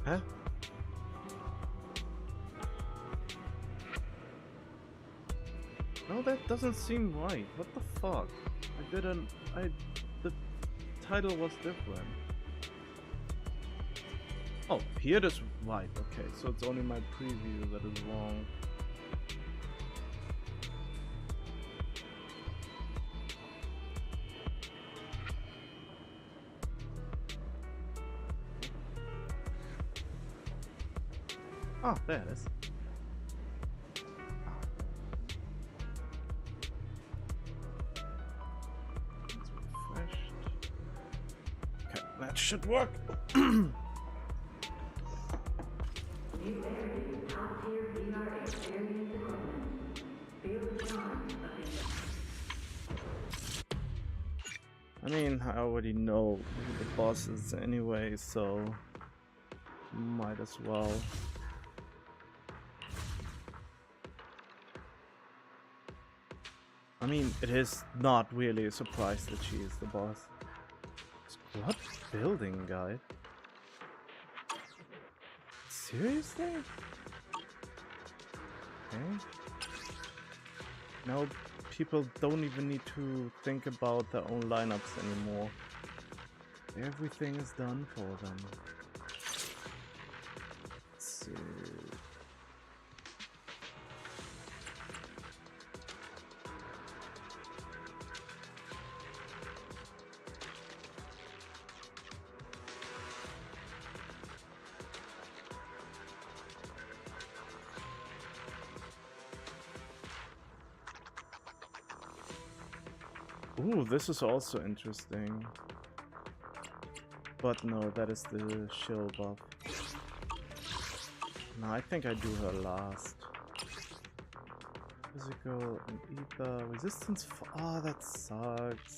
Huh? No, that doesn't seem right. What the fuck? The title was different. Oh, here it is right. Okay, so it's only my preview that is wrong. Oh, there it is. It's refreshed. Okay, that should work. I mean, I already know who the boss is anyway, so might as well. I mean, it is not really a surprise that she is the boss. What building guide? Seriously? Okay. Now people don't even need to think about their own lineups anymore. Everything is done for them. Let's see. Ooh, this is also interesting. But no, that is the shield buff. No, I think I do her last. Physical and ether. Resistance. Oh, that sucks.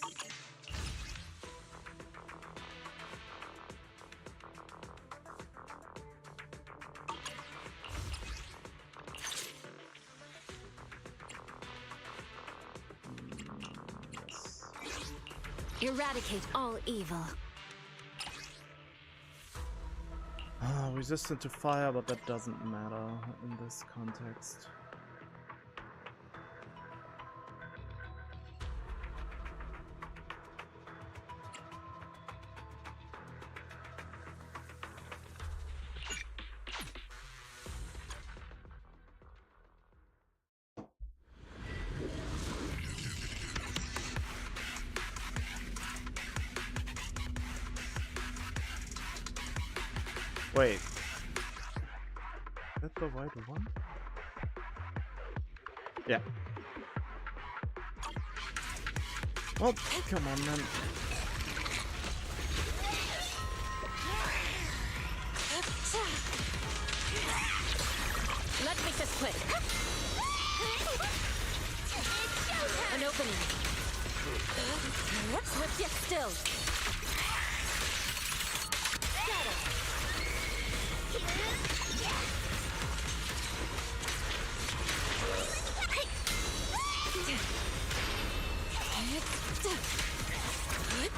Eradicate all evil. Resistant to fire, but that doesn't matter in this context. Wait. Is that the right one? Yeah. Oh, come on, man. Let's make this quick. An opening. Swift yet still.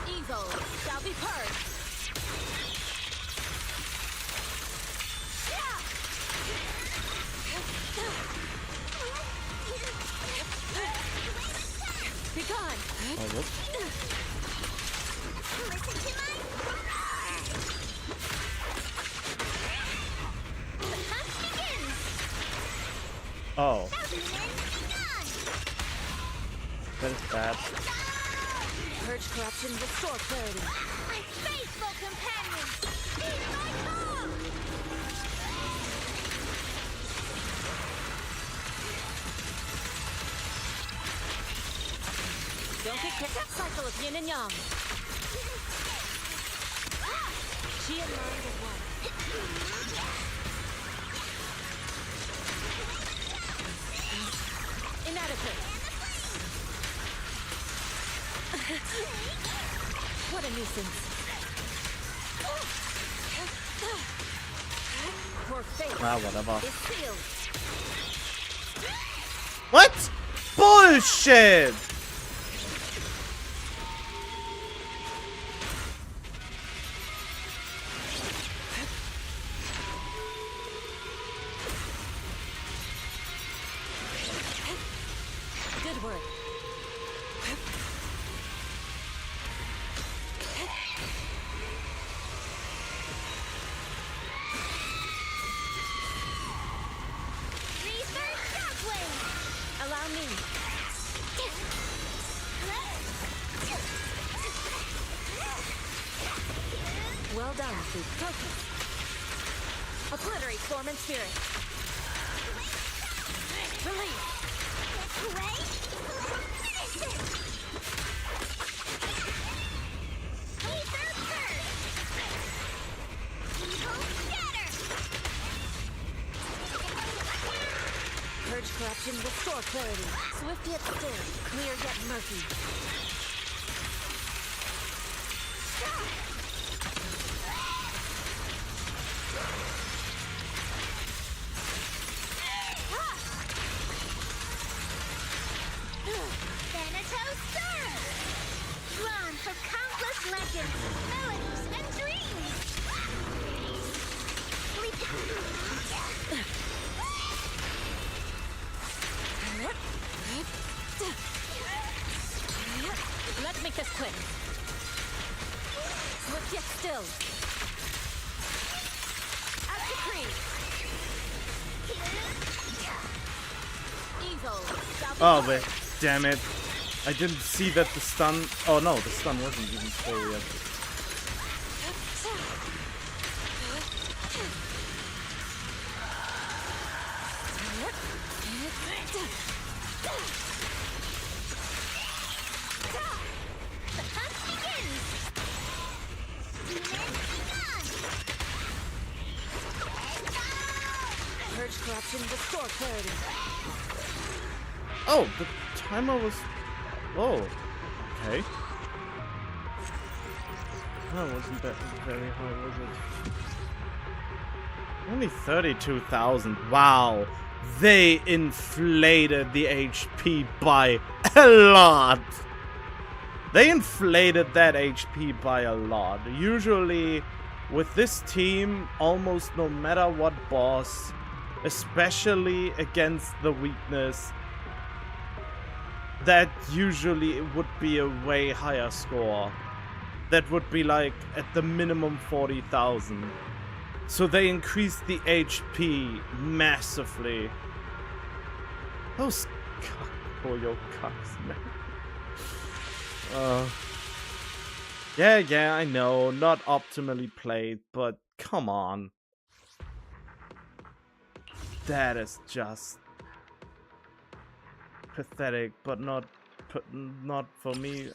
Evil shall be purged. Be gone. Oh, whoops. Listen to my roar. The hunt begins. Oh. That is bad. Purge corruption, restore clarity. My faithful companion, heed my call! Don't get kicked that cycle of yin and yang. She and mine are one. Inadequate. What a nuisance. Poor fate Whatever. is sealed. What? Bullshit! Well done, Sweet. Focus. Obliterate form and spirit. Release. Purge corruption, restore clarity. Swift yet still, clear yet murky. Thanatos serve! Drawn from countless legends, melodies, and dreams! Sleep. Let's make this quick. Swift yet still. As decreed. Evil. Oh, wait. Damn it. I didn't see that the stun... Oh no, the stun wasn't even full yet. The hunt begins! Demons begun! Purge corruption, restore clarity. Oh, the timer was... Oh, okay. That wasn't that very high, was it? Only 32,000. Wow. They inflated the HP by a lot. They inflated that HP by a lot. Usually, with this team, almost no matter what boss, especially against the weakness, that usually would be a way higher score. That would be like at the minimum 40,000. So they increased the HP massively. Those Koyo cucks, man. Yeah, I know, not optimally played, but come on. That is just pathetic, but not for me.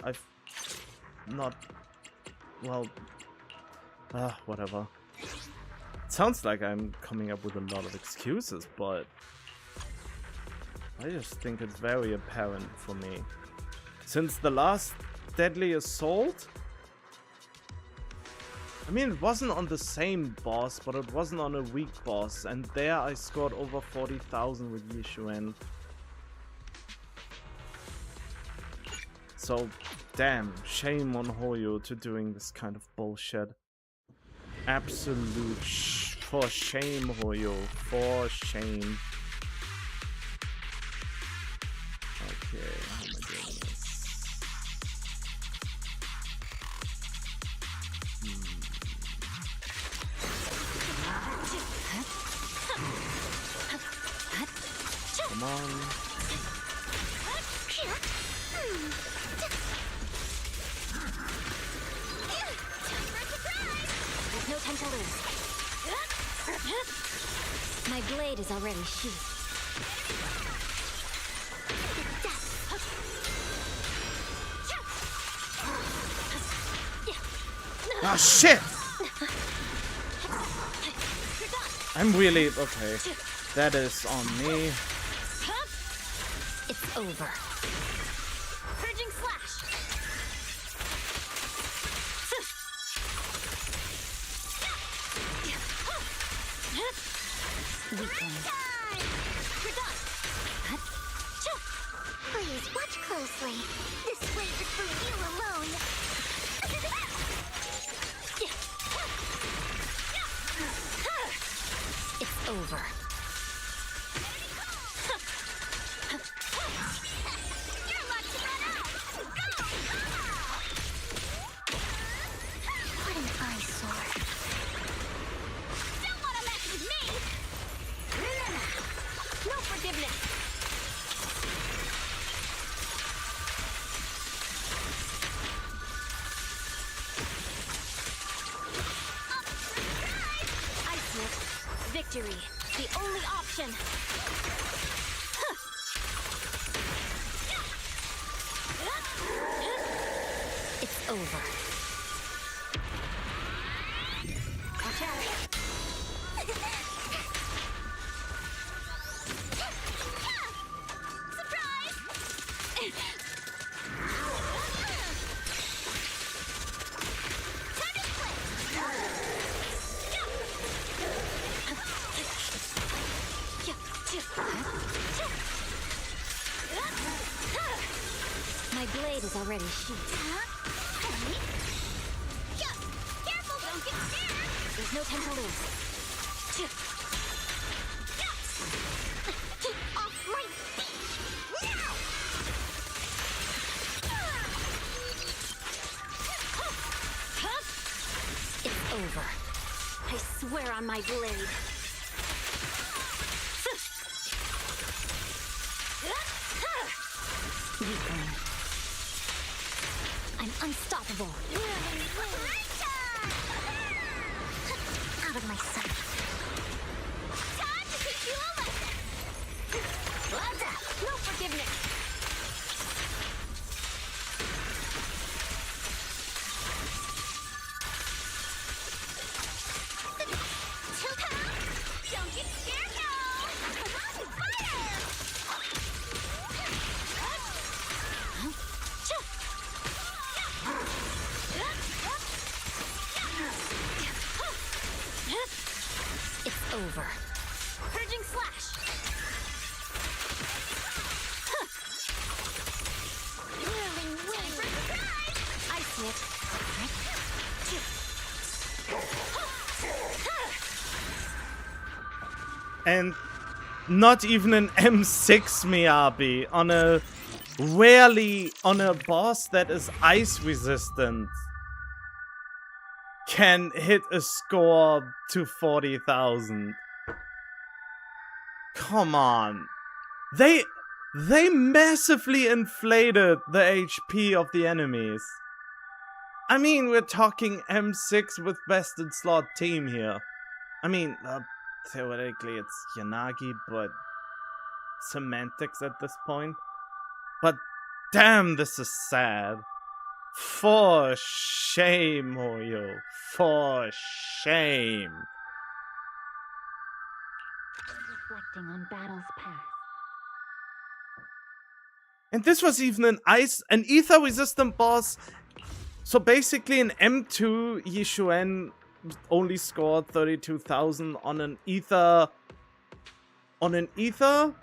Whatever. It sounds like I'm coming up with a lot of excuses, but I just think it's very apparent for me. Since the last Deadly Assault, I mean, it wasn't on the same boss, but it wasn't on a weak boss, and there I scored over 40,000 with Yishuan. So, damn, shame on Hoyo to doing this kind of bullshit. Absolute for shame, Hoyo, for shame. Okay, how am I doing this? Come on. There's no time to lose. My blade is already sheathed. Ah, shit! I'm really... okay. That is on me. It's over. Purging slash! Weaken. Please watch closely. This blade is for you alone. It's over. You're lucky to run out. Go! What an eyesore. Don't want to mess with me. No forgiveness. victory. The only option. It's over. Watch out. My blade is already sheathed. Careful, don't get scared! There's no time to lose. Get off my feet! Now! It's over. I swear on my blade. Weakling. I'm unstoppable. Out of my sight. Time to teach you a lesson! What's up? No forgiveness. Don't get scared, y'all! Fire! It's over. Purging slash. Whirling wind for surprise! I see it. And not even an M6 Miyabi on a boss that is ice resistant can hit a score to 40,000. Come on. They massively inflated the HP of the enemies. I mean, we're talking M6 with best in slot team here. I mean, theoretically it's Yanagi, but semantics at this point. But damn, this is sad. For shame, Moyo. For shame. Reflecting on battles past. And this was even an ether resistant boss. So basically an M2 Yishuen only scored 32,000 on an ether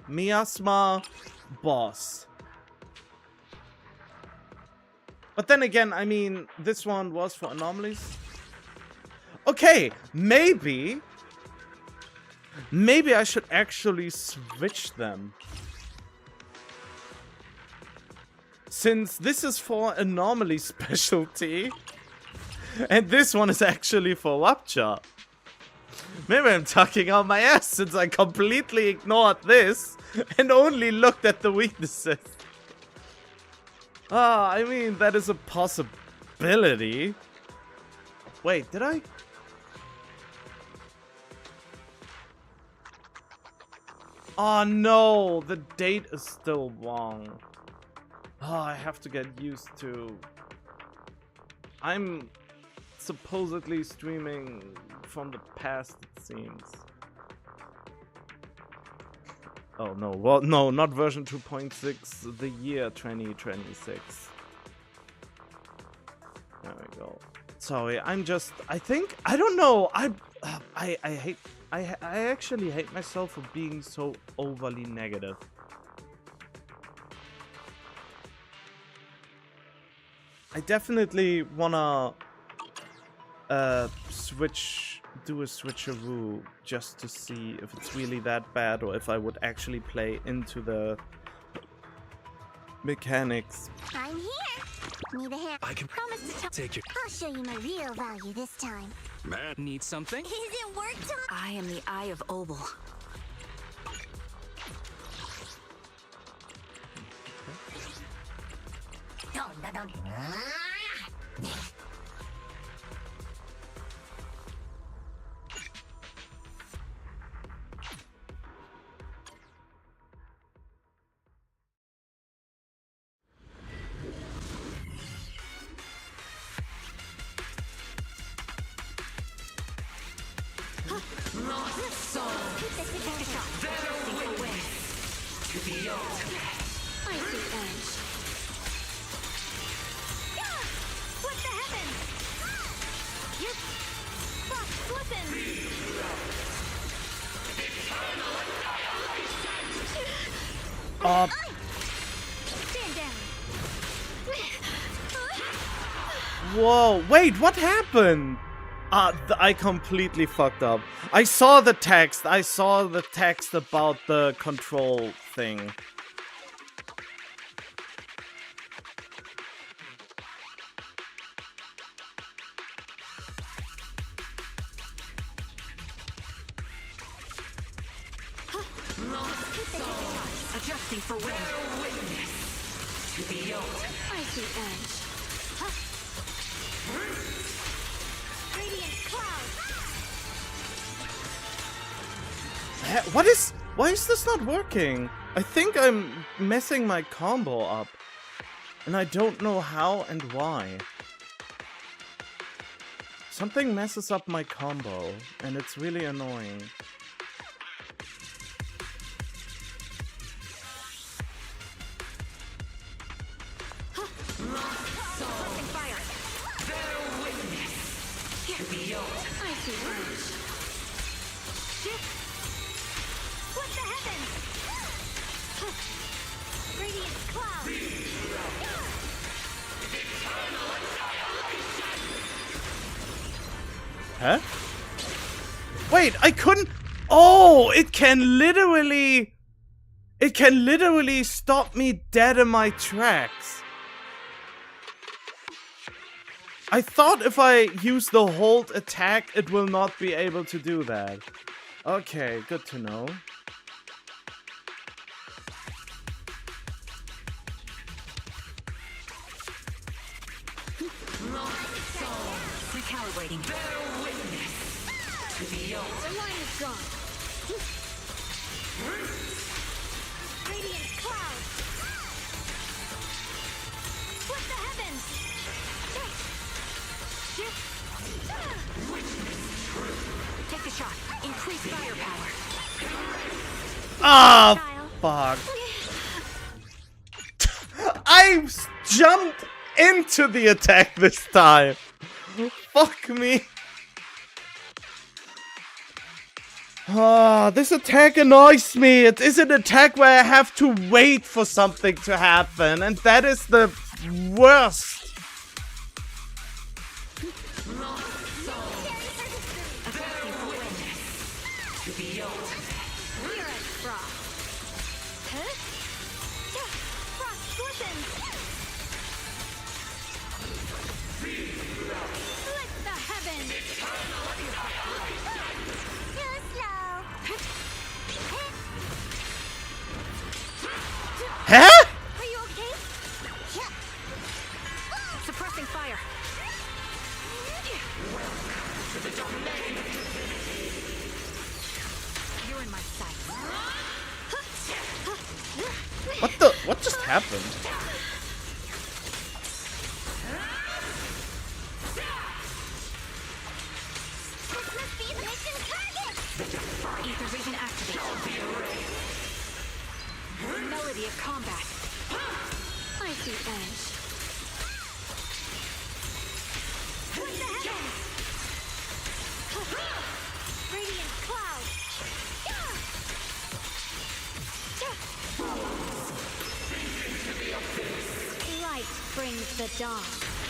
miasma boss. But then again, I mean, this one was for anomalies. Okay, maybe I should actually switch them. Since this is for anomaly specialty, and this one is actually for Wapcha. Maybe I'm talking out my ass since I completely ignored this and only looked at the weaknesses. Ah, I mean, that is a possibility. Wait, did I? Oh no, the date is still wrong. Oh, I have to get used to... I'm supposedly streaming from the past, it seems. Oh no, well, no, not version 2.6, the year 2026. There we go. Sorry, I don't know, I actually hate myself for being so overly negative. I definitely wanna do a switcheroo just to see if it's really that bad or if I would actually play into the mechanics. I'm here! Need a hand? I can Promise to take your I'll show you my real value this time. man. Need something? Is it work time? I am the Eye of Obel. Take a shot. Icy edge. What the heavens? Yep. Frost listen. Stand down. Whoa, wait, what happened? I completely fucked up. I saw the text about the control thing. Adjusting for wind. Icy edge. Radiant cloud. Why is this not working? I think I'm messing my combo up. And I don't know how and why. Something messes up my combo, and it's really annoying. What the heavens? Radiant cloud. Huh? Wait, I couldn't. Oh, it can literally stop me dead in my tracks. I thought if I use the hold attack, it will not be able to do that. Okay, good to know. Recalibrating. The line is gone. Radiant cloud. What the heavens? Take the shot. Increase firepower. Ah, fuck. I jumped into the attack this time. Fuck me. Ah, this attack annoys me. It is an attack where I have to wait for something to happen, and that is the worst. Huh? Are you okay? Suppressing fire. You're in my sight. What just happened? This must be the mission target. Ether vision activated. Melody of combat. Icy edge. What the heavens? Radiant cloud. Light brings the dawn.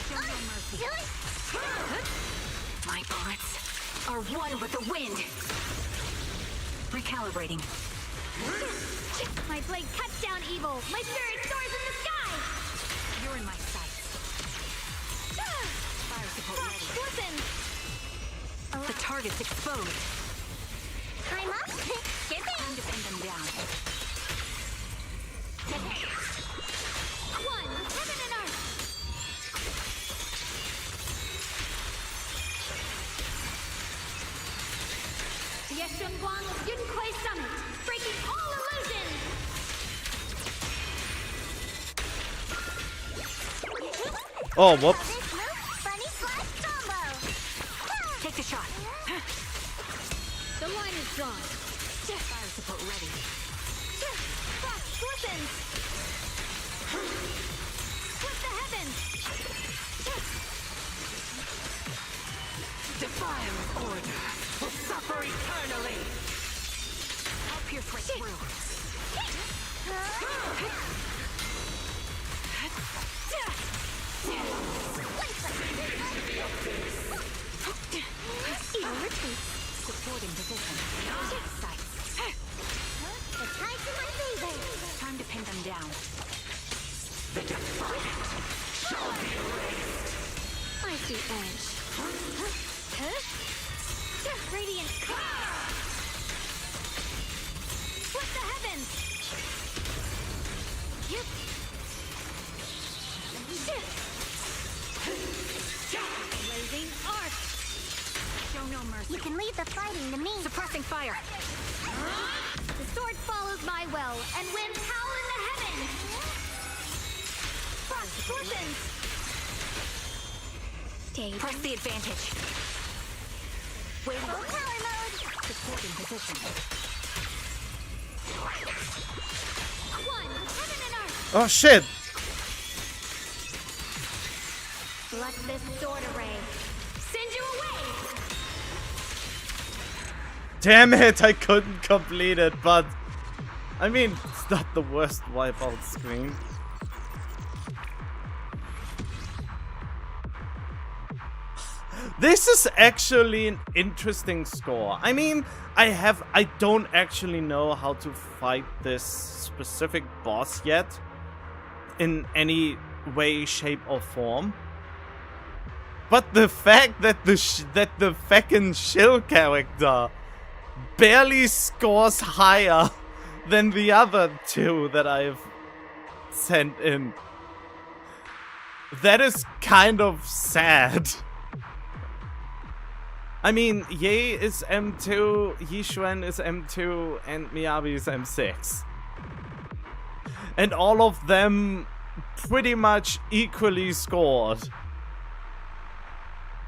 Show no mercy. My bullets are one with the wind. Recalibrating. My blade cuts down evil. My spirit soars in the sky. You're in my sight. Fire support ready. Listen. The target's exposed. I'm up. Get me. Time to pin them down. One. Heaven and earth. Yes, Shunguang of Yunquai Summit, breaking all illusions. Oh, whoops. Funny slash combo. Take the shot. The line is drawn. pierce right through. Supporting position. Sights. The tide's in my favor. Time to pin them down. Spicy edge. Radiant. Split the heavens! Yep. Blazing arc! Show no mercy. You can leave the fighting to me. Suppressing fire. The sword follows my will and wins power in the heavens. Frost scorpions. Dave. Press the advantage. Waiting. Full power mode. Supporting position. One. Heaven and earth. Oh shit! Let this sword array send you away. Damn it, I couldn't complete it, but I mean, it's not the worst wipeout screen. This is actually an interesting score. I mean, I don't actually know how to fight this specific boss yet in any way, shape, or form. But the fact that the feckin' shill character barely scores higher than the other two that I've sent in, that is kind of sad. I mean, Ye is M2, Yixuan is M2, and Miyabi is M6. And all of them pretty much equally scored.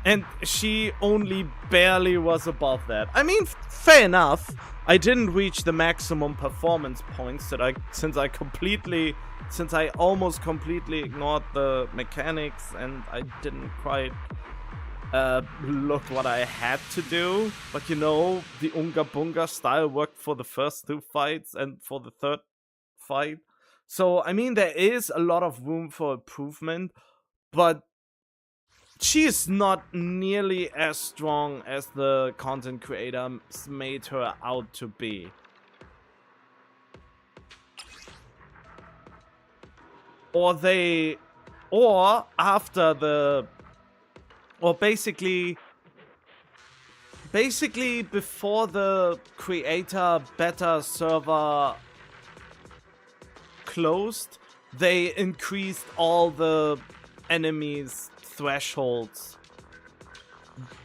And she only barely was above that. I mean, fair enough. I didn't reach the maximum performance points that since I almost completely ignored the mechanics and I didn't quite look what I had to do. But you know, the Unga Bunga style worked for the first two fights and for the third fight. So, I mean, there is a lot of room for improvement, but she is not nearly as strong as the content creators made her out to be. Or basically before the creator beta server closed, they increased all the enemies' thresholds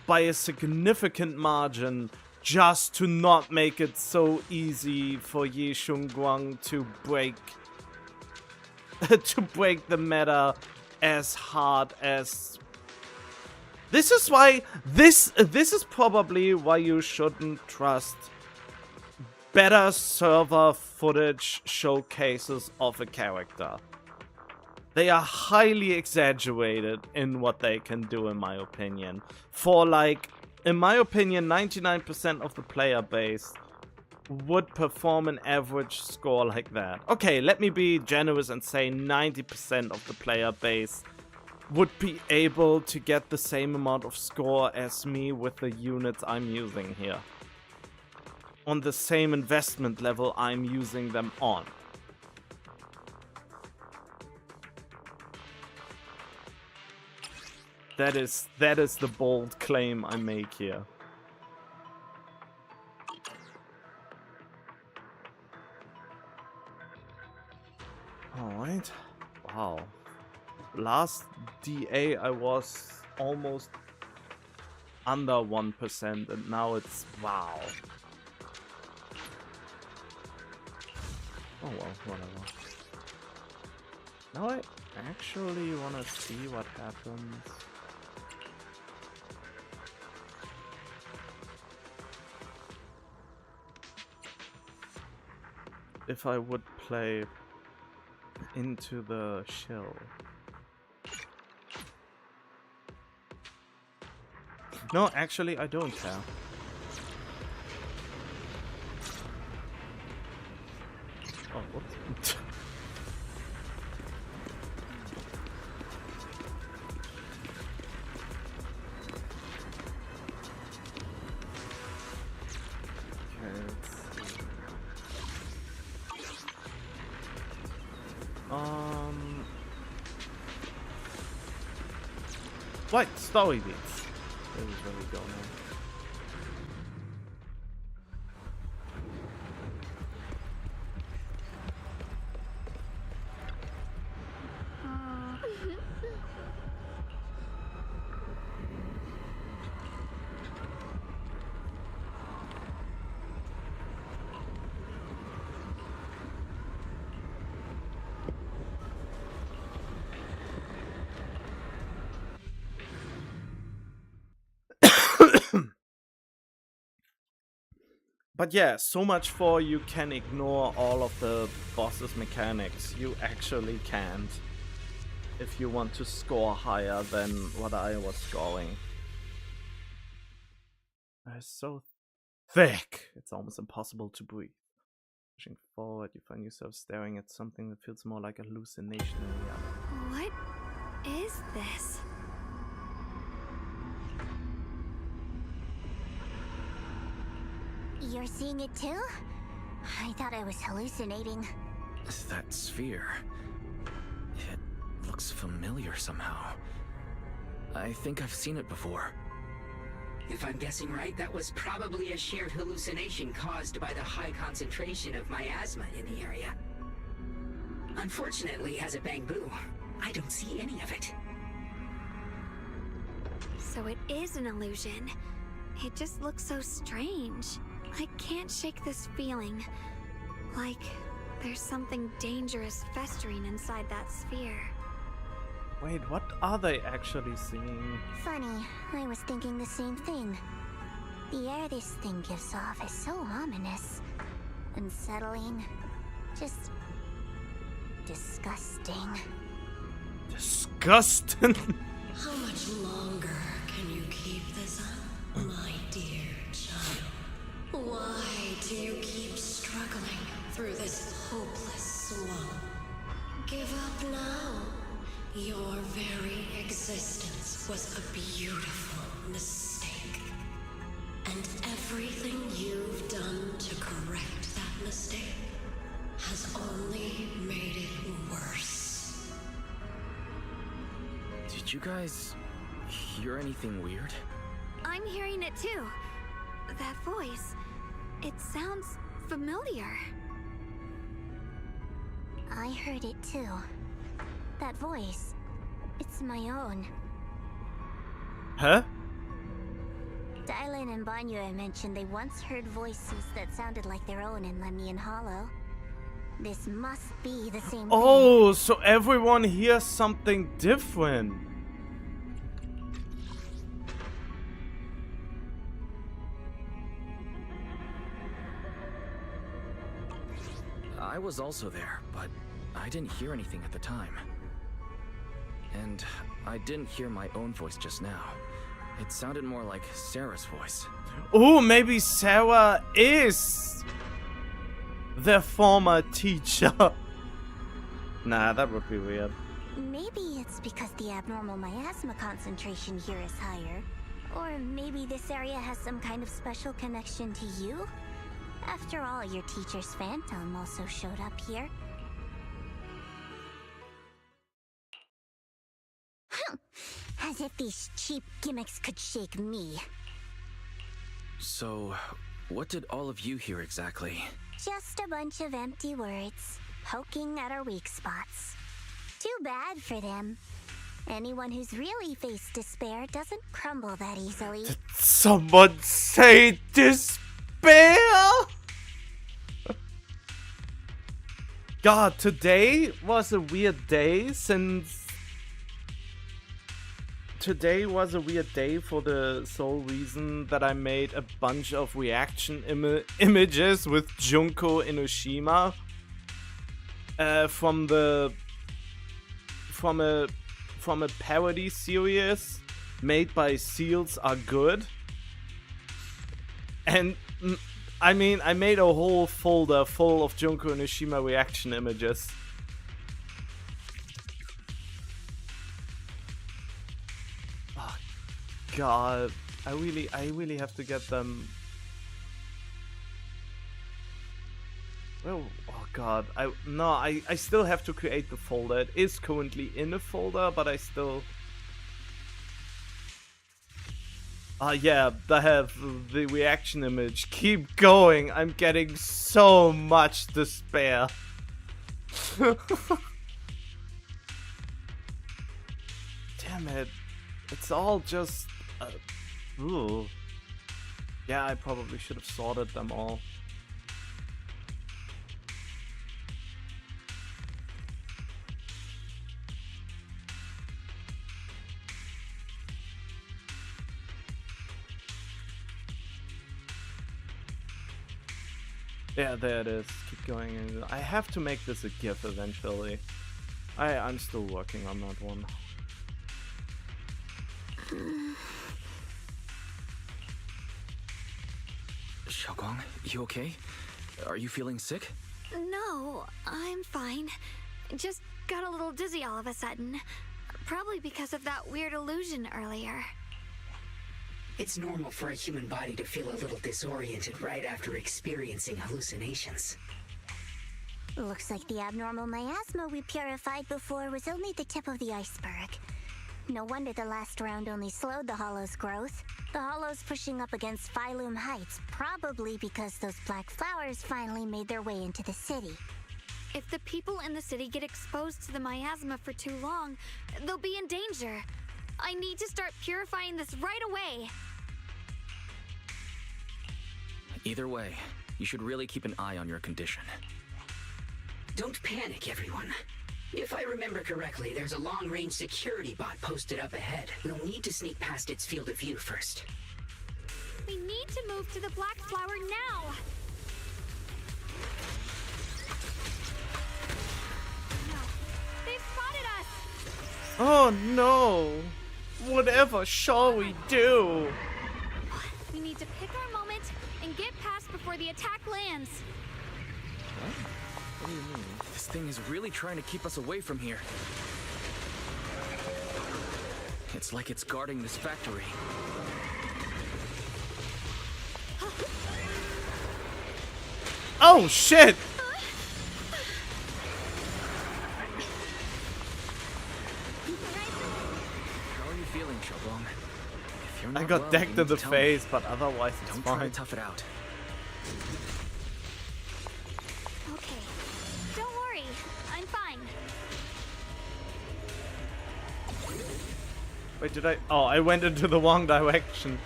by a significant margin just to not make it so easy for Yi Shunguang to break the meta as hard as. This is why this is probably why you shouldn't trust better server footage showcases of a character. They are highly exaggerated in what they can do, in my opinion. For in my opinion, 99% of the player base would perform an average score like that. Okay, let me be generous and say 90% of the player base would be able to get the same amount of score as me with the units I'm using here. On the same investment level I'm using them on. That is the bold claim I make here. Alright. Wow. Last DA I was almost under 1% and now it's wow. Oh well, whatever. Now I actually wanna see what happens. If I would play into the shell. No, actually, I don't care. What? Story beats. This is where we go now. But yeah, so much for you can ignore all of the boss's mechanics. You actually can't if you want to score higher than what I was scoring. It's so thick, it's almost impossible to breathe. Pushing forward, you find yourself staring at something that feels more like a hallucination than reality. What is this? You're seeing it too? I thought I was hallucinating. That sphere. It looks familiar somehow. I think I've seen it before. If I'm guessing right, that was probably a shared hallucination caused by the high concentration of miasma in the area. Unfortunately, as a Bangbu, I don't see any of it. So it is an illusion. It just looks so strange. I can't shake this feeling. Like there's something dangerous festering inside that sphere. Wait, what are they actually seeing? Funny, I was thinking the same thing. The air this thing gives off is so ominous, unsettling, just disgusting. Disgusting. How much longer can you keep this up, my dear child? Why do you keep struggling through this hopeless swamp? Give up now. Your very existence was a beautiful mistake. And everything you've done to correct that mistake has only made it worse. Did you guys hear anything weird? I'm hearing it too. That voice. It sounds familiar. I heard it too. That voice. It's my own. Huh? Dylan and Banyue mentioned they once heard voices that sounded like their own in Lemian Hollow. This must be the same thing. Oh, so everyone hears something different. I was also there, but I didn't hear anything at the time. And I didn't hear my own voice just now. It sounded more like Sarah's voice. Oh, maybe Sarah is their former teacher. Nah, that would be weird. Maybe it's because the abnormal miasma concentration here is higher. Or maybe this area has some kind of special connection to you? After all, your teacher's phantom also showed up here. As if these cheap gimmicks could shake me. So, what did all of you hear exactly? Just a bunch of empty words, poking at our weak spots. Too bad for them. Anyone who's really faced despair doesn't crumble that easily. Did someone say despair? God, today was a weird day since... Today was a weird day for the sole reason that I made a bunch of reaction images with Junko Enoshima from a parody series made by Seals Are Good. And I mean, I made a whole folder full of Junko Enoshima reaction images. God, I really have to get them. Well, oh God, I still have to create the folder. It is currently in a folder, but I still Yeah, I have the reaction image. Keep going. I'm getting so much despair. Damn it. It's all just... ooh. Yeah, I probably should have sorted them all. Yeah, there it is. Keep going. I have to make this a GIF eventually. I'm still working on that one. Shunguang, you okay? Are you feeling sick? No, I'm fine. Just got a little dizzy all of a sudden. Probably because of that weird illusion earlier. It's normal for a human body to feel a little disoriented right after experiencing hallucinations. Looks like the abnormal miasma we purified before was only the tip of the iceberg. No wonder the last round only slowed the Hollow's growth. The Hollow's pushing up against Phylum Heights, probably because those black flowers finally made their way into the city. If the people in the city get exposed to the miasma for too long, they'll be in danger. I need to start purifying this right away. Either way, you should really keep an eye on your condition. Don't panic, everyone. If I remember correctly, there's a long-range security bot posted up ahead. We'll need to sneak past its field of view first. We need to move to the black flower now. No, they've spotted us. Oh no! Whatever shall we do? We need to pick our moment and get past before the attack lands. What do you mean? This thing is really trying to keep us away from here. It's like it's guarding this factory. Oh shit! How are you feeling, Shunguang? If you're not I got well, decked you in need the to tell me. face, but otherwise it's Don't try to fine. tough it out. Okay, don't worry, I'm fine. Wait, did I? Oh, I went into the wrong direction.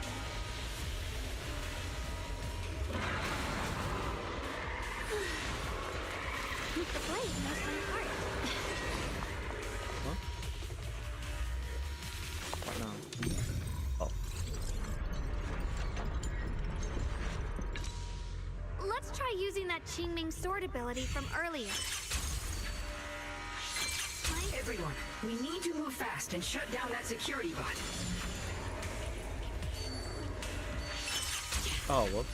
The blade knows my heart. What now? Oh. Let's try using that Qingming sword ability from earlier. Everyone, we need to move fast and shut down that security bot. Oh, whoops.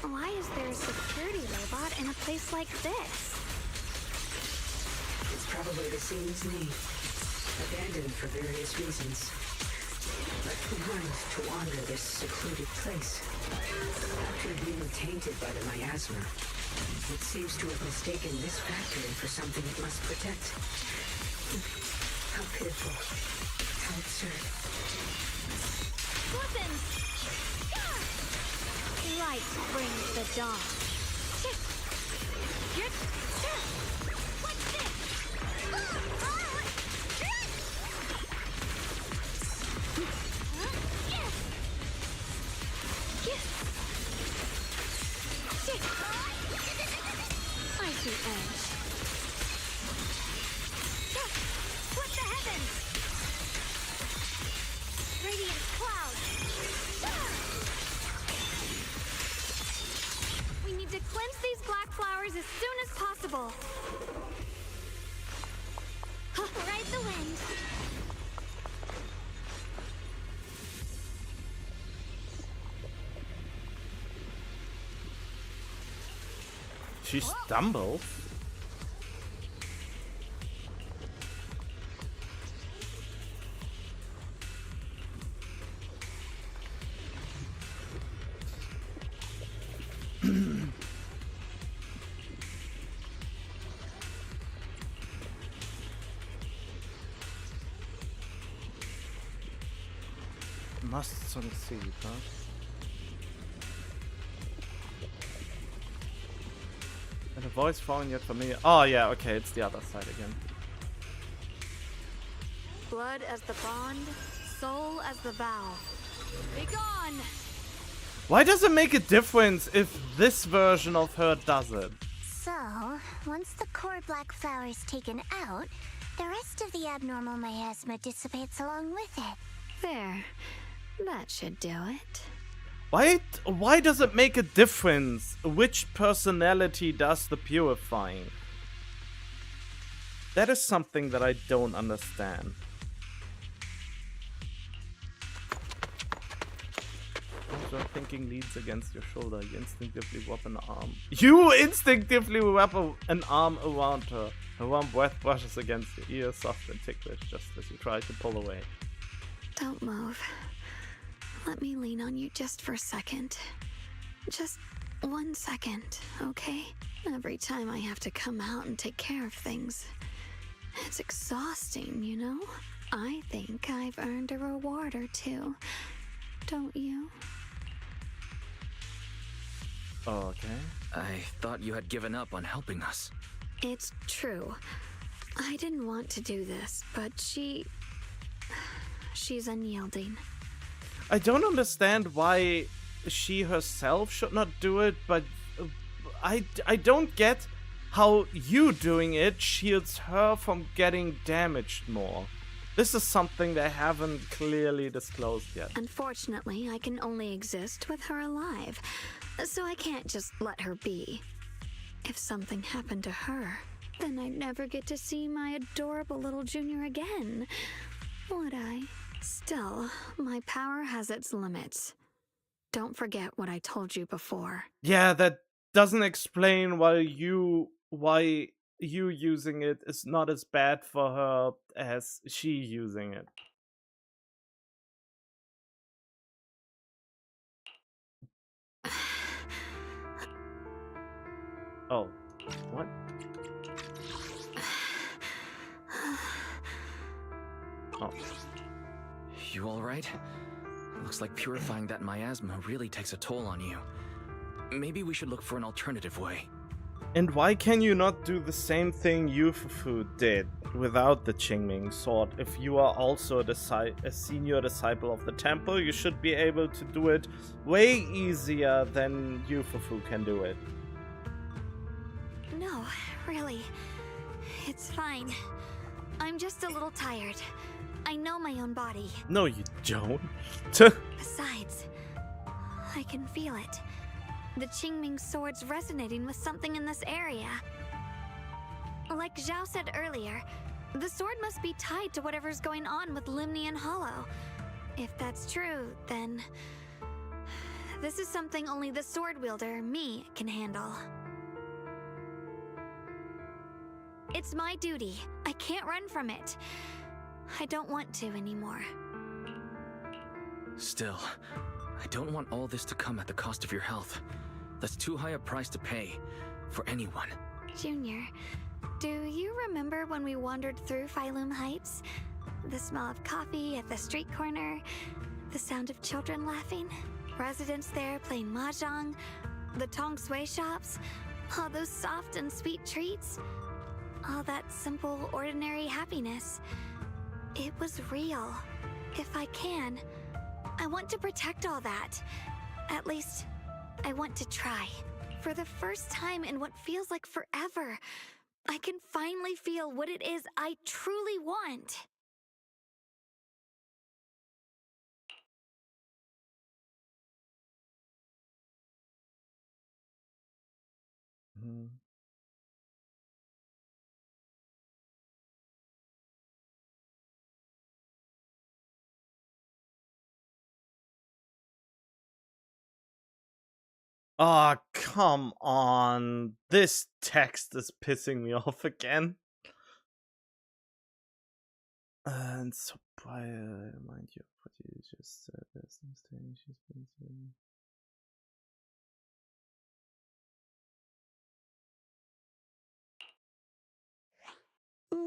Why is there a security robot in a place like this? It's probably the same as me. Abandoned for various reasons. Left behind to wander this secluded place. After being tainted by the miasma, it seems to have mistaken this factory for something it must protect. How pitiful. How absurd. Listen! Light brings the dawn. What's this? Icy edge. Split the heavens! Radiant cloud! We need to cleanse these black flowers as soon as possible. Ride the wind. She stumbles. Must succeed, huh? And a voice found yet familiar. Oh yeah, okay, it's the other side again. Blood as the bond, soul as the vow. Be gone! Why does it make a difference if this version of her does it? So, once the core black flower is taken out, the rest of the abnormal miasma dissipates along with it. There. That should do it. Why does it make a difference which personality does the purifying? That is something that I don't understand. Also, thinking leads against your shoulder. You instinctively wrap an arm. You instinctively wrap an arm around her. Her warm breath brushes against your ear, soft and ticklish, just as you try to pull away. Don't move. Let me lean on you just for a second. Just 1 second, okay? Every time I have to come out and take care of things, it's exhausting, you know? I think I've earned a reward or two. Don't you? Okay. I thought you had given up on helping us. It's true. I didn't want to do this, but she's unyielding. I don't understand why she herself should not do it, but I don't get how you doing it shields her from getting damaged more. This is something they haven't clearly disclosed yet. Unfortunately, I can only exist with her alive, so I can't just let her be. If something happened to her, then I'd never get to see my adorable little junior again, would I? Still, my power has its limits. Don't forget what I told you before. Yeah, that doesn't explain why you using it is not as bad for her as she using it. Oh, what? Oh. You alright? Looks like purifying that miasma really takes a toll on you. Maybe we should look for an alternative way. And why can you not do the same thing Yufufu did without the Qingming sword? If you are also a senior disciple of the temple, you should be able to do it way easier than Yufufu can do it. No, really. It's fine. I'm just a little tired. I know my own body. No, you don't. Besides, I can feel it. The Qingming sword's resonating with something in this area. Like Zhao said earlier, the sword must be tied to whatever's going on with Limnian Hollow. If that's true, then this is something only the sword wielder, me, can handle. It's my duty. I can't run from it. I don't want to anymore. Still, I don't want all this to come at the cost of your health. That's too high a price to pay for anyone. Junior, do you remember when we wandered through Phylum Heights? The smell of coffee at the street corner, the sound of children laughing, residents there playing mahjong, the Tong Sui shops, all those soft and sweet treats, all that simple, ordinary happiness. It was real. If I can, I want to protect all that. At least, I want to try. For the first time in what feels like forever, I can finally feel what it is I truly want. Oh, come on. This text is pissing me off again. And so, I remind you of what you just said. There's some strange she's been saying.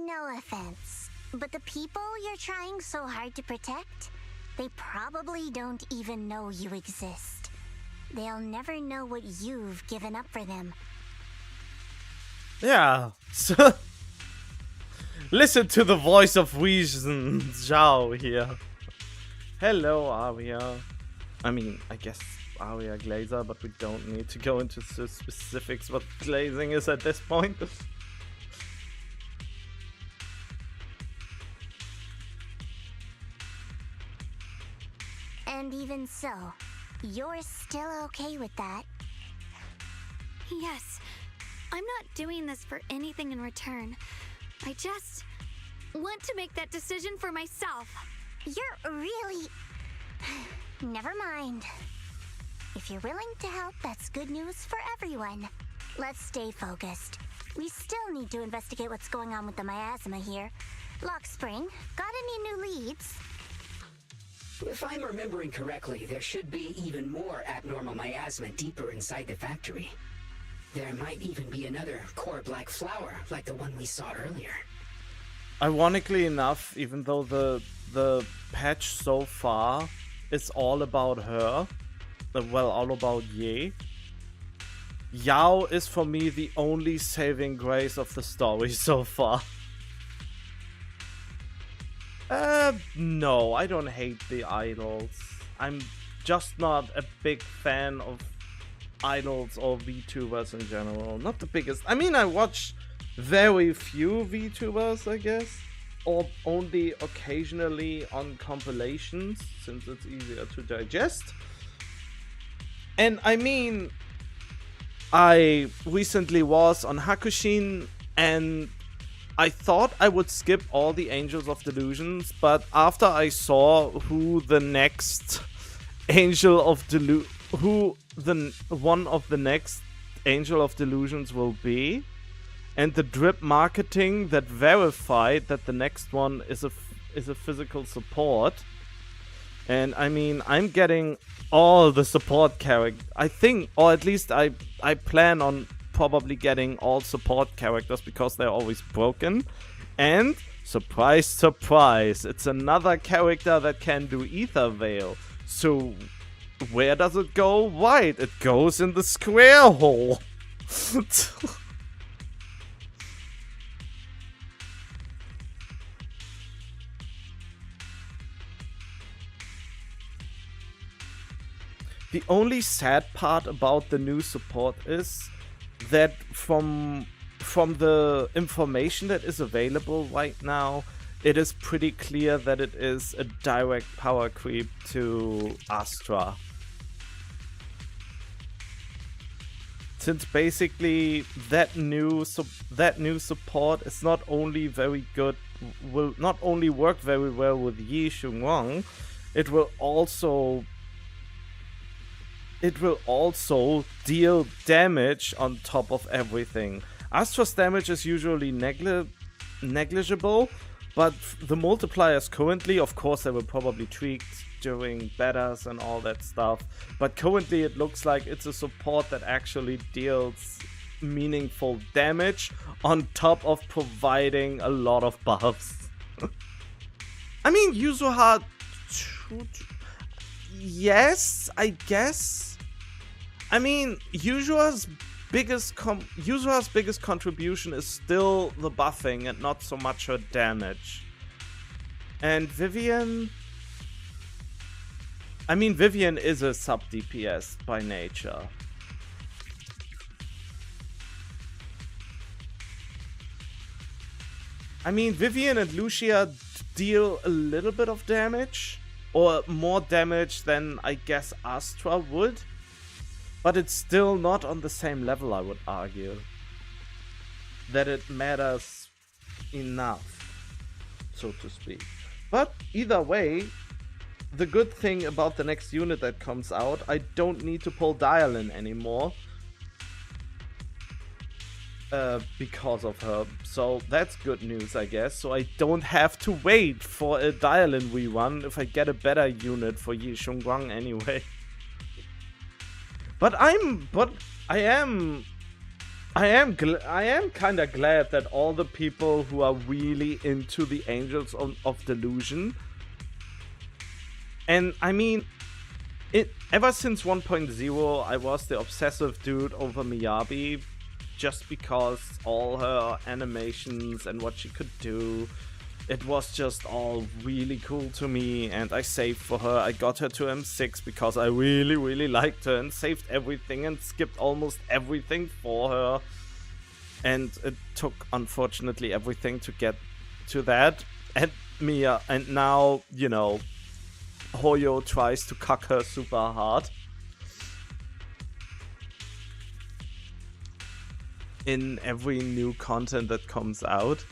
No offense, but the people you're trying so hard to protect, They probably don't even know you exist. They'll never know what you've given up for them. Yeah. So listen to the voice of Weezhen Zhao here. Hello, Aria. I mean, I guess Aria Glazer, but we don't need to go into the specifics what glazing is at this point. And even so, you're still okay with that? Yes, I'm not doing this for anything in return. I just want to make that decision for myself. You're really... Never mind. If you're willing to help, that's good news for everyone. Let's stay focused. We still need to investigate what's going on with the miasma here. Lockspring, got any new leads? If I'm remembering correctly, there should be even more abnormal miasma deeper inside the factory. There might even be another core black flower, like the one we saw earlier. Ironically enough, even though the patch so far is all about her, well, all about Ye, Yao is for me the only saving grace of the story so far. No, I don't hate the idols. I'm just not a big fan of idols or VTubers in general. Not the biggest. I mean, I watch very few VTubers, I guess, or only occasionally on compilations, since it's easier to digest. And I mean, I recently was on Hakushin, and I thought I would skip all the Angels of Delusions, but after I saw who the next Angel of one of the next Angel of Delusions will be, and the drip marketing that verified that the next one is a physical support, and I mean, I'm getting all the support characters. I think, or at least I plan on probably getting all support characters because they're always broken. And surprise, surprise, it's another character that can do Ether Veil. So where does it go? Right, it goes in the square hole. The only sad part about the new support is that from the information that is available right now, it is pretty clear that it is a direct power creep to Astra. Since basically that new support is not only very good, will not only work very well with Yi Shunguang, it will also deal damage on top of everything. Astra's damage is usually negligible, but the multipliers currently, of course, they will probably tweak during betas and all that stuff, but currently it looks like it's a support that actually deals meaningful damage on top of providing a lot of buffs. I mean, Yuzuha, yes, I guess. I mean, Yuzuha's biggest contribution is still the buffing and not so much her damage. And Vivian, I mean, Vivian is a sub DPS by nature. I mean, Vivian and Lucia deal a little bit of damage, or more damage than I guess Astra would. But it's still not on the same level, I would argue. That it matters enough, so to speak. But either way, the good thing about the next unit that comes out, I don't need to pull Dialin anymore. Because of her. So that's good news, I guess. So I don't have to wait for a Dialin rerun if I get a better unit for Yi Shunguang anyway. But I am kind of glad that all the people who are really into the Angels of Delusion And I mean, ever since 1.0, I was the obsessive dude over Miyabi, just because all her animations and what she could do, it was just all really cool to me, and I saved for her. I got her to M6 because I really, really liked her and saved everything and skipped almost everything for her. And it took, unfortunately, everything to get to that. And Mia, and now, you know, Hoyo tries to cuck her super hard. In every new content that comes out.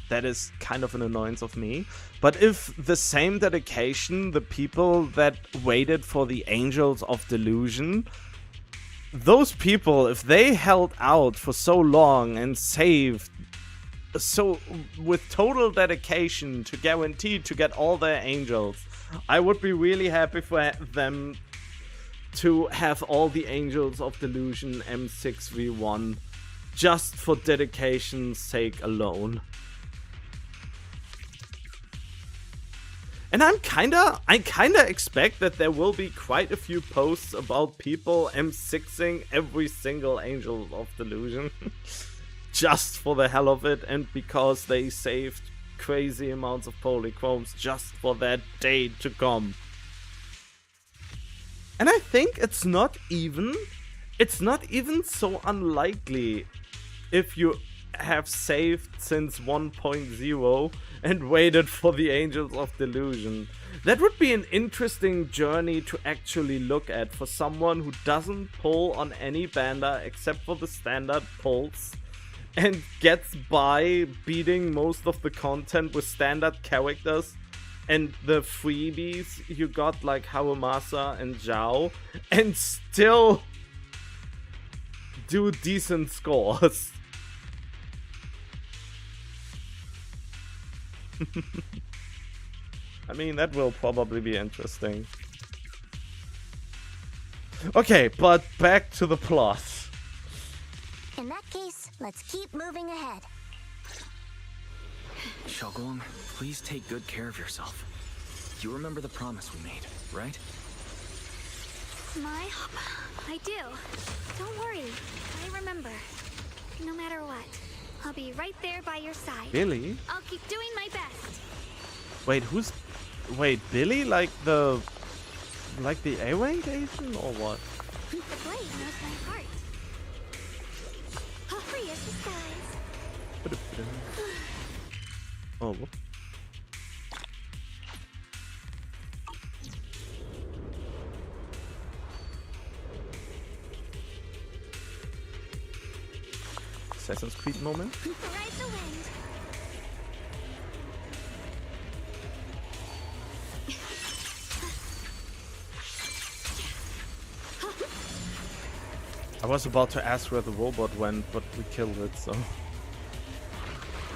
That is kind of an annoyance of me. But if the same dedication, the people that waited for the Angels of Delusion, those people, if they held out for so long and saved so with total dedication to guarantee to get all their angels, I would be really happy for them to have all the Angels of Delusion M6v1 just for dedication's sake alone. And I kinda expect that there will be quite a few posts about people M6ing every single Angel of Delusion. Just for the hell of it, and because they saved crazy amounts of polychromes just for that day to come. And I think it's not even so unlikely if you have saved since 1.0 and waited for the Angels of Delusion. That would be an interesting journey to actually look at for someone who doesn't pull on any banner except for the standard pulls and gets by beating most of the content with standard characters and the freebies you got like Harumasa and Zhao, and still do decent scores. I mean, that will probably be interesting. Okay, but back to the plot. In that case, let's keep moving ahead. Shunguang, please take good care of yourself. You remember the promise we made, right? I do. Don't worry. I remember. No matter what, I'll be right there by your side. Billy? I'll keep doing my best. Wait, Billy? Like the A-rank agent or what? The blade knows my heart. Free as the skies. Oh, whoop. Assassin's Creed moment. Ride the wind. I was about to ask where the robot went, but we killed it, so...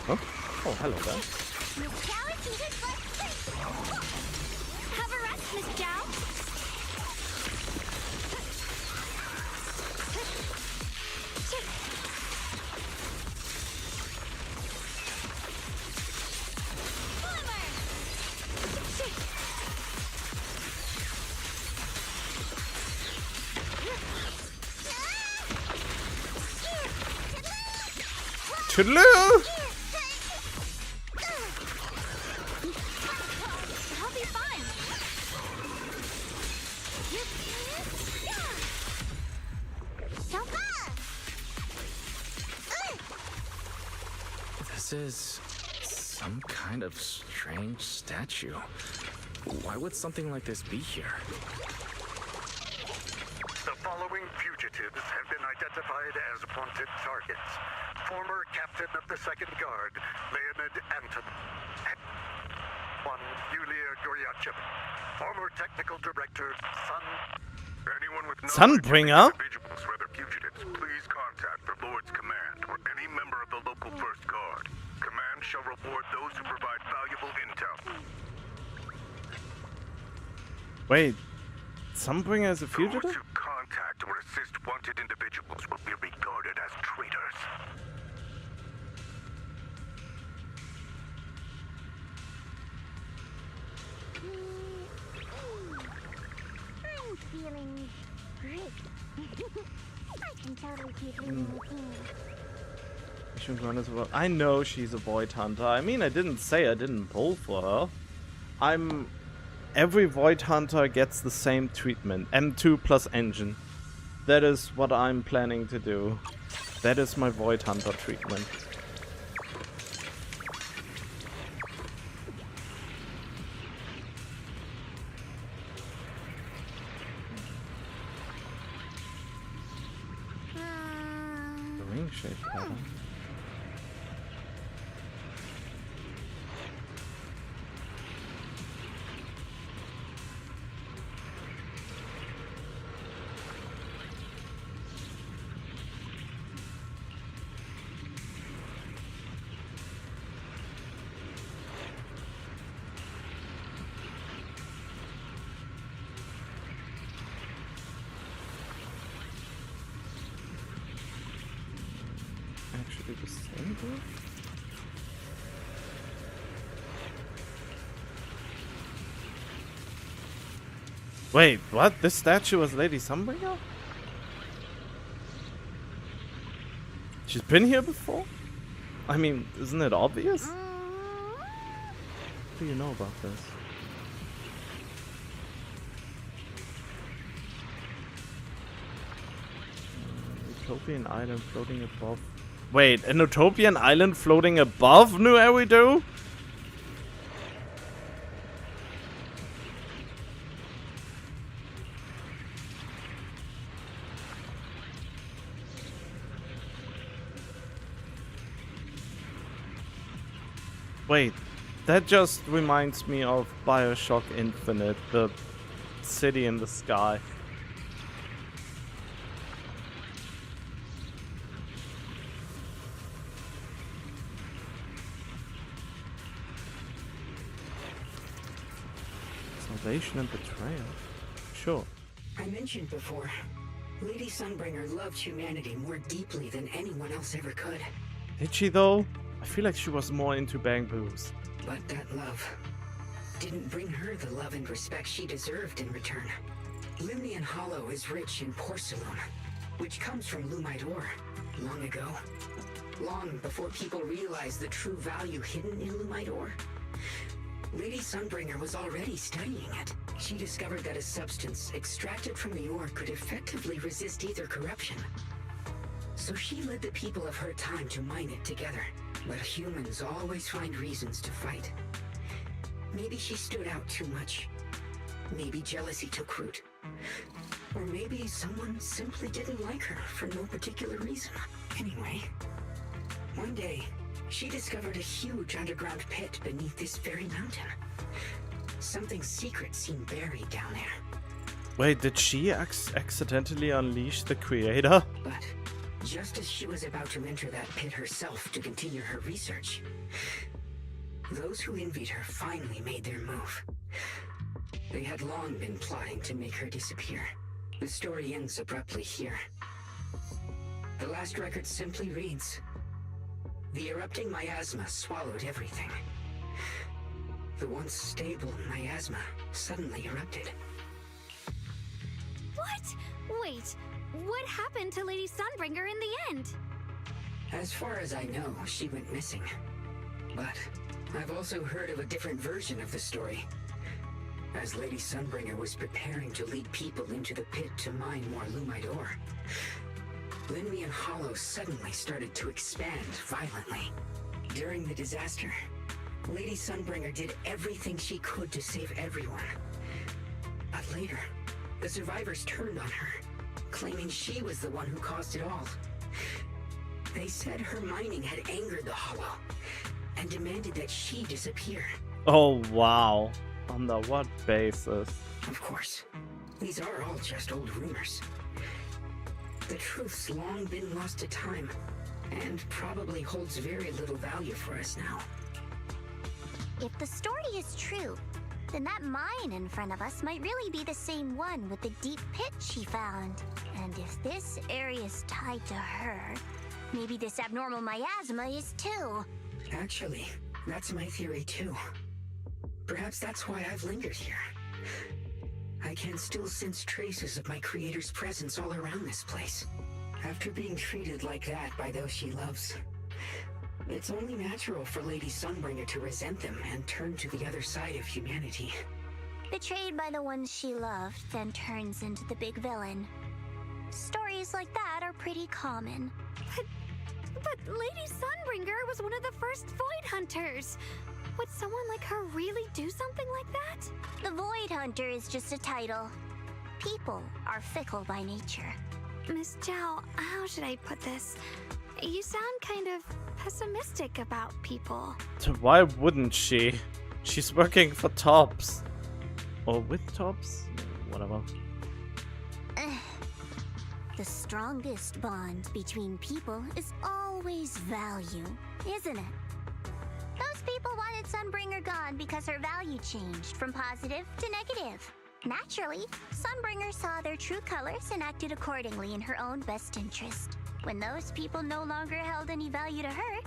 Huh? Oh, hello there. Miss Cal is needed for... Have a rest, Miss Zhao. Toodaloo! I'll be fine. This is some kind of strange statue. Why would something like this be here? The following fugitives have been identified as wanted targets. Former captain of the Second Guard, Leonid Anton. One, Yulia Goryachev. Former technical director, Sun. Anyone with Sunbringer? individuals, whether fugitives, please contact the Lord's Command or any member of the local First Guard. Command shall reward those who provide valuable intel. Wait, Sunbringer is a fugitive? Those who contact or assist wanted individuals will be regarded as traitors. totally keep reading routine. Shunguang as well. I know she's a void hunter. I mean, I didn't say I didn't pull for her. Every void hunter gets the same treatment. M2 plus engine. That is what I'm planning to do. That is my void hunter treatment. The ring shape pattern. Actually the same thing? Wait, what? This statue was Lady Sunbringer? She's been here before? I mean, isn't it obvious? What do you know about this? Utopian island floating above. Wait, an utopian island floating above New Eridu? Wait, that just reminds me of BioShock Infinite, the city in the sky. Salvation and betrayal. Sure. I mentioned before, Lady Sunbringer loved humanity more deeply than anyone else ever could. Did she though? I feel like she was more into bamboos. But that love didn't bring her the love and respect she deserved in return. Limnian Hollow is rich in porcelain, which comes from Lumite ore. Long ago, long before people realized the true value hidden in Lumite ore, Lady Sunbringer was already studying it. She discovered that a substance extracted from the ore could effectively resist ether corruption. So she led the people of her time to mine it together. But humans always find reasons to fight. Maybe she stood out too much. Maybe jealousy took root. Or maybe someone simply didn't like her for no particular reason. Anyway, one day, she discovered a huge underground pit beneath this very mountain. Something secret seemed buried down there. Wait, did she accidentally unleash the creator? But just as she was about to enter that pit herself to continue her research, those who envied her finally made their move. They had long been plotting to make her disappear. The story ends abruptly here. The last record simply reads, "The erupting miasma swallowed everything." The once stable miasma suddenly erupted. What? Wait, what happened to Lady Sunbringer in the end? As far as I know, she went missing. But I've also heard of a different version of the story. As Lady Sunbringer was preparing to lead people into the pit to mine more Lumite ore, Limnian Hollow suddenly started to expand violently. During the disaster, Lady Sunbringer did everything she could to save everyone. But later, the survivors turned on her, claiming she was the one who caused it all. They said her mining had angered the Hollow and demanded that she disappear. Oh wow. Under what basis? Of course, these are all just old rumors. The truth's long been lost to time, and probably holds very little value for us now. If the story is true, then that mine in front of us might really be the same one with the deep pit she found. And if this area is tied to her, maybe this abnormal miasma is too. Actually, that's my theory too. Perhaps that's why I've lingered here. I can still sense traces of my creator's presence all around this place. after being treated like that by those she loves. It's only natural for Lady Sunbringer to resent them and turn to the other side of humanity. Betrayed by the ones she loved, then turns into the big villain. Stories like that are pretty common. But Lady Sunbringer was one of the first Void Hunters. Would someone like her really do something like that? The Void Hunter is just a title. People are fickle by nature. Miss Zhao, how should I put this? You sound kind of pessimistic about people. So why wouldn't she? She's working for Tops. Or with Tops? Whatever. The strongest bond between people is always value, isn't it? Those people wanted Sunbringer gone because her value changed from positive to negative. Naturally, Sunbringer saw their true colors and acted accordingly in her own best interest. When those people no longer held any value to her,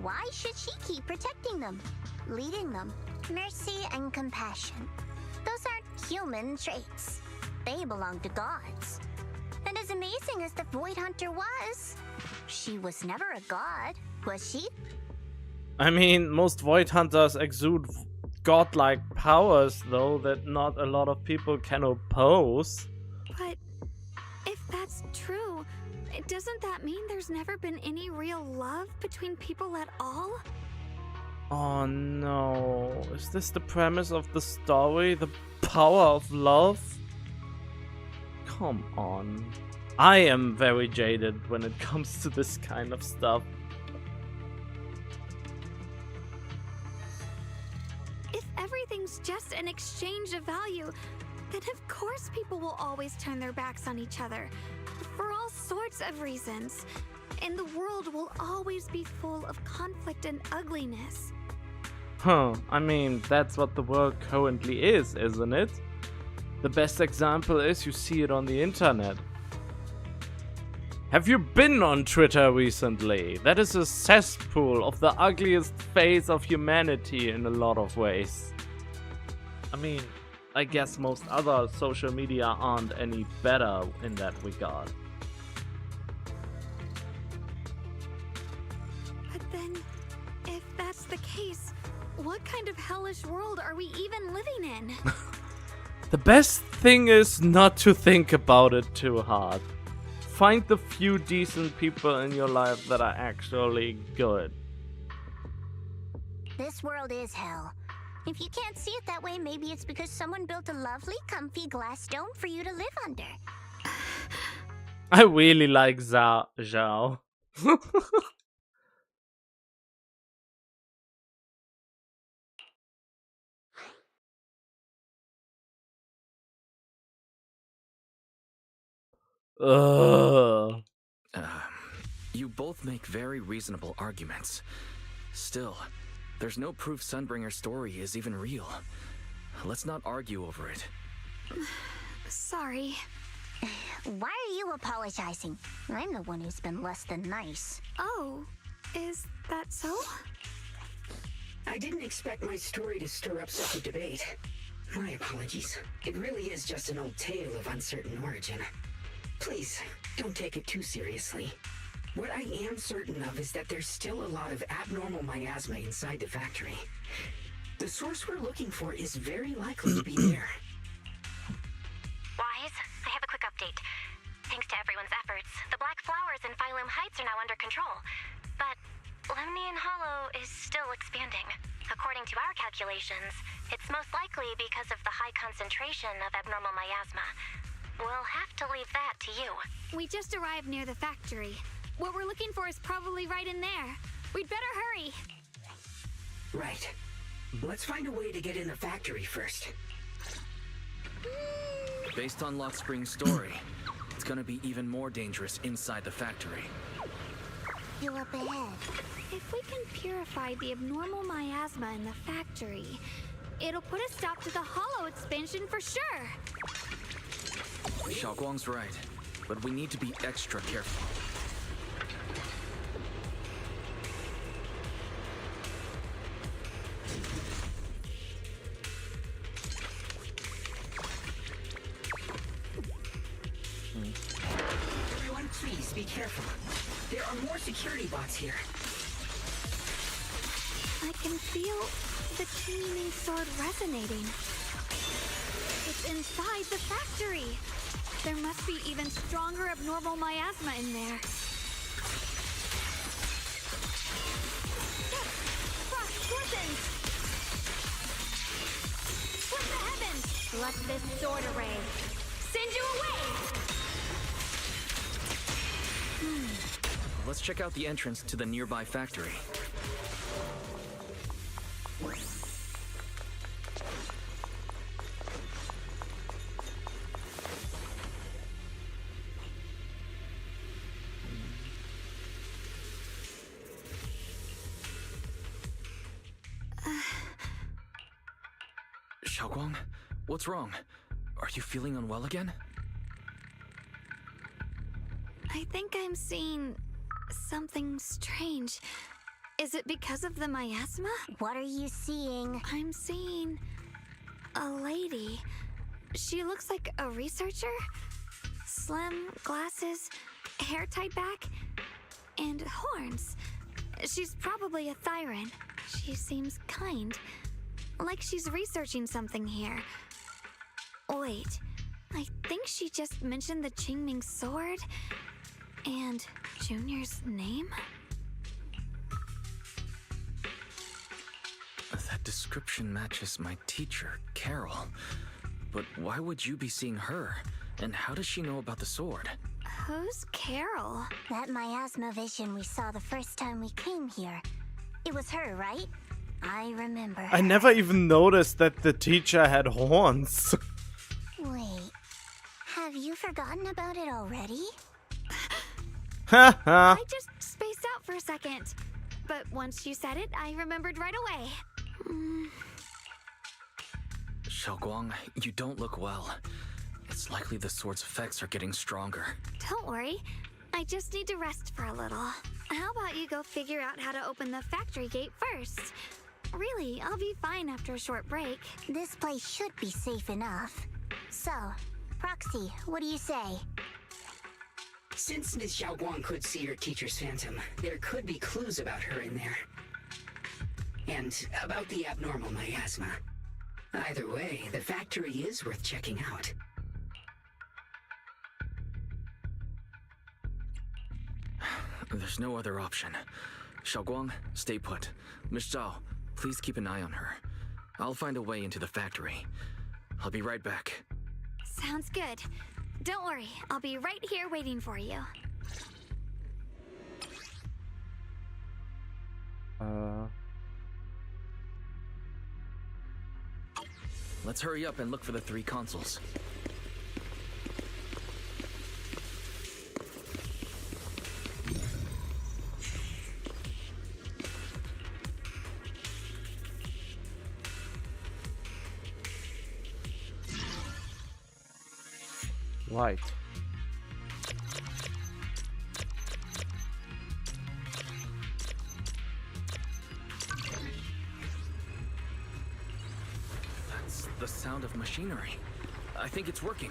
why should she keep protecting them, leading them? Mercy and compassion. Those aren't human traits. They belong to gods. And as amazing as the Void Hunter was, she was never a god, was she? I mean, most Void Hunters exude godlike powers, though, that not a lot of people can oppose. But if that's true, doesn't that mean there's never been any real love between people at all? Oh no. Is this the premise of the story? The power of love? Come on. I am very jaded when it comes to this kind of stuff. If everything's just an exchange of value, then of course people will always turn their backs on each other. For all sorts of reasons. And the world will always be full of conflict and ugliness. Huh, I mean, that's what the world currently is, isn't it? The best example is you see it on the internet. Have you been on Twitter recently? That is a cesspool of the ugliest face of humanity in a lot of ways. I mean, I guess most other social media aren't any better in that regard. But then, if that's the case, what kind of hellish world are we even living in? The best thing is not to think about it too hard. Find the few decent people in your life that are actually good. This world is hell. If you can't see it that way, maybe it's because someone built a lovely, comfy glass dome for you to live under. I really like Zhao. You both make very reasonable arguments. Still, there's no proof Sunbringer's story is even real. Let's not argue over it. Sorry. Why are you apologizing? I'm the one who's been less than nice. Oh, is that so? I didn't expect my story to stir up such a debate. My apologies. It really is just an old tale of uncertain origin. Please, don't take it too seriously. What I am certain of is that there's still a lot of abnormal miasma inside the factory. The source we're looking for is very likely to be there. Wise, I have a quick update. Thanks to everyone's efforts, the Black Flowers in Phylum Heights are now under control. But Lemnian Hollow is still expanding. According to our calculations, it's most likely because of the high concentration of abnormal miasma. We'll have to leave that to you. We just arrived near the factory. What we're looking for is probably right in there. We'd better hurry. Right. Let's find a way to get in the factory first. Based on Lock Spring's story, it's gonna be even more dangerous inside the factory. You up ahead. If we can purify the abnormal miasma in the factory, it'll put a stop to the hollow expansion for sure. Shunguang's right, but we need to be extra careful. Everyone, please be careful. security bots here. I can feel the Qingming sword resonating. It's inside the factory. There must be even stronger abnormal miasma in there. Yes! Frost glistens! Split the heavens! Let this sword array send you away! Let's check out the entrance to the nearby factory. Shunguang, what's wrong? Are you feeling unwell again? I think I'm seeing something strange. Is it because of the miasma? What are you seeing? I'm seeing a lady. She looks like a researcher. Slim, glasses, hair tied back, and horns. She's probably a Thyran. She seems kind. Like she's researching something here. Wait, I think she just mentioned the Qingming sword and Junior's name? That description matches my teacher, Carol. But why would you be seeing her? And how does she know about the sword? Who's Carol? That miasma vision we saw the first time we came here. It was her, right? I remember her. I never even noticed that the teacher had horns. Wait, have you forgotten about it already? I just spaced out for a second. But once you said it, I remembered right away. Shunguang, you don't look well. It's likely the sword's effects are getting stronger. Don't worry. I just need to rest for a little. How about you go figure out how to open the factory gate first? Really, I'll be fine after a short break. This place should be safe enough. So, Proxy, what do you say? Since Ms. Xiaoguang could see her teacher's phantom, there could be clues about her in there. And about the abnormal miasma. Either way, the factory is worth checking out. There's no other option. Shunguang, stay put. Miss Zhao, please keep an eye on her. I'll find a way into the factory. I'll be right back. Sounds good. Don't worry, I'll be right here waiting for you. Let's hurry up and look for the 3 consoles. Right. That's the sound of machinery. I think it's working.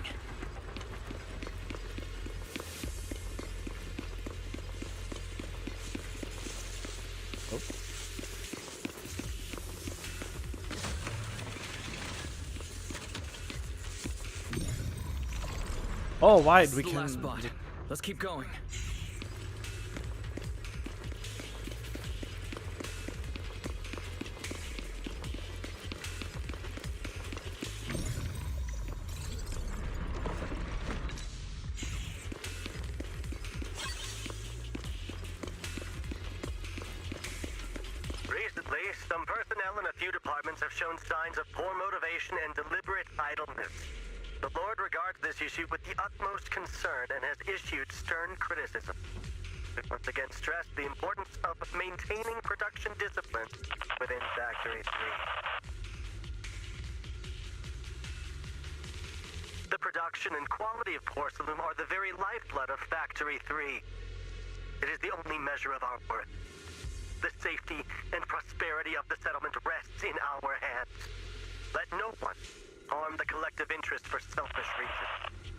Oh, right, This we is the can. last spot. Let's keep going. Recently, some personnel in a few departments have shown signs of poor motivation and deliberate idleness. The Lord regards this issue with the utmost concern and has issued stern criticism. It once again stressed the importance of maintaining production discipline within Factory 3. The production and quality of porcelain are the very lifeblood of Factory 3. It is the only measure of our worth. The safety and prosperity of the settlement rests in our hands. Let no one harm the collective interest for selfish reasons.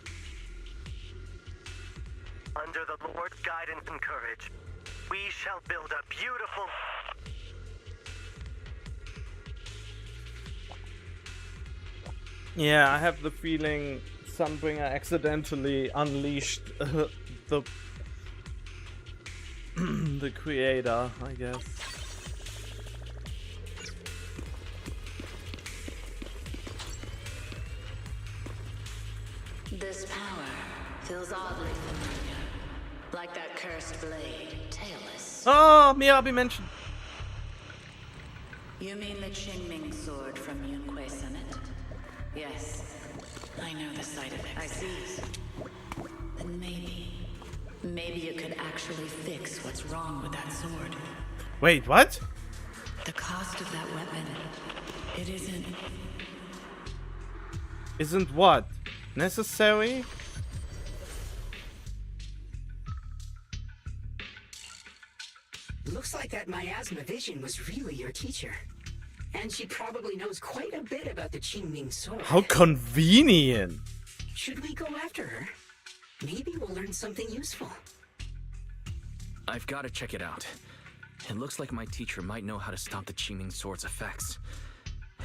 Under the Lord's guidance and courage, We shall build a beautiful... Yeah, I have the feeling Sunbringer accidentally unleashed the the creator, I guess. This power feels oddly familiar. Like that cursed blade, tailless. Oh, Miyabi mentioned. You mean the Qingming sword from Yunque Summit? Yes. I know the side effects. I see. Then maybe you could actually fix what's wrong with that sword. Wait, what? The cost of that weapon, it isn't... Isn't what? Necessary? Looks like that miasma vision was really your teacher. And she probably knows quite a bit about the Qingming sword. How convenient! Should we go after her? Maybe we'll learn something useful. I've got to check it out. It looks like my teacher might know how to stop the Qingming sword's effects.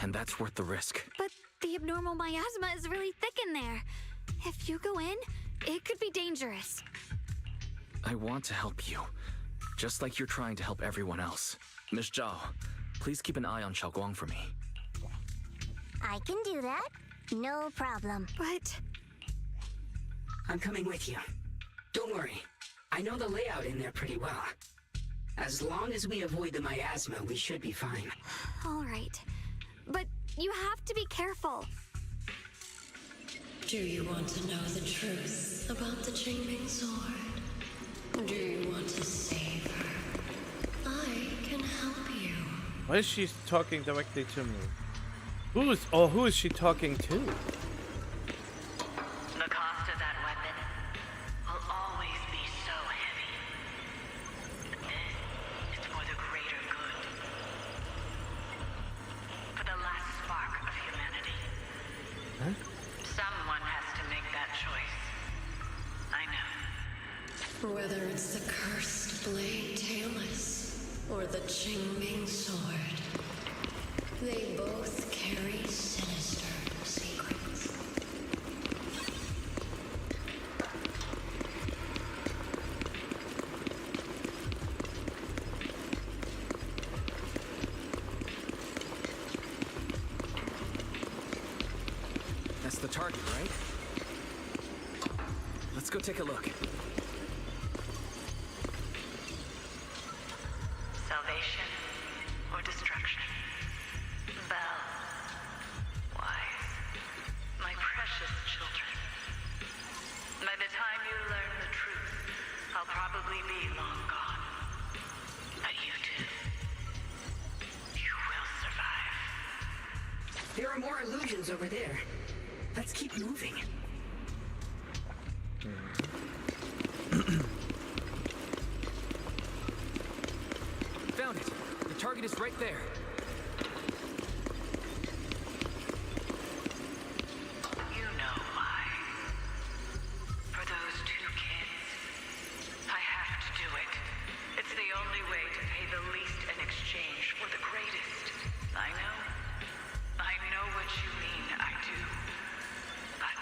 And that's worth the risk. But the abnormal miasma is really thick in there. If you go in, it could be dangerous. I want to help you. Just like you're trying to help everyone else. Miss Zhao, please keep an eye on Shunguang for me. I can do that. No problem. But I'm coming with you. Don't worry. I know the layout in there pretty well. As long as we avoid the miasma, we should be fine. all right. But you have to be careful. Do you want to know the truth about the Qingming sword? Do you want to save her? I can help you. Why is she talking directly to me? Who is she talking to? The cost of that weapon will always be so heavy. But this is for the greater good. For the last spark of humanity. Huh? Someone has to make that choice. I know. Whether it's the cursed blade tailless or the Qingming sword, they both carry sinister secrets. That's the target, right? Let's go take a look. Salvation or destruction? Bell, wise, my precious children. By the time you learn the truth, I'll probably be long gone. But you two, you will survive. There are more illusions over there. Let's keep moving. Found it! The target is right there. You know why. For those two kids, I have to do it. It's the only way to pay the least in exchange for the greatest. I know what you mean, I do. But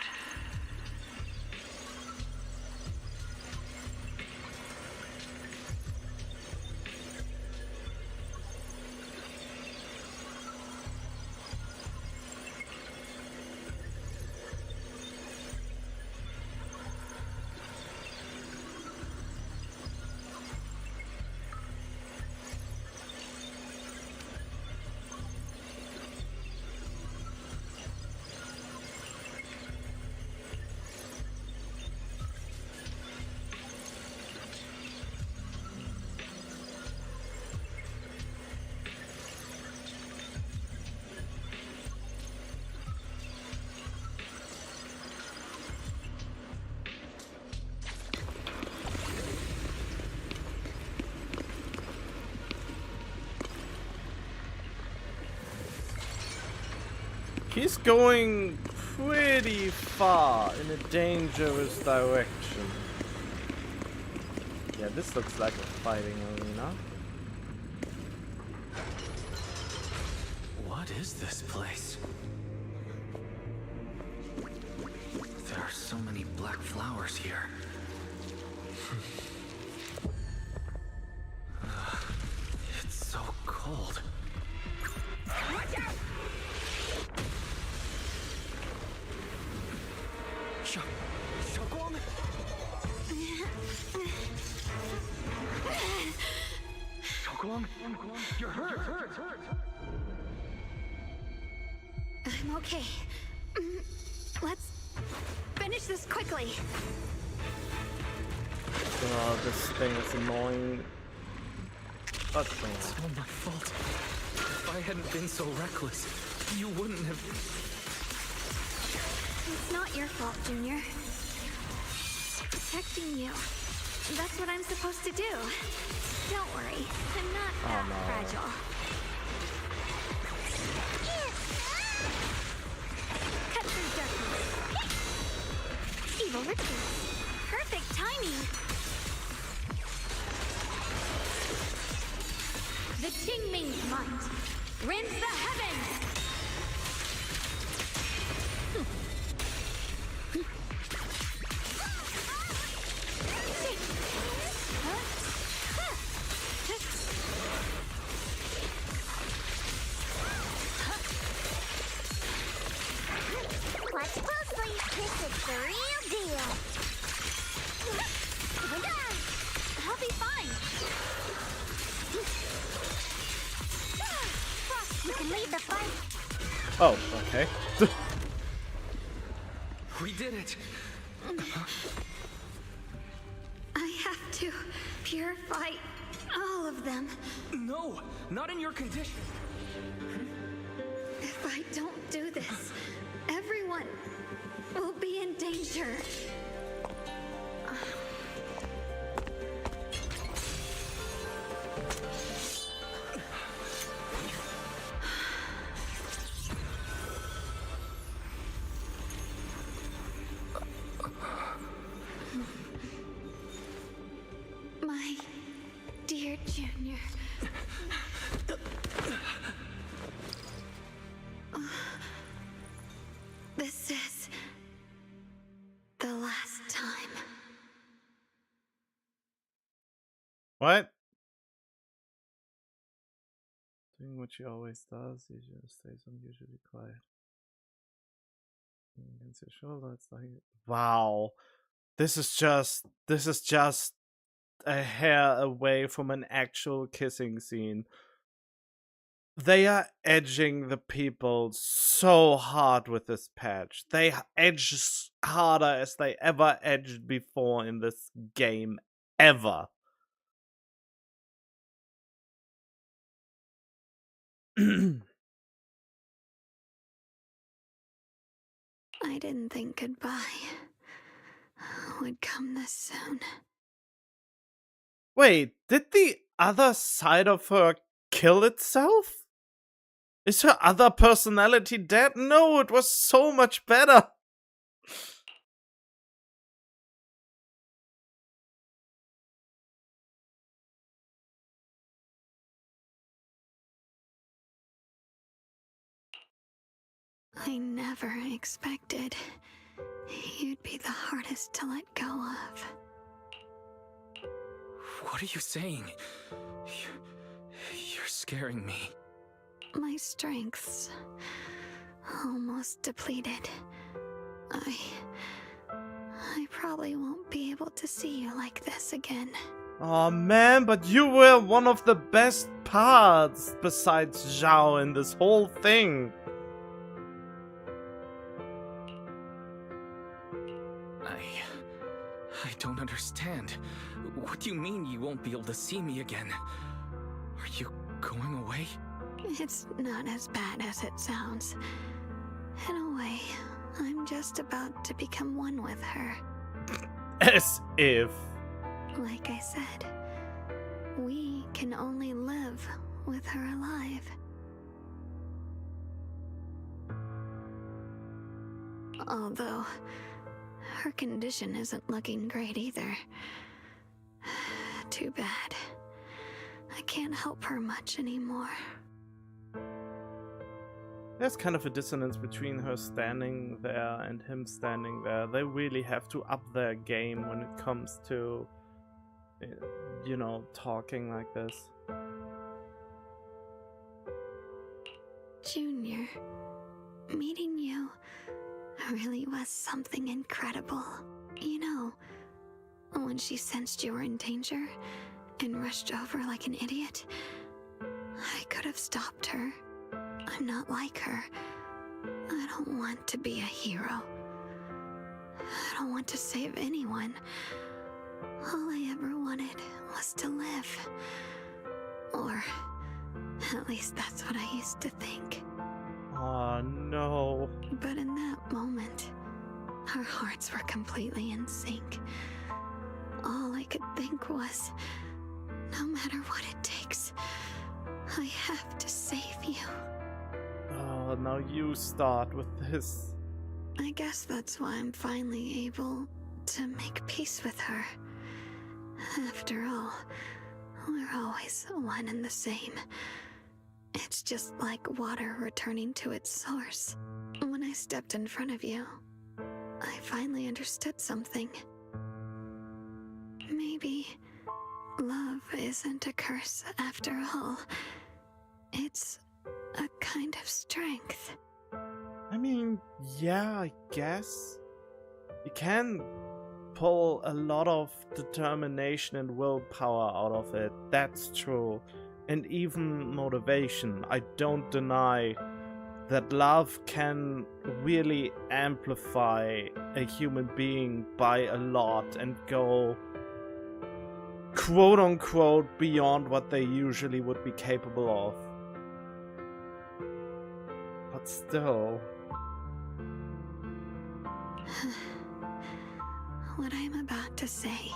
He's going pretty far in a dangerous direction. Yeah, this looks like a fighting arena. What is this place? There are so many black flowers here. It's so cold. Watch out! Shunguang? Shunguang? You're hurt! I'm okay. Let's finish this quickly. Oh, this thing is annoying. But It's all my fault. If I hadn't been so reckless, you wouldn't have... It's not your fault, Junior. Protecting you. That's what I'm supposed to do. Don't worry. I'm not that fragile. Cut through darkness. Evil ritual. Perfect timing. The Qingming's might rends the heavens. Watch closely. This is the real deal. I'll be fine. You can lead the fight. oh, okay. We did it! I have to purify all of them. No! Not in your condition! If I don't do this, everyone will be in danger. My dear Junior. This is the last time. What? Doing what she always does, he just stays unusually quiet. Against your shoulder, it's like, wow. This is just a hair away from an actual kissing scene. They are edging the people so hard with this patch. They edge harder as they ever edged before in this game. Ever. I didn't think goodbye would come this soon. Wait, did the other side of her kill itself? Is her other personality dead? No, it was so much better. I never expected you'd be the hardest to let go of. What are you saying? You're scaring me. My strength's almost depleted. I probably won't be able to see you like this again. Oh man, but you were one of the best parts besides Zhao in this whole thing. I don't understand. What do you mean you won't be able to see me again? Are you going away? It's not as bad as it sounds. In a way, I'm just about to become one with her. As if. Like I said, we can only live with her alive. Although, her condition isn't looking great either. too bad. I can't help her much anymore. There's kind of a dissonance between her standing there and him standing there. They really have to up their game when it comes to, you know, talking like this. Junior, meeting you really was something incredible. You know, when she sensed you were in danger and rushed over like an idiot, I could have stopped her. I'm not like her. I don't want to be a hero. I don't want to save anyone. All I ever wanted was to live. Or at least that's what I used to think. Oh no. But in that moment, our hearts were completely in sync. All I could think was, no matter what it takes, I have to save you. Oh, now you start with this. I guess that's why I'm finally able to make peace with her. After all, we're always one and the same. It's just like water returning to its source. When I stepped in front of you, I finally understood something. Maybe love isn't a curse after all. It's a kind of strength. I mean, yeah, I guess. You can pull a lot of determination and willpower out of it. That's true. And even motivation. I don't deny that love can really amplify a human being by a lot and go quote unquote beyond what they usually would be capable of. But still. What I'm about to say,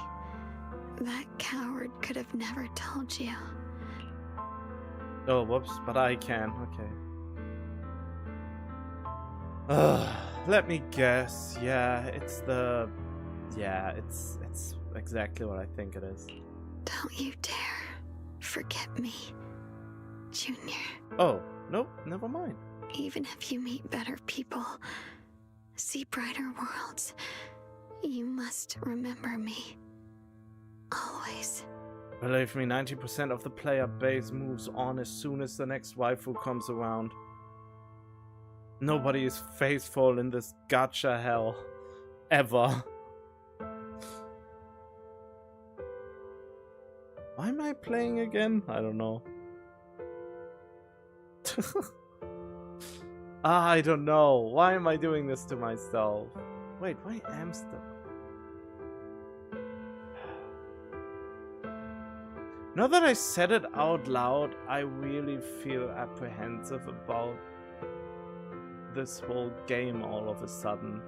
that coward could have never told you. Oh, whoops, but I can. Okay. Let me guess. Yeah, it's the... Yeah, it's exactly what I think it is. Don't you dare forget me, Junior. Oh, nope, never mind. Even if you meet better people, see brighter worlds, you must remember me. Always. Believe me, 90% of the player base moves on as soon as the next waifu comes around. Nobody is faithful in this gacha hell. Ever. Why am I playing again? I don't know. I don't know. Why am I doing this to myself? Wait, why Amsterdam? Now that I said it out loud, I really feel apprehensive about this whole game all of a sudden.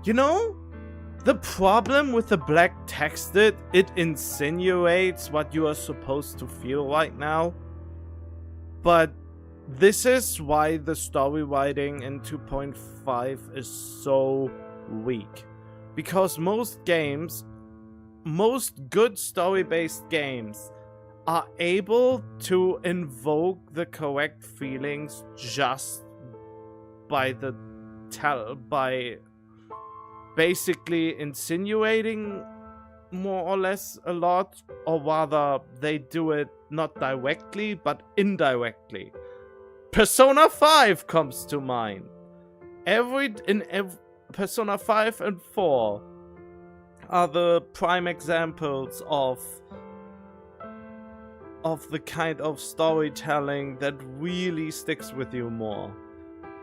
You know, the problem with the black text, it insinuates what you are supposed to feel right now. But this is why the story writing in 2.5 is so weak. Because most games, most good story-based games, are able to invoke the correct feelings just by basically insinuating more or less a lot, or rather they do it not directly but indirectly. Persona 5 comes to mind. Persona 5 and 4 are the prime examples of the kind of storytelling that really sticks with you more.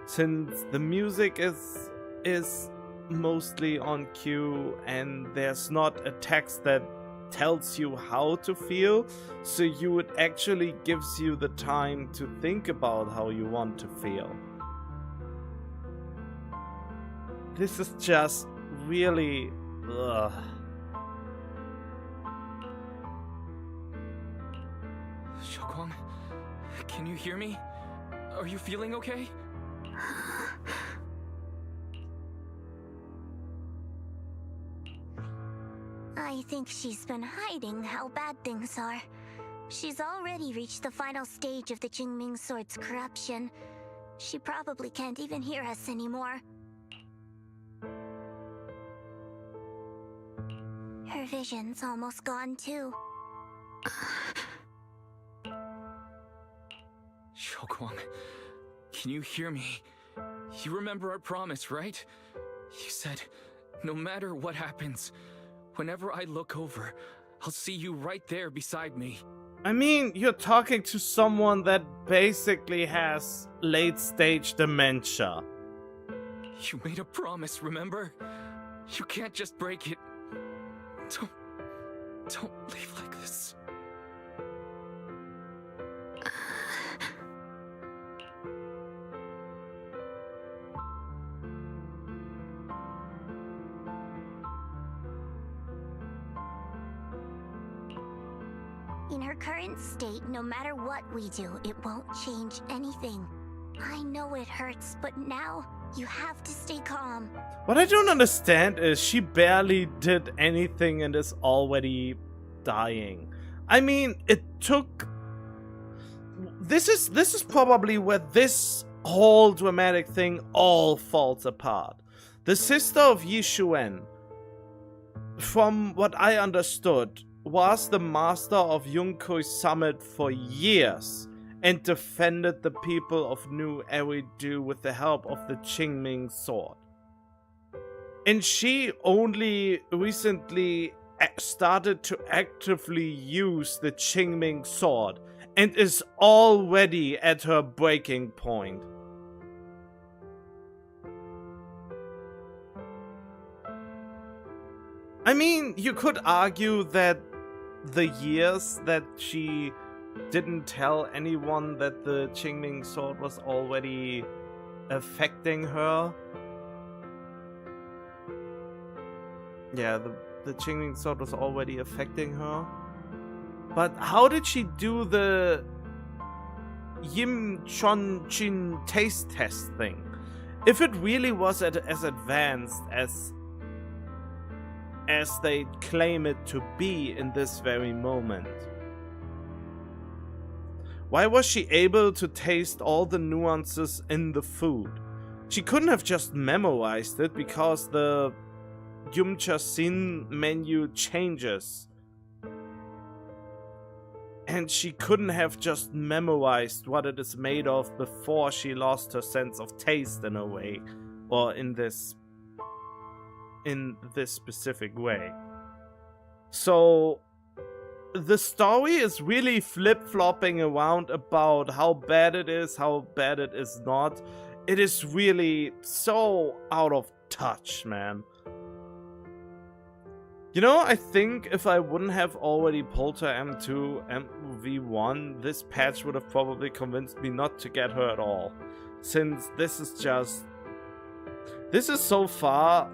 Since the music is mostly on cue and there's not a text that tells you how to feel, so it actually gives you the time to think about how you want to feel. This is just really... Ugh. Can you hear me? Are you feeling okay? I think she's been hiding how bad things are. She's already reached the final stage of the Jingming Sword's corruption. She probably can't even hear us anymore. Her vision's almost gone too. Shunguang, can you hear me? You remember our promise, right? You said, no matter what happens, whenever I look over, I'll see you right there beside me. I mean, you're talking to someone that basically has late-stage dementia. You made a promise, remember? You can't just break it. Don't leave like this. In her current state, no matter what we do, it won't change anything. I know it hurts, but now you have to stay calm. What I don't understand is she barely did anything and is already dying. I mean, it took... This is probably where this whole dramatic thing all falls apart. The sister of Yi Xuan, from what I understood, was the master of Yunkui's summit for years and defended the people of New Eridu with the help of the Jingming sword. And she only recently started to actively use the Jingming sword and is already at her breaking point. I mean, you could argue that the years that she didn't tell anyone that the Jingming sword was already affecting her. Yeah, the Jingming sword was already affecting her. But how did she do the Yim Chon Chin taste test thing? If it really was as advanced as they claim it to be in this very moment. Why was she able to taste all the nuances in the food? She couldn't have just memorized it because the Yumcha Sin menu changes. And she couldn't have just memorized what it is made of before she lost her sense of taste in a way. Or in this specific way. So the story is really flip-flopping around about how bad it is not. It is really so out of touch, man. You know, I think if I wouldn't have already pulled her M2 MV1, this patch would have probably convinced me not to get her at all. Since this is so far...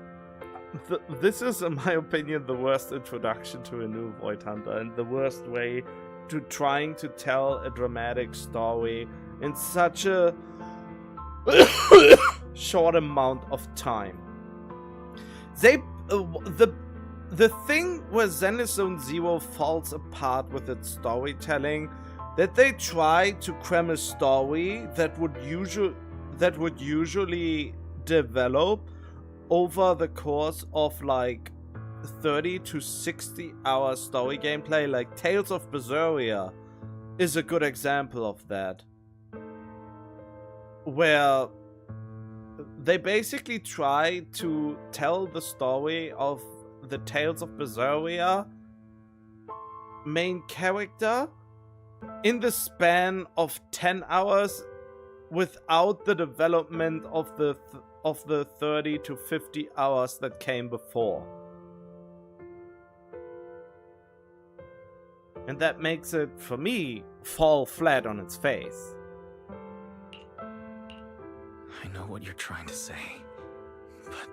This is, in my opinion, the worst introduction to a new Void Hunter and the worst way to trying to tell a dramatic story in such a short amount of time. The thing where Zenless Zone Zero falls apart with its storytelling, that they try to cram a story that would usually develop over the course of like 30 to 60 hour story gameplay. Like Tales of Berseria is a good example of that, where they basically try to tell the story of the Tales of Berseria main character in the span of 10 hours without the development of the 30 to 50 hours that came before. And that makes it, for me, fall flat on its face. I know what you're trying to say, but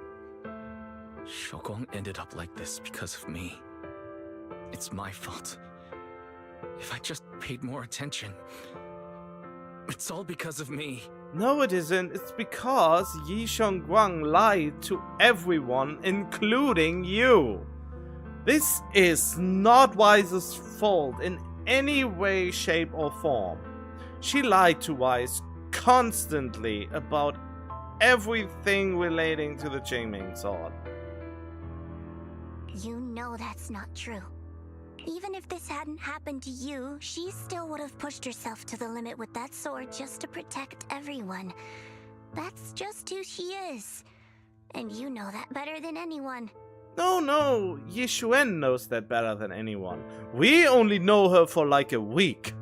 Shunguang ended up like this because of me. It's my fault. If I just paid more attention, It's all because of me. No, it isn't. It's because Yi Shunguang lied to everyone, including you. This is not Wise's fault in any way, shape, or form. She lied to Wise constantly about everything relating to the Jingming sword. You know that's not true. Even if this hadn't happened to you, she still would have pushed herself to the limit with that sword just to protect everyone. That's just who she is. And you know that better than anyone. No, Yi Xuan knows that better than anyone. We only know her for like a week.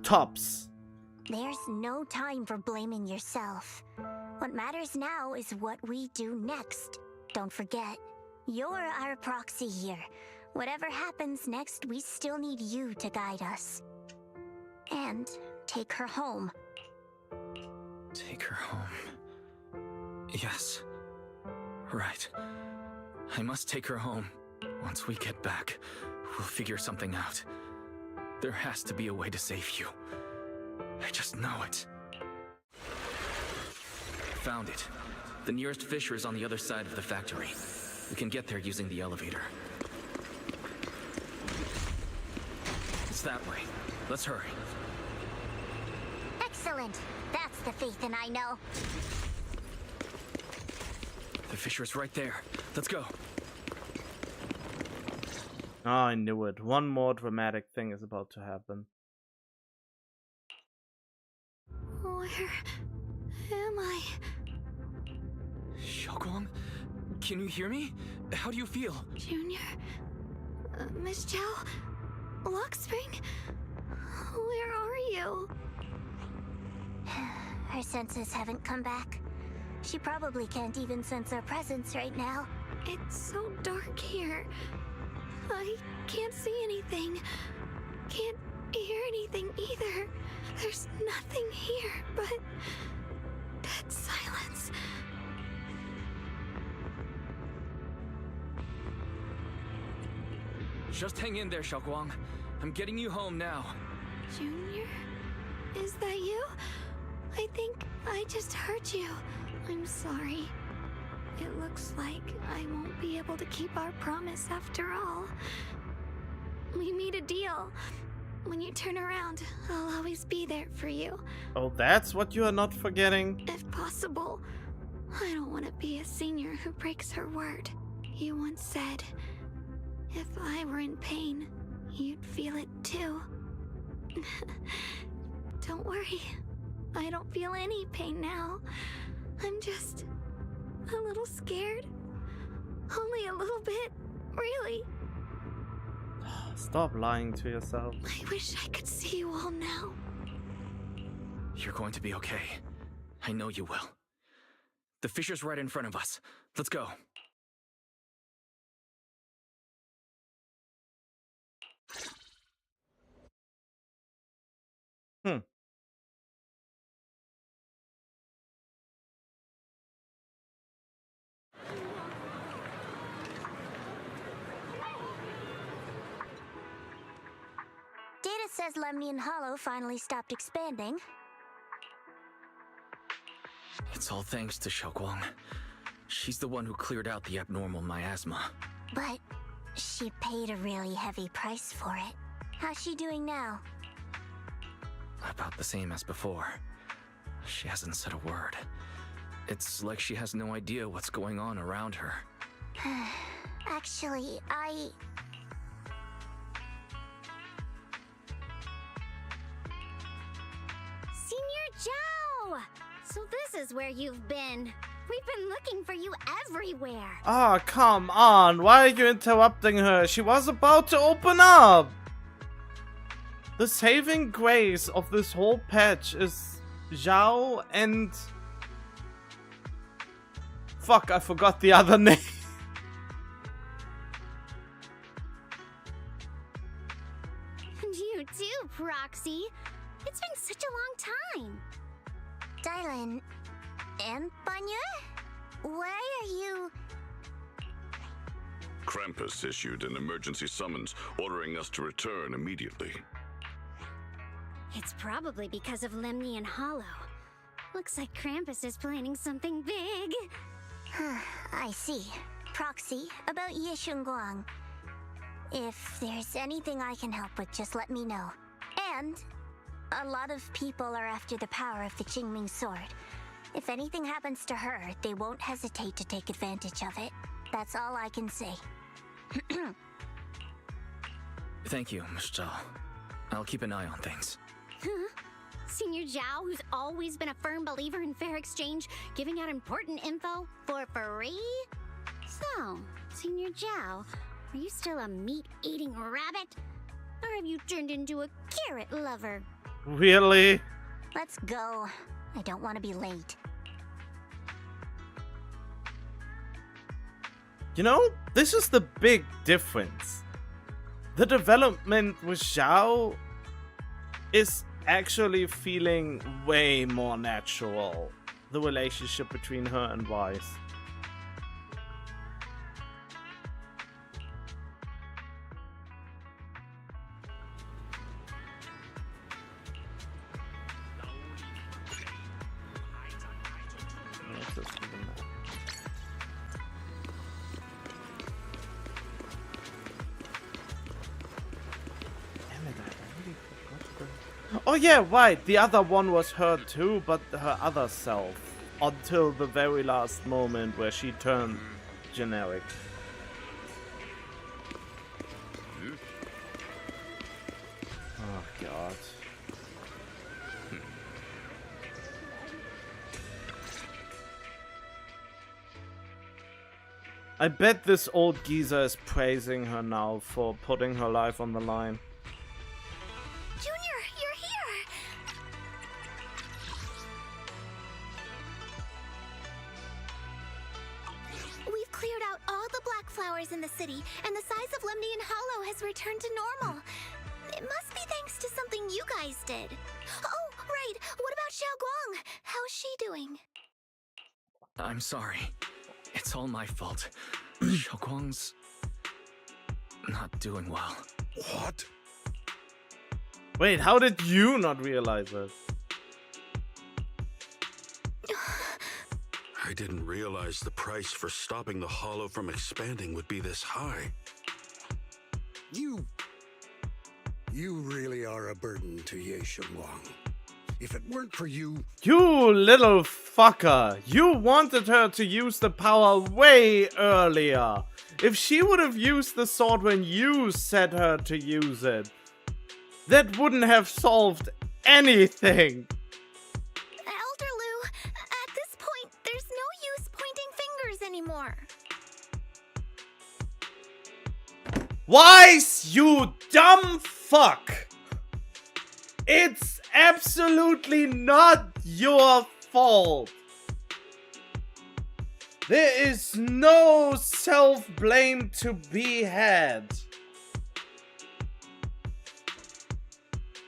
Tops. There's no time for blaming yourself. What matters now is what we do next. Don't forget, you're our proxy here. Whatever happens next, we still need you to guide us. And take her home. Take her home. Yes. Right. I must take her home. Once we get back, we'll figure something out. There has to be a way to save you. I just know it. Found it. The nearest fissure is on the other side of the factory. We can get there using the elevator. It's that way. Let's hurry. Excellent. That's the Phaethon I know. The fissure's right there. Let's go. Oh, I knew it. One more dramatic thing is about to happen. Where am I? Shunguang? Can you hear me? How do you feel? Junior? Miss Chow? Lockspring? Where are you? Her senses haven't come back. She probably can't even sense our presence right now. It's so dark here. I can't see anything. Can't hear anything either. There's nothing here but dead silence. Just hang in there, Shunguang. I'm getting you home now. Junior? Is that you? I think I just heard you. I'm sorry. It looks like I won't be able to keep our promise after all. We made a deal. When you turn around, I'll always be there for you. Oh, that's what you are not forgetting? If possible. I don't want to be a senior who breaks her word. You once said, if I were in pain, you'd feel it too. Don't worry. I don't feel any pain now. I'm just a little scared. Only a little bit, really. Stop lying to yourself. I wish I could see you all now. You're going to be okay. I know you will. The fissure's right in front of us. Let's go. Data says Lemnian Hollow finally stopped expanding. It's all thanks to Shunguang. She's the one who cleared out the abnormal miasma. But she paid a really heavy price for it. How's she doing now? About the same as before. She hasn't said a word. It's like she has no idea what's going on around her. Actually, Senior Zhao! So this is where you've been. We've been looking for you everywhere. Ah, come on. Why are you interrupting her? She was about to open up. The saving grace of this whole patch is Zhao and... Fuck, I forgot the other name. And you too, Proxy. It's been such a long time. Dylan and Banya? Why are you... Krampus issued an emergency summons ordering us to return immediately. It's probably because of Lemnian Hollow. Looks like Krampus is planning something big. I see. Proxy, about Ye Shunguang. If there's anything I can help with, just let me know. And a lot of people are after the power of the Qingming sword. If anything happens to her, they won't hesitate to take advantage of it. That's all I can say. Thank you, Miss Zhao. I'll keep an eye on things. Senior Zhao, who's always been a firm believer in fair exchange, giving out important info for free? So, Senior Zhao, are you still a meat-eating rabbit? Or have you turned into a carrot lover? Really? Let's go. I don't want to be late. You know, this is the big difference. The development with Zhao is actually feeling way more natural. The relationship between her and Weiss. Oh yeah, right, the other one was her too, but her other self. Until the very last moment where she turned generic. Oh god. I bet this old geezer is praising her now for putting her life on the line. Junior, you're here! We've cleared out all the black flowers in the city, and the size of Lemnian Hollow has returned to normal. It must be thanks to something you guys did. Oh, right, what about Xiaoguang? How's she doing? I'm sorry. It's all my fault. Xiaoguang's not doing well. What? Wait, how did you not realize it? I didn't realize the price for stopping the Hollow from expanding would be this high. You really are a burden to Ye Shunguang. If it weren't for you... You little fucker! You wanted her to use the power way earlier! If she would have used the sword when you set her to use it, that wouldn't have solved anything! Elder Lu, at this point, there's no use pointing fingers anymore. Weiss, you dumb fuck! It's absolutely not your fault! There is no self-blame to be had.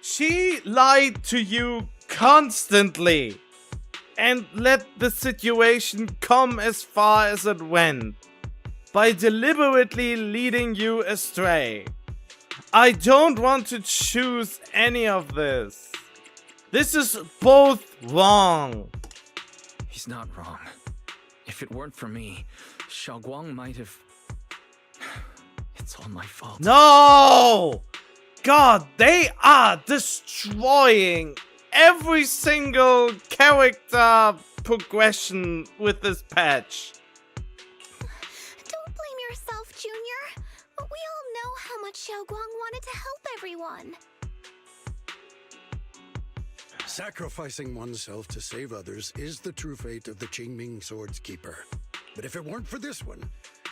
She lied to you constantly and let the situation come as far as it went by deliberately leading you astray. I don't want to choose any of this. This is both wrong. He's not wrong. If it weren't for me, Xiaoguang might have... It's all my fault. No! God, they are destroying every single character progression with this patch. Don't blame yourself, Junior. We all know how much Xiaoguang wanted to help everyone. Sacrificing oneself to save others is the true fate of the Qingming Sword's Keeper. But if it weren't for this one,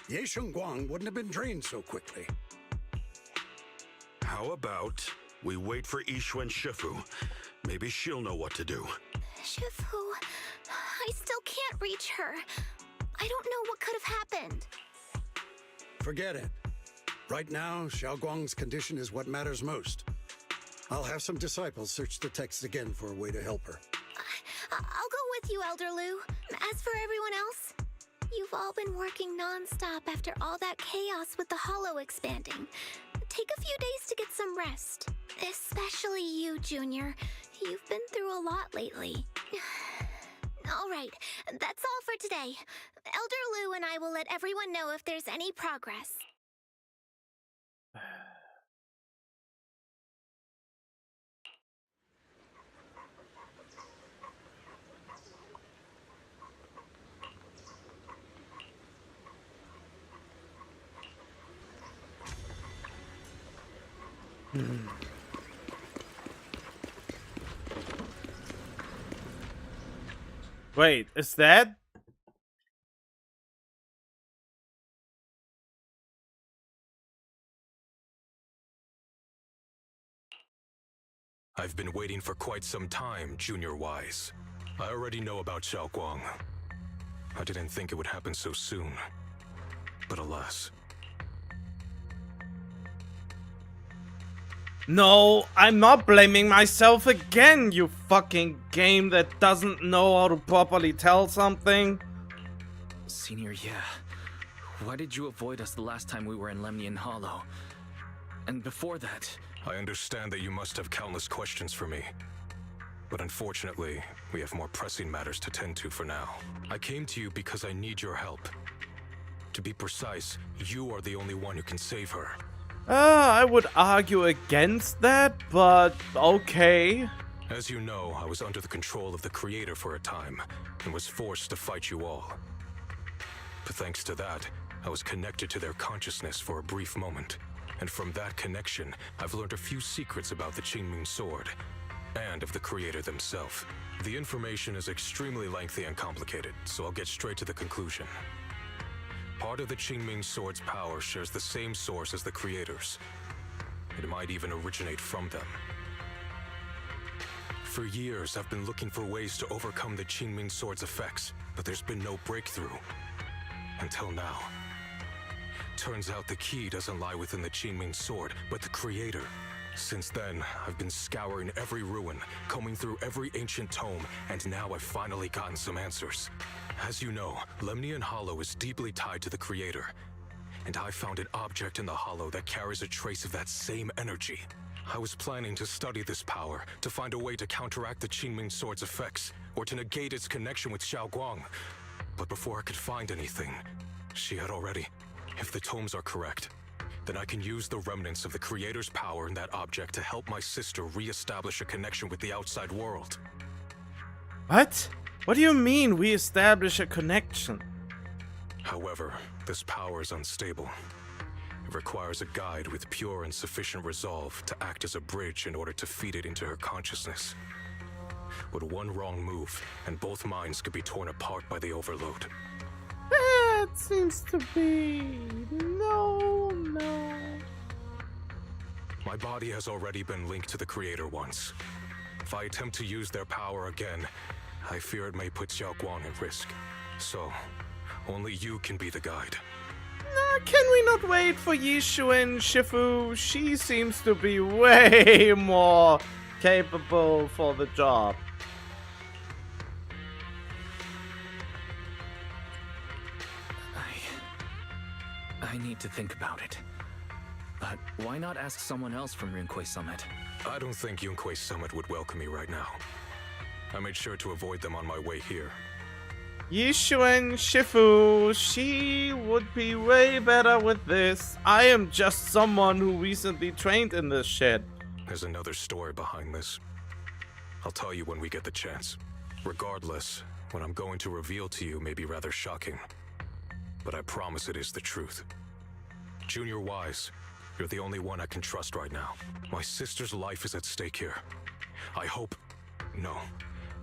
Ye Shunguang wouldn't have been drained so quickly. How about we wait for Yixuan Shifu? Maybe she'll know what to do. Shifu, I still can't reach her. I don't know what could have happened. Forget it. Right now, Xiaoguang's condition is what matters most. I'll have some disciples search the text again for a way to help her. I'll go with you, Elder Lu. As for everyone else, you've all been working non-stop after all that chaos with the Hollow expanding. take a few days to get some rest. Especially you, Junior. You've been through a lot lately. Alright, that's all for today. Elder Lou and I will let everyone know if there's any progress. Wait, is that? I've been waiting for quite some time, Junior Wise. I already know about Shunguang. I didn't think it would happen so soon. But alas. No, I'm not blaming myself again, you fucking game that doesn't know how to properly tell something. Senior, yeah. Why did you avoid us the last time we were in Lemnian Hollow? And before that... I understand that you must have countless questions for me. But unfortunately, we have more pressing matters to tend to for now. I came to you because I need your help. To be precise, you are the only one who can save her. I would argue against that, but okay. As you know, I was under the control of the Creator for a time, and was forced to fight you all. But thanks to that, I was connected to their consciousness for a brief moment. And from that connection, I've learned a few secrets about the Qingming Sword, and of the Creator themselves. The information is extremely lengthy and complicated, so I'll get straight to the conclusion. Part of the Qingming Sword's power shares the same source as the Creator's. It might even originate from them. For years, I've been looking for ways to overcome the Qingming Sword's effects, but there's been no breakthrough. Until now. Turns out the key doesn't lie within the Qingming Sword, but the Creator. Since then, I've been scouring every ruin, combing through every ancient tome, and now I've finally gotten some answers. As you know, Lemnian Hollow is deeply tied to the Creator, and I found an object in the Hollow that carries a trace of that same energy. I was planning to study this power, to find a way to counteract the Qingming Sword's effects, or to negate its connection with Shunguang. But before I could find anything, she had already... If the tomes are correct, then I can use the remnants of the Creator's power in that object to help my sister re-establish a connection with the outside world. What? What do you mean, we establish a connection? However, this power is unstable. It requires a guide with pure and sufficient resolve to act as a bridge in order to feed it into her consciousness. With one wrong move, and both minds could be torn apart by the overload. That seems to be... No. My body has already been linked to the Creator once. If I attempt to use their power again, I fear it may put Shunguang at risk. So, only you can be the guide. Can we not wait for Yishu and Shifu? She seems to be way more capable for the job. I need to think about it. But why not ask someone else from Yunquei Summit? I don't think Yunquei Summit would welcome me right now. I made sure to avoid them on my way here. Yishu and Shifu, she would be way better with this. I am just someone who recently trained in this shit. There's another story behind this. I'll tell you when we get the chance. Regardless, what I'm going to reveal to you may be rather shocking. But I promise it is the truth. Junior Wise, you're the only one I can trust right now. My sister's life is at stake here. I hope... No.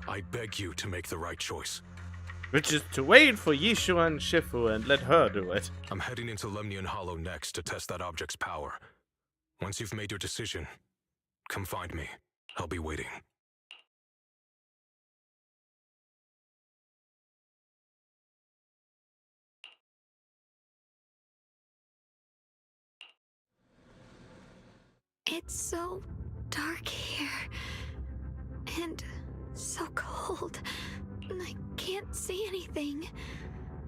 I beg you to make the right choice. Which is to wait for Yishu and Shifu and let her do it. I'm heading into Lemnian Hollow next to test that object's power. Once you've made your decision, come find me. I'll be waiting. It's so dark here. And so cold. I can't see anything.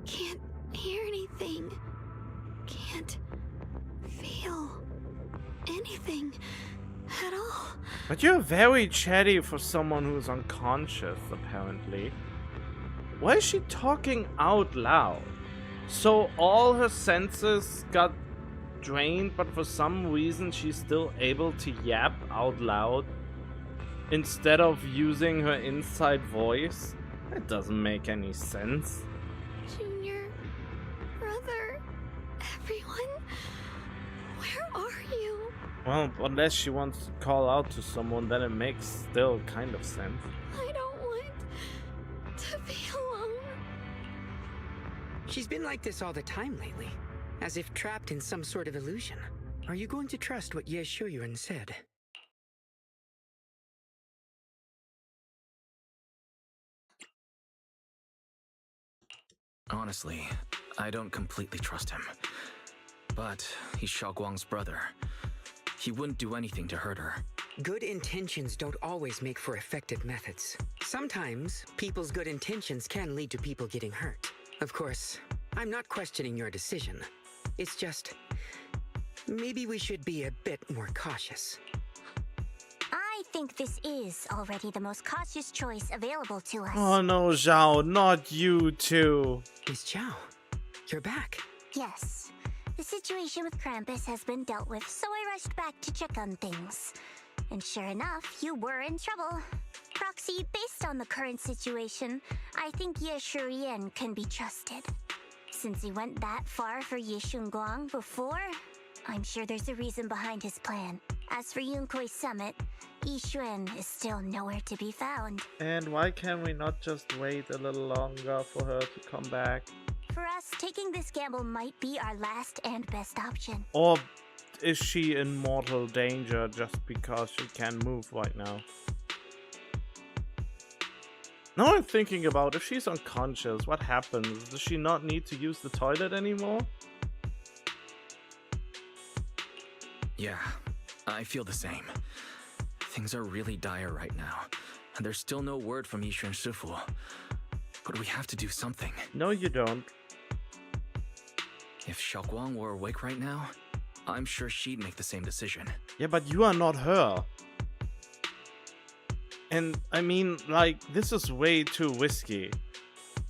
Can't hear anything. Can't feel anything at all. But you're very chatty for someone who's unconscious, apparently. Why is she talking out loud? So all her senses got drained, but for some reason she's still able to yap out loud instead of using her inside voice? That doesn't make any sense. Junior, brother, everyone, where are you? Well, unless she wants to call out to someone, then it makes still kind of sense. I don't want to be alone. She's been like this all the time lately, as if trapped in some sort of illusion. Are you going to trust what Ye Shuyuan said? Honestly, I don't completely trust him. But he's Shunguang's brother. He wouldn't do anything to hurt her. Good intentions don't always make for effective methods. Sometimes, people's good intentions can lead to people getting hurt. Of course, I'm not questioning your decision. It's just, maybe we should be a bit more cautious. I think this is already the most cautious choice available to us. Oh no, Zhao, not you too. Miss Zhao, you're back. Yes. The situation with Krampus has been dealt with, so I rushed back to check on things. And sure enough, you were in trouble. Proxy, based on the current situation, I think Ye Shuyuan can be trusted. Since he went that far for Ye Shunguang before, I'm sure there's a reason behind his plan. As for Yunkui's summit, Yi Xuan is still nowhere to be found. And why can we not just wait a little longer for her to come back? For us, taking this gamble might be our last and best option. Or is she in mortal danger just because she can't move right now? Now I'm thinking about, if she's unconscious, what happens? Does she not need to use the toilet anymore? Yeah, I feel the same. Things are really dire right now, and there's still no word from Yishuan Shifu. But we have to do something. No, you don't. If Shunguang were awake right now, I'm sure she'd make the same decision. Yeah, but you are not her. And I mean, like, this is way too risky.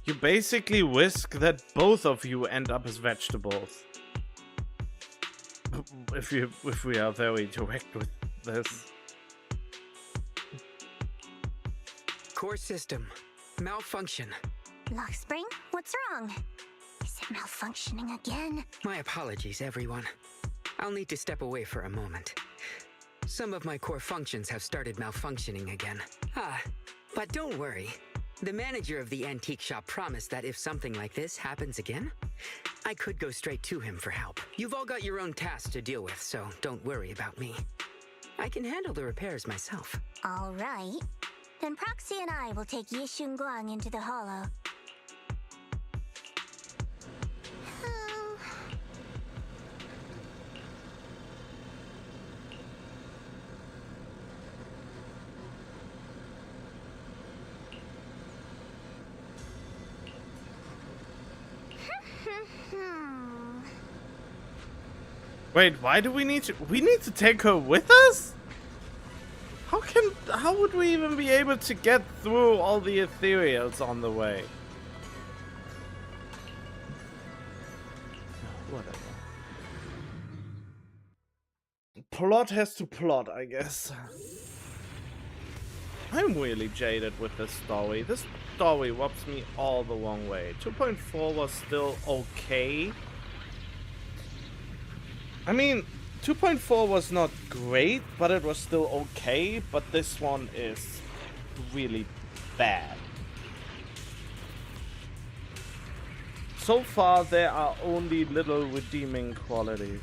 You basically risk that both of you end up as vegetables. If we are very direct with this. Core system. Malfunction. Lockspring, what's wrong? Is it malfunctioning again? My apologies, everyone. I'll need to step away for a moment. Some of my core functions have started malfunctioning again. But don't worry. The manager of the antique shop promised that if something like this happens again, I could go straight to him for help. You've all got your own tasks to deal with, so don't worry about me. I can handle the repairs myself. All right. Then Proxy and I will take Ye Shunguang into the hollow. Wait, why do we need to take her with us? How would we even be able to get through all the ethereals on the way? Whatever. Plot has to plot, I guess. I'm really jaded with this story. This story rubs me all the wrong way. 2.4 was still okay. I mean, 2.4 was not great, but it was still okay, but this one is really bad. So far, there are only little redeeming qualities.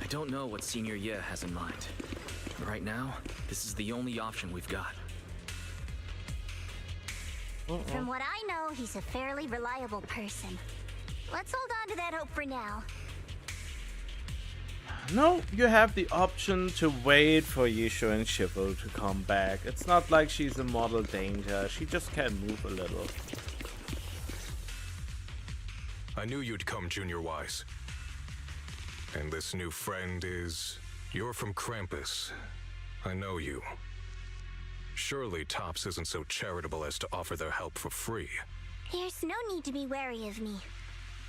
I don't know what Senior Ye has in mind. Right now, this is the only option we've got. From what I know, he's a fairly reliable person. Let's hold on to that hope for now. No, you have the option to wait for Yishu and Shifu to come back. It's not like she's a mortal danger. She just can move a little. I knew you'd come, Junior Wise. And this new friend is... You're from Krampus. I know you. Surely Tops isn't so charitable as to offer their help for free. There's no need to be wary of me.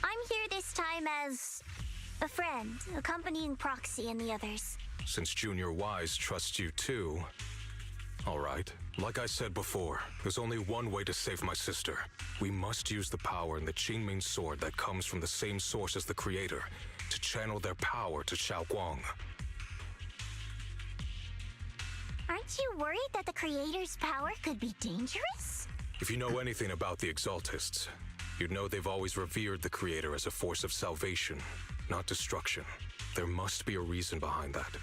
I'm here this time as a friend, accompanying Proxy and the others. Since Junior Wise trusts you too... Alright, like I said before, there's only one way to save my sister. We must use the power in the Qingming sword that comes from the same source as the creator to channel their power to Shunguang. Aren't you worried that the creator's power could be dangerous? If you know anything about the Exaltists, you'd know they've always revered the creator as a force of salvation, not destruction. There must be a reason behind that.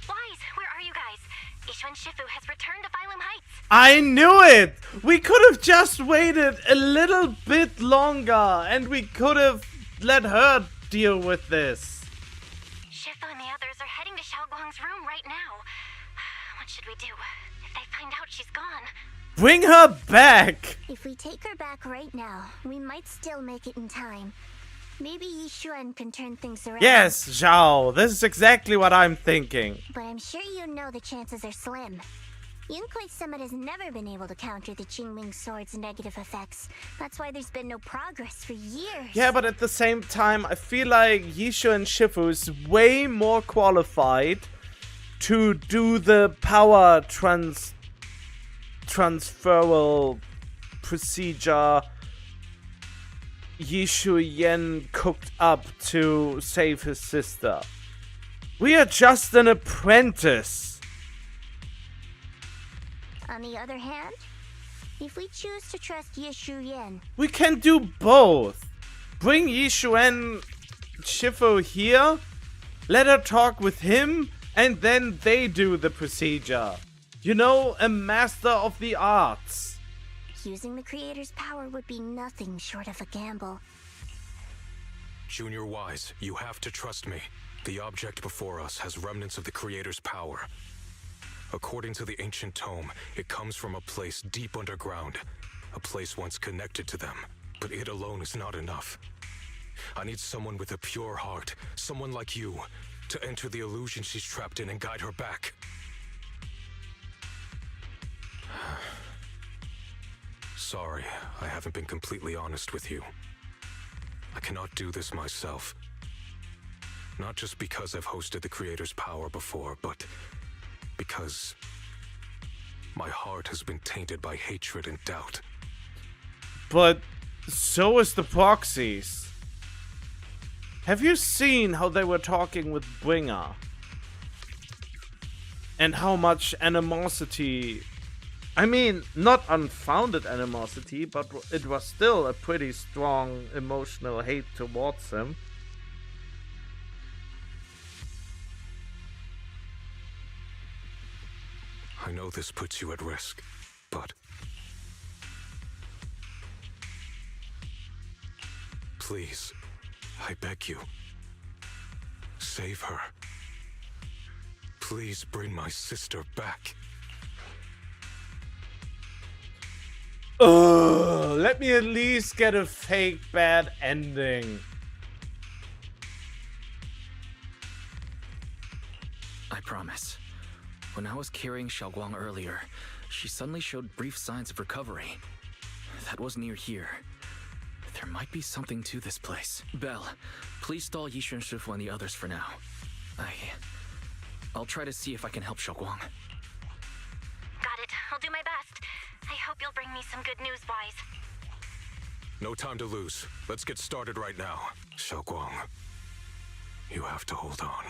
Wise, where are you guys? Ishu and Shifu has returned to Phylum Heights. I knew it! We could have just waited a little bit longer, and we could have let her deal with this. Shifu and the others are heading to Xiaoguang's room right now. What should we do? If they find out she's gone. Bring her back! If we take her back right now, we might still make it in time. Maybe Yishuan can turn things around. Yes, Zhao, this is exactly what I'm thinking. But I'm sure you know the chances are slim. Yunkai Summit has never been able to counter the Qingming sword's negative effects. That's why there's been no progress for years. Yeah, but at the same time, I feel like Yishu and Shifu is way more qualified to do the power transferal procedure Yishu Yen cooked up to save his sister. We are just an apprentice. On the other hand, if we choose to trust Yishu Yen, we can do both. Bring Yishu and Shifu here, let her talk with him, and then they do the procedure. You know, a master of the arts. using the creator's power would be nothing short of a gamble. Junior Wise, you have to trust me. The object before us has remnants of the creator's power. According to the ancient tome, it comes from a place deep underground. A place once connected to them. But it alone is not enough. I need someone with a pure heart, someone like you, to enter the illusion she's trapped in and guide her back. Sorry, I haven't been completely honest with you. I cannot do this myself. Not just because I've hosted the creator's power before, but because my heart has been tainted by hatred and doubt. But so is the proxies. Have you seen how they were talking with Bringer? And how much animosity, I mean, not unfounded animosity, but it was still a pretty strong emotional hate towards him. I know this puts you at risk, but please, I beg you, save her. Please bring my sister back. Ugh, let me at least get a fake bad ending. I promise. When I was carrying Shunguang earlier, she suddenly showed brief signs of recovery. That was near here. There might be something to this place. Belle, please stall Yishu and Shifu and the others for now. I'll try to see if I can help Shunguang. Got it. I'll do my best. I hope you'll bring me some good news, Wise. No time to lose. Let's get started right now. Shunguang, you have to hold on.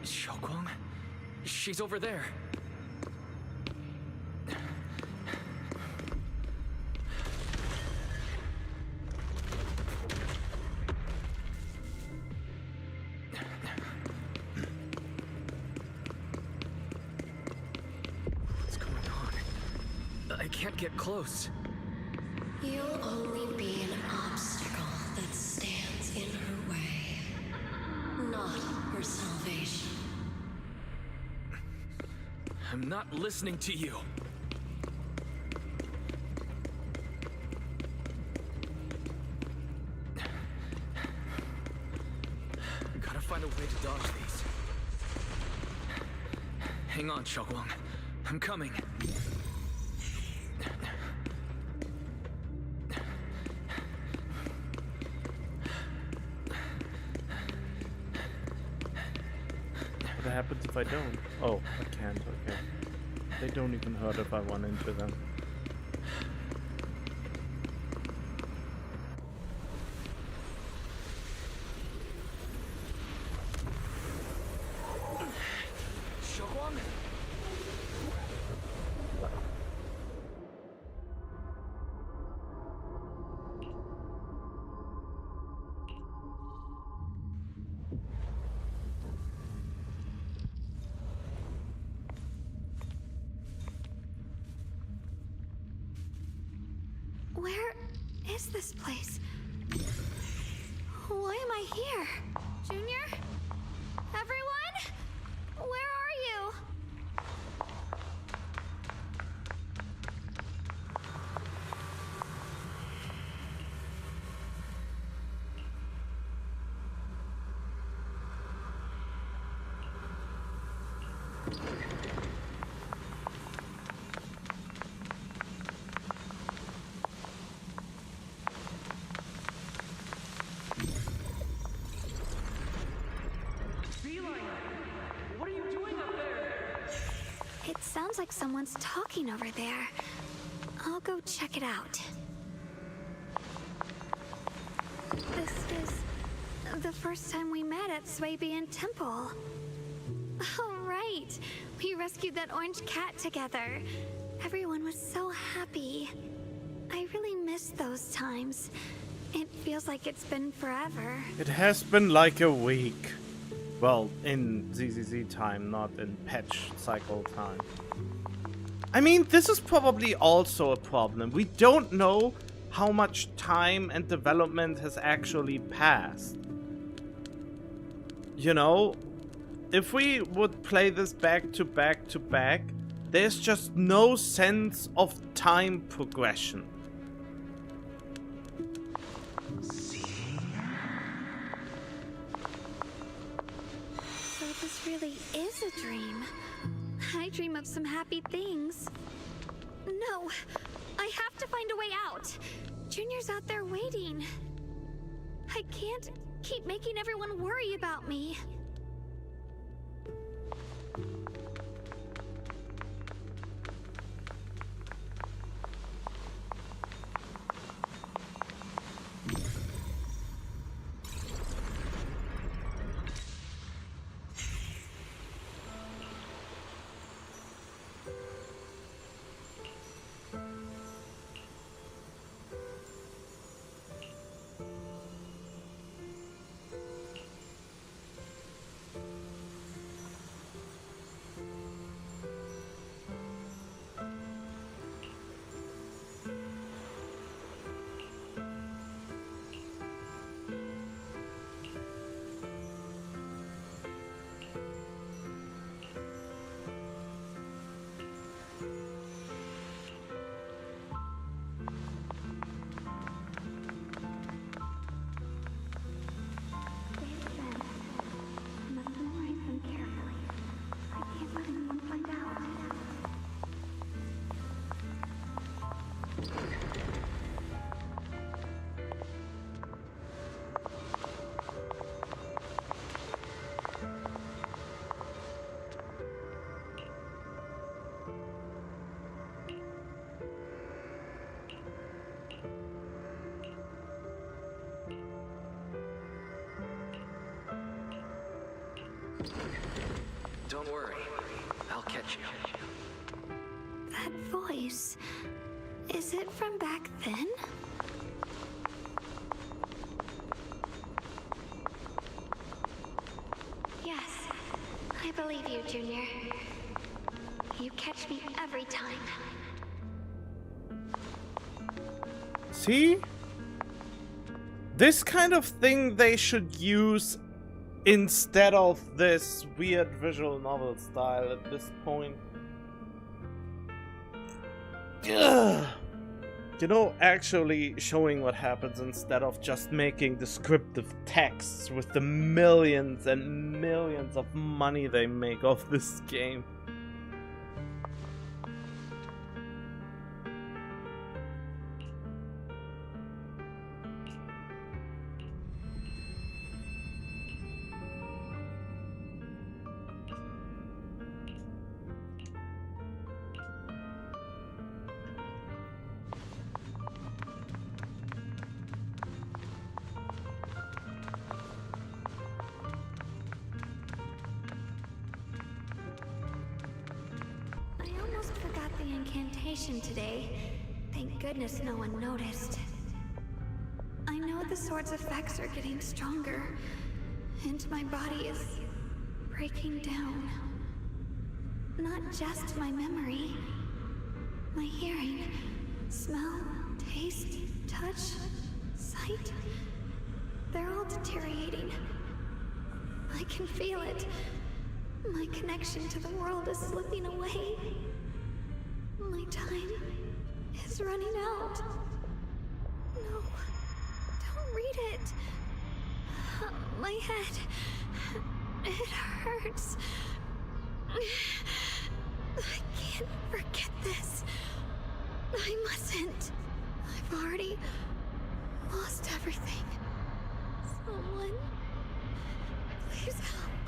Shunguang? She's over there. What's going on? I can't get close. You'll only be an obstacle that stands in her way, not her salvation. I'm not listening to you. Gotta find a way to dodge these. Hang on, Shunguang. I'm coming. What happens if I don't? Oh, I can't, okay. They don't even hurt if I run into them. Shunguang? Where is this place? Why am I here? Junior? Everyone? Where are you? It sounds like someone's talking over there. I'll go check it out. This is the first time we met at Swabian Temple. Oh, right. We rescued that orange cat together. Everyone was so happy. I really miss those times. It feels like it's been forever. It has been like a week. Well, in ZZZ time, not in patch cycle time. I mean, this is probably also a problem. We don't know how much time and development has actually passed. You know, if we would play this back to back to back, there's just no sense of time progression. So this really is a dream. I dream of some happy things. No, I have to find a way out. Junior's out there waiting. I can't keep making everyone worry about me. Don't worry, I'll catch you. That voice, is it from back then? Yes, I believe you, Junior. You catch me every time. See? This kind of thing they should use instead of this weird visual novel style at this point. Ugh. You know, actually showing what happens instead of just making descriptive texts with the millions and millions of money they make off this game. Today. Thank goodness no one noticed. I know the sword's effects are getting stronger, and my body is breaking down. Not just my memory, my hearing, smell, taste, touch, sight. They're all deteriorating. I can feel it. My connection to the world is slipping away. My time is running out. No, don't read it. My head, it hurts. I can't forget this. I mustn't. I've already lost everything. Someone, please help.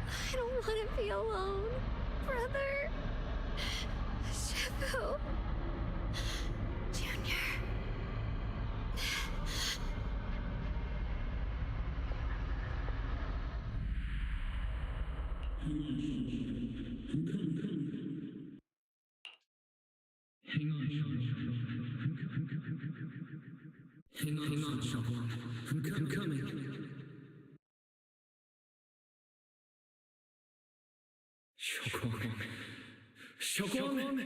I don't want to be alone, brother. Shifu. Junior. Hang on, Shunguang. I'm coming. Shunguang. Shunguang?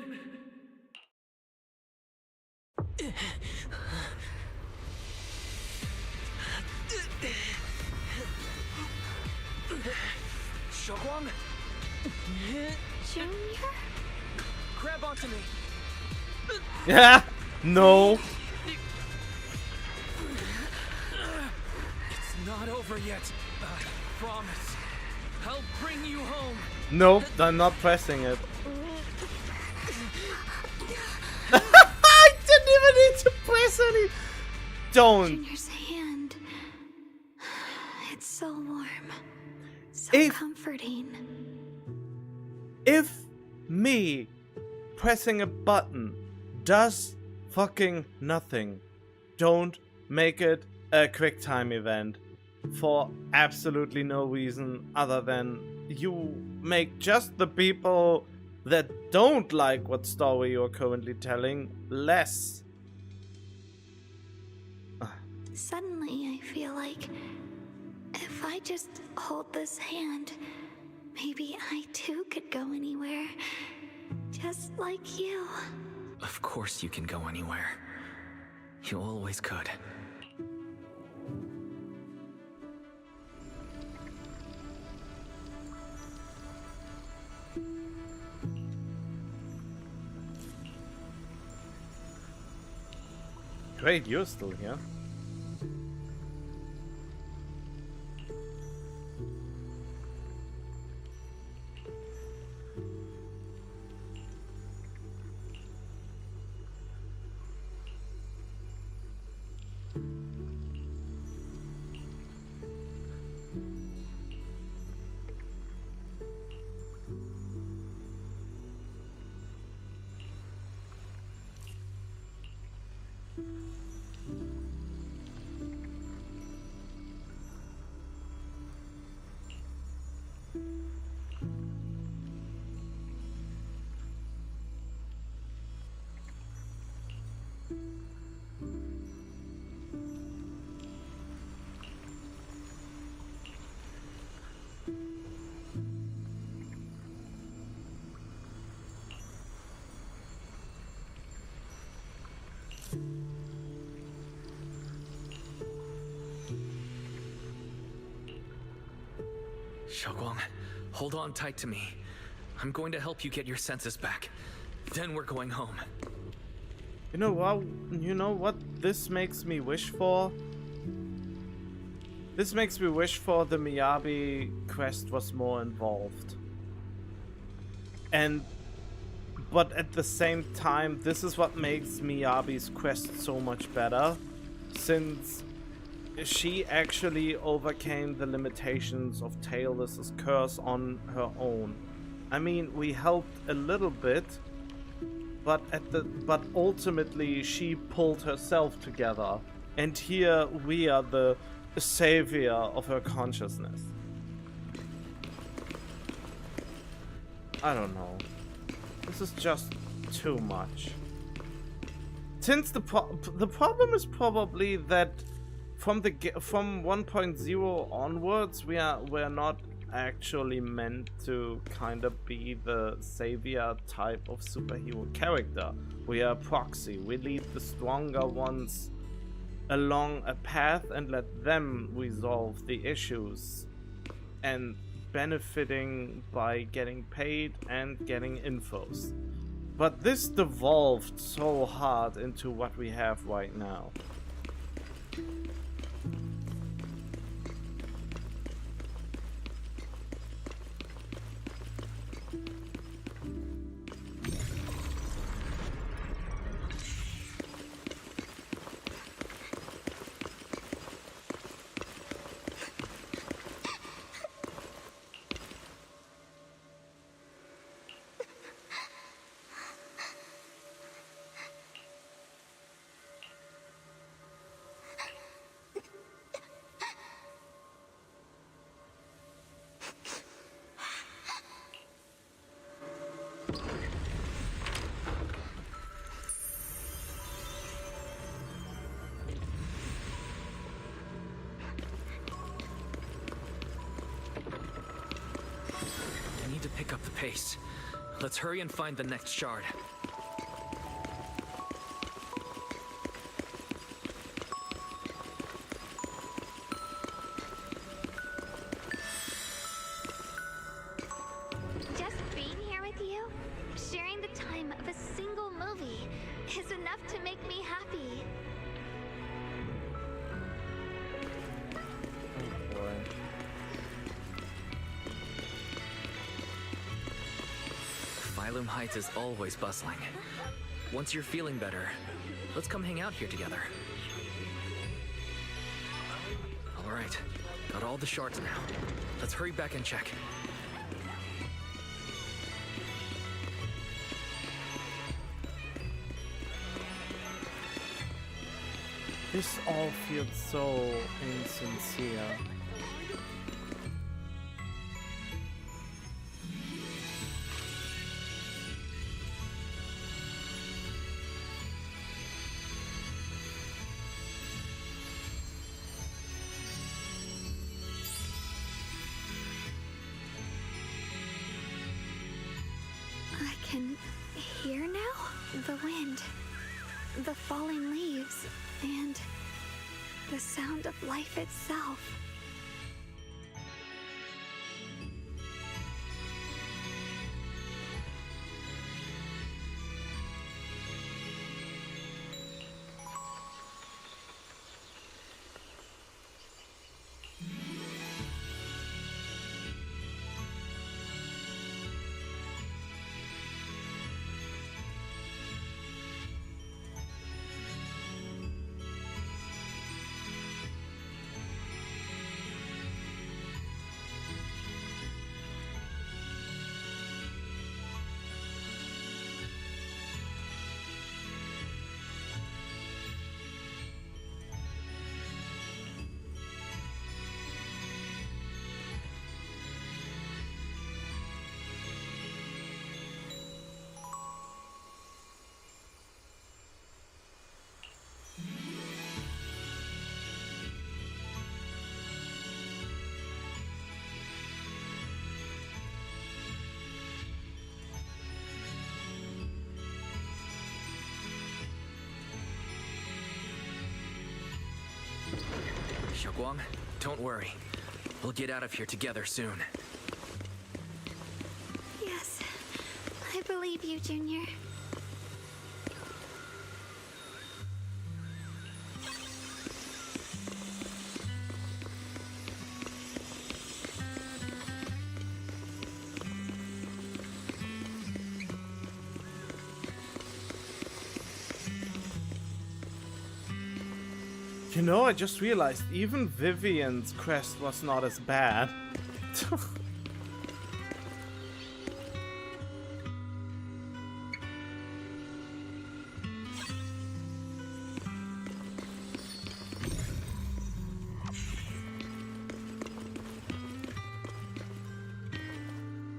Junior? Grab onto me. Yeah, no. It's not over yet. I promise. I'll bring you home. Nope, I'm not pressing it. I didn't even need to press any. Don't. Junior's hand. It's so warm. So comforting. If me pressing a button does fucking nothing, don't make it a quick time event for absolutely no reason other than you make just the people that don't like what story you're currently telling less. Suddenly I feel like if I just hold this hand, maybe I too could go anywhere. Just like you. Of course you can go anywhere. You always could. Great, you're still here. Shunguang, hold on tight to me. I'm going to help you get your senses back. Then we're going home. You know what? You know what this makes me wish for? This makes me wish for the Miyabi quest was more involved. But at the same time, this is what makes Miyabi's quest so much better, since she actually overcame the limitations of Tailless's curse on her own. I mean, we helped a little bit, but ultimately she pulled herself together, and here we are the savior of her consciousness. I don't know. This is just too much. Since the problem is probably that from 1.0 onwards, we're not actually meant to kind of be the savior type of superhero character. We are a proxy. We lead the stronger ones along a path and let them resolve the issues, and benefiting by getting paid and getting infos. But this devolved so hard into what we have right now. Pick up the pace. Let's hurry and find the next shard. Just being here with you, sharing the time of a single movie, is enough to make me happy. Oh boy. Phylum Heights is always bustling. Once you're feeling better, let's come hang out here together. All right, got all the shards now. Let's hurry back and check. This all feels so insincere. I can hear now the wind, the falling leaves, and the sound of life itself. Shunguang, don't worry. We'll get out of here together soon. Yes, I believe you, Junior. You know, I just realized even Vivian's quest was not as bad.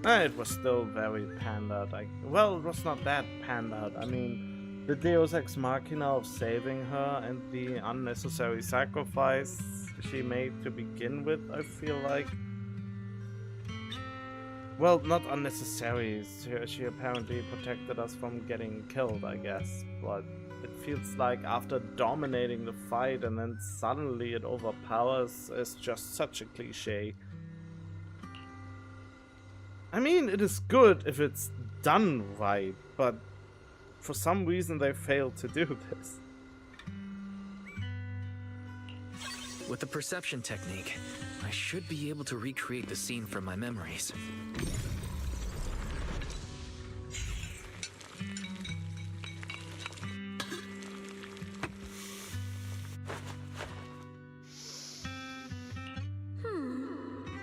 It was still very panned out. Well, it was not that panned out. I mean, the Deus Ex Machina of saving her and the unnecessary sacrifice she made to begin with, I feel like. Well, not unnecessary. She apparently protected us from getting killed, I guess. But it feels like after dominating the fight and then suddenly it overpowers is just such a cliche. I mean, it is good if it's done right, but for some reason they failed to do this. With the perception technique, I should be able to recreate the scene from my memories.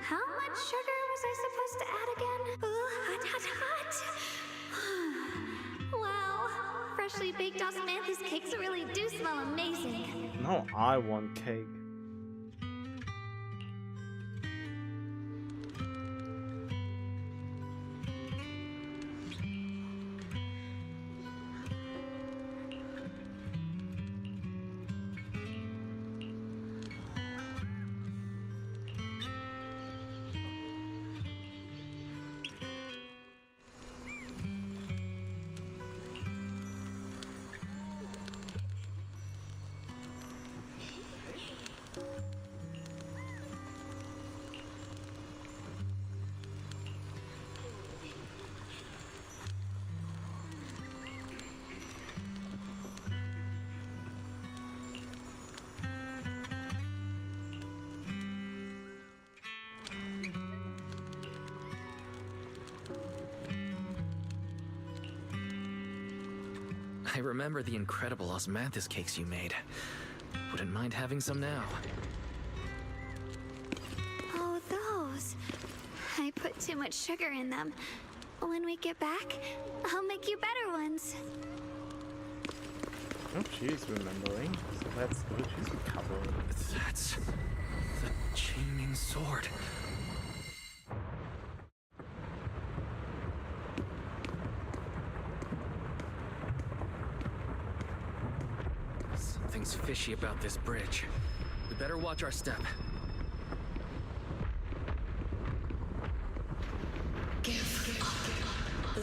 How much sugar was I supposed to add again? Hot, hot, hot. Wow, freshly baked osmanthus cakes really do smell amazing. Now I want cake. I remember the incredible osmanthus cakes you made. Wouldn't mind having some now. Oh, those. I put too much sugar in them. When we get back, I'll make you better ones. Oh, she's remembering. So that's good. She's recovering. That's the Qingming sword. Something's fishy about this bridge. We better watch our step. Give up.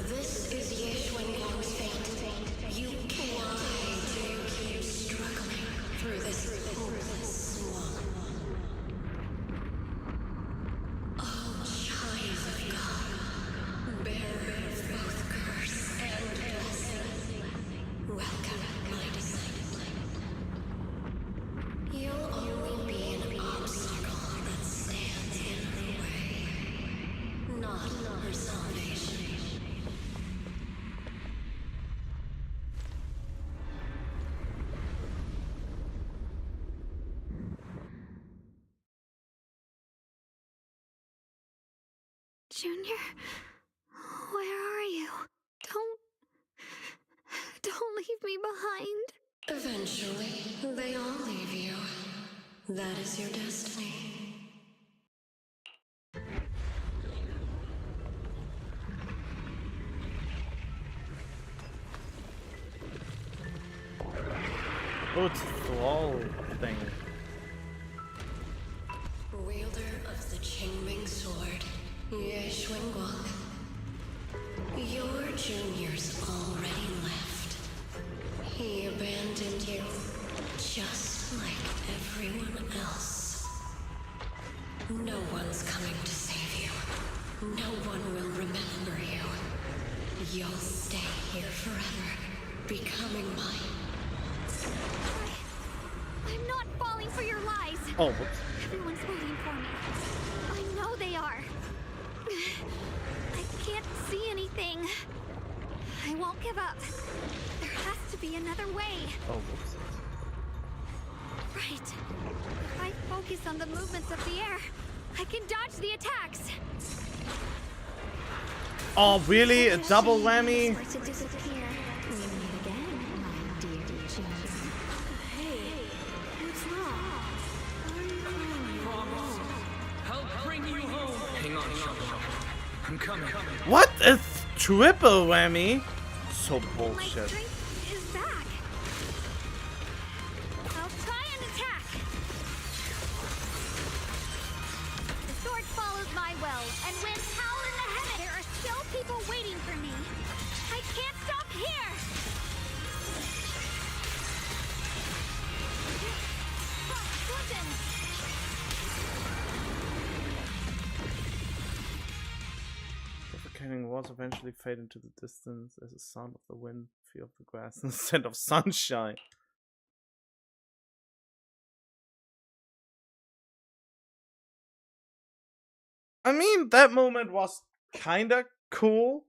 This is Shunguang's fate. You why do you keep struggling through this hopeless swamp? Oh, child of God, bearer of both curse and blessing, welcome, my disciple. You'll only be an obstacle that stands in her way, not her salvation. Junior, where are you? Don't leave me behind. Eventually, they all leave you. That is your destiny. Oh, it's a thrall thing. Wielder of the Qingming sword, Shunguang. Your junior's already left. He abandoned you, just like everyone else. No one's coming to save you. No one will remember you. You'll stay here forever, becoming mine. I'm not falling for your lies. Oh, whoops. Everyone's waiting for me. I know they are. I can't see anything. I won't give up. There has to be another way. Oh, whoops. Right. If I focus on the movements of the air, I can dodge the attacks. Oh, really? A double whammy? To disappear. We meet again, my dear Shunguang. Hey, what's wrong? Help bring you home. Hang on, Shunguang. I'm coming. What? A triple whammy? So My bullshit. strength is back. I'll try and attack. The sword follows my will and winds howl in the heaven. There are still people waiting for me. I can't stop here. Listen. Suffocating walls eventually fade into the distance as the sound of the wind, feel of the grass, and the scent of sunshine. I mean, that moment was kinda cool.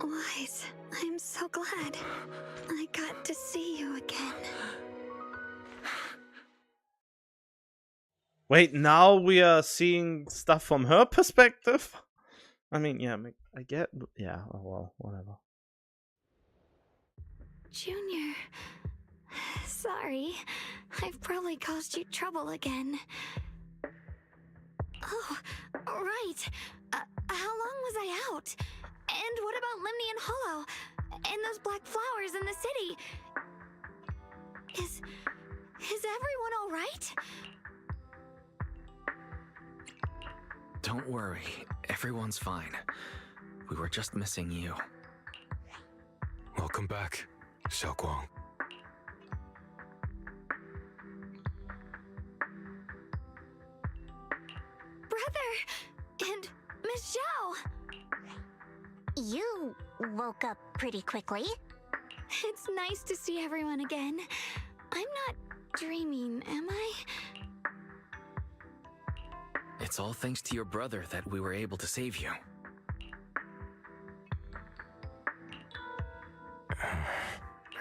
Wise, I'm so glad I got to see you again. Wait, now we are seeing stuff from her perspective? I mean, yeah, I get... Yeah, oh well, whatever. Junior, sorry. I've probably caused you trouble again. Oh, right. How long was I out? And what about Limney and Hollow? And those black flowers in the city? Is everyone all right? Don't worry, everyone's fine. We were just missing you. Welcome back, Shunguang. Brother! And Miss Zhao! You woke up pretty quickly. It's nice to see everyone again. I'm not dreaming, am I? It's all thanks to your brother that we were able to save you.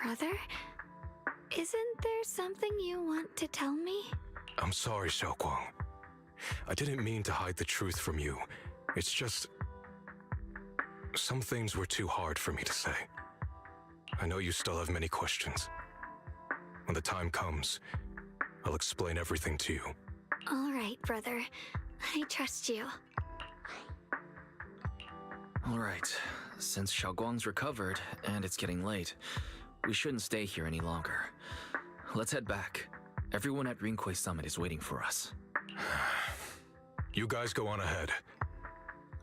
Brother? Isn't there something you want to tell me? I'm sorry, Shunguang. I didn't mean to hide the truth from you. It's just... some things were too hard for me to say. I know you still have many questions. When the time comes, I'll explain everything to you. All right, brother. I trust you. All right, since Shunguang's recovered and it's getting late, we shouldn't stay here any longer. Let's head back. Everyone at Rinquay Summit is waiting for us. You guys go on ahead.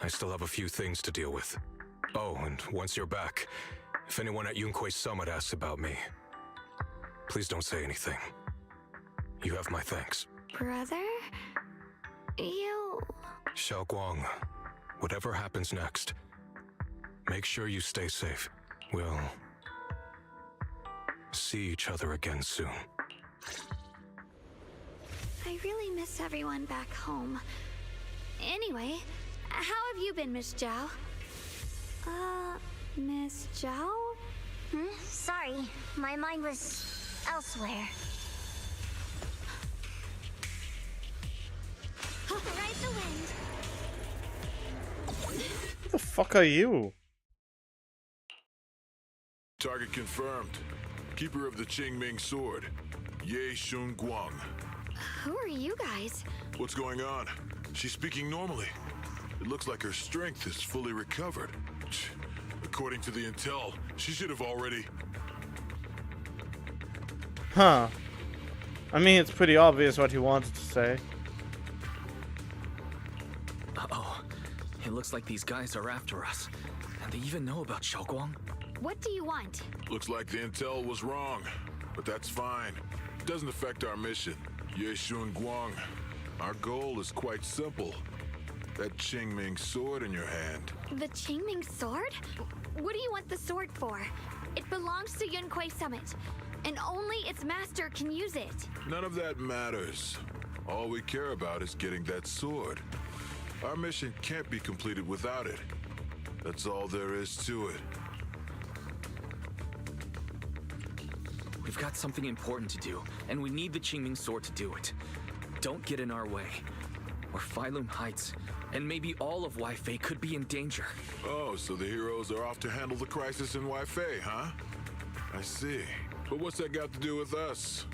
I still have a few things to deal with. Oh, and once you're back, if anyone at Rinquay Summit asks about me, please don't say anything. You have my thanks. Brother? You... Shunguang, whatever happens next, make sure you stay safe. We'll see each other again soon. I really miss everyone back home. Anyway, how have you been, Miss Zhao? Miss Zhao? Sorry, my mind was elsewhere. Ride the wind. Who the fuck are you? Target confirmed. Keeper of the Qingming Sword, Ye Shunguang. Who are you guys? What's going on? She's speaking normally. It looks like her strength is fully recovered. According to the intel, she should have already... Huh. I mean, it's pretty obvious what he wanted to say. It looks like these guys are after us. And they even know about Shunguang. What do you want? Looks like the intel was wrong, but that's fine. It doesn't affect our mission. Ye Shunguang. Our goal is quite simple. That Qingming sword in your hand. The Qingming sword? What do you want the sword for? It belongs to Yunquei Summit, and only its master can use it. None of that matters. All we care about is getting that sword. Our mission can't be completed without it. That's all there is to it. We've got something important to do, and we need the Qingming sword to do it. Don't get in our way, or Phylum Heights, and maybe all of Weifei could be in danger. Oh, so the heroes are off to handle the crisis in Weifei, huh? I see. But what's that got to do with us?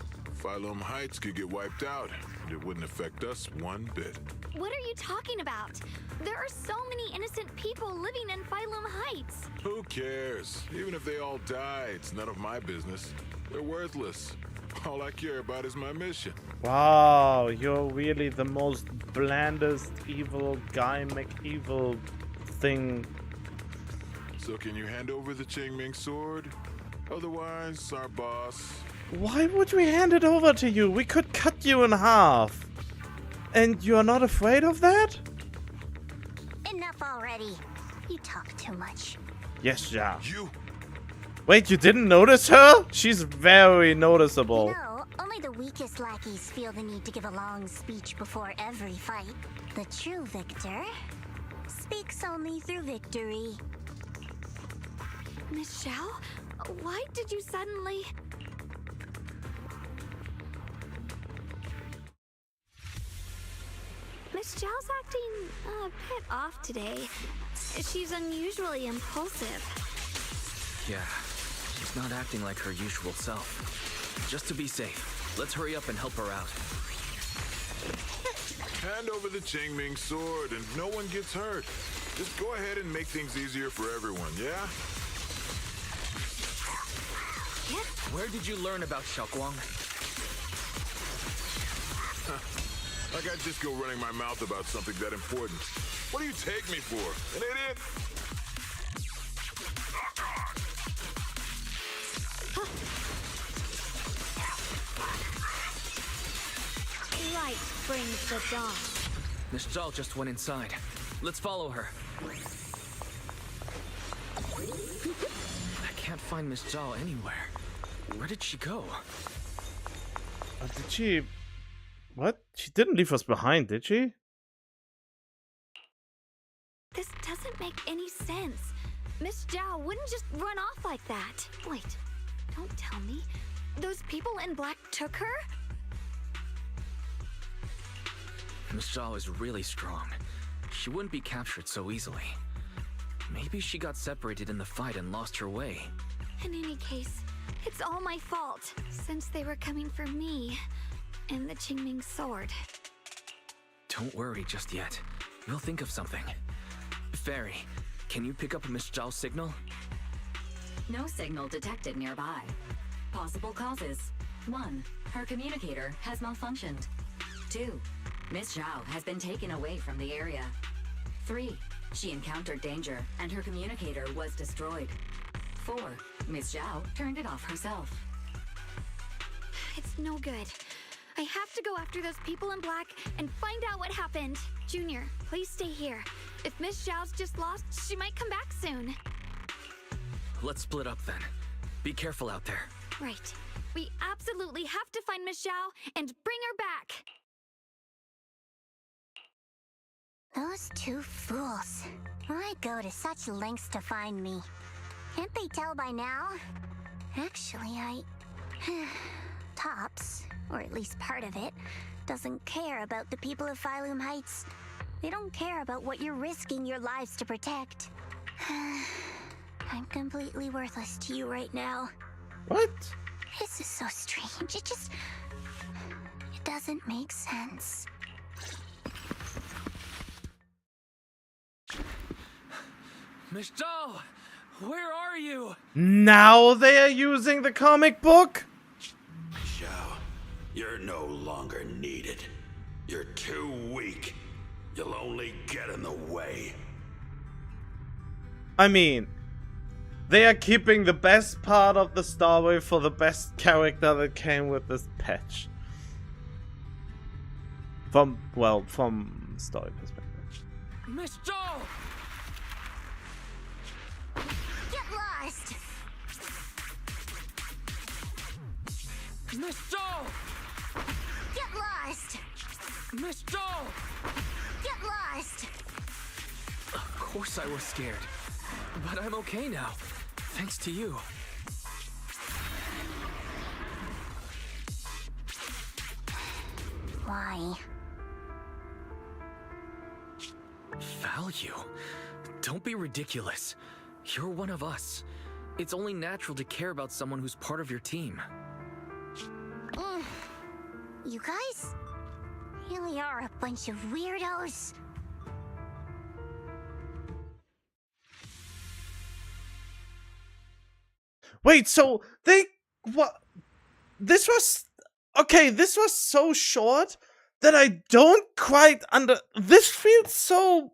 Phylum Heights could get wiped out, and it wouldn't affect us one bit. What are you talking about? There are so many innocent people living in Phylum Heights. Who cares? Even if they all die, it's none of my business. They're worthless. All I care about is my mission. Wow, you're really the most blandest evil guy McEvil thing. So can you hand over the Qingming sword? Otherwise, our boss... Why would we hand it over to you? We could cut you in half. And you're not afraid of that? Enough already. You talk too much. Yes, yeah. You... Wait, you didn't notice her? She's very noticeable. No, only the weakest lackeys feel the need to give a long speech before every fight. The true victor speaks only through victory. Miss Xiao, why did you suddenly... Miss Zhao's acting a bit off today. She's unusually impulsive. Yeah, she's not acting like her usual self. Just to be safe, let's hurry up and help her out. Hand over the Qingming sword and no one gets hurt. Just go ahead and make things easier for everyone, yeah? Where did you learn about Shunguang? Like I'd just go running my mouth about something that important. What do you take me for? An idiot? Light brings the dawn. Miss Zhao just went inside. Let's follow her. I can't find Miss Zhao anywhere. Where did she go? Did she... What? She didn't leave us behind, did she? This doesn't make any sense. Miss Zhao wouldn't just run off like that. Wait, don't tell me. Those people in black took her? Miss Zhao is really strong. She wouldn't be captured so easily. Maybe she got separated in the fight and lost her way. In any case, it's all my fault, since they were coming for me and the Qingming sword. Don't worry just yet. We'll think of something. Fairy, can you pick up Miss Zhao's signal? No signal detected nearby. Possible causes. 1. Her communicator has malfunctioned. 2. Miss Zhao has been taken away from the area. 3. She encountered danger and her communicator was destroyed. 4. Miss Zhao turned it off herself. It's no good. I have to go after those people in black and find out what happened. Junior, please stay here. If Miss Zhao's just lost, she might come back soon. Let's split up then. Be careful out there. Right. We absolutely have to find Miss Zhao and bring her back. Those two fools. Why go to such lengths to find me? Can't they tell by now? Actually, Tops, or at least part of it, doesn't care about the people of Phylum Heights. They don't care about what you're risking your lives to protect. I'm completely worthless to you right now. What? This is so strange. It doesn't make sense. Miss Zhao! Where are you? Now they are using the comic book? Xiao, you're no longer needed. You're too weak. You'll only get in the way. I mean, they are keeping the best part of the story for the best character that came with this patch. From story perspective. Miss Zhao! Get lost! Miss Zhao! Get lost! Miss Zhao! Get lost! Of course I was scared. But I'm okay now. Thanks to you. Why? Value? Don't be ridiculous. You're one of us. It's only natural to care about someone who's part of your team. You guys really are a bunch of weirdos. Wait, so what? This was so short that I don't quite this feels so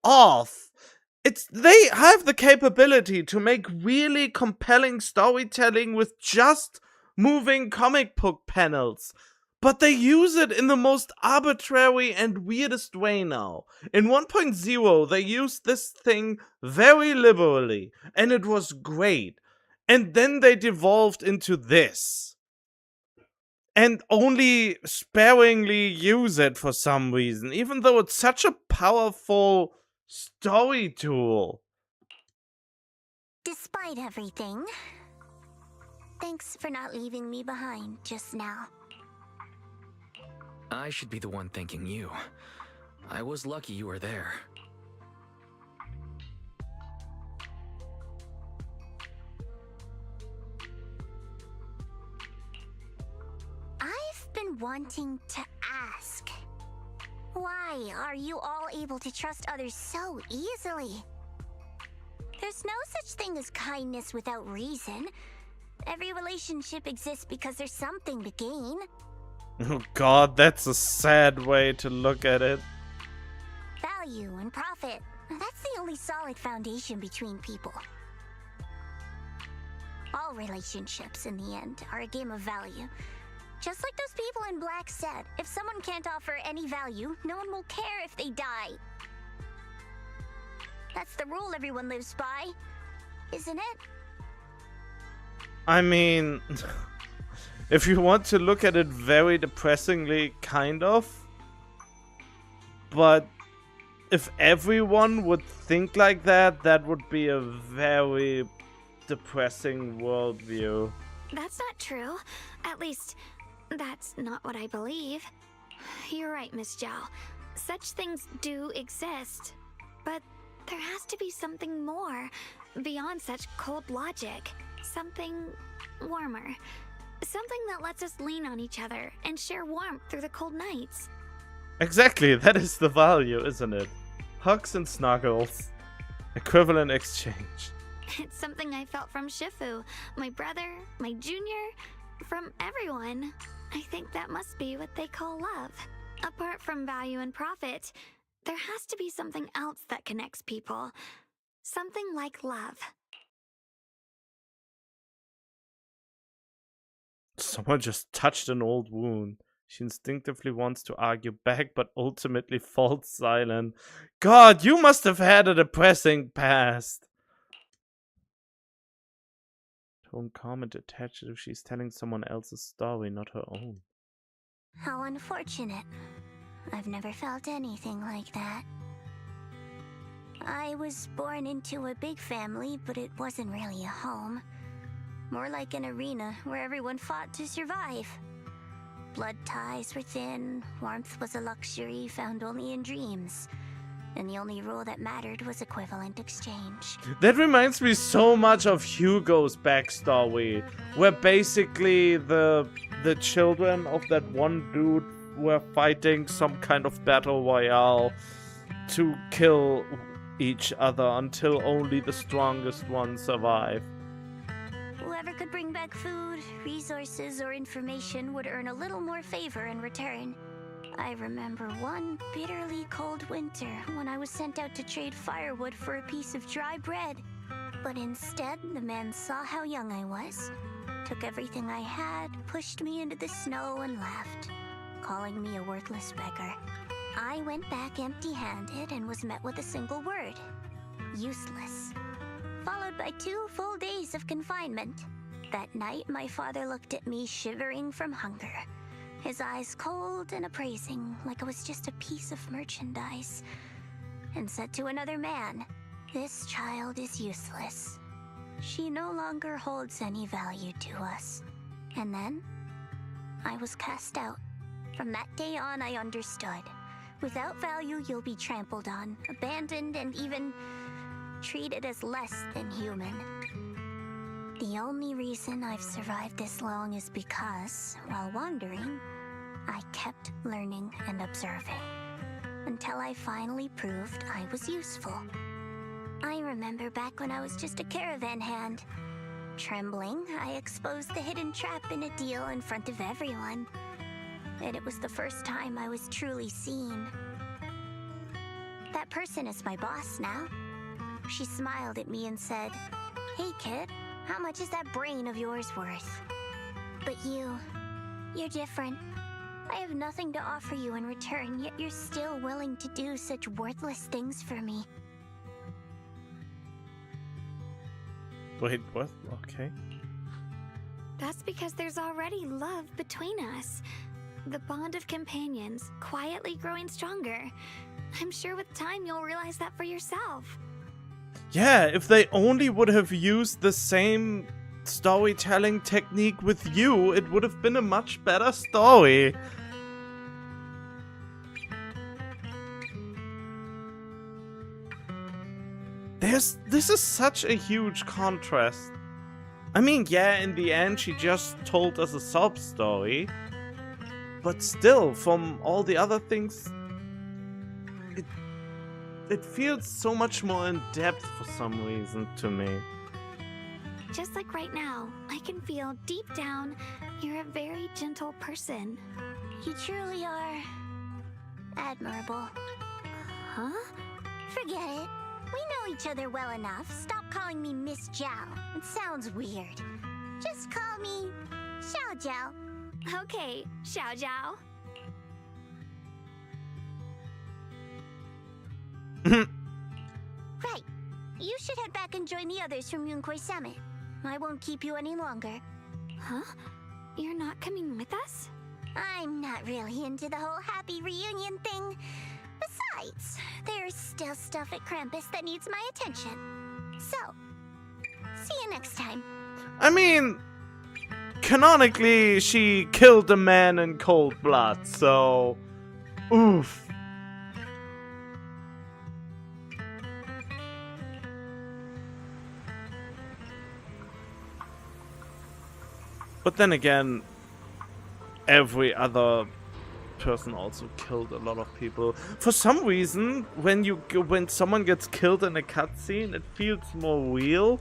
off. They have the capability to make really compelling storytelling with just moving comic book panels, but they use it in the most arbitrary and weirdest way now. In 1.0, they used this thing very liberally, and it was great. And then they devolved into this. And only sparingly use it for some reason, even though it's such a powerful story tool. Despite everything, thanks for not leaving me behind just now. I should be the one thanking you. I was lucky you were there. I've been wanting to ask. Why are you all able to trust others so easily? There's no such thing as kindness without reason. Every relationship exists because there's something to gain. Oh god, that's a sad way to look at it. Value and profit. That's the only solid foundation between people. All relationships, in the end, are a game of value. Just like those people in Black said, if someone can't offer any value, no one will care if they die. That's the rule everyone lives by, isn't it? I mean, if you want to look at it very depressingly, kind of. But if everyone would think like that, that would be a very depressing worldview. That's not true. At least, that's not what I believe. You're right, Miss Zhao. Such things do exist. But there has to be something more, beyond such cold logic. Something warmer. Something that lets us lean on each other and share warmth through the cold nights. Exactly, that is the value, isn't it? Hugs and snuggles. Equivalent exchange. It's something I felt from Shifu, my brother, my junior, from everyone. I think that must be what they call love. Apart from value and profit, there has to be something else that connects people. Something like love. Someone just touched an old wound. She instinctively wants to argue back, but ultimately falls silent. God, you must have had a depressing past. Tone calm and detached if she's telling someone else's story, not her own. How unfortunate. I've never felt anything like that. I was born into a big family, but it wasn't really a home. More like an arena where everyone fought to survive. Blood ties were thin, warmth was a luxury found only in dreams. And the only rule that mattered was equivalent exchange. That reminds me so much of Hugo's backstory, where basically the children of that one dude were fighting some kind of battle royale to kill each other until only the strongest one survived. Whoever could bring back food, resources, or information would earn a little more favor in return. I remember one bitterly cold winter when I was sent out to trade firewood for a piece of dry bread. But instead, the man saw how young I was, took everything I had, pushed me into the snow, and left, calling me a worthless beggar. I went back empty-handed and was met with a single word: useless. Followed by 2 full days of confinement. That night, my father looked at me shivering from hunger, his eyes cold and appraising, like I was just a piece of merchandise, and said to another man, "This child is useless. She no longer holds any value to us." And then, I was cast out. From that day on, I understood. Without value, you'll be trampled on, abandoned, and even treated as less than human. The only reason I've survived this long is because, while wandering, I kept learning and observing, until I finally proved I was useful. I remember back when I was just a caravan hand. Trembling, I exposed the hidden trap in a deal in front of everyone. And it was the first time I was truly seen. That person is my boss now. She smiled at me and said, "Hey kid, how much is that brain of yours worth?" But you're different. I have nothing to offer you in return, yet you're still willing to do such worthless things for me. Wait, what? Okay. That's because there's already love between us. The bond of companions, quietly growing stronger. I'm sure with time you'll realize that for yourself. Yeah, if they only would have used the same storytelling technique with you, it would have been a much better story. This is such a huge contrast. I mean, yeah, in the end she just told us a sob story, but still, from all the other things, it feels so much more in depth for some reason to me. Just like right now, I can feel deep down you're a very gentle person. You truly are admirable. Huh? Forget it. We know each other well enough. Stop calling me Miss Zhao. It sounds weird. Just call me Xiao Zhao. Okay, Xiao Zhao. Right. You should head back and join the others from Yunkai Summit. I won't keep you any longer. Huh? You're not coming with us? I'm not really into the whole happy reunion thing. Besides, there's still stuff at Krampus that needs my attention. So, see you next time. I mean, canonically, she killed a man in cold blood, so... Oof. But then again, every other person also killed a lot of people. For some reason, when someone gets killed in a cutscene, it feels more real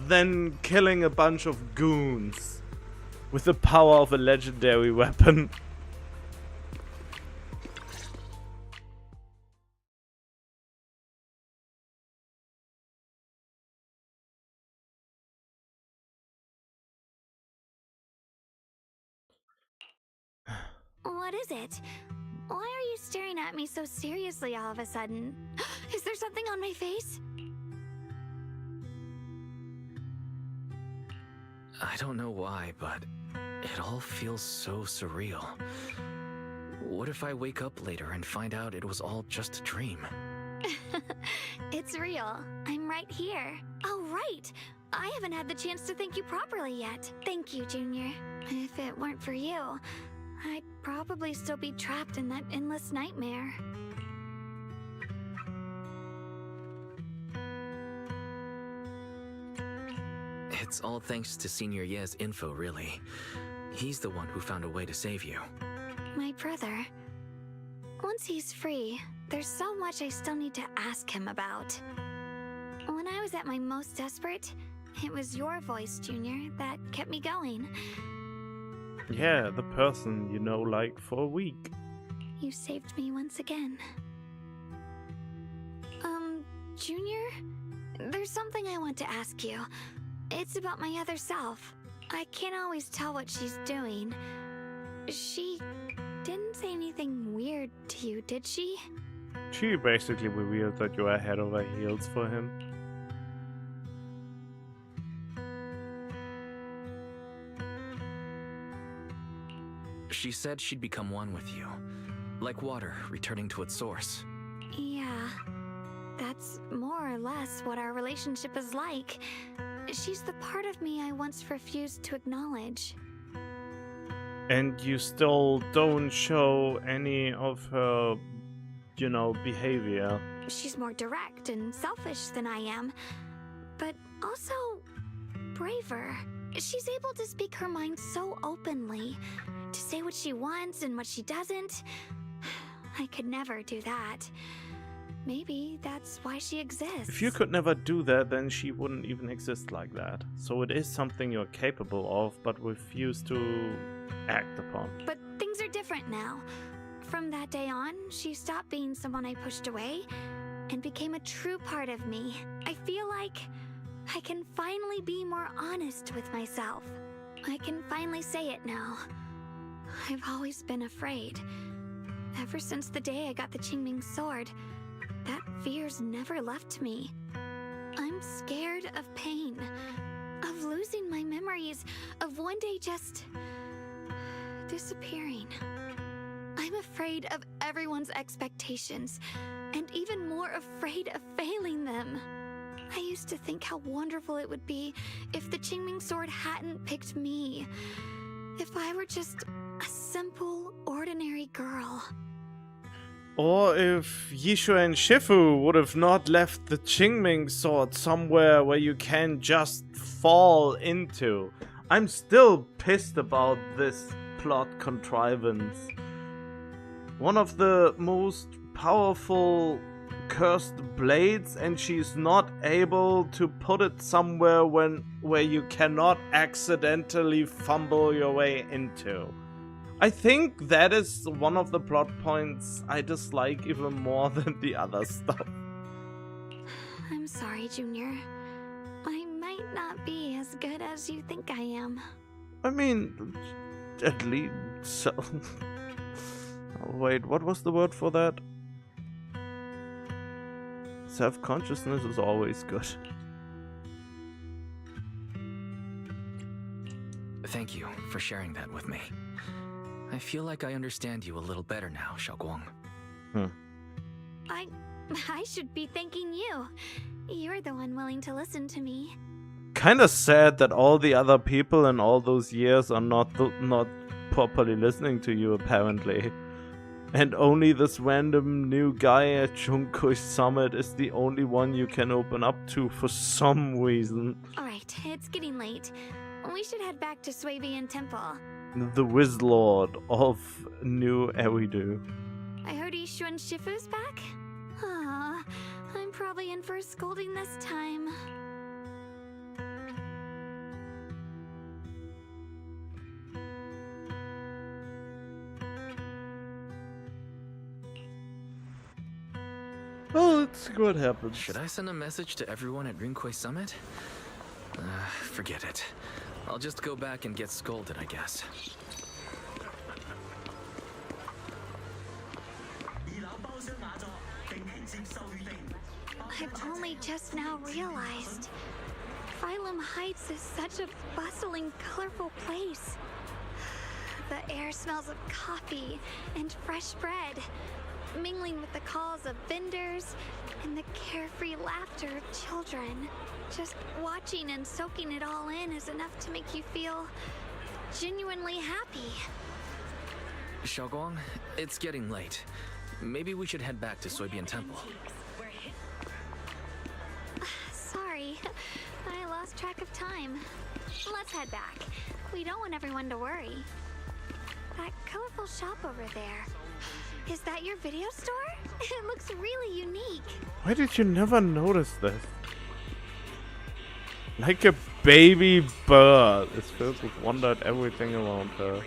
than killing a bunch of goons with the power of a legendary weapon. What is it? Why are you staring at me so seriously all of a sudden? Is there something on my face? I don't know why, but it all feels so surreal. What if I wake up later and find out it was all just a dream? It's real. I'm right here. Oh, right. I haven't had the chance to thank you properly yet. Thank you, Junior. If it weren't for you, I'd probably still be trapped in that endless nightmare. It's all thanks to Senior Ye's info, really. He's the one who found a way to save you. My brother. Once he's free, there's so much I still need to ask him about. When I was at my most desperate, it was your voice, Junior, that kept me going. Yeah, the person you know, like, for a week. You saved me once again. Junior? There's something I want to ask you. It's about my other self. I can't always tell what she's doing. She didn't say anything weird to you, did she? She basically revealed that you are head over heels for him. She said she'd become one with you, like water returning to its source. Yeah, that's more or less what our relationship is like. She's the part of me I once refused to acknowledge. And you still don't show any of her, you know, behavior. She's more direct and selfish than I am, but also braver. She's able to speak her mind so openly, to say what she wants and what she doesn't. I could never do that. Maybe that's why she exists. If you could never do that, then she wouldn't even exist like that. So it is something you're capable of, but refuse to act upon. But things are different now. From that day on, she stopped being someone I pushed away and became a true part of me. I feel like I can finally be more honest with myself. I can finally say it now. I've always been afraid. Ever since the day I got the Qingming sword, that fear's never left me. I'm scared of pain, of losing my memories, of one day just disappearing. I'm afraid of everyone's expectations, and even more afraid of failing them. I used to think how wonderful it would be if the Qingming sword hadn't picked me. If I were just a simple, ordinary girl. Or if Yishu and Shifu would have not left the Qingming sword somewhere where you can just fall into. I'm still pissed about this plot contrivance. One of the most powerful cursed blades, and she's not able to put it somewhere where you cannot accidentally fumble your way into. I think that is one of the plot points I dislike even more than the other stuff. I'm sorry, Junior. I might not be as good as you think I am. I mean, at least... So wait, what was the word for that? Self-consciousness is always good. Thank you for sharing that with me. I feel like I understand you a little better now, Shunguang. I should be thanking you. You're the one willing to listen to me. Kinda sad that all the other people in all those years are not properly listening to you, apparently. And only this random new guy at Shunguang Summit is the only one you can open up to for some reason. Alright, it's getting late. We should head back to Swabian Temple. The Wizlord of New Eridu. I heard Yishu and Shifu's back? Aw, I'm probably in for a scolding this time. Well, let's see what happens. Should I send a message to everyone at Rinkway Summit? Forget it. I'll just go back and get scolded, I guess. I've only just now realized. Phylum Heights is such a bustling, colorful place. The air smells of coffee and fresh bread, mingling with the calls of vendors and the carefree laughter of children. Just watching and soaking it all in is enough to make you feel genuinely happy. Shunguang, it's getting late. Maybe we should head back to Swabian Temple. Sorry, I lost track of time. Let's head back. We don't want everyone to worry. That colorful shop over there. Is that your video store? It looks really unique. Why did you never notice this? Like a baby bird is filled with wonder at everything around her.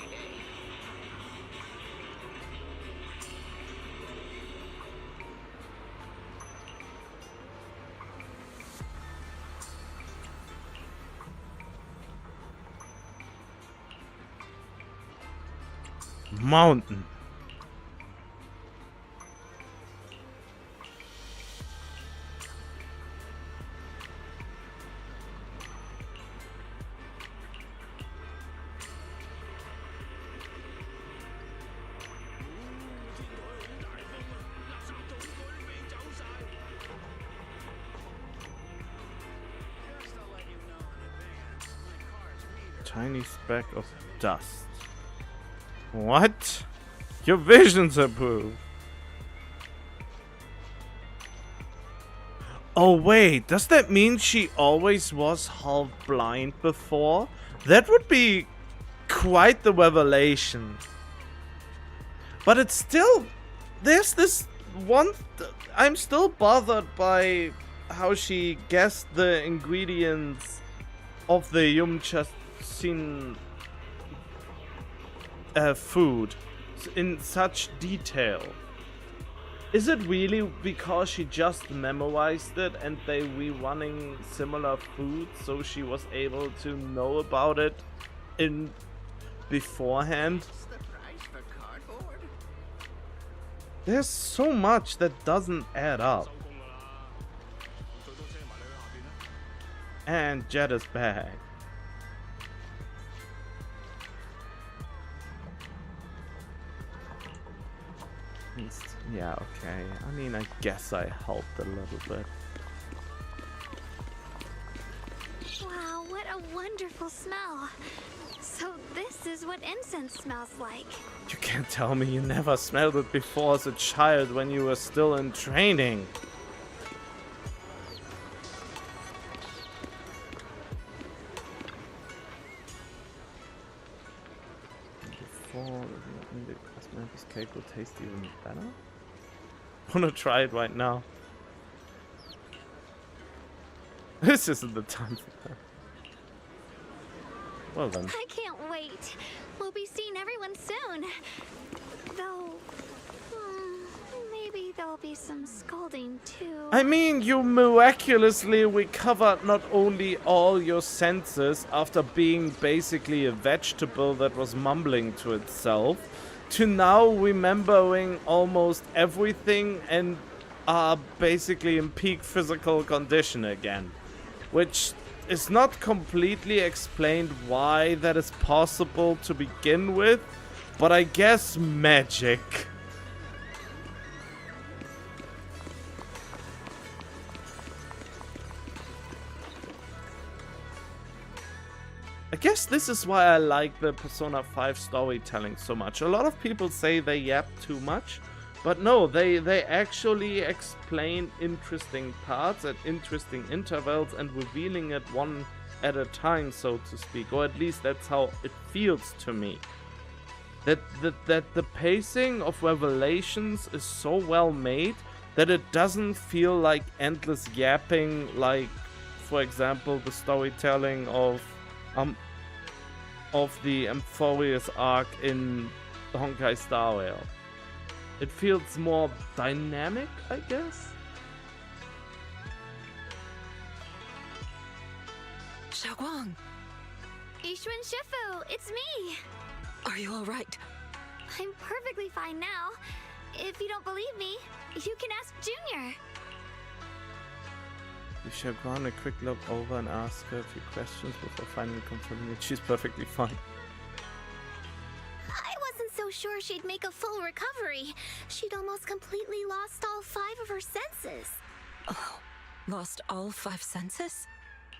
Mountain. Tiny speck of dust. What? Your vision's approved. Oh wait, does that mean she always was half blind before? That would be quite the revelation. But it's still... There's this one... I'm still bothered by how she guessed the ingredients of the Yumcha-sin food in such detail. Is it really because she just memorized it and they rerunning similar foods so she was able to know about it in beforehand? There's so much that doesn't add up. And Jet is back. Yeah, okay. I mean, I guess I helped a little bit. Wow, what a wonderful smell. So this is what incense smells like. You can't tell me you never smelled it before as a child when you were still in training. Before the cosmetics cake will taste even better? Wanna try it right now? This isn't the time for that. Well then. I can't wait. We'll be seeing everyone soon. Though, maybe there'll be some scolding too. I mean, you miraculously recovered not only all your senses after being basically a vegetable that was mumbling to itself, to now remembering almost everything and are basically in peak physical condition again. Which is not completely explained why that is possible to begin with, but I guess magic. I guess this is why I like the Persona 5 storytelling so much. A lot of people say they yap too much, but no, they actually explain interesting parts at interesting intervals and revealing it one at a time, so to speak. Or at least that's how it feels to me. That the pacing of revelations is so well made that it doesn't feel like endless yapping, like, for example, the storytelling of the Amphibious arc in Honkai Star Rail. It feels more dynamic, I guess? Shunguang, Ishun Shifu, it's me. are you alright? I'm perfectly fine now. If you don't believe me, you can ask Junior. You should go on a quick look over and ask her a few questions before finally confirming that she's perfectly fine. I wasn't so sure she'd make a full recovery. She'd almost completely lost all 5 of her senses. Oh, lost all 5 senses?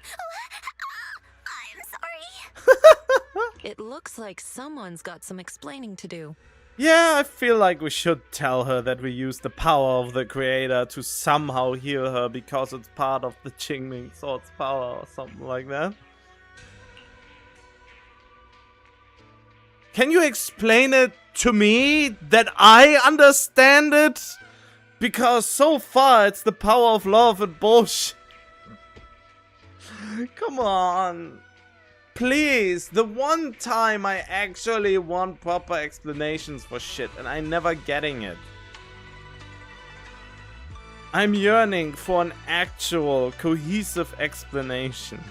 I'm sorry. It looks like someone's got some explaining to do. Yeah, I feel like we should tell her that we use the power of the creator to somehow heal her because it's part of the Qingming Sword's power or something like that. Can you explain it to me that I understand it? Because so far it's the power of love and bullshit. Come on. Please, the one time I actually want proper explanations for shit and I'm never getting it. I'm yearning for an actual cohesive explanation.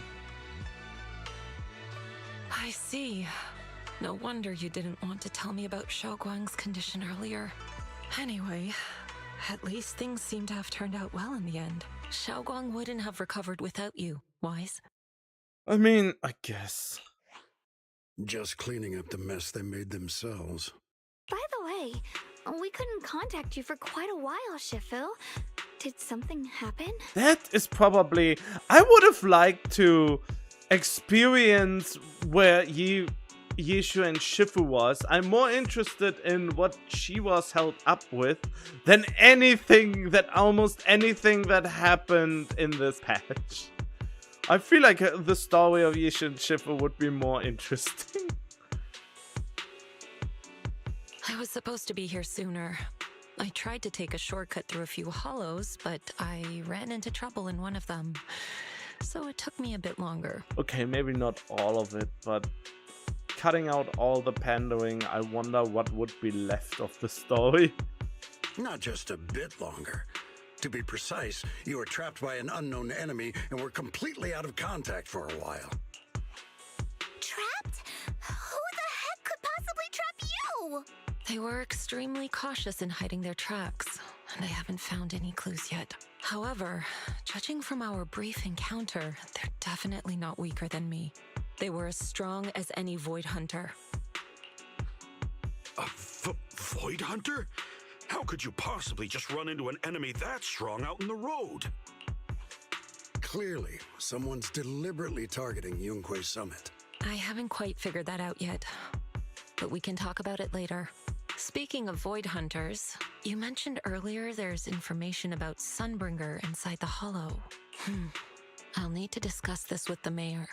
I see. No wonder you didn't want to tell me about Shunguang's condition earlier. Anyway, at least things seem to have turned out well in the end. Shunguang wouldn't have recovered without you, Wise. I mean, I guess. Just cleaning up the mess they made themselves. By the way, we couldn't contact you for quite a while, Shifu. Did something happen? That is probably... I would have liked to experience where Yishu and Shifu was. I'm more interested in what she was held up with than almost anything that happened in this patch. I feel like the story of Yishu and Shifu would be more interesting. I was supposed to be here sooner. I tried to take a shortcut through a few hollows, but I ran into trouble in one of them. So it took me a bit longer. Okay, maybe not all of it, but cutting out all the pandering, I wonder what would be left of the story. Not just a bit longer. To be precise, you were trapped by an unknown enemy and were completely out of contact for a while. Trapped? Who the heck could possibly trap you? They were extremely cautious in hiding their tracks, and I haven't found any clues yet. However, judging from our brief encounter, they're definitely not weaker than me. They were as strong as any Void Hunter. A Void Hunter? How could you possibly just run into an enemy that strong out in the road? Clearly, someone's deliberately targeting Yunque Summit. I haven't quite figured that out yet, but we can talk about it later. Speaking of Void Hunters, you mentioned earlier there's information about Sunbringer inside the Hollow. I'll need to discuss this with the mayor.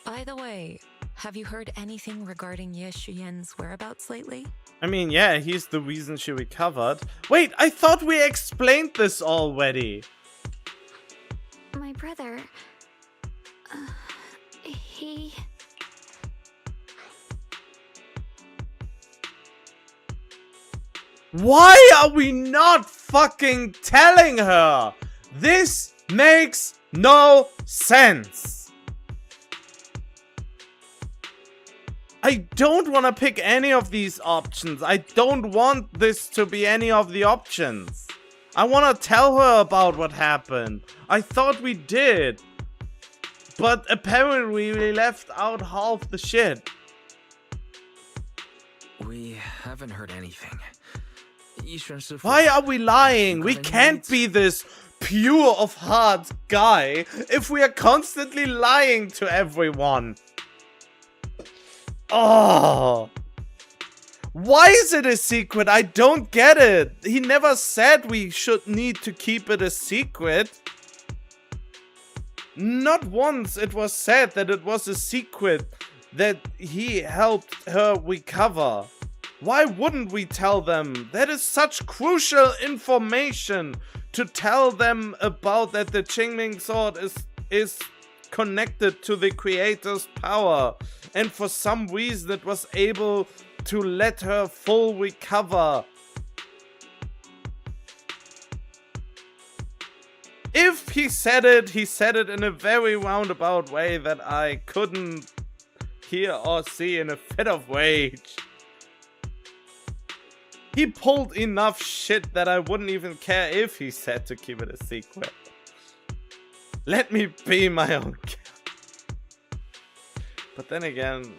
By the way, have you heard anything regarding Ye Shuyen's whereabouts lately? I mean, yeah, he's the reason she recovered. Wait, I thought we explained this already. My brother... he... Why are we not fucking telling her? This makes no sense. I don't want to pick any of these options. I don't want this to be any of the options. I want to tell her about what happened. I thought we did. But apparently we left out half the shit. We haven't heard anything. Why are we lying? We can't be this pure of heart guy if we are constantly lying to everyone. Oh. Why is it a secret? I don't get it. He never said we should need to keep it a secret. Not once it was said that it was a secret that he helped her recover. Why wouldn't we tell them? That is such crucial information to tell them about, that the Qingming sword is connected to the creator's power, and for some reason it was able to let her full recover. If he said it in a very roundabout way that I couldn't hear or see in a fit of rage. He pulled enough shit that I wouldn't even care if he said to keep it a secret. Let me be my own cat. But then again,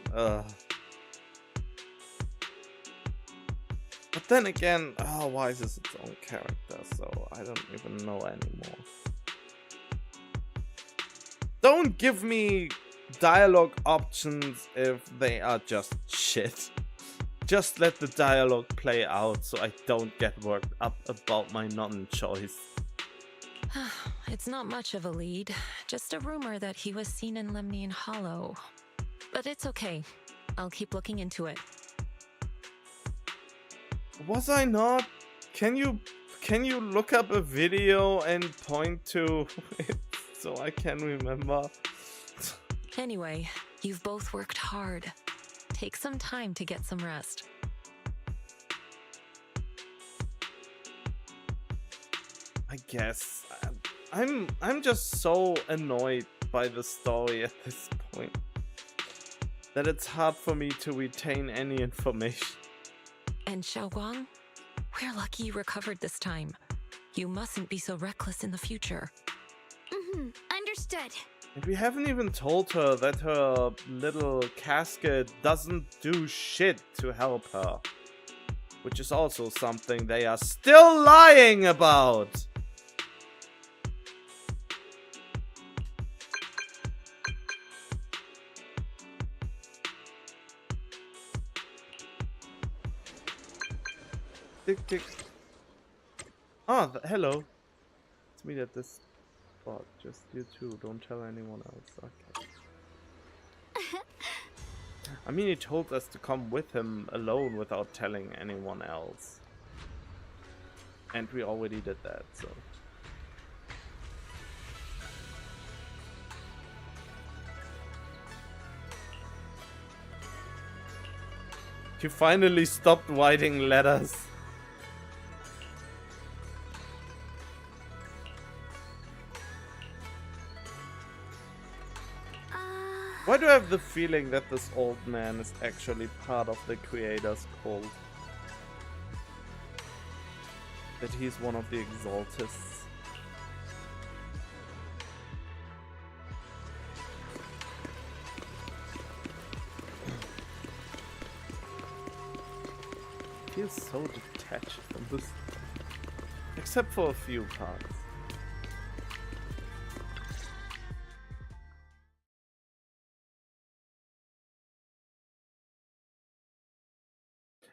why is this its own character? So I don't even know anymore. Don't give me dialogue options if they are just shit. Just let the dialogue play out so I don't get worked up about my non-choice. It's not much of a lead, just a rumor that he was seen in Lemnian Hollow. But it's okay. I'll keep looking into it. Was I not? Can you look up a video and point to it so I can remember? Anyway, you've both worked hard. Take some time to get some rest. I guess. I'm just so annoyed by the story at this point. that it's hard for me to retain any information. And Shunguang, we're lucky you recovered this time. You mustn't be so reckless in the future. Understood. And we haven't even told her that her little casket doesn't do shit to help her. Which is also something they are still lying about. Tick tick. Oh, hello. It's me at this spot. Just you two. Don't tell anyone else. Okay. I mean, he told us to come with him alone without telling anyone else. And we already did that, so. You finally stopped writing letters. Why do I have the feeling that this old man is actually part of the creators' cult? That he's one of the exaltists. Feels so detached from this. Except for a few parts.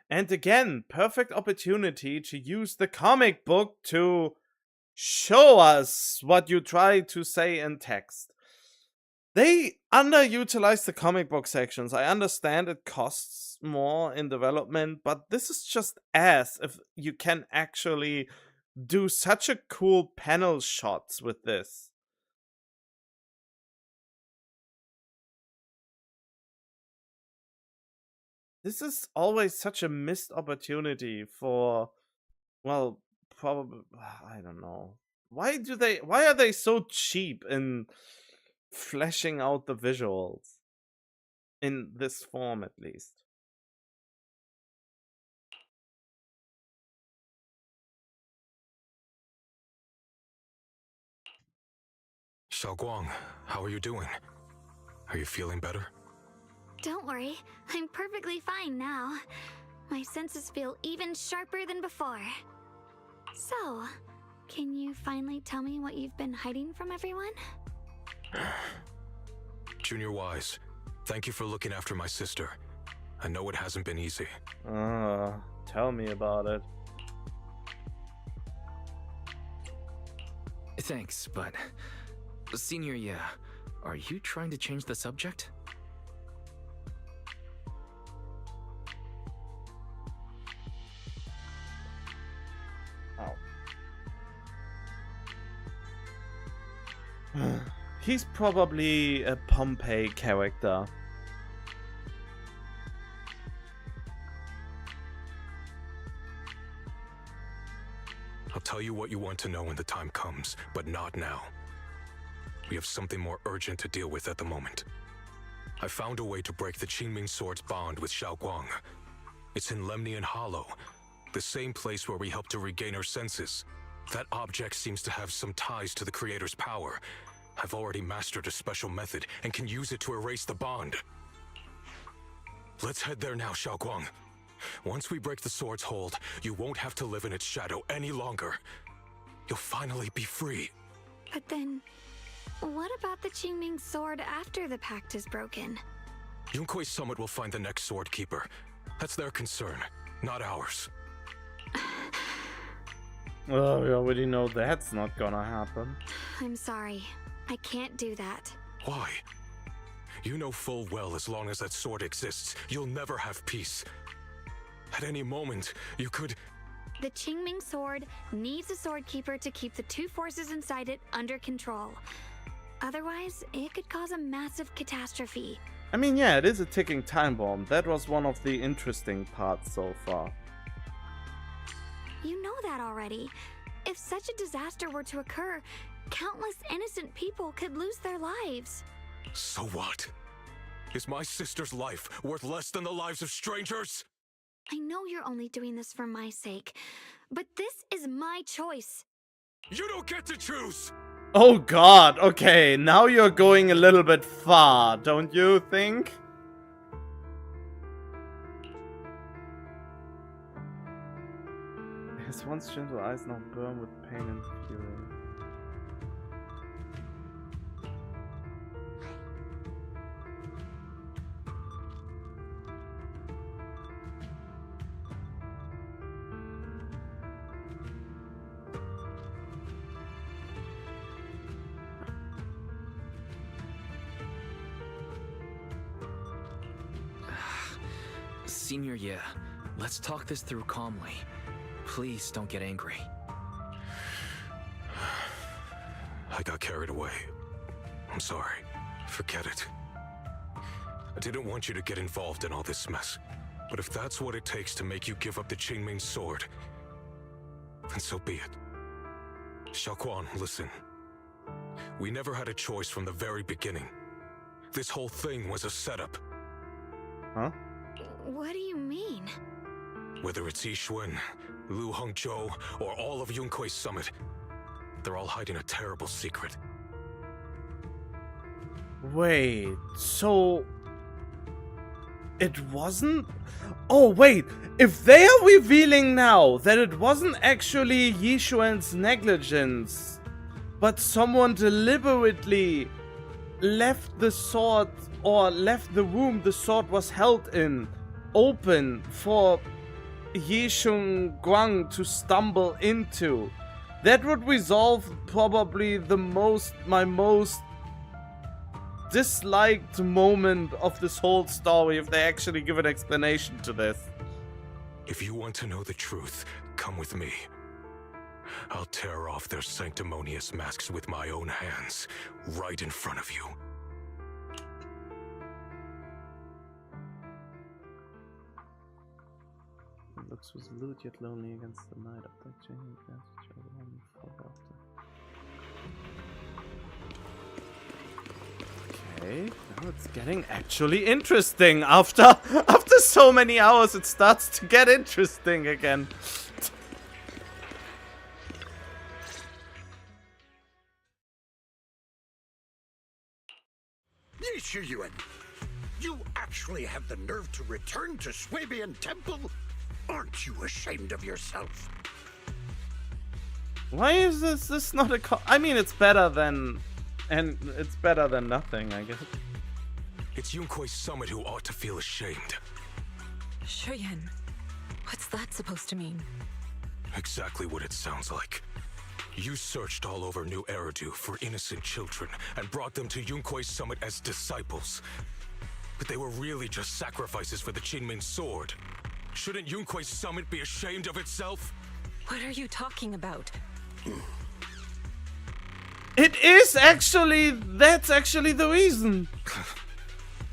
And again, perfect opportunity to use the comic book to show us what you try to say in text. They underutilize the comic book sections. I understand it costs more in development, but this is just ass if you can actually do such a cool panel shots with this. This is always such a missed opportunity for, well, probably, I don't know. Why are they so cheap in fleshing out the visuals? In this form, at least. Shunguang, how are you doing? Are you feeling better? Don't worry, I'm perfectly fine now. My senses feel even sharper than before. So, can you finally tell me what you've been hiding from everyone? Junior Wise, thank you for looking after my sister. I know it hasn't been easy. Tell me about it. Thanks, but... Senior, yeah. Are you trying to change the subject? He's probably a Pompeii character. I'll tell you what you want to know when the time comes, but not now. We have something more urgent to deal with at the moment. I found a way to break the Qingming Sword's bond with Shunguang. It's in Lemnian Hollow, the same place where we helped to regain our senses. That object seems to have some ties to the Creator's power. I've already mastered a special method and can use it to erase the bond. Let's head there now, Shunguang. Once we break the sword's hold, you won't have to live in its shadow any longer. You'll finally be free. But then, what about the Qingming sword after the pact is broken? Yunkui's summit will find the next sword keeper. That's their concern, not ours. Well, we already know that's not gonna happen. I'm sorry. I can't do that. Why? You know full well as long as that sword exists, you'll never have peace. At any moment, you could... The Qingming sword needs a sword keeper to keep the two forces inside it under control. Otherwise, it could cause a massive catastrophe. I mean, yeah, it is a ticking time bomb. That was one of the interesting parts so far. You know that already. If such a disaster were to occur, countless innocent people could lose their lives. So what? Is my sister's life worth less than the lives of strangers? I know you're only doing this for my sake, but this is my choice. You don't get to choose! Oh god, okay, now you're going a little bit far, don't you think? His once gentle eyes now burn with pain and fury. Senior, yeah. Let's talk this through calmly. Please don't get angry. I got carried away. I'm sorry. Forget it. I didn't want you to get involved in all this mess. But if that's what it takes to make you give up the Qingming sword, then so be it. Shunguang, listen. We never had a choice from the very beginning. This whole thing was a setup. Huh? What do you mean? Whether it's Yixuan, Lu Hongzhou, or all of Yunkui's summit, they're all hiding a terrible secret. Wait, so... It wasn't? Oh wait, if they are revealing now that it wasn't actually Yixuan's negligence, but someone deliberately left the sword, or left the room the sword was held in, open for Shunguang to stumble into, that would resolve probably my most disliked moment of this whole story if they actually give an explanation to this. If you want to know the truth, come with me. I'll tear off their sanctimonious masks with my own hands, right in front of you. Looks resolute yet lonely against the night of that changing Okay, now it's getting actually interesting. After so many hours, it starts to get interesting again. Yixuan, you actually have the nerve to return to Swabian Temple? Aren't you ashamed of yourself? Why is this not a I mean, it's better than... And it's better than nothing, I guess. It's Yunkui's summit who ought to feel ashamed. Shuyan, what's that supposed to mean? Exactly what it sounds like. You searched all over New Eridu for innocent children and brought them to Yunkui's summit as disciples. But they were really just sacrifices for the Qingming sword. Shouldn't Yunkui's summit be ashamed of itself? What are you talking about? It is actually... That's actually the reason.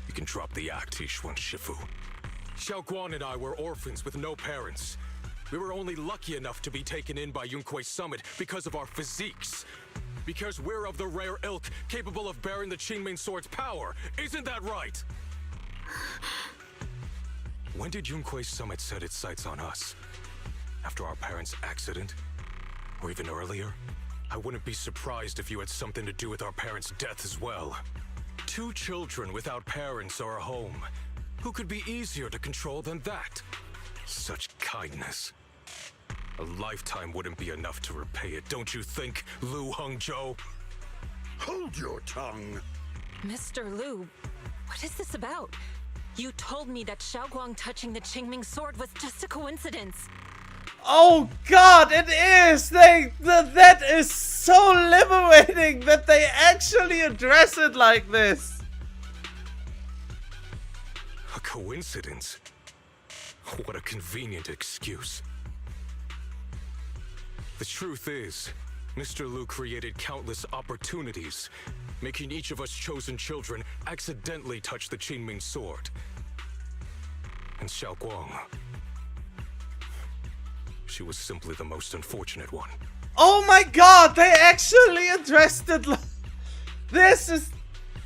You can drop the act, Yixuan Shifu. Shunguang and I were orphans with no parents. We were only lucky enough to be taken in by Yunkui's summit because of our physiques. Because we're of the rare ilk capable of bearing the Qingming sword's power. Isn't that right? When did Yunkui's summit set its sights on us? After our parents' accident? Or even earlier? I wouldn't be surprised if you had something to do with our parents' death as well. 2 children without parents or a home. Who could be easier to control than that? Such kindness. A lifetime wouldn't be enough to repay it, don't you think, Lu Hongzhou? Hold your tongue. Mr. Lu, what is this about? You told me that Shunguang touching the Qingming sword was just a coincidence. Oh god, it is! That is so liberating that they actually address it like this. A coincidence? What a convenient excuse. The truth is, Mr. Lu created countless opportunities, making each of us chosen children accidentally touch the Qingming sword. And Shunguang, she was simply the most unfortunate one. Oh my god, they actually addressed it. This is...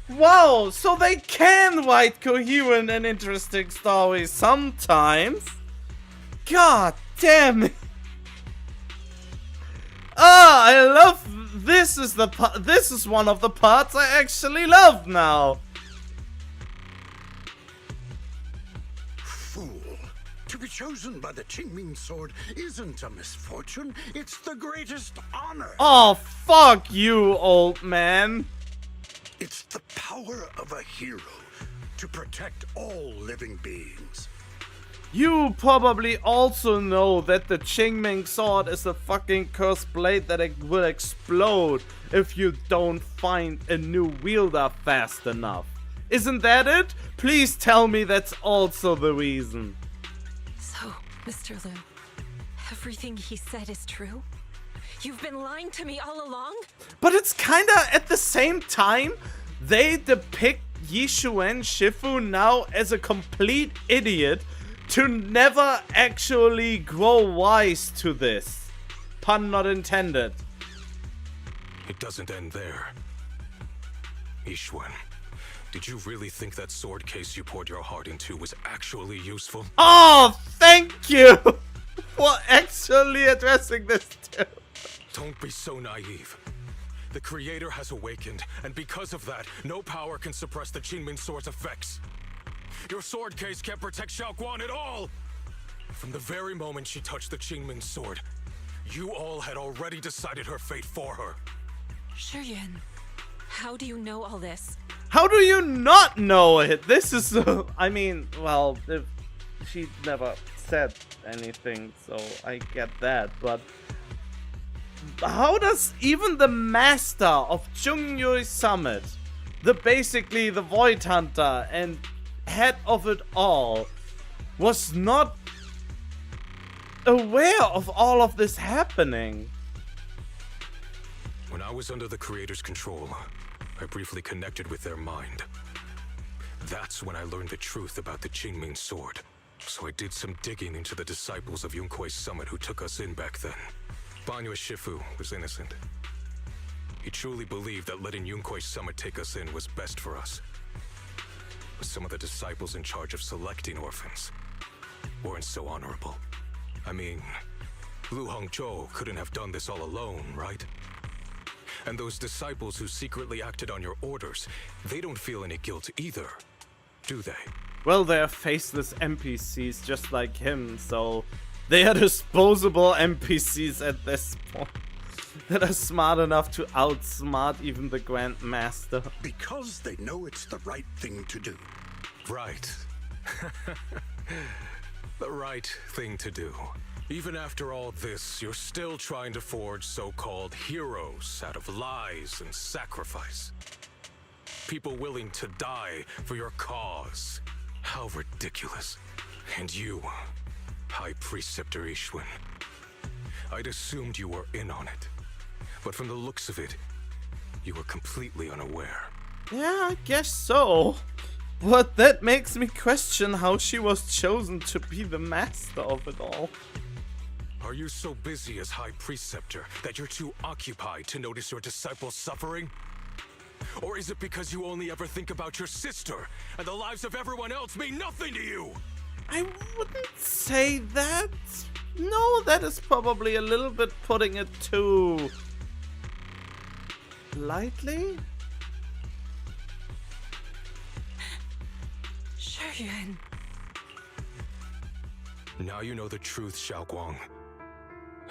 Wow, so they can write coherent and interesting stories sometimes. God damn it. Ah, I love this is the this is one of the parts I actually love now. Fool. To be chosen by the Qingming sword isn't a misfortune, it's the greatest honor. Oh, fuck you, old man. It's the power of a hero to protect all living beings. You probably also know that the Qingming sword is a fucking cursed blade that will explode if you don't find a new wielder fast enough. Isn't that it? Please tell me that's also the reason. So, Mr. Liu, everything he said is true? You've been lying to me all along? But it's kinda at the same time, they depict Yixuan Shifu now as a complete idiot to never actually grow wise to this. Pun not intended. It doesn't end there. Yixuan, did you really think that sword case you poured your heart into was actually useful? Oh, thank you for actually addressing this too. Don't be so naive. The Creator has awakened, and because of that, no power can suppress the Qingming Sword's effects. Your sword case can't protect Shunguang at all! From the very moment she touched the Qingming Sword, you all had already decided her fate for her. Shuyuan, how do you know all this? How do you not know it? This is, I mean, well, she never said anything, so I get that, but how does even the master of Zhongyue Summit, basically the Void Hunter and head of it all, was not aware of all of this happening? When I was under the Creator's control, I briefly connected with their mind. That's when I learned the truth about the Qingming Sword. So I did some digging into the disciples of Yunkui's Summit who took us in back then. Banyue Shifu was innocent. He truly believed that letting Yunkui's Summit take us in was best for us. But some of the disciples in charge of selecting orphans weren't so honorable. I mean, Lu Hongzhou couldn't have done this all alone, right? And those disciples who secretly acted on your orders, they don't feel any guilt either, do they? Well, they're faceless NPCs just like him, so they are disposable NPCs at this point that are smart enough to outsmart even the Grand Master. Because they know it's the right thing to do. Right. The right thing to do. Even after all this, you're still trying to forge so-called heroes out of lies and sacrifice. People willing to die for your cause. How ridiculous. And you, High Preceptor Yixuan, I'd assumed you were in on it. But from the looks of it, you were completely unaware. Yeah, I guess so. But that makes me question how she was chosen to be the master of it all. Are you so busy as High Preceptor that you're too occupied to notice your disciples suffering? Or is it because you only ever think about your sister, and the lives of everyone else mean nothing to you? I wouldn't say that. No, that is probably a little bit putting it too lightly. Shuyuan. Now you know the truth, Shunguang.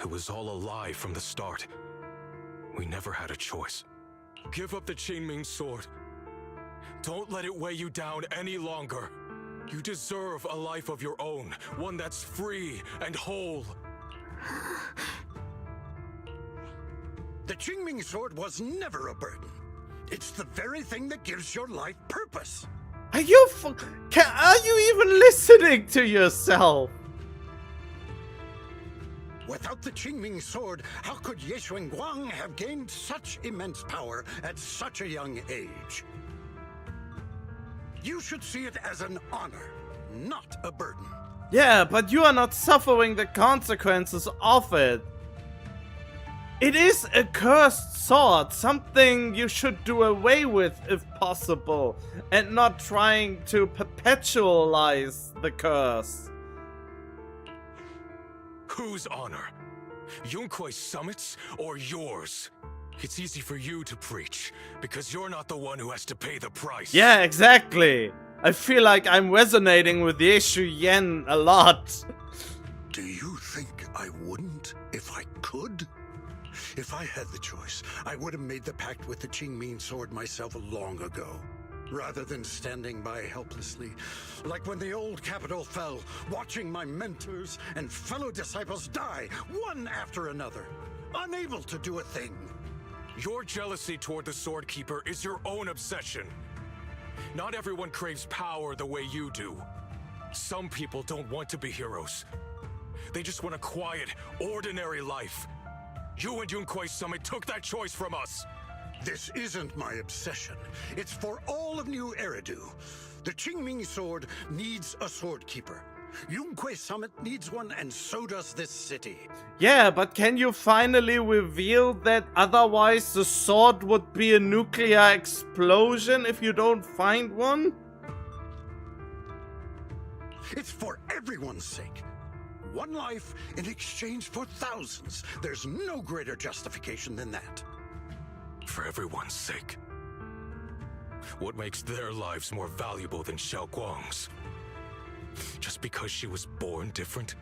It was all a lie from the start. We never had a choice. Give up the Qingming Sword. Don't let it weigh you down any longer. You deserve a life of your own, one that's free and whole. The Qingming Sword was never a burden. It's the very thing that gives your life purpose. Are you even listening to yourself? Without the Qingming Sword, how could Ye Shunguang have gained such immense power at such a young age? You should see it as an honor, not a burden. Yeah, but you are not suffering the consequences of it. It is a cursed sword, something you should do away with if possible, and not trying to perpetualize the curse. Whose honor? Yunkui's summit's or yours? It's easy for you to preach, because you're not the one who has to pay the price. Yeah, exactly. I feel like I'm resonating with Yeshu Yen a lot. Do you think I wouldn't if I could? If I had the choice, I would have made the pact with the Qingming sword myself long ago. Rather than standing by helplessly, like when the old capital fell, watching my mentors and fellow disciples die, one after another, unable to do a thing. Your jealousy toward the Sword Keeper is your own obsession. Not everyone craves power the way you do. Some people don't want to be heroes. They just want a quiet, ordinary life. You and Yunkui's summit took that choice from us. This isn't my obsession. It's for all of New Eridu. The Qingming sword needs a sword keeper. Yunkui's summit needs one, and so does this city. Yeah, but can you finally reveal that otherwise the sword would be a nuclear explosion if you don't find one? It's for everyone's sake. One life in exchange for thousands. There's no greater justification than that. For everyone's sake. What makes their lives more valuable than Shunguang's? Just because she was born different?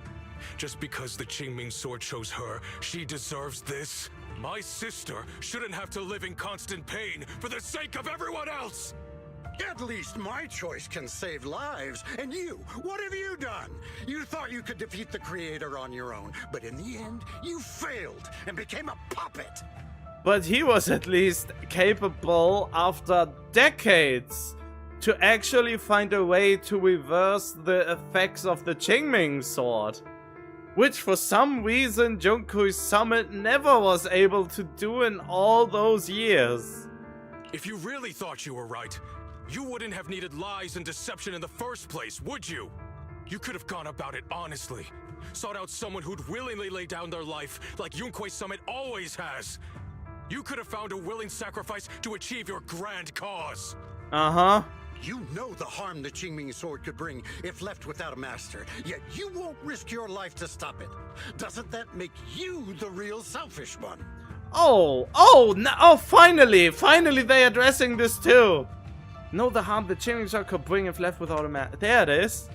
Just because the Qingming sword chose her, she deserves this? My sister shouldn't have to live in constant pain for the sake of everyone else! At least my choice can save lives. And you, what have you done? You thought you could defeat the Creator on your own, but in the end, you failed and became a puppet. But he was at least capable, after decades, to actually find a way to reverse the effects of the Qingming sword. Which for some reason Yunkui's summit never was able to do in all those years. If you really thought you were right, you wouldn't have needed lies and deception in the first place, would you? You could have gone about it honestly. Sought out someone who'd willingly lay down their life like Yunkui's summit always has. You could have found a willing sacrifice to achieve your grand cause. Uh-huh. You know the harm the Qingming sword could bring if left without a master, yet you won't risk your life to stop it. Doesn't that make you the real selfish one? Finally they're addressing this too. Know the harm the Qingming sword could bring if left without a master. There it is.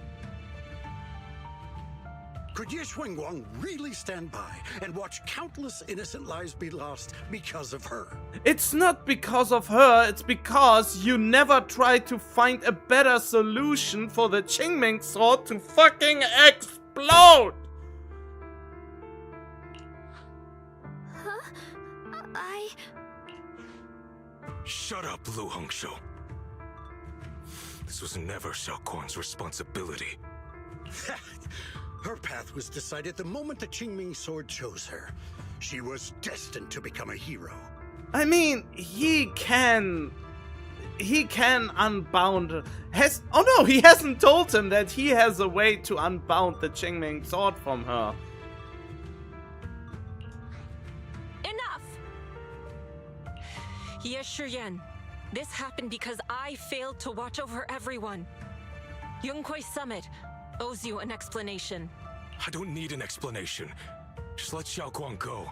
Could Ye Shunguang really stand by and watch countless innocent lives be lost because of her? It's not because of her, it's because you never tried to find a better solution for the Qingming sword to fucking explode! Huh? Shut up, Lu Hongshou. This was never Xiaoquan's responsibility. Her path was decided the moment the Qingming sword chose her. She was destined to become a hero. I mean, he can unbound. He hasn't told him that he has a way to unbound the Qingming sword from her. Enough! Ye Shiyan, this happened because I failed to watch over everyone. Yunkui's summit owes you an explanation. I don't need an explanation. Just let Xiaoguang go.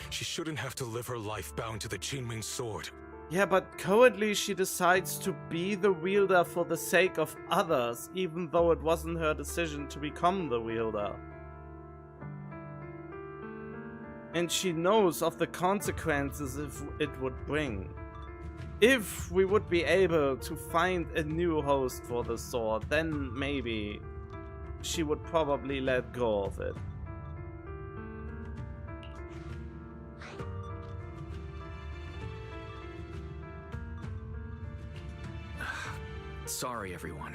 She shouldn't have to live her life bound to the Qingming sword. Yeah, but currently she decides to be the wielder for the sake of others, even though it wasn't her decision to become the wielder. And she knows of the consequences it would bring. If we would be able to find a new host for the sword, then maybe she would probably let go of it. Sorry, everyone,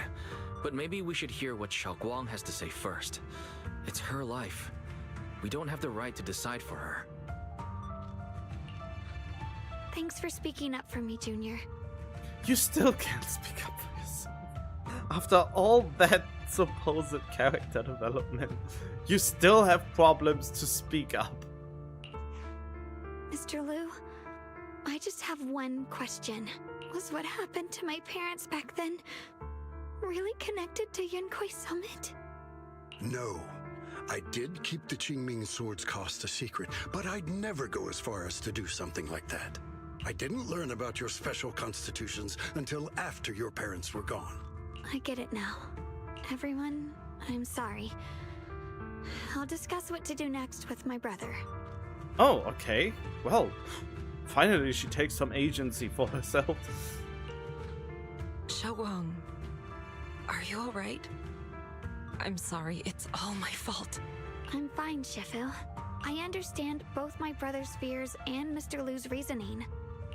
but maybe we should hear what Shunguang has to say first. It's her life. We don't have the right to decide for her. Thanks for speaking up for me, Junior. You still can't speak up for yourself. After all that supposed character development, you still have problems to speak up. just have one question. Was what happened to my parents back then really connected to Yunkui Summit? No. I did keep the Qingming Sword's cost a secret, but I'd never go as far as to do something like that. I didn't learn about your special constitutions until after your parents were gone. I get it now. Everyone, I'm sorry. I'll discuss what to do next with my brother. Oh, okay. Well, finally she takes some agency for herself. Shunguang, are you alright? I'm sorry, it's all my fault. I'm fine, Shifu. I understand both my brother's fears and Mr. Liu's reasoning.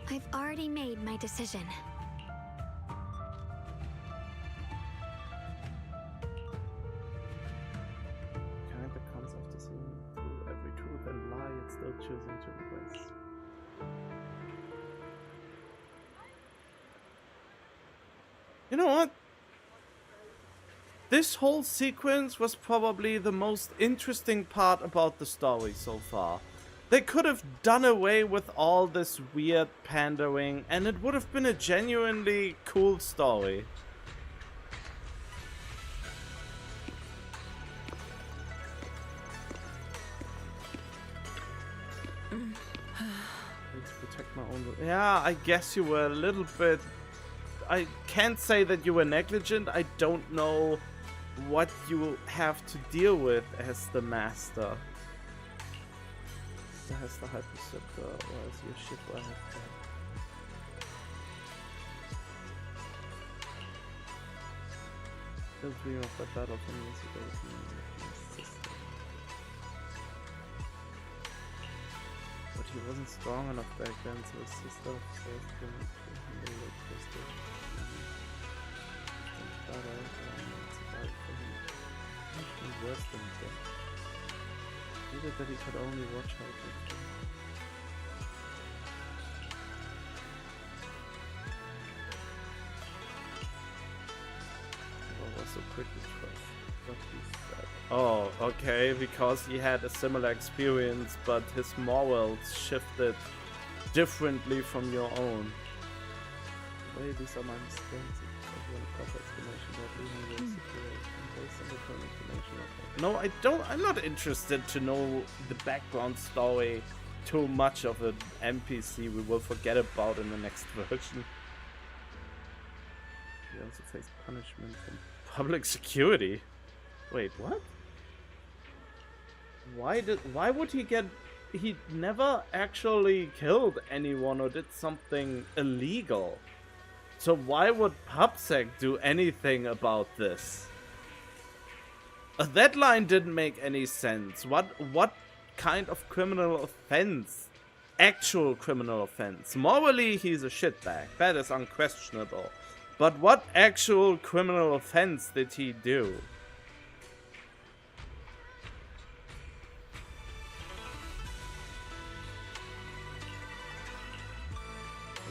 I've already made my decision. Kind that comes after seeing through every truth and lie, it's still choosing to embrace. You know what? This whole sequence was probably the most interesting part about the story so far. They could have done away with all this weird pandering and it would have been a genuinely cool story. Need to protect my own. Yeah, I guess you were a little bit. I can't say that you were negligent. I don't know what you have to deal with as the master. Has the hyperceptor, or is your ship I have to? Still dream of that battle from years ago with my sister. But he wasn't strong enough back then, so his sister forced him to handle the crystal. It's about for him. Anything worse than death. Either that he could only watch how it was. So quickly trust what he said. Oh, okay, because he had a similar experience, but his morals shifted differently from your own. Wait, these are my mistakes. Proper explanation about leaving your situation based on the current information. No, I don't. I'm not interested to know the background story. Too much of an NPC we will forget about in the next version. He also faced punishment from public security. Wait, what? Why would he get? He never actually killed anyone or did something illegal. So why would PubSec do anything about this? That line didn't make any sense. What kind of criminal offense? Actual criminal offense. Morally, he's a shitbag. That is unquestionable. But what actual criminal offense did he do?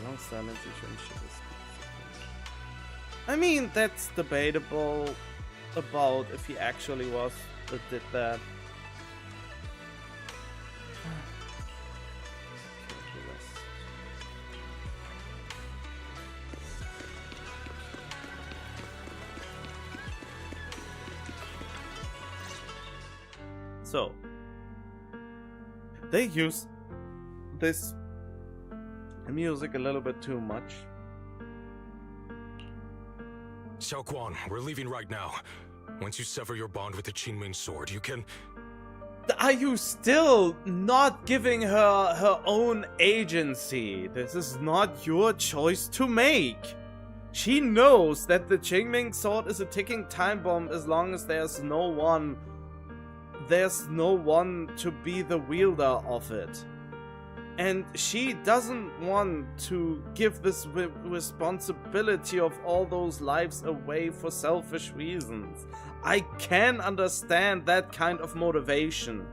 Long silence, you shouldn't shit his. I mean, that's debatable about if he actually was that did that. So, they use this music a little bit too much. Shunguang, we're leaving right now. Once you sever your bond with the Qingming sword, you can... Are you still not giving her her own agency? This is not your choice to make. She knows that the Qingming sword is a ticking time bomb as long as there's no one to be the wielder of it. And she doesn't want to give this responsibility of all those lives away for selfish reasons. I can understand that kind of motivation.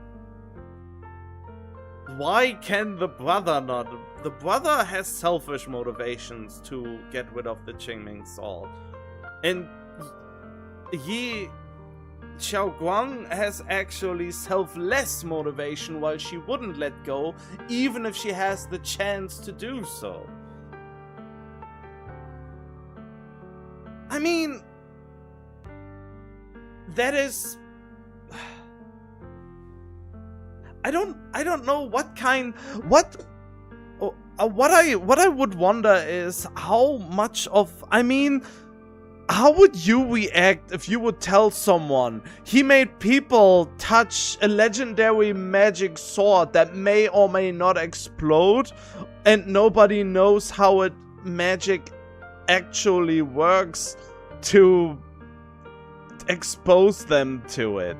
Why can the brother not? The brother has selfish motivations to get rid of the Qingming sword. And Shunguang has actually selfless motivation while she wouldn't let go, even if she has the chance to do so. I mean, that is... I don't know what I would wonder is how much of, I mean, how would you react if you would tell someone he made people touch a legendary magic sword that may or may not explode and nobody knows how magic actually works to expose them to it?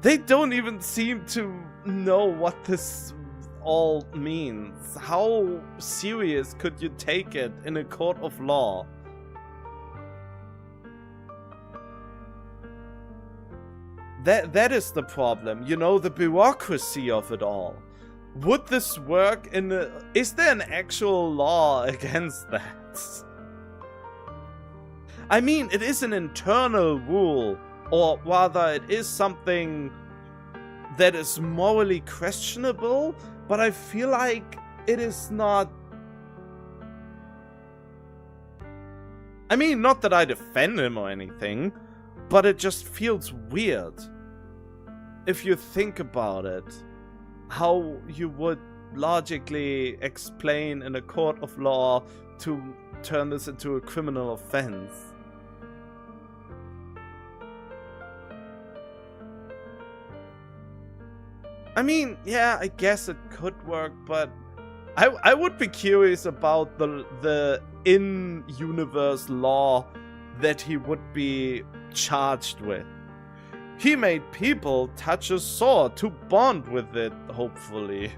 They don't even seem to know what this all means. How serious could you take it in a court of law? That is the problem, you know, the bureaucracy of it all. Would this work in a... Is there an actual law against that? I mean, it is an internal rule, or rather it is something that is morally questionable, but I feel like it is not... I mean, not that I defend him or anything, but it just feels weird. If you think about it, how you would logically explain in a court of law to turn this into a criminal offense. I mean, yeah, I guess it could work, but I would be curious about the in-universe law that he would be charged with. He made people touch a sword to bond with it, hopefully.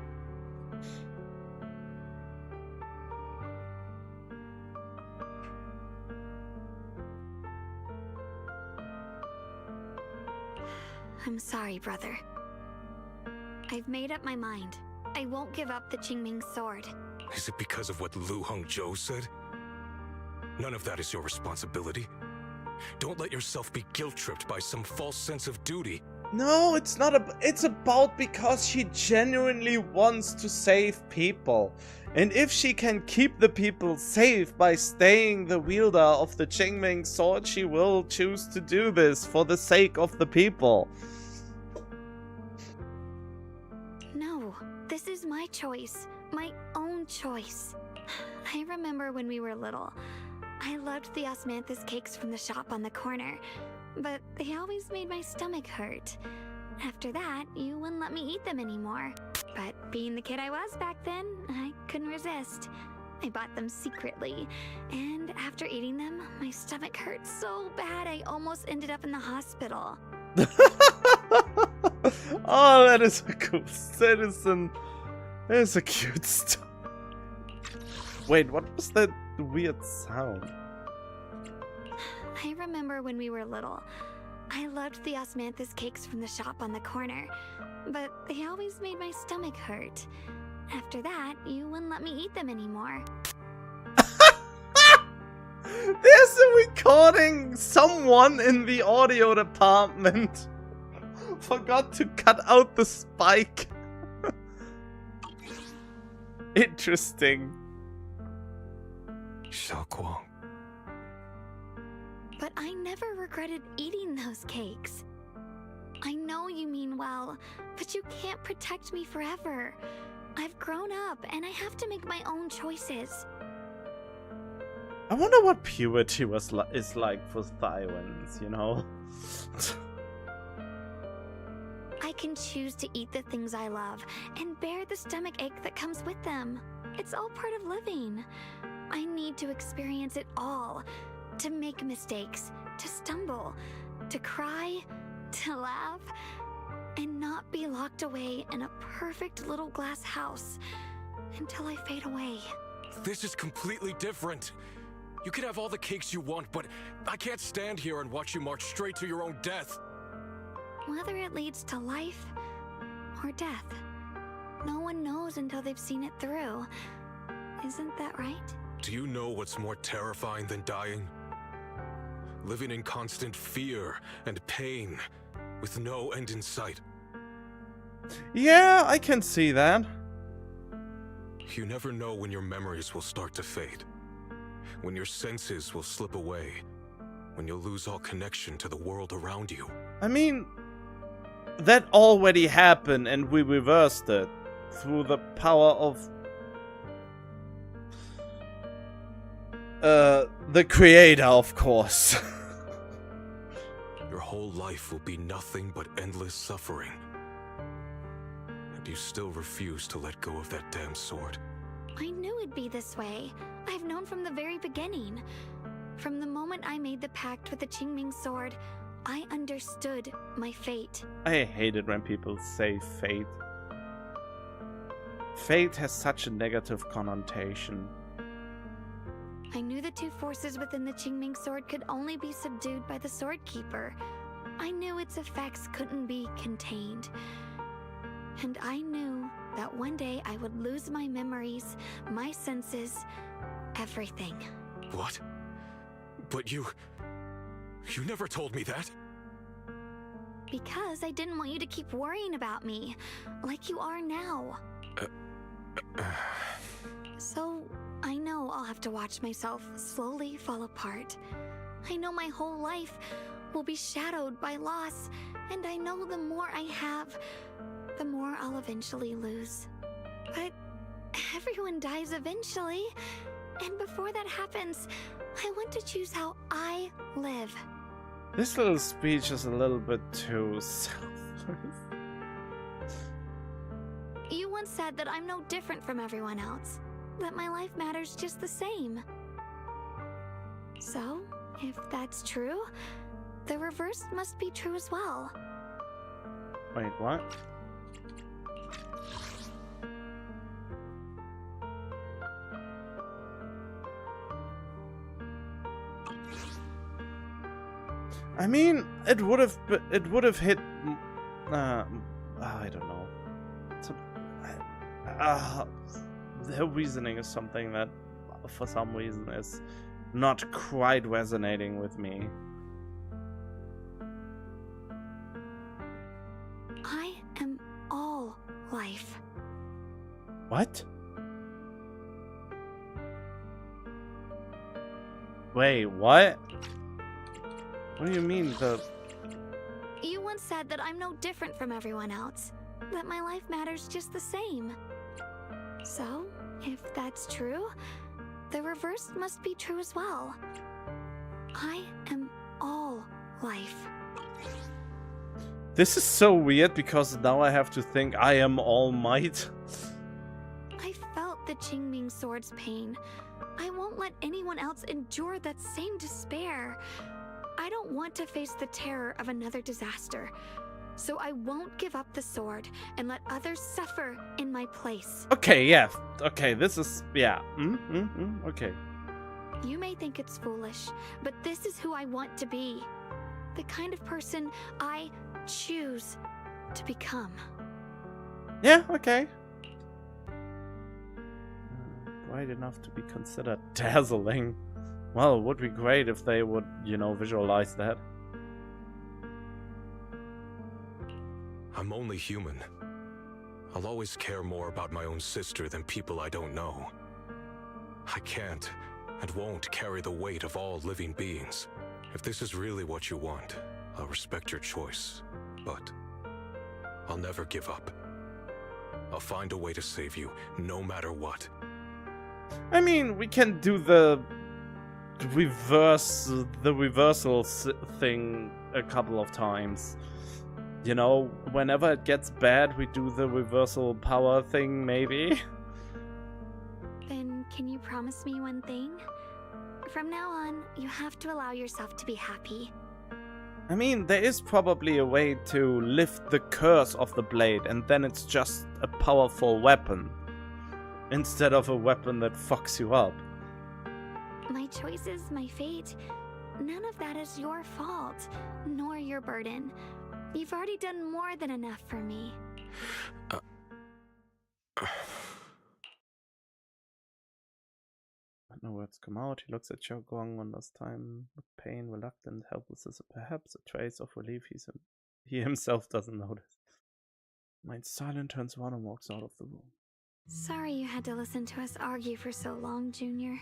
I'm sorry, brother. I've made up my mind. I won't give up the Qingming sword. Is it because of what Lu Hongzhou said? None of that is your responsibility. Don't let yourself be guilt-tripped by some false sense of duty. No, it's not it's about because she genuinely wants to save people. And if she can keep the people safe by staying the wielder of the Qingming sword, she will choose to do this for the sake of the people. No, this is my choice. My own choice. I remember when we were little. I loved the osmanthus cakes from the shop on the corner, but they always made my stomach hurt. After that, you wouldn't let me eat them anymore. But being the kid I was back then, I couldn't resist. I bought them secretly, and after eating them, my stomach hurt so bad I almost ended up in the hospital. Oh, that is a cool citizen. That is a cute story. Wait, what was that weird sound? I remember when we were little. I loved the osmanthus cakes from the shop on the corner, but they always made my stomach hurt. After that, you wouldn't let me eat them anymore. There's a recording! Someone in the audio department forgot to cut out the spike. Interesting. Shunguang. But I never regretted eating those cakes. I know you mean well, but you can't protect me forever. I've grown up, and I have to make my own choices. I wonder what puberty is like for Taiwans, you know? I can choose to eat the things I love, and bear the stomach ache that comes with them. It's all part of living. I need to experience it all. To make mistakes, to stumble, to cry, to laugh, and not be locked away in a perfect little glass house until I fade away. This is completely different. You can have all the cakes you want, but I can't stand here and watch you march straight to your own death. Whether it leads to life or death, no one knows until they've seen it through. Isn't that right? Do you know what's more terrifying than dying? Living in constant fear and pain, with no end in sight. Yeah, I can see that. You never know when your memories will start to fade, when your senses will slip away, when you'll lose all connection to the world around you. I mean, that already happened and we reversed it through the power of the creator, of course. Your whole life will be nothing but endless suffering. And you still refuse to let go of that damn sword. I knew it'd be this way. I've known from the very beginning. From the moment I made the pact with the Qingming sword, I understood my fate. I hate it when people say fate. Fate has such a negative connotation. I knew the two forces within the Qingming sword could only be subdued by the sword keeper. I knew its effects couldn't be contained. And I knew that one day I would lose my memories, my senses, everything. What? But you never told me that. Because I didn't want you to keep worrying about me, like you are now. So, I know I'll have to watch myself slowly fall apart. I know my whole life will be shadowed by loss, and I know the more I have, the more I'll eventually lose. But everyone dies eventually, and before that happens, I want to choose how I live. This little speech is a little bit too selfless. You once said that I'm no different from everyone else, that my life matters just the same. So, if that's true, the reverse must be true as well. Wait, what? I mean, it would have hit. I don't know. The reasoning is something that, for some reason, is not quite resonating with me. I am all life. What? Wait, what? What do you mean, You once said that I'm no different from everyone else, that my life matters just the same. So, if that's true, the reverse must be true as well. I am all life. This is so weird because now I have to think I am All Might. I felt the Qingming sword's pain. I won't let anyone else endure that same despair. I don't want to face the terror of another disaster. So I won't give up the sword and let others suffer in my place. Okay, yeah. Okay, this is... yeah. Okay. You may think it's foolish, but this is who I want to be. The kind of person I choose to become. Yeah, okay. Bright enough to be considered dazzling. Well, it would be great if they would, you know, visualize that. I'm only human. I'll always care more about my own sister than people I don't know. I can't and won't carry the weight of all living beings. If this is really what you want, I'll respect your choice. But I'll never give up. I'll find a way to save you, no matter what. I mean, we can do the reversal thing a couple of times. You know, whenever it gets bad, we do the reversal power thing, maybe? Then can you promise me one thing? From now on, you have to allow yourself to be happy. I mean, there is probably a way to lift the curse of the blade, and then it's just a powerful weapon. Instead of a weapon that fucks you up. My choices, my fate, none of that is your fault, nor your burden. You've already done more than enough for me. No words come out. He looks at Shunguang one last time with pain, reluctant, helplessness, perhaps a trace of relief. He's He himself doesn't notice. Mind silent, turns around and walks out of the room. Sorry you had to listen to us argue for so long, Junior.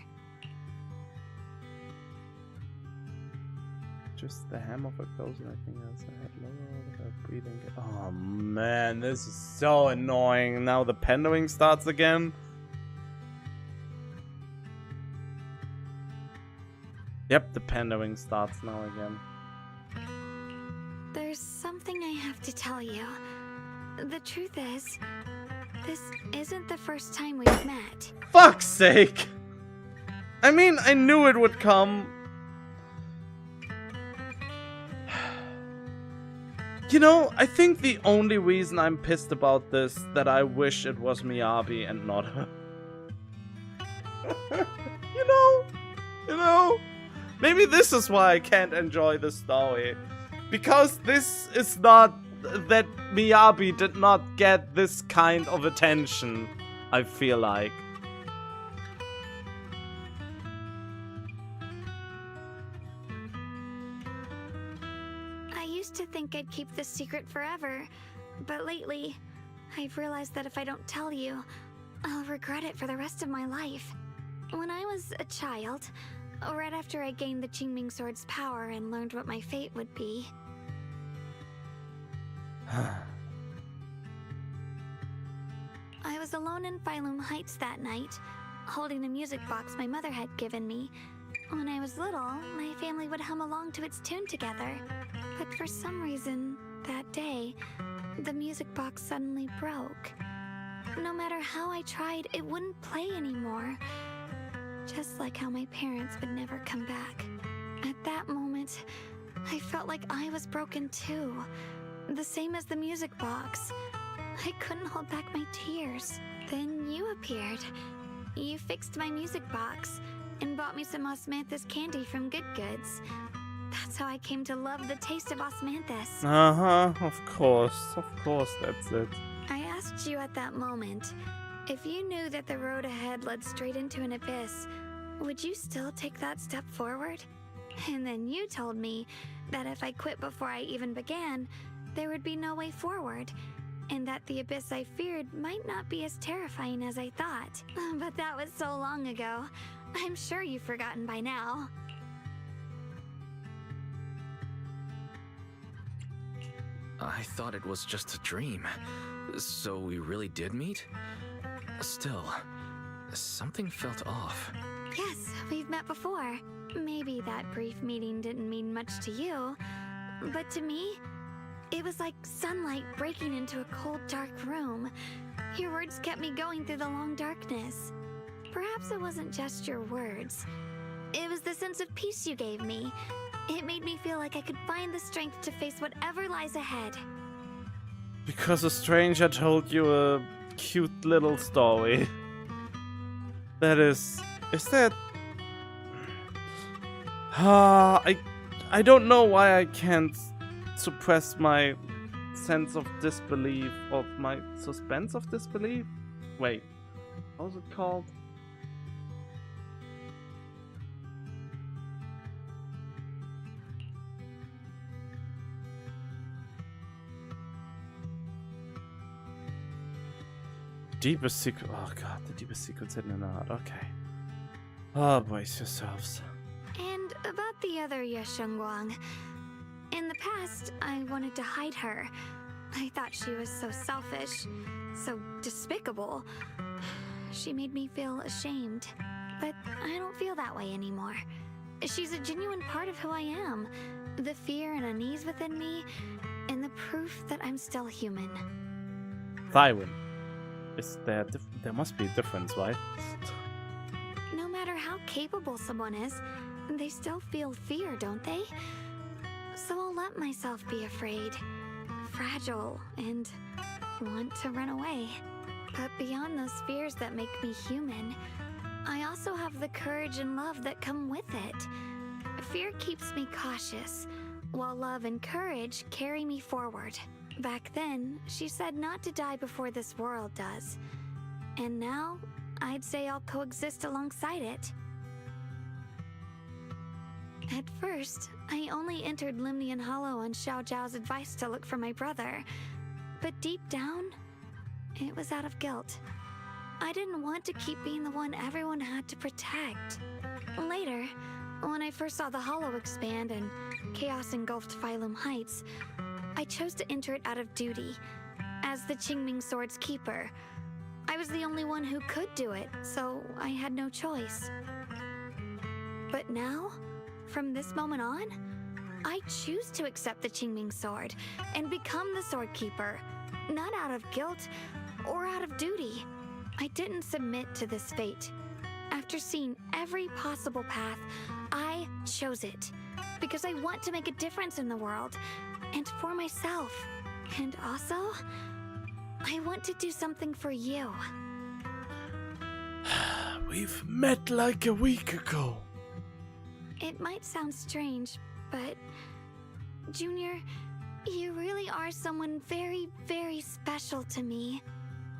Just the hem of her clothes and everything else. Her head lower, her breathing. Oh man, this is so annoying. Now the pendulum starts again. Yep, the pendulum starts now again. There's something I have to tell you. The truth is, this isn't the first time we've met. Fuck's sake! I mean, I knew it would come. You know, I think the only reason I'm pissed about this that I wish it was Miyabi and not her. You know, maybe this is why I can't enjoy the story. Because this is not that Miyabi did not get this kind of attention, I feel like. I used to think I'd keep this secret forever, but lately, I've realized that if I don't tell you, I'll regret it for the rest of my life. When I was a child, right after I gained the Qingming Sword's power and learned what my fate would be, I was alone in Phylum Heights that night, holding a music box my mother had given me. When I was little, my family would hum along to its tune together. But for some reason, that day, the music box suddenly broke. No matter how I tried, it wouldn't play anymore. Just like how my parents would never come back. At that moment, I felt like I was broken too. The same as the music box. I couldn't hold back my tears. Then you appeared. You fixed my music box and bought me some osmanthus candy from Good Goods. That's how I came to love the taste of osmanthus. Of course, that's it. I asked you at that moment, if you knew that the road ahead led straight into an abyss, would you still take that step forward? And then you told me that if I quit before I even began, there would be no way forward, and that the abyss I feared might not be as terrifying as I thought. But that was so long ago. I'm sure you've forgotten by now. I thought it was just a dream. So we really did meet? Still, something felt off. Yes, we've met before. Maybe that brief meeting didn't mean much to you, but to me, it was like sunlight breaking into a cold, dark room. Your words kept me going through the long darkness. Perhaps it wasn't just your words. It was the sense of peace you gave me. It made me feel like I could find the strength to face whatever lies ahead. Because a stranger told you a cute little story. That is that... I don't know why I can't suppress my sense of disbelief, or my suspense of disbelief? Wait, what was it called? Deepest secret. Oh god, the deepest secret's hidden in the heart. Okay. Oh, brace yourselves. And about the other Shunguang. In the past, I wanted to hide her. I thought she was so selfish, so despicable. She made me feel ashamed. But I don't feel that way anymore. She's a genuine part of who I am. The fear and unease within me, and the proof that I'm still human. Tywin. Is there must be a difference, right? No matter how capable someone is, they still feel fear, don't they? So I'll let myself be afraid, fragile, and want to run away. But beyond those fears that make me human, I also have the courage and love that come with it. Fear keeps me cautious, while love and courage carry me forward. Back then, she said not to die before this world does. And now, I'd say I'll coexist alongside it. At first, I only entered Limnian Hollow on Xiao Zhao's advice to look for my brother. But deep down, it was out of guilt. I didn't want to keep being the one everyone had to protect. Later, when I first saw the Hollow expand and chaos engulfed Phylum Heights, I chose to enter it out of duty, as the Qingming Sword's keeper. I was the only one who could do it, so I had no choice. But now, from this moment on, I choose to accept the Qingming Sword and become the Sword Keeper, not out of guilt or out of duty. I didn't submit to this fate. After seeing every possible path, I chose it because I want to make a difference in the world and for myself. And also, I want to do something for you. We've met like a week ago. It might sound strange, but Junior, you really are someone very, very special to me.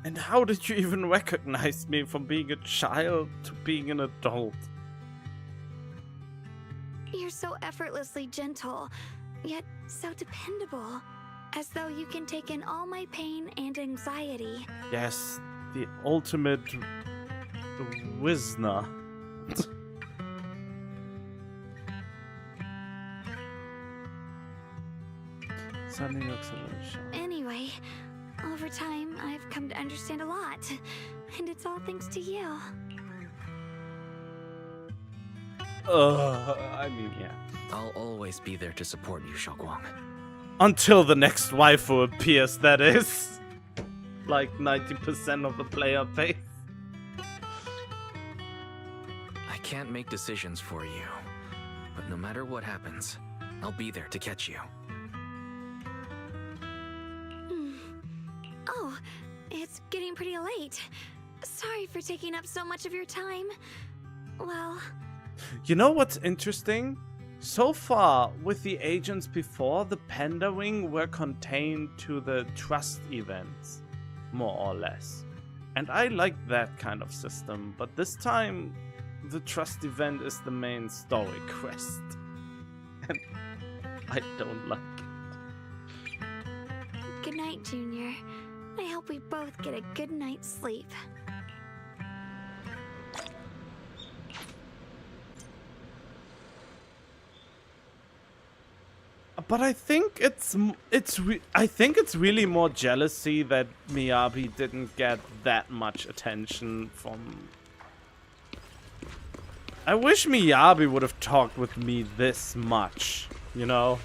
And how did you even recognize me from being a child to being an adult? You're so effortlessly gentle, yet so dependable. As though you can take in all my pain and anxiety. Yes, the ultimate Wisner. Anyway, over time, I've come to understand a lot. And it's all thanks to you. I mean, yeah. I'll always be there to support you, Shunguang. Until the next waifu appears, that is. Like 90% of the player base. I can't make decisions for you, but no matter what happens, I'll be there to catch you. Oh, it's getting pretty late. Sorry for taking up so much of your time. Well... You know what's interesting? So far, with the agents before, the Panda Wing were contained to the trust events, more or less. And I like that kind of system, but this time, the trust event is the main story quest. And I don't like it. Good night, Junior. I hope we both get a good night's sleep. But I think it's really more jealousy that Miyabi didn't get that much attention from. I wish Miyabi would have talked with me this much, you know?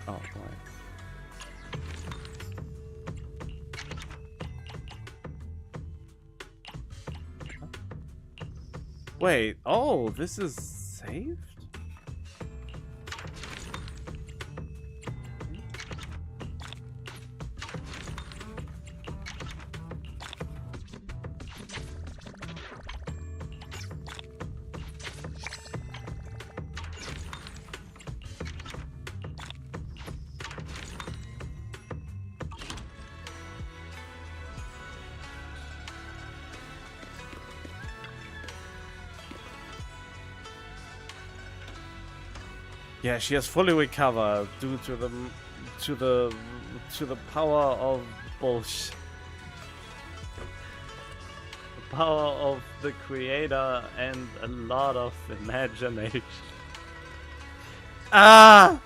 Oh boy. Wait, oh, this is saved? Yeah, she has fully recovered due to the power of bullshit. The power of the creator and a lot of imagination. Ah!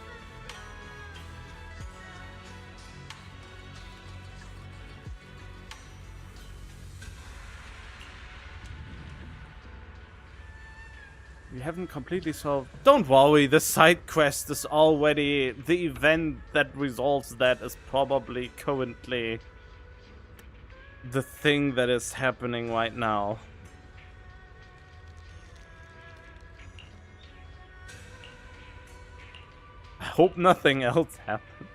We haven't completely solved. Don't worry, the side quest is already. The event that resolves that is probably currently the thing that is happening right now. I hope nothing else happens.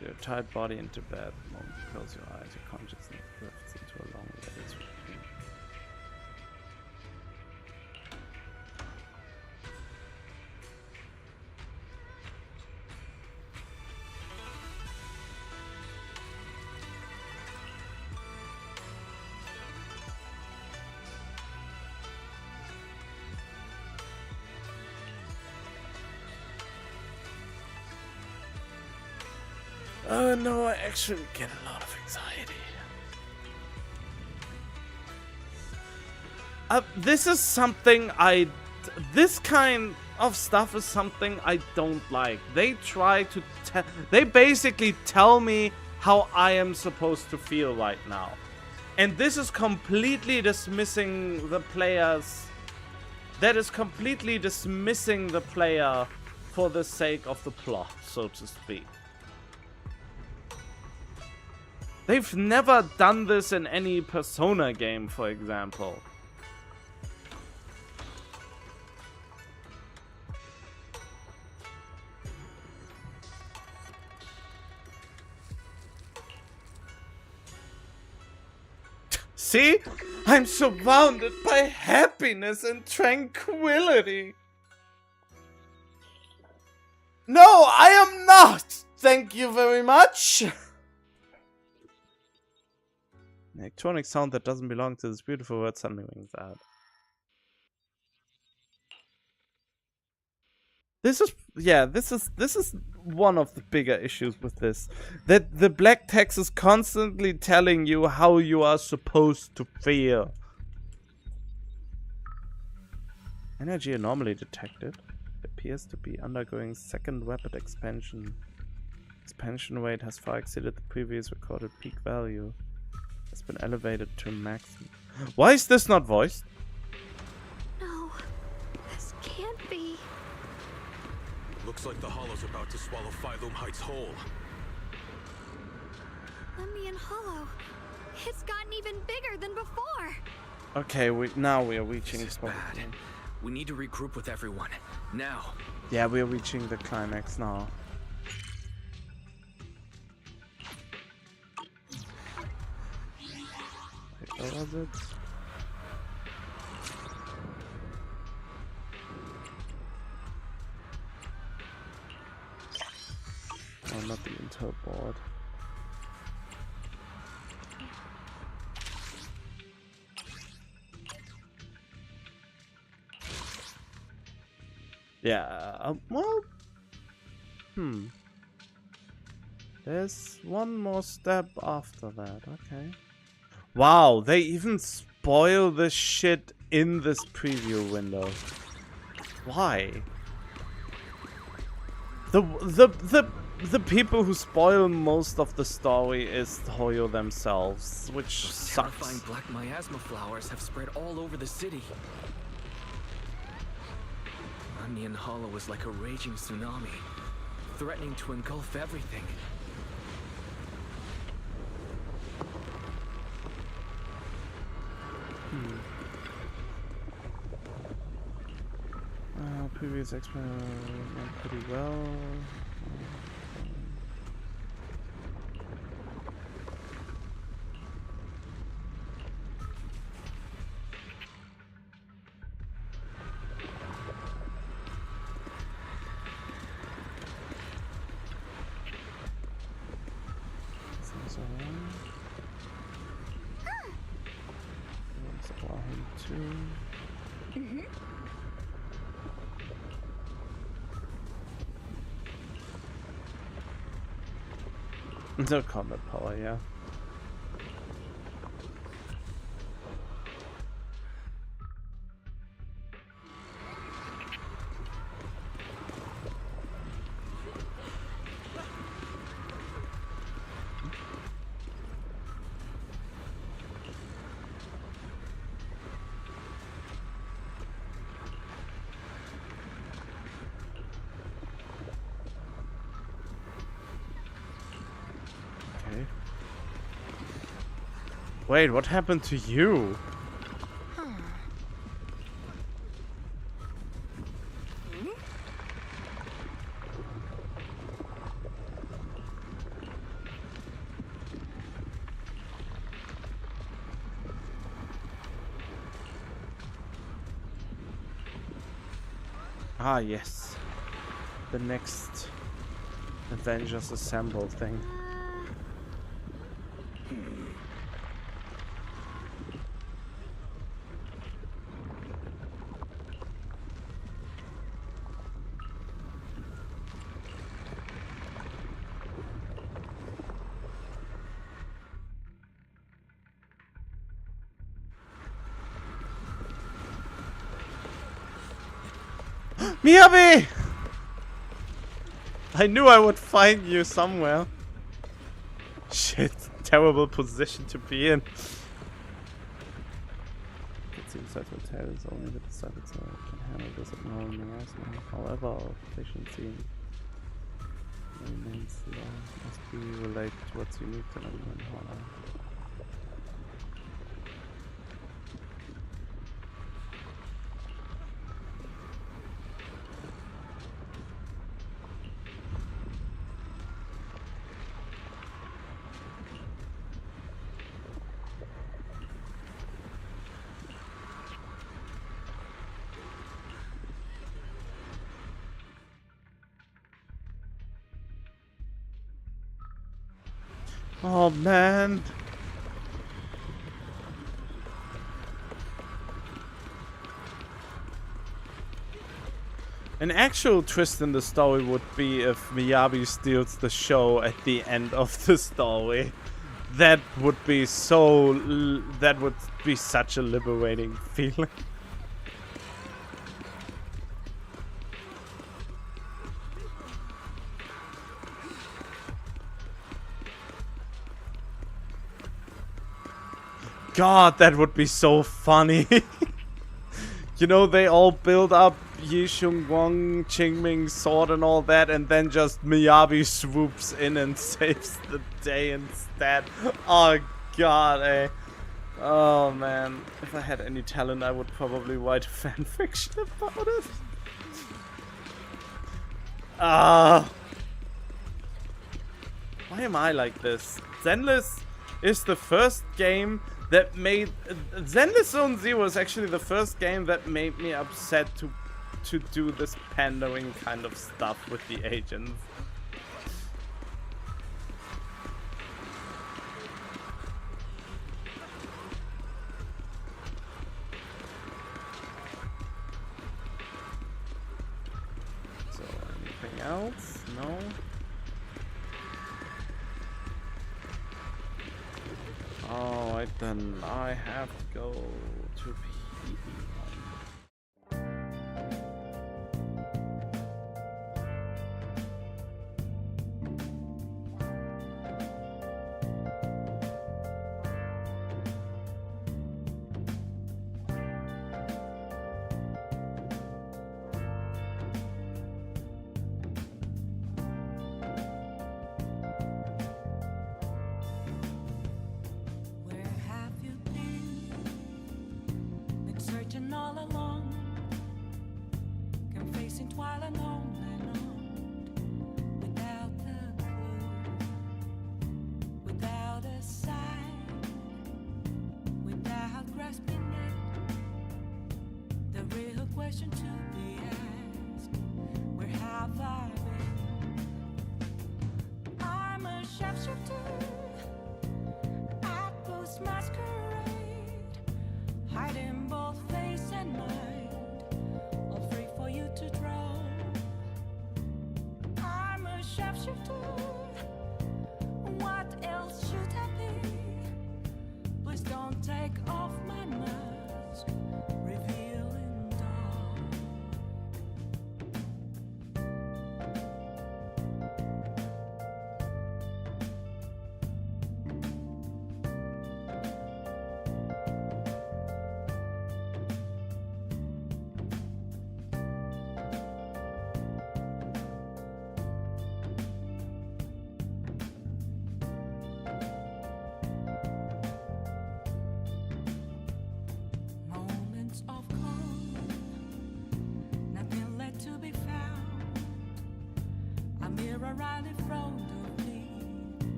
Your tired body into bed. The moment you close your eyes, your consciousness drifts into a long lady's routine. No, I actually get a lot of anxiety. This is something this kind of stuff is something I don't like. They try to they basically tell me how I am supposed to feel right now. And this is completely dismissing the players. That is completely dismissing the player for the sake of the plot, so to speak. They've never done this in any Persona game, for example. See? I'm surrounded by happiness and tranquility. No, I am not! Thank you very much! An electronic sound that doesn't belong to this beautiful word suddenly rings out. This is one of the bigger issues with this. That the black text is constantly telling you how you are supposed to feel. Energy anomaly detected. Appears to be undergoing second rapid expansion. Expansion rate has far exceeded the previous recorded peak value. It's been elevated to maximum. Why is this not voiced? No, this can't be. Looks like the Hollow's about to swallow Phylum Heights whole. Lemnian Hollow. It's gotten even bigger than before. Okay, now we are reaching this is bad. We need to regroup with everyone. Now. Yeah, we are reaching the climax now. Wait, what was it? Oh, not the Intel board. Yeah, well... There's one more step after that, okay. Wow, they even spoil this shit in this preview window. Why? The people who spoil most of the story is Hoyo themselves, which Those sucks. terrifying black miasma flowers have spread all over the city. Lemnian Hollow is like a raging tsunami, threatening to engulf everything. Previous experiment went pretty well. Seems alright. Let's allow him to. No combat power, yeah. Wait, what happened to you? Ah, yes. The next Avengers Assemble thing. Miyabi! I knew I would find you somewhere. Shit, terrible position to be in. It seems that hotel is only the decided so I can handle this at no miasma. However, our efficiency remains low. Must be related to what's unique to them in Honkai. Oh man. An actual twist in the story would be if Miyabi steals the show at the end of the story. That would be so... that would be such a liberating feeling. God, that would be so funny. You know, they all build up Shunguang, Qingming's sword and all that, and then just Miyabi swoops in and saves the day instead. Oh God, eh. Oh man, if I had any talent, I would probably write a fanfiction about it. Why am I like this? Zenless is the first game that made... Zenless Zone Zero is actually the first game that made me upset to do this pandering kind of stuff with the agents. So, anything else? No? Alright then, I have to go to PE.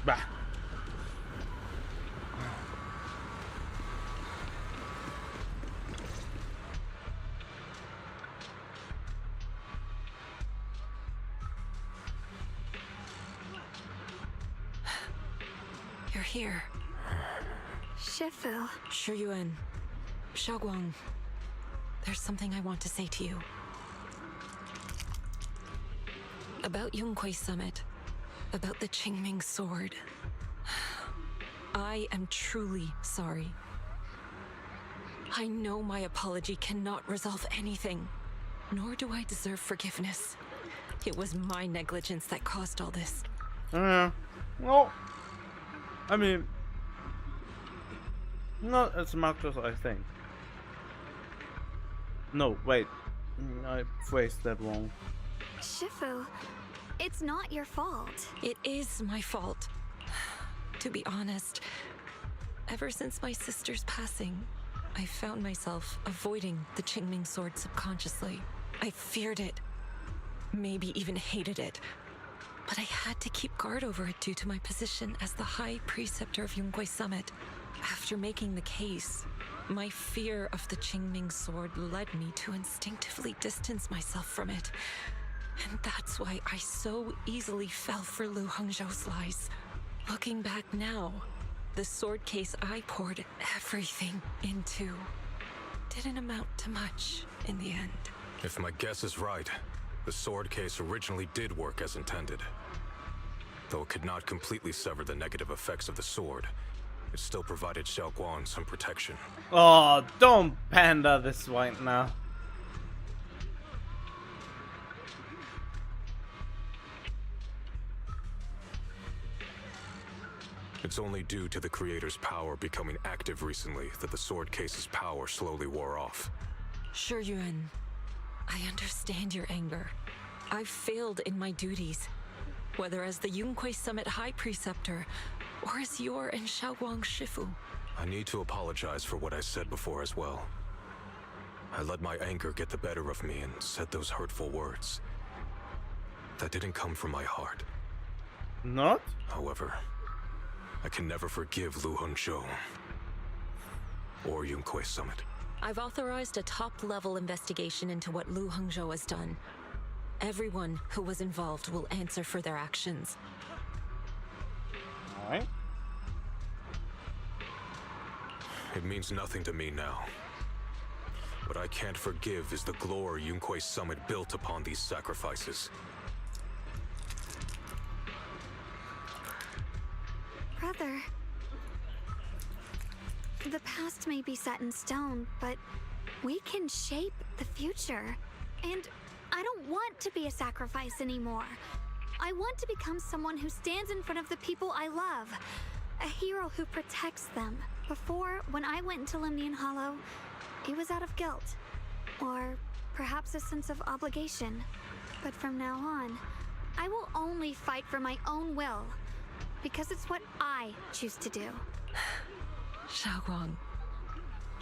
Bah. You're here. Shifu. Shuyuan. Shunguang. There's something I want to say to you. About Yongkui's summit. About the Qingming sword. I am truly sorry. I know my apology cannot resolve anything, nor do I deserve forgiveness. It was my negligence that caused all this. Well, I mean, not as much as I think. No, wait. I phrased that wrong. Shifu, it's not your fault. It is my fault. To be honest, ever since my sister's passing, I found myself avoiding the Qingming sword subconsciously. I feared it, maybe even hated it. But I had to keep guard over it due to my position as the High Preceptor of Yunguai Summit. After making the case, my fear of the Qingming sword led me to instinctively distance myself from it. And that's why I so easily fell for Lu Hongzhou's lies. Looking back now, the sword case I poured everything into didn't amount to much in the end. If my guess is right, the sword case originally did work as intended. Though it could not completely sever the negative effects of the sword, it still provided Shunguang some protection. Oh, don't panda this right now. It's only due to the creator's power becoming active recently that the sword case's power slowly wore off. Shi Yuan, I understand your anger. I've failed in my duties, whether as the Yunguai Summit High Preceptor or as your and Shunguang's Shifu. I need to apologize for what I said before as well. I let my anger get the better of me and said those hurtful words. That didn't come from my heart. Not? However, I can never forgive Lu Hongzhou or Yunguai Summit. I've authorized a top-level investigation into what Lu Hongzhou has done. Everyone who was involved will answer for their actions. Alright. It means nothing to me now. What I can't forgive is the glory Yunguai Summit built upon these sacrifices. Brother, the past may be set in stone, but we can shape the future. And I don't want to be a sacrifice anymore. I want to become someone who stands in front of the people I love. A hero who protects them. Before, when I went into Lemnian Hollow, it was out of guilt. Or perhaps a sense of obligation. But from now on, I will only fight for my own will. Because it's what I choose to do. Shunguang,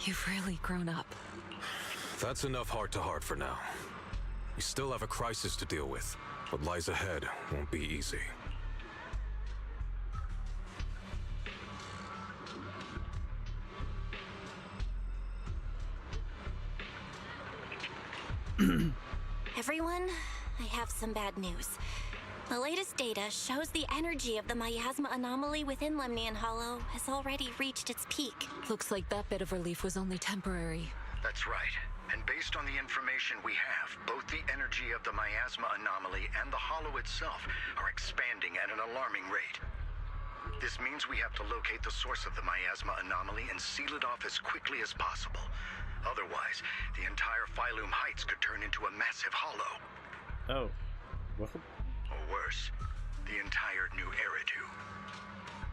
you've really grown up. That's enough heart-to-heart for now. We still have a crisis to deal with. What lies ahead won't be easy. Everyone, I have some bad news. The latest data shows the energy of the miasma anomaly within Lemnian Hollow has already reached its peak. Looks like that bit of relief was only temporary. That's right. And based on the information we have, both the energy of the miasma anomaly and the hollow itself are expanding at an alarming rate. This means we have to locate the source of the miasma anomaly and seal it off as quickly as possible. Otherwise, the entire Phylum Heights could turn into a massive hollow. Oh. What? Or worse, the entire new Eridu.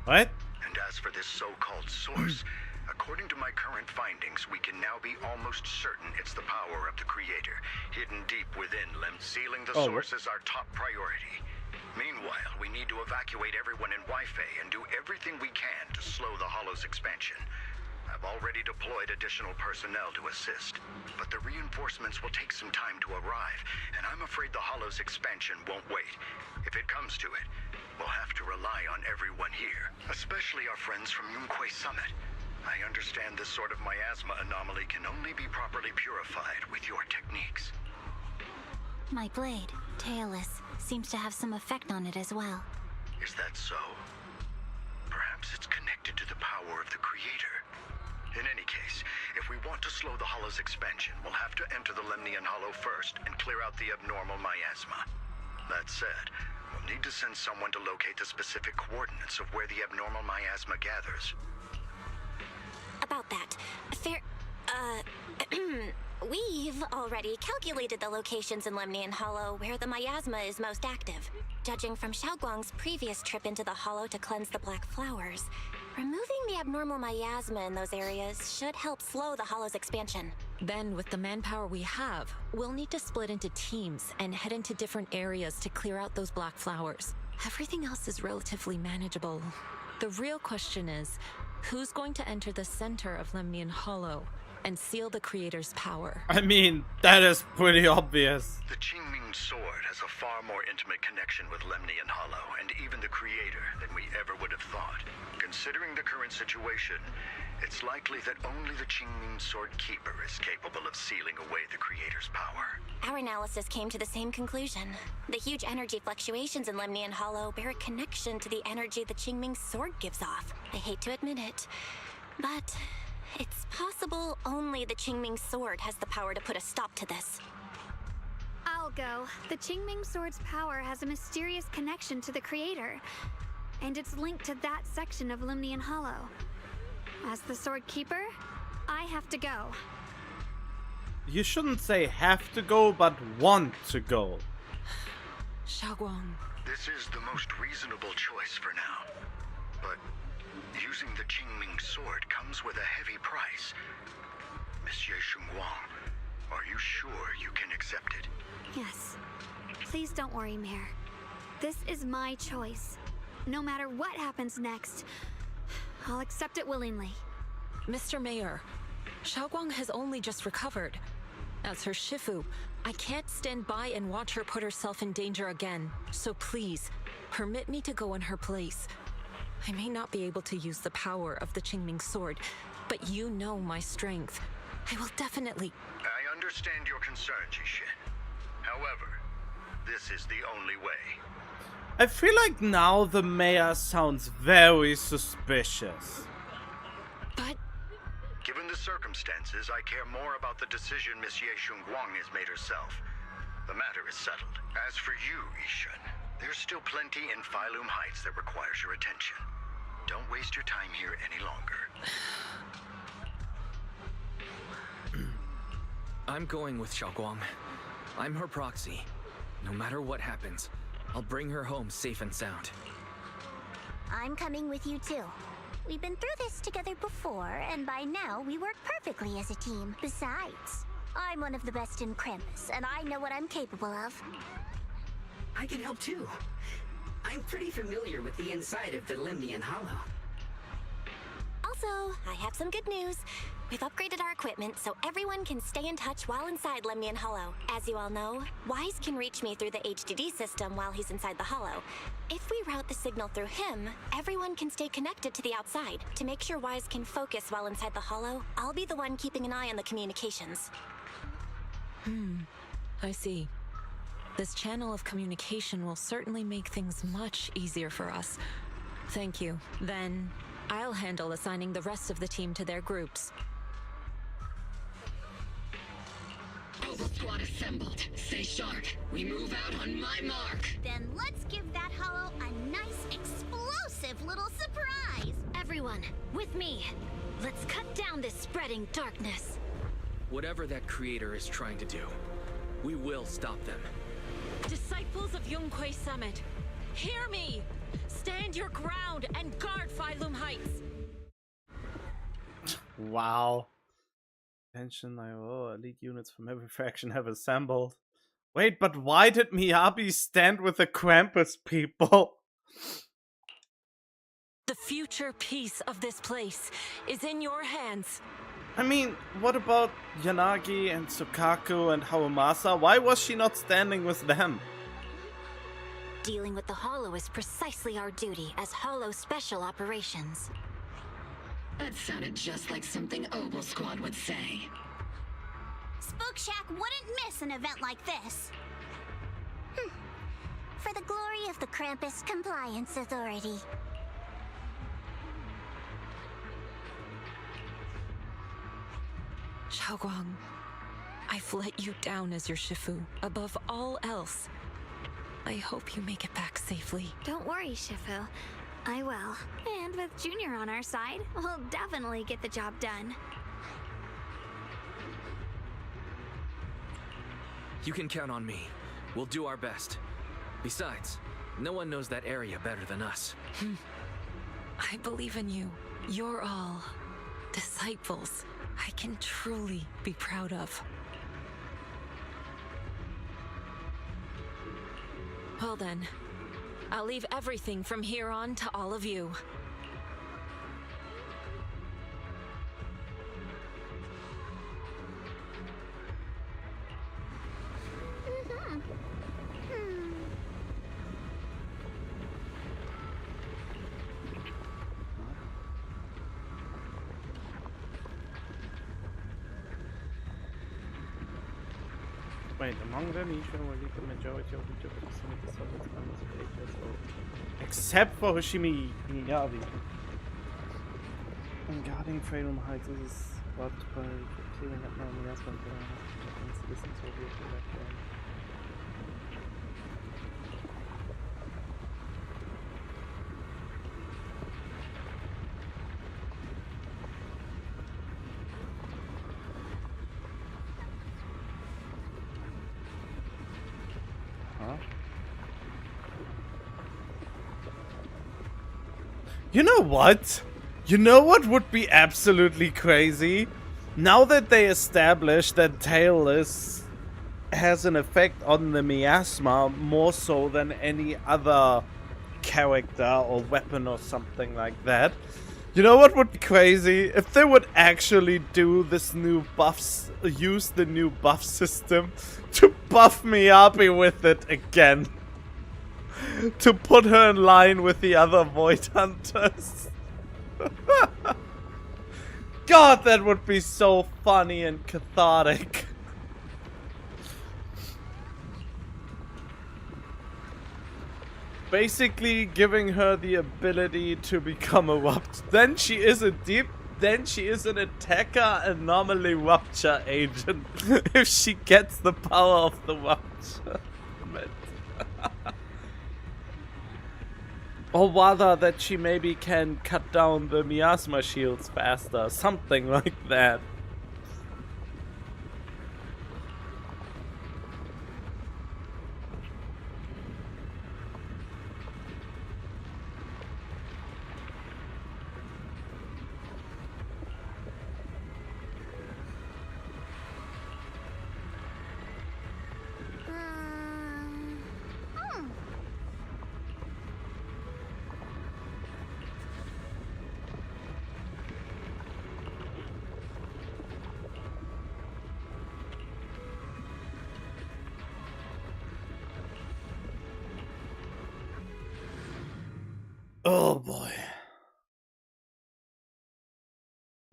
What? And as for this so-called source, according to my current findings, we can now be almost certain it's the power of the Creator, hidden deep within Lem. Sealing the source is our top priority. Meanwhile, we need to evacuate everyone in Wi-Fi and do everything we can to slow the Hollow's expansion. I've already deployed additional personnel to assist, but the reinforcements will take some time to arrive, and I'm afraid the Hollow's expansion won't wait. If it comes to it, we'll have to rely on everyone here, especially our friends from Yunguai Summit. I understand this sort of miasma anomaly can only be properly purified with your techniques. My blade, Tailless, seems to have some effect on it as well. Is that so? Perhaps it's connected to the power of the Creator. In any case, if we want to slow the Hollow's expansion, we'll have to enter the Lemnian Hollow first and clear out the abnormal miasma. That said, we'll need to send someone to locate the specific coordinates of where the abnormal miasma gathers. About that, We've already calculated the locations in Lemnian Hollow where the miasma is most active. Judging from Shunguang's previous trip into the Hollow to cleanse the black flowers, removing the abnormal miasma in those areas should help slow the Hollow's expansion. Then, with the manpower we have, we'll need to split into teams and head into different areas to clear out those black flowers. Everything else is relatively manageable. The real question is, who's going to enter the center of Lemnian Hollow and seal the creator's power? I mean, that is pretty obvious. The Qingming sword has a far more intimate connection with Lemnian Hollow and even the creator than we ever would have thought. Considering the current situation, it's likely that only the Qingming sword keeper is capable of sealing away the creator's power. Our analysis came to the same conclusion. The huge energy fluctuations in Lemnian Hollow bear a connection to the energy the Qingming sword gives off. I hate to admit it, but it's possible only the Qingming sword has the power to put a stop to this. I'll go. The Qingming sword's power has a mysterious connection to the creator, and it's linked to that section of Lemnian Hollow. As the sword keeper, I have to go. You shouldn't say have to go, but want to go. Shunguang. This is the most reasonable choice for now. But using the Qingming sword comes with a heavy price. Monsieur Shunguang, are you sure you can accept it? Yes. Please don't worry, Mayor. This is my choice. No matter what happens next, I'll accept it willingly. Mr. Mayor, Shunguang has only just recovered. As her Shifu, I can't stand by and watch her put herself in danger again. So please, permit me to go in her place. I may not be able to use the power of the Qingming sword, but you know my strength. I will definitely... I understand your concern, Jishin. However, this is the only way. I feel like now the mayor sounds very suspicious. But... Given the circumstances, I care more about the decision Monsieur Shunguang has made herself. The matter is settled. As for you, Ishan, there's still plenty in Phylum Heights that requires your attention. Don't waste your time here any longer. I'm going with Shunguang. I'm her proxy. No matter what happens, I'll bring her home safe and sound. I'm coming with you too. We've been through this together before, and by now we work perfectly as a team. Besides, I'm one of the best in Krampus, and I know what I'm capable of. I can help too. I'm pretty familiar with the inside of the Lemnian Hollow. Also, I have some good news. We've upgraded our equipment so everyone can stay in touch while inside Lemnian Hollow. As you all know, Wise can reach me through the HDD system while he's inside the Hollow. If we route the signal through him, everyone can stay connected to the outside. To make sure Wise can focus while inside the Hollow, I'll be the one keeping an eye on the communications. I see. This channel of communication will certainly make things much easier for us. Thank you. Then, I'll handle assigning the rest of the team to their groups. Oval squad assembled. Stay sharp. We move out on my mark. Then let's give that hollow a nice explosive little surprise. Everyone, with me. Let's cut down this spreading darkness. Whatever that creator is trying to do, we will stop them. Disciples of Yunquei Summit, hear me! Stand your ground and guard Phylum Heights! Wow. Attention, elite units from every faction have assembled. Wait, but why did Miyabi stand with the Krampus people? The future peace of this place is in your hands. I mean, what about Yanagi and Tsukaku and Hawamasa? Why was she not standing with them? Dealing with the Hollow is precisely our duty as Hollow Special Operations. That sounded just like something Oval Squad would say. Spook Shack wouldn't miss an event like this. For the glory of the Krampus Compliance Authority. Shunguang, I've let you down as your Shifu, above all else. I hope you make it back safely. Don't worry, Shifu. I will. And with Junior on our side, we'll definitely get the job done. You can count on me. We'll do our best. Besides, no one knows that area better than us. I believe in you. You're all disciples I can truly be proud of. Well then, I'll leave everything from here on to all of you. Wait, among them, each one will lead the majority of the Japanese Semitic soldiers by this 8 years old. Except for Hoshimi Miyabi. And guarding Freedom Heights is blocked by clearing up my husband. Japanese citizens will be evacuated. You know what? You know what would be absolutely crazy? Now that they established that Tailless has an effect on the miasma more so than any other character or weapon or something like that. You know what would be crazy? If they would actually do this new buffs, use the new buff system to buff Miyabi with it again. To put her in line with the other Void Hunters. God, that would be so funny and cathartic. Basically giving her the ability to become a Rupture. Then she is an attacker anomaly Rupture agent. If she gets the power of the Rupture. Or rather that she maybe can cut down the miasma shields faster. Something like that. Oh boy.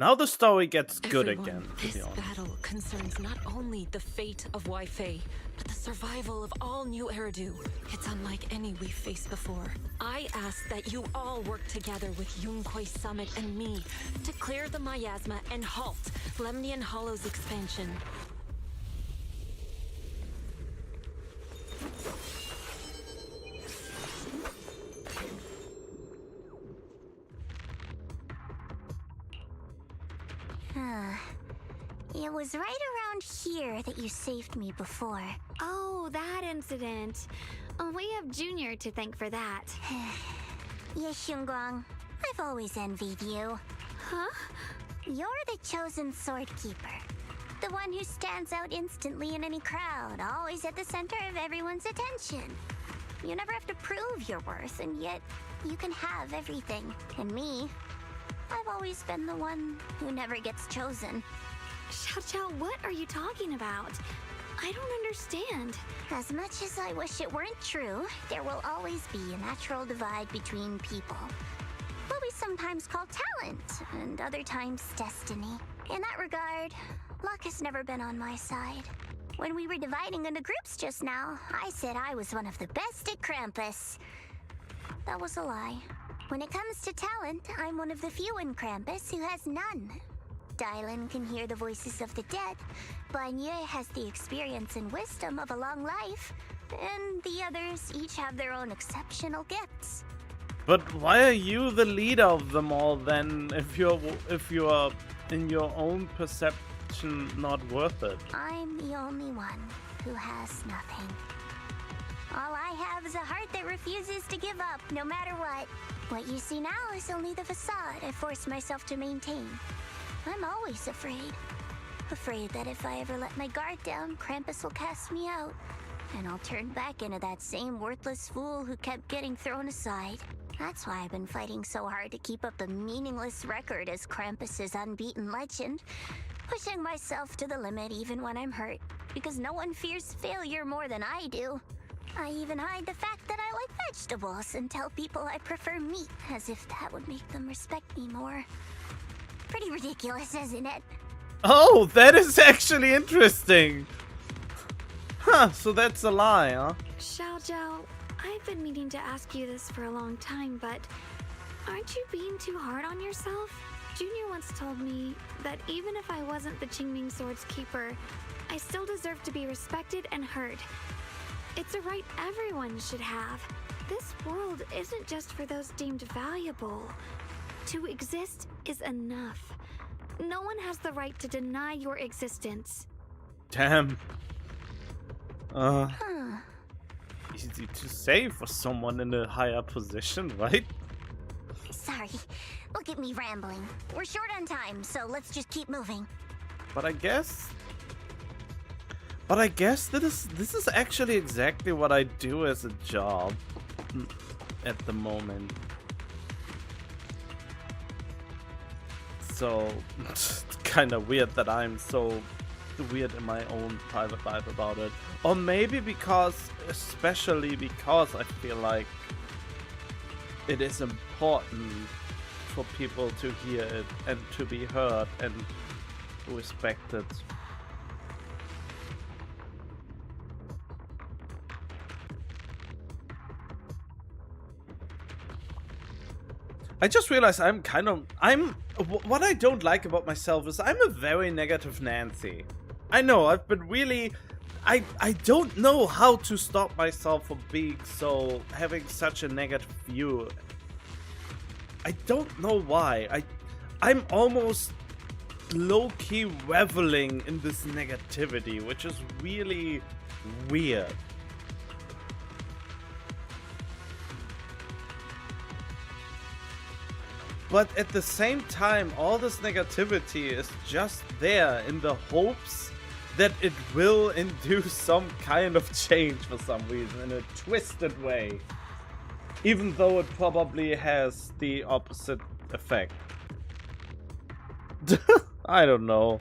Now the story gets good again. This battle concerns not only the fate of Wai-Fei, but the survival of all new Eridu. It's unlike any we've faced before. I ask that you all work together with Yunquei Summit and me to clear the miasma and halt Lemnian Hollow's expansion. It was right around here that you saved me before. Oh, that incident. We have Junior to thank for that. Yes, Shunguang. I've always envied you. Huh? You're the chosen sword keeper. The one who stands out instantly in any crowd, always at the center of everyone's attention. You never have to prove your worth, and yet you can have everything. And me, I've always been the one who never gets chosen. Xiao, what are you talking about? I don't understand. As much as I wish it weren't true, there will always be a natural divide between people. What we sometimes call talent, and other times destiny. In that regard, luck has never been on my side. When we were dividing into groups just now, I said I was one of the best at Krampus. That was a lie. When it comes to talent, I'm one of the few in Krampus who has none. Dylan can hear the voices of the dead. Banye has the experience and wisdom of a long life. And the others each have their own exceptional gifts. But why are you the leader of them all then, if you're in your own perception not worth it? I'm the only one. who has nothing. All I have is a heart that refuses to give up, no matter what. What you see now is only the facade I forced myself to maintain. I'm always afraid. Afraid that if I ever let my guard down, Krampus will cast me out. And I'll turn back into that same worthless fool who kept getting thrown aside. That's why I've been fighting so hard to keep up a meaningless record as Krampus's unbeaten legend. Pushing myself to the limit even when I'm hurt. Because no one fears failure more than I do. I even hide the fact that I like vegetables and tell people I prefer meat, as if that would make them respect me more. Pretty ridiculous, isn't it? Oh, that is actually interesting. Huh, so that's a lie, huh? Xiaojiao, I've been meaning to ask you this for a long time, but aren't you being too hard on yourself? Junior once told me that even if I wasn't the Qingming Sword's keeper, I still deserve to be respected and heard. It's a right everyone should have. This world isn't just for those deemed valuable. To exist is enough. No one has the right to deny your existence. Damn. Easy to say for someone in a higher position, right? Sorry, look at me rambling. We're short on time, so let's just keep moving. But I guess this is actually exactly what I do as a job at the moment. So it's kind of weird that I'm so weird in my own private life about it. Or maybe especially because I feel like it is important for people to hear it and to be heard and respected. I just realized what I don't like about myself is I'm a very negative Nancy. I know, I've been really, I don't know how to stop myself from having such a negative view. I don't know why. I'm almost low-key reveling in this negativity, which is really weird. But at the same time, all this negativity is just there in the hopes that it will induce some kind of change for some reason in a twisted way. Even though it probably has the opposite effect. I don't know.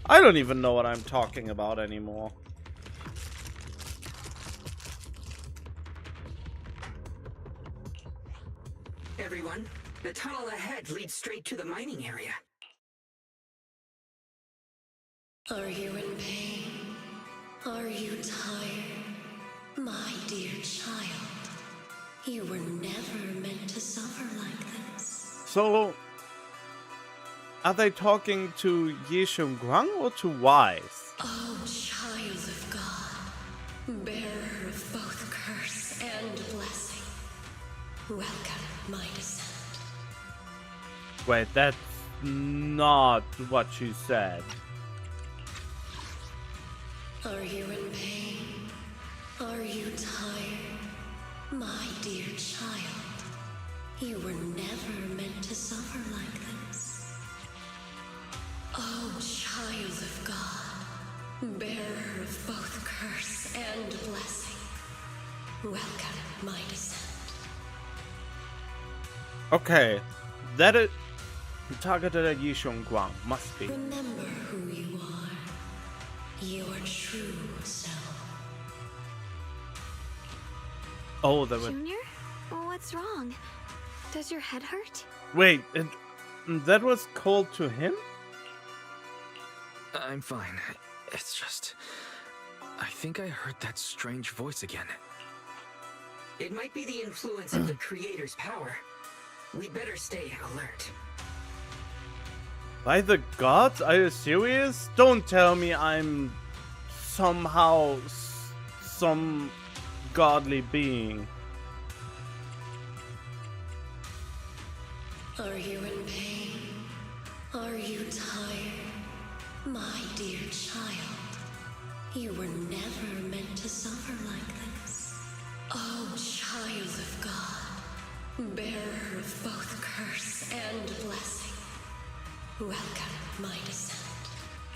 I don't even know what I'm talking about anymore. Everyone, the tunnel ahead leads straight to the mining area. Are you in pain? Are you tired? My dear child, you were never meant to suffer like this. So, are they talking to Shunguang or to Wise? Oh, child of God, bearer of both curse and blessing, welcome my descent. Wait, that's not what she said. Are you in pain? Are you tired? My dear child, you were never meant to suffer like this. Oh, child of God, bearer of both curse and blessing, welcome my descent. Okay, that is targeted at Shunguang, must be. Remember who you are, your true self. Oh, that was. Junior? What's wrong? Does your head hurt? Wait, that was called to him? I'm fine. It's just, I think I heard that strange voice again. It might be the influence of the creator's power. We'd better stay alert. By the gods? Are you serious? Don't tell me I'm somehow some godly being. Are you in pain? Are you tired? My dear child, you were never meant Welcome, my descent.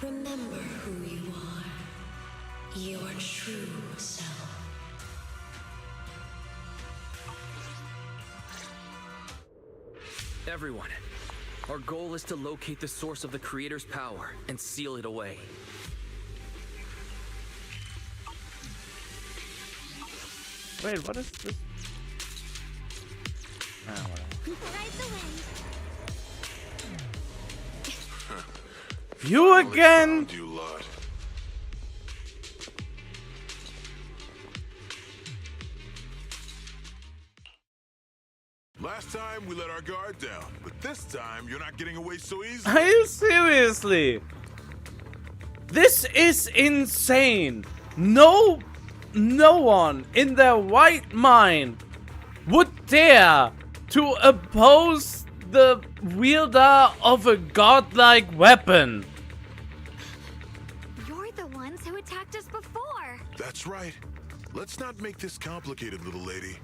Remember who you are. Your true self. Everyone, our goal is to locate the source of the Creator's power and seal it away. Wait, what is this? Ah, whatever. Ride the wind. You again? You lot. Last time we let our guard down, but this time you're not getting away so easily. Are you seriously? This is insane. No one in their right mind would dare to oppose the wielder of a godlike weapon. You're the ones who attacked us before. That's right. Let's not make this complicated, little lady.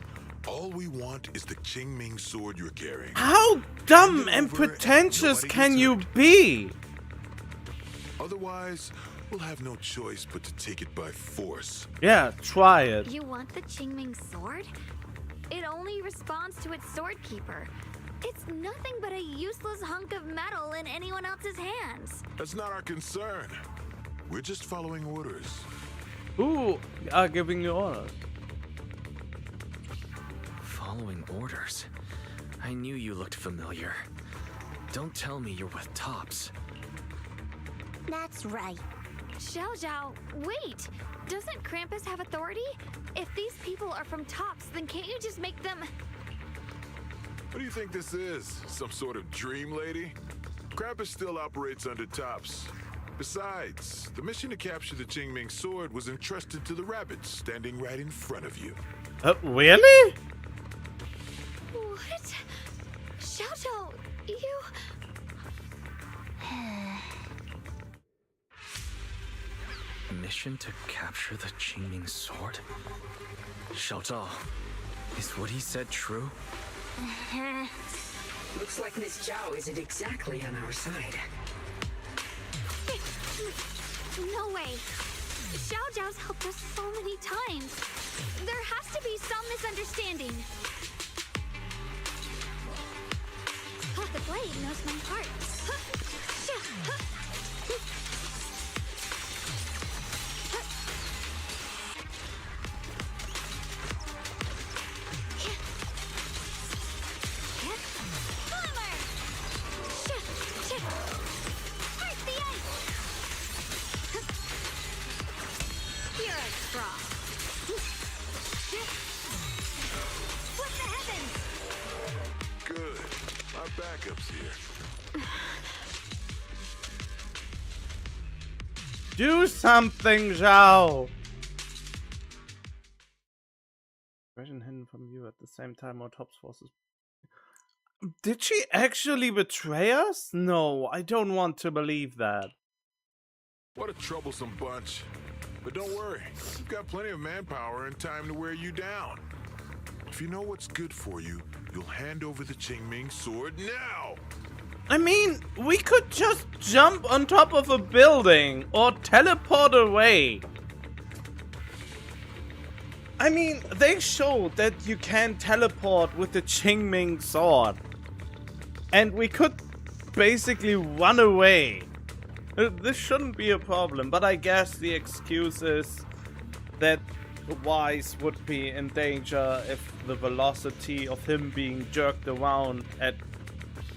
All we want is the Qingming sword you're carrying. How dumb and pretentious can you be? Otherwise, we'll have no choice but to take it by force. Yeah, try it. You want the Qingming sword? It only responds to its sword keeper. It's nothing but a useless hunk of metal in anyone else's hands. That's not our concern. We're just following orders. Who are giving you orders? Following orders? I knew you looked familiar. Don't tell me you're with Tops. That's right. Xiao, wait! Doesn't Krampus have authority? If these people are from Tops, then can't you just make them... What do you think this is? Some sort of dream lady? Krampus still operates under Tops. Besides, the mission to capture the Qingming sword was entrusted to the rabbits standing right in front of you. Really? What? Xiao, you... Mission to capture the Qingming sword? Xiao Zhao, is what he said true? Looks like Miss Zhao isn't exactly on our side. No way. Xiao's helped us so many times. There has to be some misunderstanding. The blade knows my heart. Backups here. Do something, Zhao! Version hidden from you at the same time our Tops forces. Did she actually betray us? No, I don't want to believe that. What a troublesome bunch. But don't worry, we've got plenty of manpower and time to wear you down. If you know what's good for you, you'll hand over the Qingming sword now! I mean, we could just jump on top of a building or teleport away. I mean, they showed that you can teleport with the Qingming sword. And we could basically run away. This shouldn't be a problem, but I guess the excuse is that Wise would be in danger if the velocity of him being jerked around at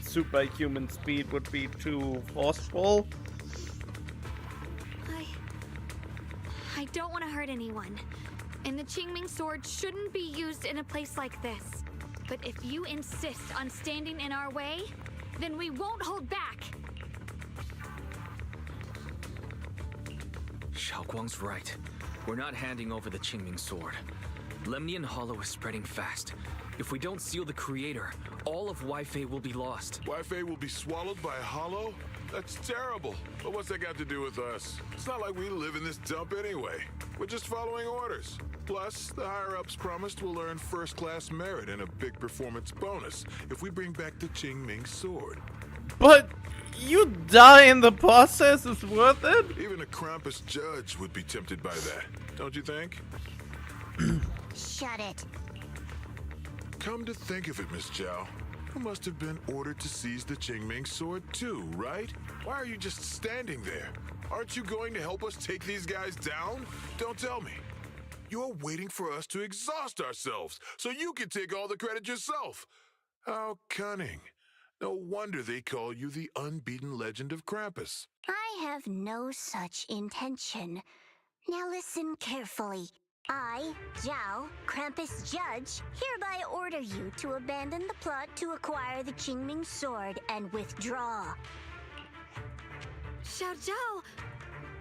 superhuman speed would be too forceful. I don't want to hurt anyone. And the Qingming sword shouldn't be used in a place like this. But if you insist on standing in our way, then we won't hold back. Shunguang's right. We're not handing over the Qingming sword. Lemnian Hollow is spreading fast. If we don't seal the Creator, all of Wi-Fi will be lost. Wi-Fi will be swallowed by a Hollow? That's terrible. But what's that got to do with us? It's not like we live in this dump anyway. We're just following orders. Plus, the higher-ups promised we'll earn first-class merit and a big performance bonus if we bring back the Qingming sword. But you die in the process is worth it? Even a Krampus judge would be tempted by that, don't you think? Shut it. Come to think of it, Miss Zhao, you must have been ordered to seize the Qingming sword too, right? Why are you just standing there? Aren't you going to help us take these guys down? Don't tell me. You're waiting for us to exhaust ourselves so you can take all the credit yourself. How cunning. No wonder they call you the unbeaten legend of Krampus. I have no such intention. Now listen carefully. I, Zhao, Krampus Judge, hereby order you to abandon the plot to acquire the Qingming sword and withdraw. Xiao Zhao,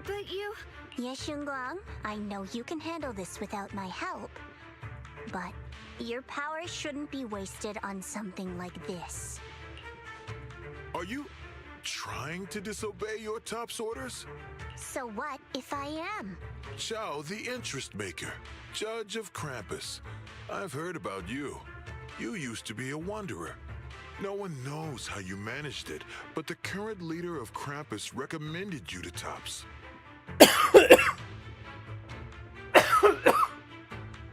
but you... Yes, Shunguang, I know you can handle this without my help. But your power shouldn't be wasted on something like this. Are you trying to disobey your top's orders? So what if I am? Zhao, the interest maker, judge of Krampus. I've heard about you. You used to be a wanderer. No one knows how you managed it, but the current leader of Krampus recommended you to Tops.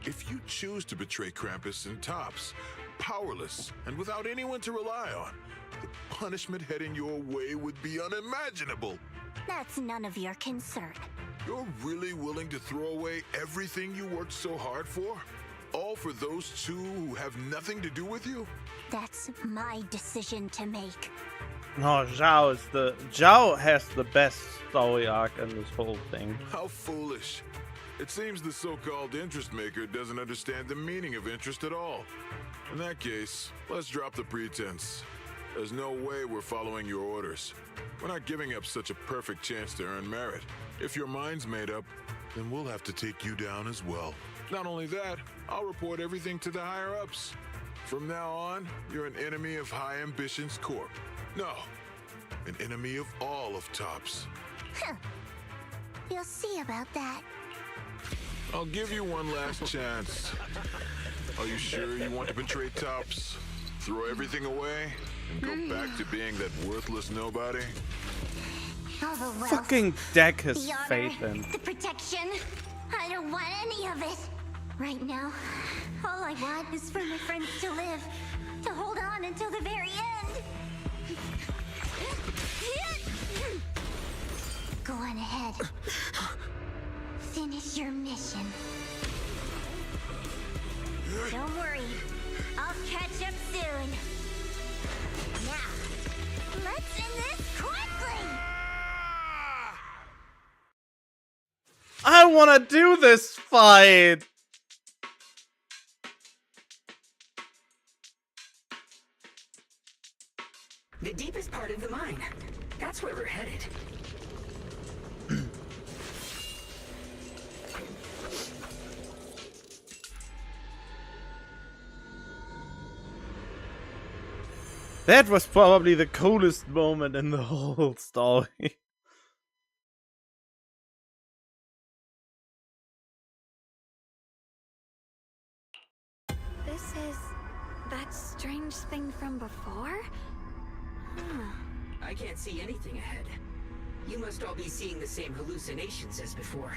If you choose to betray Krampus and Tops, powerless and without anyone to rely on, the punishment heading your way would be unimaginable. That's none of your concern. You're really willing to throw away everything you worked so hard for? All for those two who have nothing to do with you? That's my decision to make. No, Zhao has the best story arc in this whole thing. How foolish. It seems the so-called interest maker doesn't understand the meaning of interest at all. In that case, let's drop the pretense. There's no way we're following your orders. We're not giving up such a perfect chance to earn merit. If your mind's made up, then we'll have to take you down as well. Not only that, I'll report everything to the higher-ups. From now on, you're an enemy of High Ambitions Corp. No, an enemy of all of Tops. Huh. You'll see about that. I'll give you one last chance. Are you sure you want to betray Tops? Throw everything away and go back to being that worthless nobody? All the wealth, Fucking deck his the honor, faith in. the protection. I don't want any of it. Right now, all I want is for my friends to live, to hold on until the very end. Go on ahead. Finish your mission. Don't worry, I'll catch up soon. Now, let's end this quickly! I wanna do this fight! The deepest part of the mine. That's where we're headed. That was probably the coolest moment in the whole story. This is that strange thing from before? Huh. I can't see anything ahead. You must all be seeing the same hallucinations as before.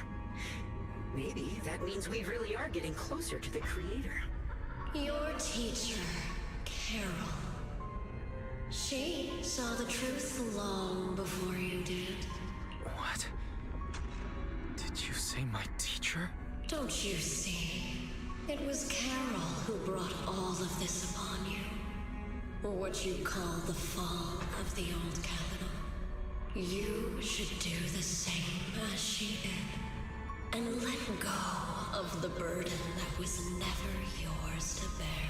Maybe that means we really are getting closer to the creator. Your teacher, Carol. She saw the truth long before you did. What? Did you say my teacher? Don't you see? It was Carol who brought all of this upon you. What you call the fall of the old capital. You should do the same as she did. And let go of the burden that was never yours to bear.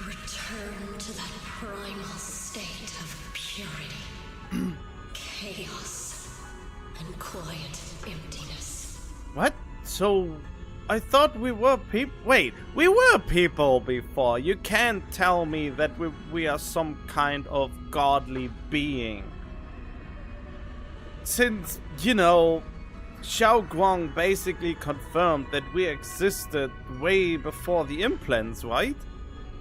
Return to that primal state of purity, chaos, and quiet emptiness. What? So, I thought we were people. Wait, we were people before. You can't tell me that we are some kind of godly being. Since, you know, Shunguang basically confirmed that we existed way before the implants, right?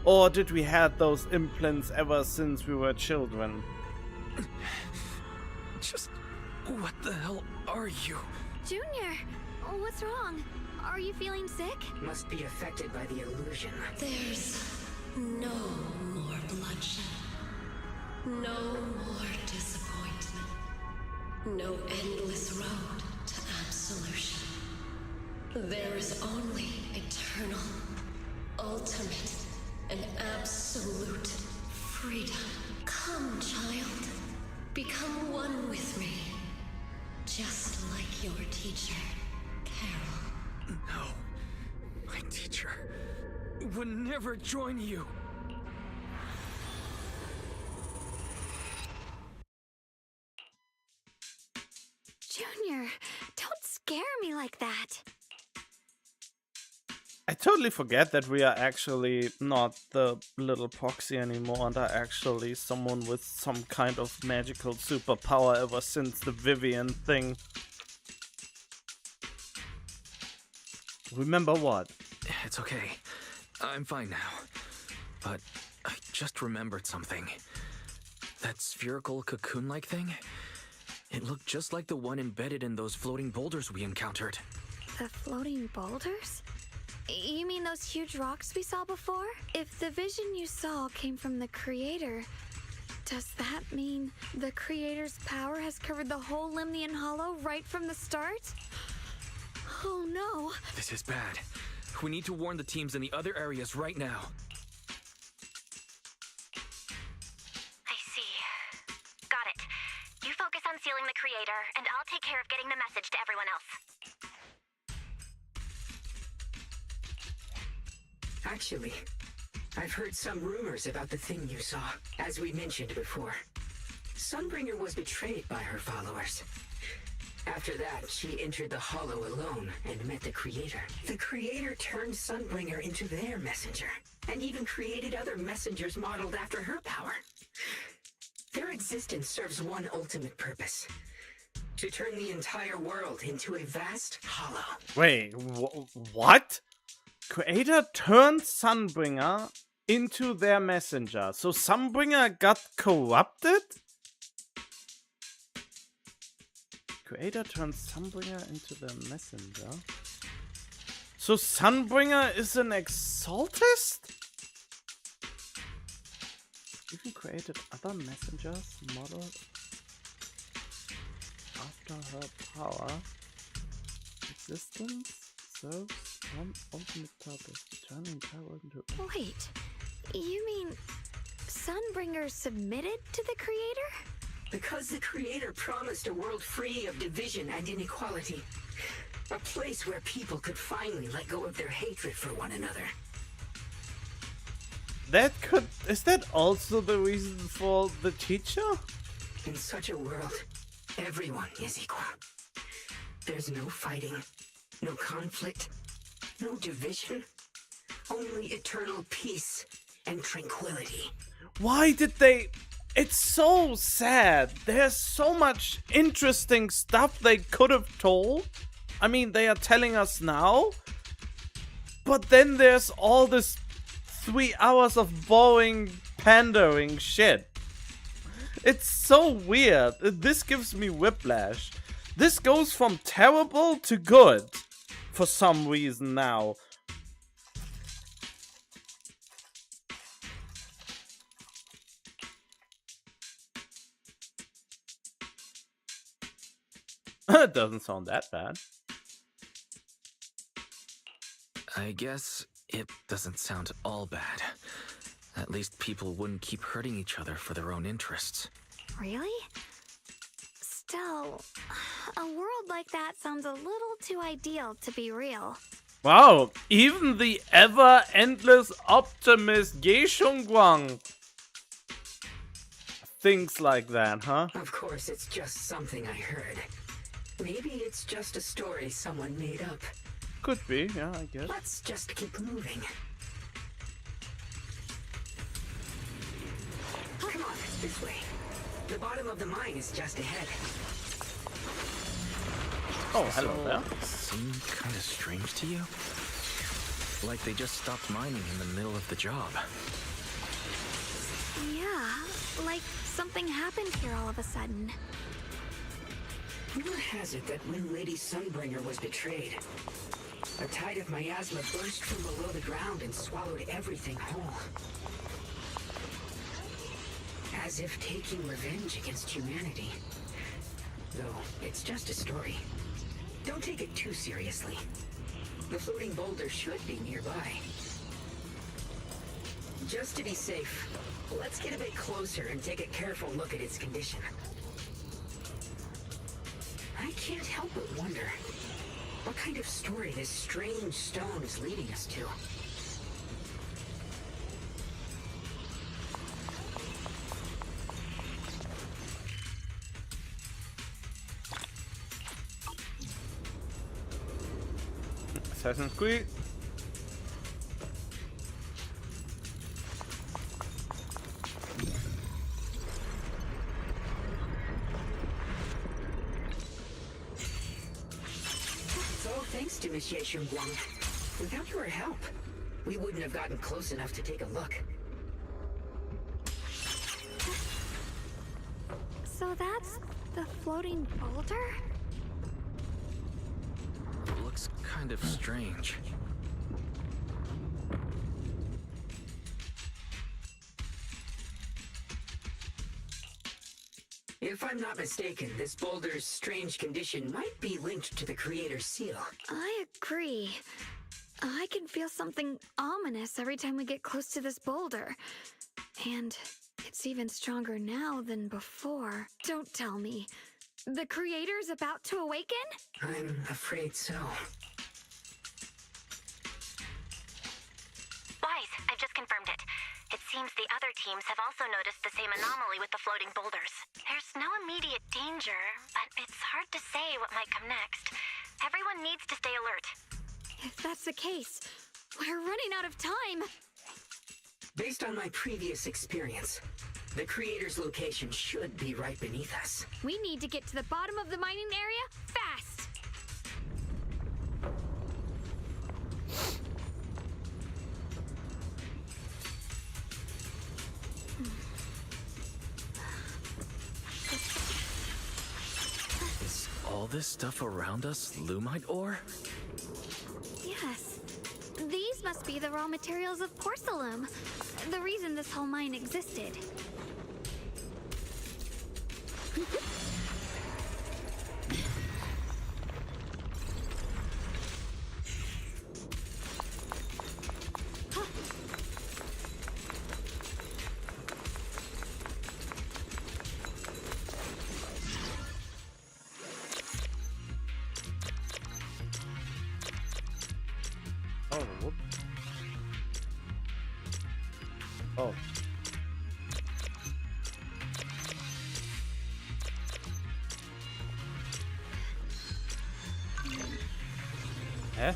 Or did we have those implants ever since we were children? Just what the hell are you? Junior, what's wrong? Are you feeling sick? Must be affected by the illusion. There's no more bloodshed. No more disappointment. No endless road to absolution. There is only eternal, ultimate, and absolute freedom. Come, child. Become one with me. Just like your teacher, Carol. No. My teacher would never join you. Junior, don't scare me like that. I totally forget that we are actually not the little Proxy anymore and are actually someone with some kind of magical superpower ever since the Vivian thing. Remember what? It's okay. I'm fine now. But I just remembered something. That spherical cocoon-like thing? It looked just like the one embedded in those floating boulders we encountered. The floating boulders? You mean those huge rocks we saw before? If the vision you saw came from the Creator, does that mean the Creator's power has covered the whole Lemnian Hollow right from the start? Oh no. This is bad. We need to warn the teams in the other areas right now. I see. Got it. You focus on sealing the Creator, and I'll take care of getting the message to everyone else. Actually, I've heard some rumors about the thing you saw, as we mentioned before. Sunbringer was betrayed by her followers. After that, she entered the Hollow alone and met the Creator. The Creator turned Sunbringer into their messenger, and even created other messengers modeled after her power. Their existence serves one ultimate purpose: to turn the entire world into a vast hollow. Wait, what? Creator turned Sunbringer into their messenger. So Sunbringer got corrupted? Creator turned Sunbringer into their messenger. So Sunbringer is an exaltist? Even created other messengers modeled after her power. Existence serves one ultimate purpose, turning power into... Wait, you mean Sunbringer submitted to the Creator? Because the Creator promised a world free of division and inequality. A place where people could finally let go of their hatred for one another. That could... Is that also the reason for the teacher? In such a world, everyone is equal. There's no fighting, no conflict, no division. Only eternal peace and tranquility. Why did they... It's so sad. There's so much interesting stuff they could have told. I mean, they are telling us now. But then there's all this 3 hours of boring pandering shit. It's so weird. This gives me whiplash. This goes from terrible to good for some reason now. It doesn't sound that bad. I guess it doesn't sound all bad. At least people wouldn't keep hurting each other for their own interests. Really? Still, a world like that sounds a little too ideal to be real. Wow, even the ever-endless optimist Shunguang thinks like that, huh? Of course, it's just something I heard. Maybe it's just a story someone made up. Could be, yeah, I guess. Let's just keep moving. Come on, this way. The bottom of the mine is just ahead. Oh, hello there. Seem kind of strange to you? Like they just stopped mining in the middle of the job. Yeah, Like something happened here all of a sudden. Rumor has it that when Lady Sunbringer was betrayed, a tide of miasma burst from below the ground and swallowed everything whole. As if taking revenge against humanity. Though, it's just a story. Don't take it too seriously. The floating boulder should be nearby. Just to be safe, let's get a bit closer and take a careful look at its condition. I can't help but wonder what kind of story this strange stone is leading us to. Assassin's Creed. It's all thanks to Monsieur Shunguang. Without your help, we wouldn't have gotten close enough to take a look. So that's the floating boulder? Looks kind of strange. If I'm not mistaken, this boulder's strange condition might be linked to the Creator's seal. I agree. I can feel something ominous every time we get close to this boulder. And it's even stronger now than before. Don't tell me. The Creator's about to awaken? I'm afraid so. Wise, I've just confirmed it. It seems the other teams have also noticed the same anomaly with the floating boulders. There's no immediate danger, but it's hard to say what might come next. Everyone needs to stay alert. If that's the case, we're running out of time. Based on my previous experience, the Creator's location should be right beneath us. We need to get to the bottom of the mining area fast. Is all this stuff around us Lumite ore? Yes. These must be the raw materials of porcelain. The reason this whole mine existed. Oh, whoop. Oh. Eh?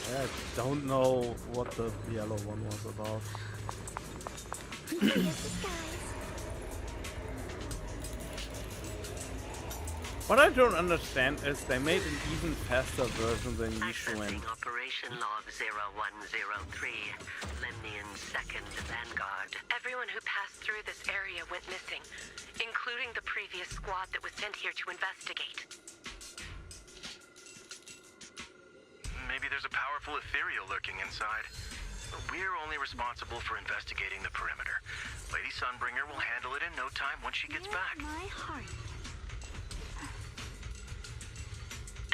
I don't know what the yellow one was about. What I don't understand is they made an even faster version than Yishuan. Operation Log 0103, Lemnian 2nd Vanguard. Everyone who passed through this area went missing, including the previous squad that was sent here to investigate. Maybe there's a powerful ethereal lurking inside. But we're only responsible for investigating the perimeter. Lady Sunbringer will handle it in no time once she gets back. My heart.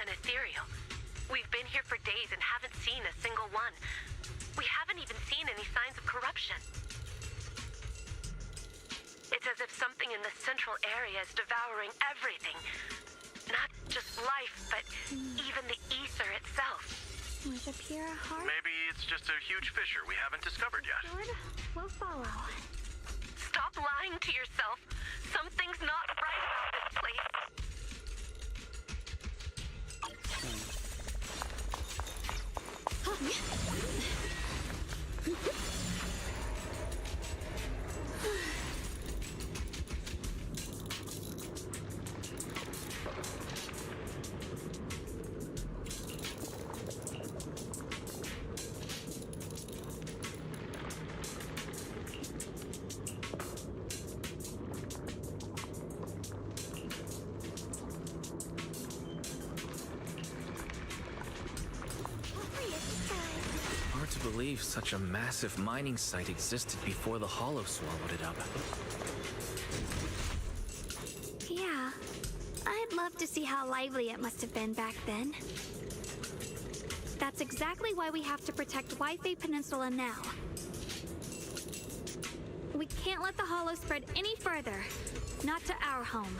An ethereal. We've been here for days and haven't seen a single one. We haven't even seen any signs of corruption. It's as if something in the central area is devouring everything. Not just life, but even the ether itself. With a pure heart? Maybe it's just a huge fissure we haven't discovered yet. Lord, we'll follow. Stop lying to yourself. Something's not right about this place. believe such a massive mining site existed before the Hollow swallowed it up. Yeah, I'd love to see how lively it must have been back then. That's exactly why we have to protect Wi-Fi Peninsula now. We can't let the Hollow spread any further. Not to our home.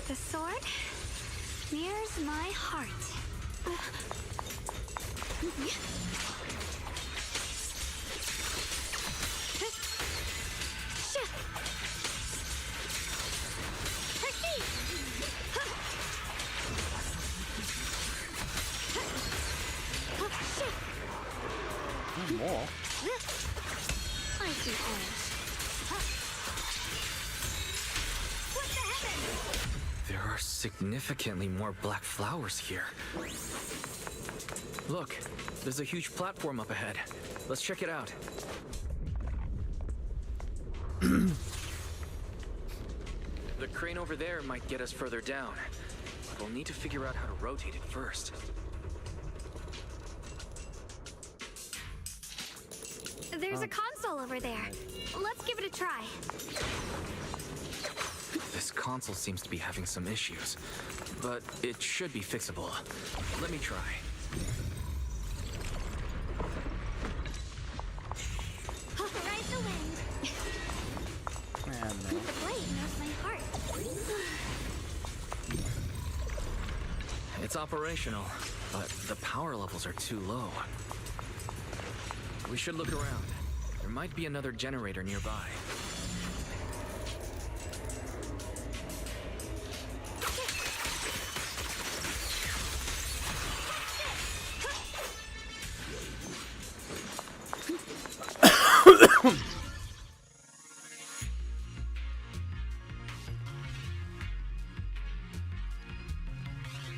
The sword mirrors my heart. More. I see orange. What the heavens? There are significantly more black flowers here. Look, there's a huge platform up ahead. Let's check it out. The crane over there might get us further down, but we'll need to figure out how to rotate it first. There's a console over there. Let's give it a try. This console seems to be having some issues, but it should be fixable. Let me try. Ride the wind. Man, no. The blade knows my heart. It's operational, but the power levels are too low. We should look around. There might be another generator nearby.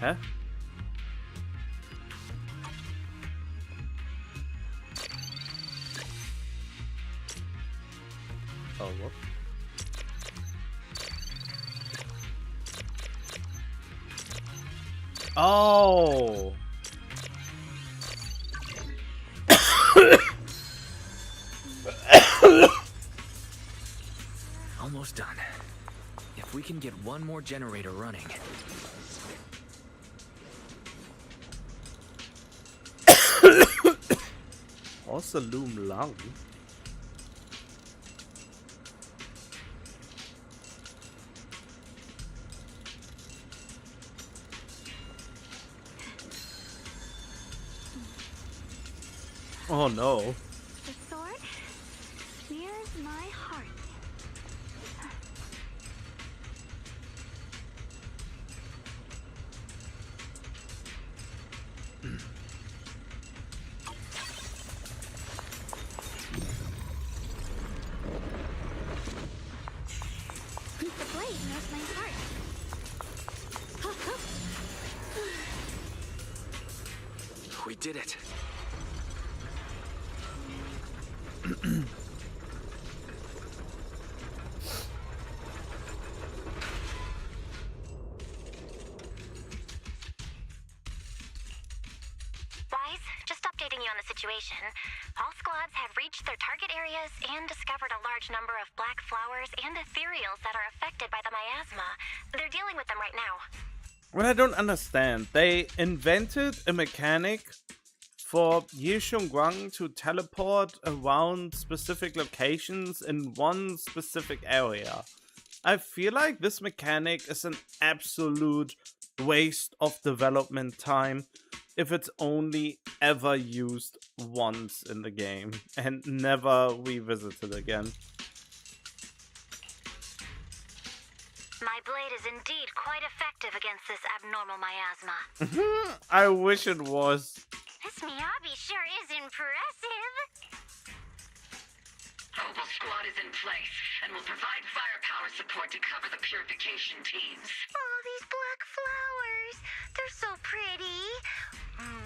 Huh? Oh, what? Oh! Almost done. If we can get one more generator running. Also loom long. Oh no. The sword mirrors my heart. The blade knows my heart. We did it. Wise, just updating you on the situation. All squads have reached their target areas and discovered a large number of black flowers and ethereals that are affected by the miasma. They're dealing with them right now. What I don't understand, they invented a mechanic for Shunguang to teleport around specific locations in one specific area. I feel like this mechanic is an absolute waste of development time if it's only ever used once in the game and never revisited again. My blade is indeed quite effective against this abnormal miasma. I wish it was. This Miyabi sure is impressive. Mobile squad is in place and will provide firepower support to cover the purification teams. Oh, these black flowers. They're so pretty.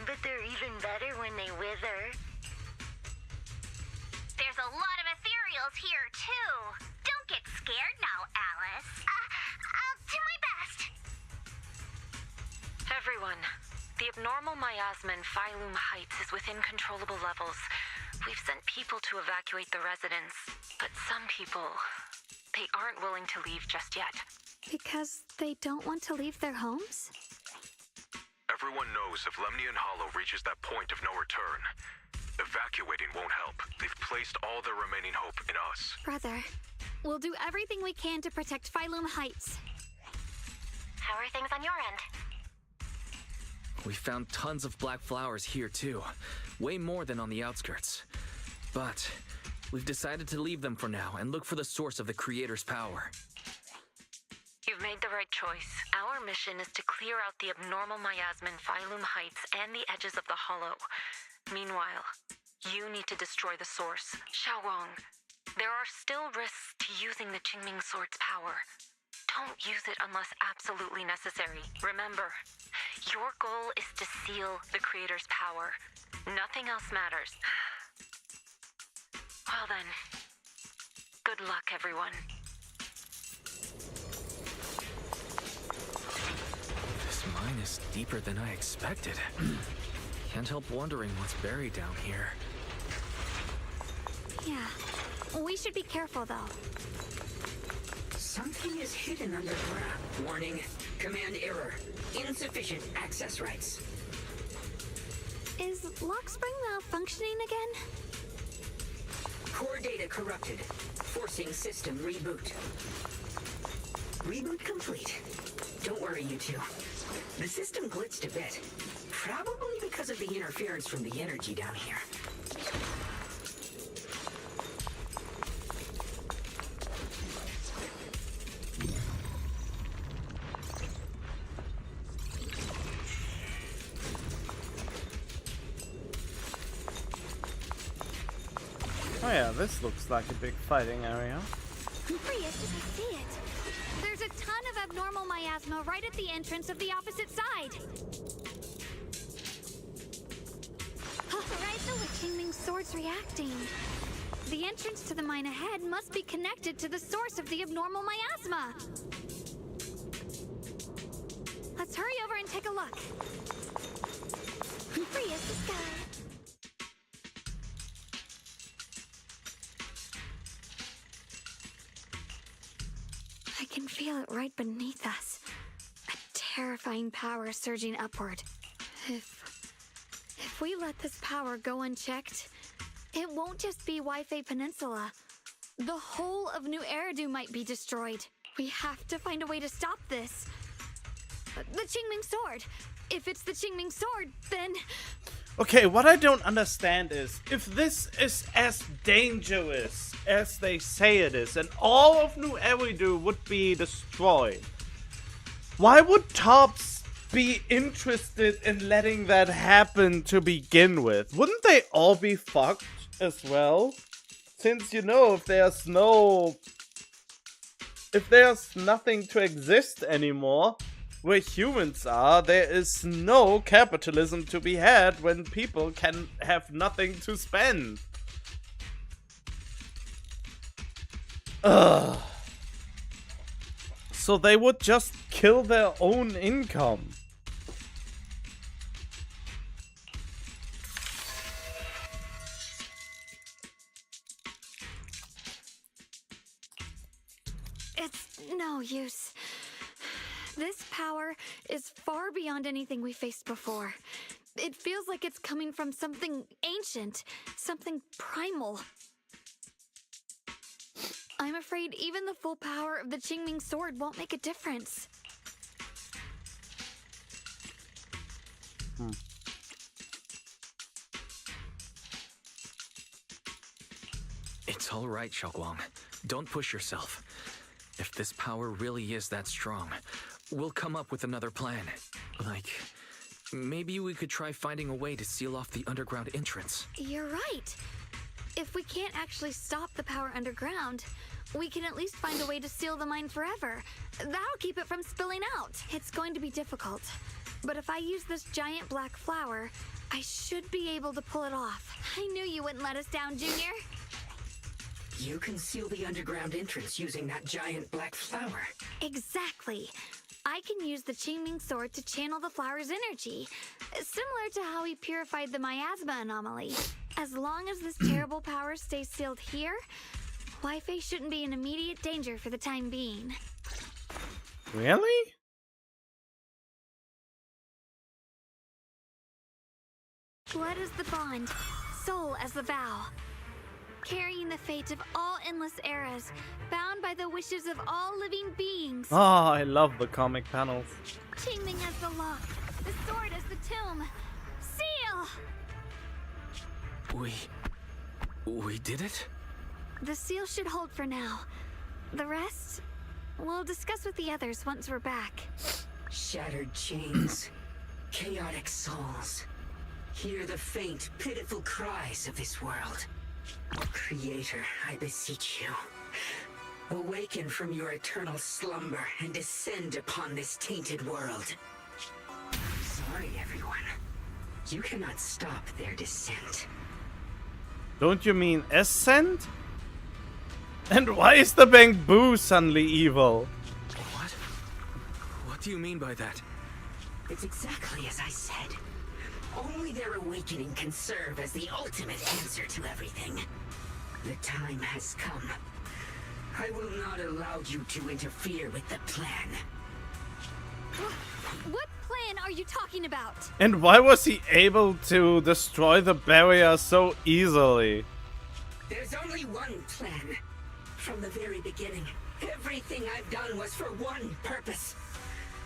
But they're even better when they wither. There's a lot of ethereals here, too. Don't get scared now, Alice. I'll do my best. Everyone, The abnormal miasma in Phylum Heights is within controllable levels. We've sent people to evacuate the residents, but some people, they aren't willing to leave just yet. Because they don't want to leave their homes? Everyone knows if Lemnian Hollow reaches that point of no return, evacuating won't help. They've placed all their remaining hope in us. Brother, we'll do everything we can to protect Phylum Heights. How are things on your end? We found tons of black flowers here too. Way more than on the outskirts. But we've decided to leave them for now and look for the source of the Creator's power. You've made the right choice. Our mission is to clear out the abnormal miasma in Phylum Heights and the edges of the Hollow. Meanwhile, you need to destroy the source, Shunguang. There are still risks to using the Qingming Sword's power. Don't use it unless absolutely necessary. Remember, your goal is to seal the Creator's power. Nothing else matters. Well then, good luck, everyone. This mine is deeper than I expected. Can't help wondering what's buried down here. Yeah, we should be careful though. Something is hidden underground. Warning, command error. Insufficient access rights. Is Lockspring malfunctioning again? Core data corrupted. Forcing system reboot. Reboot complete. Don't worry, you two. The system glitched a bit. Probably because of the interference from the energy down here. Oh yeah, this looks like a big fighting area. Prius, I see it. There's a ton of abnormal miasma right at the entrance of the opposite side. Right, so the Qingming Sword's reacting. The entrance to the mine ahead must be connected to the source of the abnormal miasma. Let's hurry over and take a look. Prius, this guy. I can feel it right beneath us. A terrifying power surging upward. If we let this power go unchecked, it won't just be Wi-Fi Peninsula. The whole of New Eridu might be destroyed. We have to find a way to stop this. The Qingming Sword. If it's the Qingming Sword, then... Okay, what I don't understand is, if this is as dangerous as they say it is, and all of New Eridu would be destroyed, why would Tops be interested in letting that happen to begin with? Wouldn't they all be fucked as well? Since, you know, if there's nothing to exist anymore, where humans are, there is no capitalism to be had when people can have nothing to spend. Ugh. So they would just kill their own income. It's no use. This power is far beyond anything we faced before. It feels like it's coming from something ancient, something primal. I'm afraid even the full power of the Qingming Sword won't make a difference. It's all right, Shunguang. Don't push yourself. If this power really is that strong, we'll come up with another plan. Like, maybe we could try finding a way to seal off the underground entrance. You're right. If we can't actually stop the power underground, we can at least find a way to seal the mine forever. That'll keep it from spilling out. It's going to be difficult, but if I use this giant black flower, I should be able to pull it off. I knew you wouldn't let us down, Junior. You can seal the underground entrance using that giant black flower. Exactly. I can use the Qingming Sword to channel the flower's energy. Similar to how he purified the miasma anomaly. As long as this terrible power stays sealed here, Wi-Fi shouldn't be in immediate danger for the time being. Really? Blood is the bond, soul as the vow. Carrying the fate of all endless eras, bound by the wishes of all living beings. Oh, I love the comic panels. Qingming as the lock, the sword as the tomb. Seal! We did it? The seal should hold for now. The rest, we'll discuss with the others once we're back. Shattered chains, chaotic souls. Hear the faint, pitiful cries of this world. Creator, I beseech you. Awaken from your eternal slumber and descend upon this tainted world. Sorry, everyone. You cannot stop their descent. Don't you mean ascent? And why is the Bangbu suddenly evil? What? What do you mean by that? It's exactly as I said. Only their awakening can serve as the ultimate answer to everything. The time has come. I will not allow you to interfere with the plan. What plan are you talking about? And why was he able to destroy the barrier so easily? There's only one plan. From the very beginning, everything I've done was for one purpose.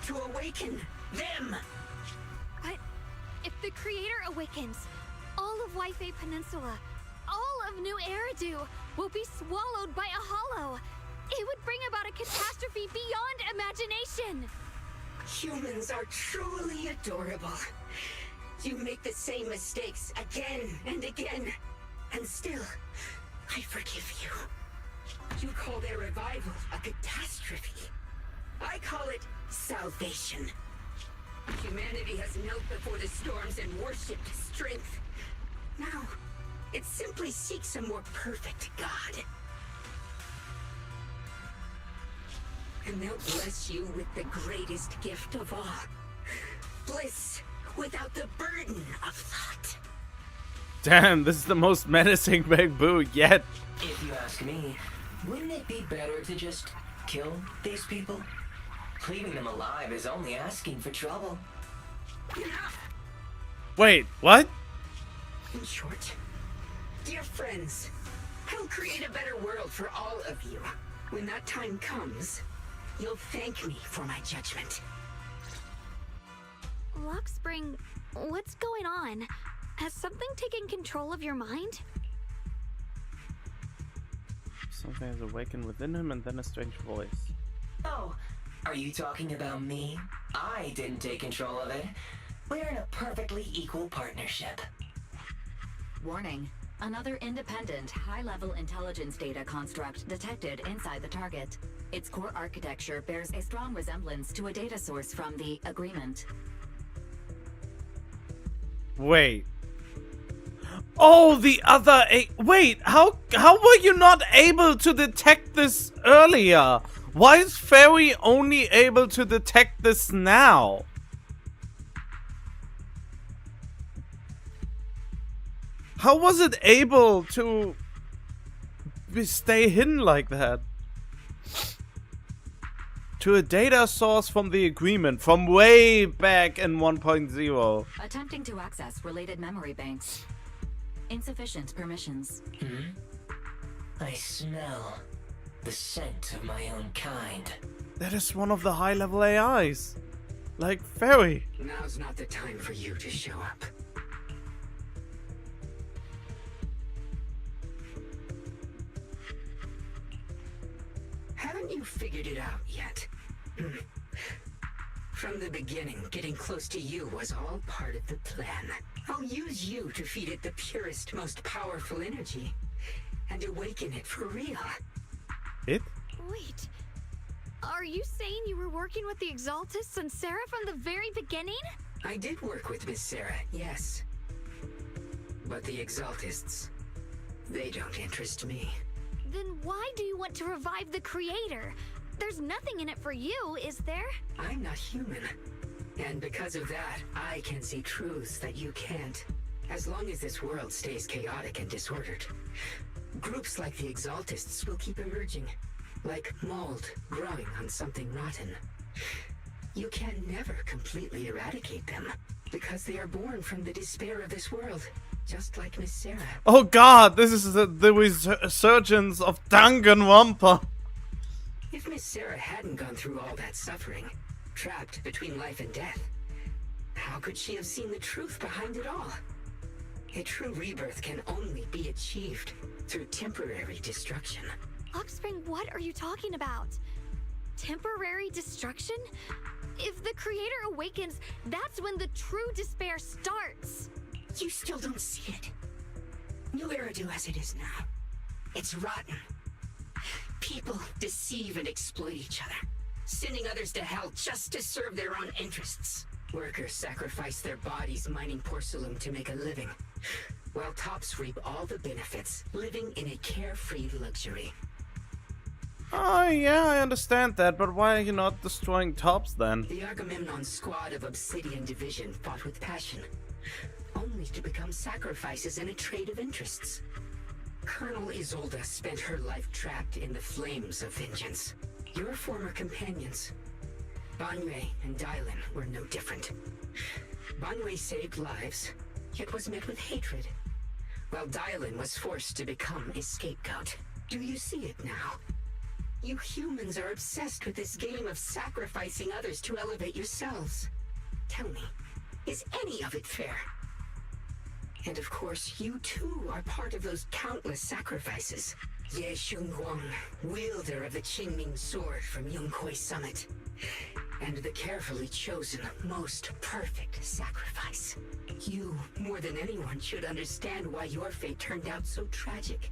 To awaken them. But if the Creator awakens, all of Wi-Fi Peninsula, all of New Eridu will be swallowed by a hollow. It would bring about a catastrophe beyond imagination. Humans are truly adorable. You make the same mistakes again and again, and still, I forgive you. You call their revival a catastrophe. I call it salvation. Humanity has knelt before the storms and worshipped strength. Now, it simply seeks a more perfect God. And they'll bless you with the greatest gift of all. Bliss without the burden of thought. Damn, this is the most menacing Bangbu yet. If you ask me, wouldn't it be better to just kill these people? Leaving them alive is only asking for trouble. Wait, what? In short, dear friends, I'll create a better world for all of you. When that time comes, you'll thank me for my judgment. Lockspring, what's going on? Has something taken control of your mind? Something has awakened within him and then a strange voice. Oh, are you talking about me? I didn't take control of it. We're in a perfectly equal partnership. Warning. Another independent, high-level intelligence data construct detected inside the target. Its core architecture bears a strong resemblance to a data source from the Agreement. Wait. Oh, the other wait, how were you not able to detect this earlier? Why is Fairy only able to detect this now? How was it able to stay hidden like that? To a data source from the Agreement from way back in 1.0. Attempting to access related memory banks. Insufficient permissions. I smell the scent of my own kind. That is one of the high-level AIs. Like Fairy. Now's not the time for you to show up. Haven't you figured it out yet? From the beginning, getting close to you was all part of the plan. I'll use you to feed it the purest, most powerful energy, and awaken it for real. It? Wait, are you saying you were working with the Exaltists and Sarah from the very beginning? I did work with Miss Sarah, yes. But the Exaltists, they don't interest me. Then why do you want to revive the Creator? There's nothing in it for you, is there? I'm not human. And because of that, I can see truths that you can't. As long as this world stays chaotic and disordered, groups like the Exaltists will keep emerging, like mold growing on something rotten. You can never completely eradicate them, because they are born from the despair of this world, just like Miss Sarah. Oh god, this is the resurgence of Danganronpa. If Miss Sarah hadn't gone through all that suffering, trapped between life and death, how could she have seen the truth behind it all? A true rebirth can only be achieved through temporary destruction. Offspring, what are you talking about? Temporary destruction? If the creator awakens, that's when the true despair starts. You still don't see it. New Eridu as it is now. It's rotten. People deceive and exploit each other, sending others to hell just to serve their own interests. Workers sacrifice their bodies mining porcelain to make a living, while tops reap all the benefits, living in a carefree luxury. Oh yeah, I understand that, but why are you not destroying tops then? The Agamemnon squad of Obsidian Division fought with passion, only to become sacrifices in a trade of interests. Colonel Isolde spent her life trapped in the flames of vengeance. Your former companions, Banyue and Dylan, were no different. Banyue saved lives, yet was met with hatred, while Dylan was forced to become a scapegoat. Do you see it now? You humans are obsessed with this game of sacrificing others to elevate yourselves. Tell me, is any of it fair? And of course, you too are part of those countless sacrifices. Ye Shunguang, wielder of the Qingming sword from Yongkoi Summit, and the carefully chosen, most perfect sacrifice. You, more than anyone, should understand why your fate turned out so tragic.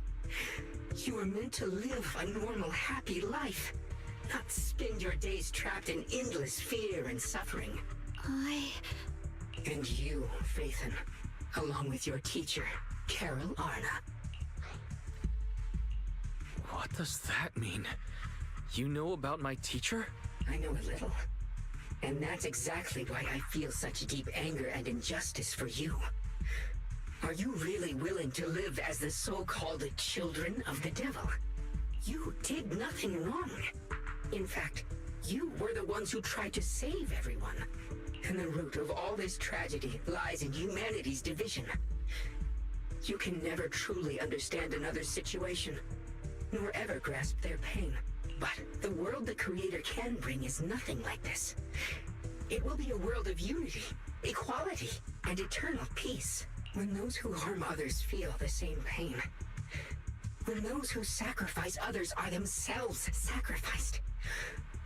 You were meant to live a normal, happy life, not spend your days trapped in endless fear and suffering. And you, Phaethon, along with your teacher, Carol Arna. What does that mean? You know about my teacher? I know a little. And that's exactly why I feel such deep anger and injustice for you. Are you really willing to live as the so-called children of the devil? You did nothing wrong. In fact, you were the ones who tried to save everyone. And the root of all this tragedy lies in humanity's division. You can never truly understand another's situation, nor ever grasp their pain. But the world the Creator can bring is nothing like this. It will be a world of unity, equality, and eternal peace. When those who harm others feel the same pain. When those who sacrifice others are themselves sacrificed.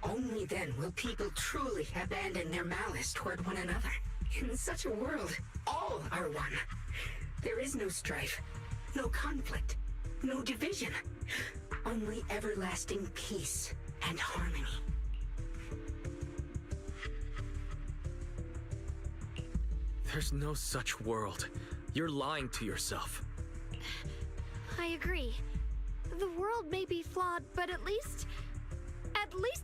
Only then will people truly abandon their malice toward one another. In such a world, all are one. There is no strife, no conflict, no division. Only everlasting peace and harmony. There's no such world. You're lying to yourself. I agree. The world may be flawed, but at least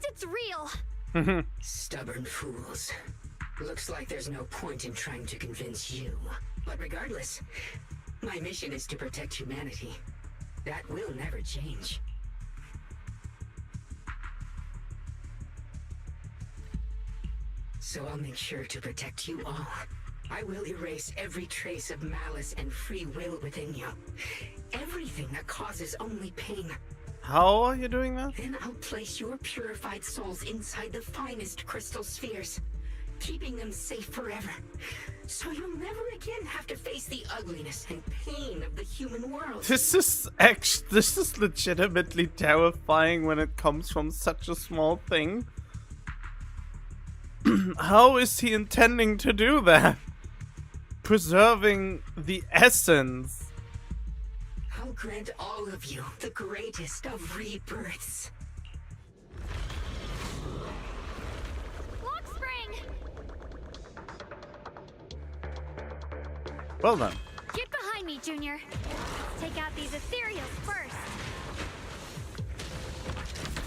it's real. Stubborn fools. Looks like there's no point in trying to convince you. But regardless, my mission is to protect humanity. That will never change. So I'll make sure to protect you all. I will erase every trace of malice and free will within you. Everything that causes only pain. How are you doing that? Then I'll place your purified souls inside the finest crystal spheres, keeping them safe forever. So you'll never again have to face the ugliness and pain of the human world. This is legitimately terrifying when it comes from such a small thing. How is he intending to do that? Preserving the essence. I'll grant all of you the greatest of rebirths. Lockspring! Well then. Get behind me, Junior. Let's take out these ethereals first.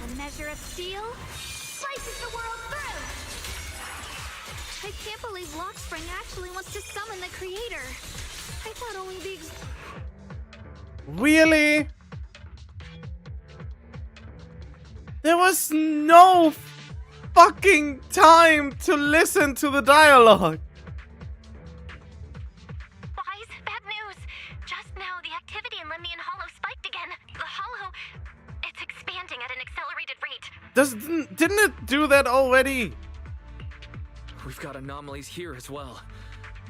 A measure of steel slices the world through. I can't believe Lockspring actually wants to summon the creator. I thought only the Really? There was no fucking time to listen to the dialogue. Wise, bad news. Just now, the activity in Lemnian Hollow spiked again. The Hollow, it's expanding at an accelerated rate. Didn't it do that already? We've got anomalies here as well.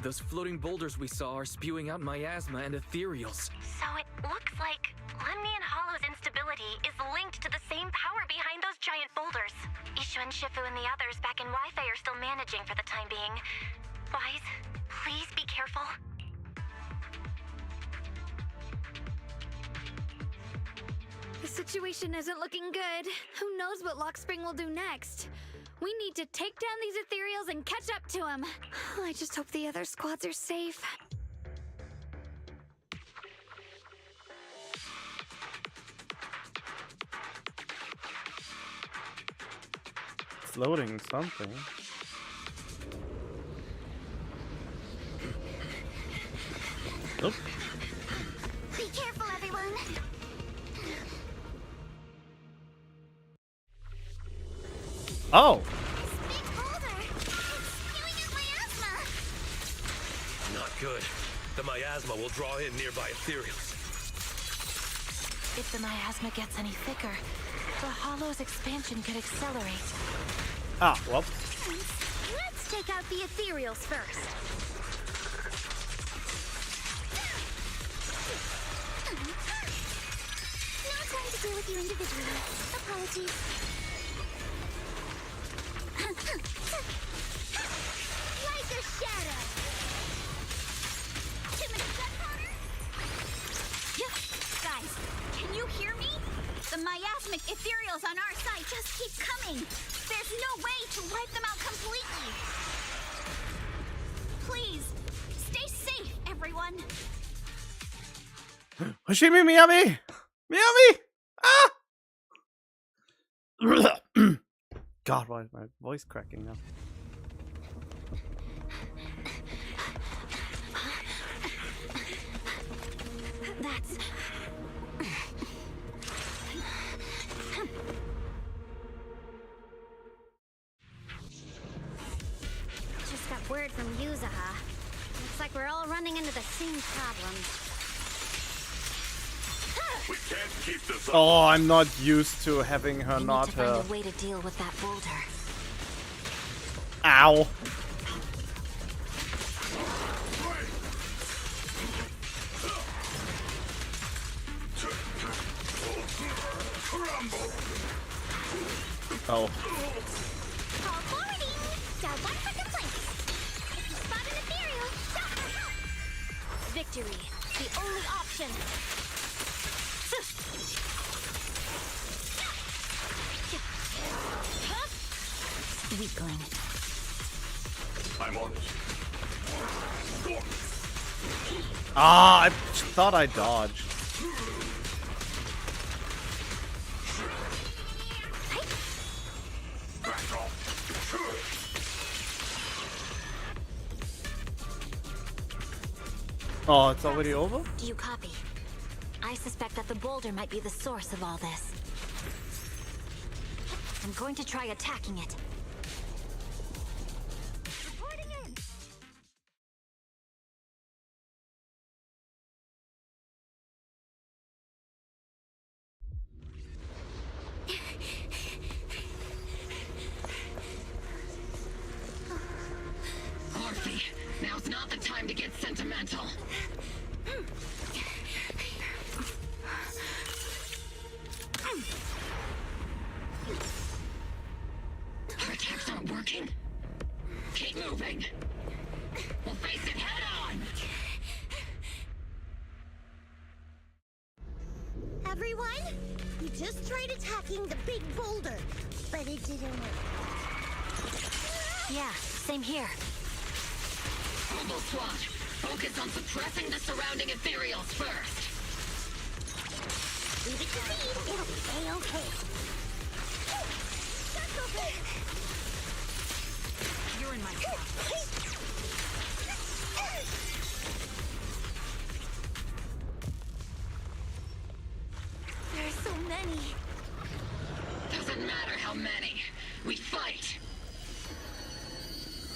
Those floating boulders we saw are spewing out miasma and ethereals. So it looks like Lemnian Hollow's instability is linked to the same power behind those giant boulders. Ishu and Shifu and the others back in Wi-Fi are still managing for the time being. Wise, please be careful. The situation isn't looking good. Who knows what Lockspring will do next? We need to take down these ethereals and catch up to him. I just hope the other squads are safe. It's loading something. Nope. Be careful, everyone. Oh. Not good. The miasma will draw in nearby ethereals. If the miasma gets any thicker, the Hollow's expansion could accelerate. Ah, well. Let's take out the ethereals first. No time to deal with you individually. Apologies. Like a shadow. Too many gunpowder? Guys, can you hear me? The miasmic ethereals on our side just keep coming. There's no way to wipe them out completely. Please, stay safe, everyone. Hoshimi Miyami! Miyami! Ah! God, why is my voice cracking now? That's... Just got word from Yuzaha. Looks like we're all running into the same problem. We can't keep this up. Oh, I'm not used to having her We not need to find a way to deal with that boulder. Ow. Oh. Call forwarding. Dial 1 for complaints. If you spot an ethereal, shout for help. Victory, the only option. Weakling. I'm on it. Ah, I thought I dodged. Oh, it's already over? Do you copy? I suspect that the boulder might be the source of all this. I'm going to try attacking it. Reporting in. Orphe, now's not the time to get sentimental. Our attacks aren't working. Keep moving. We'll face it head on. Everyone, we just tried attacking the big boulder, but it didn't work. Yeah, same here. Mobile SWAT, focus on suppressing the surrounding ethereals first. Leave it to me. It'll stay okay. That's okay. You're in my trap.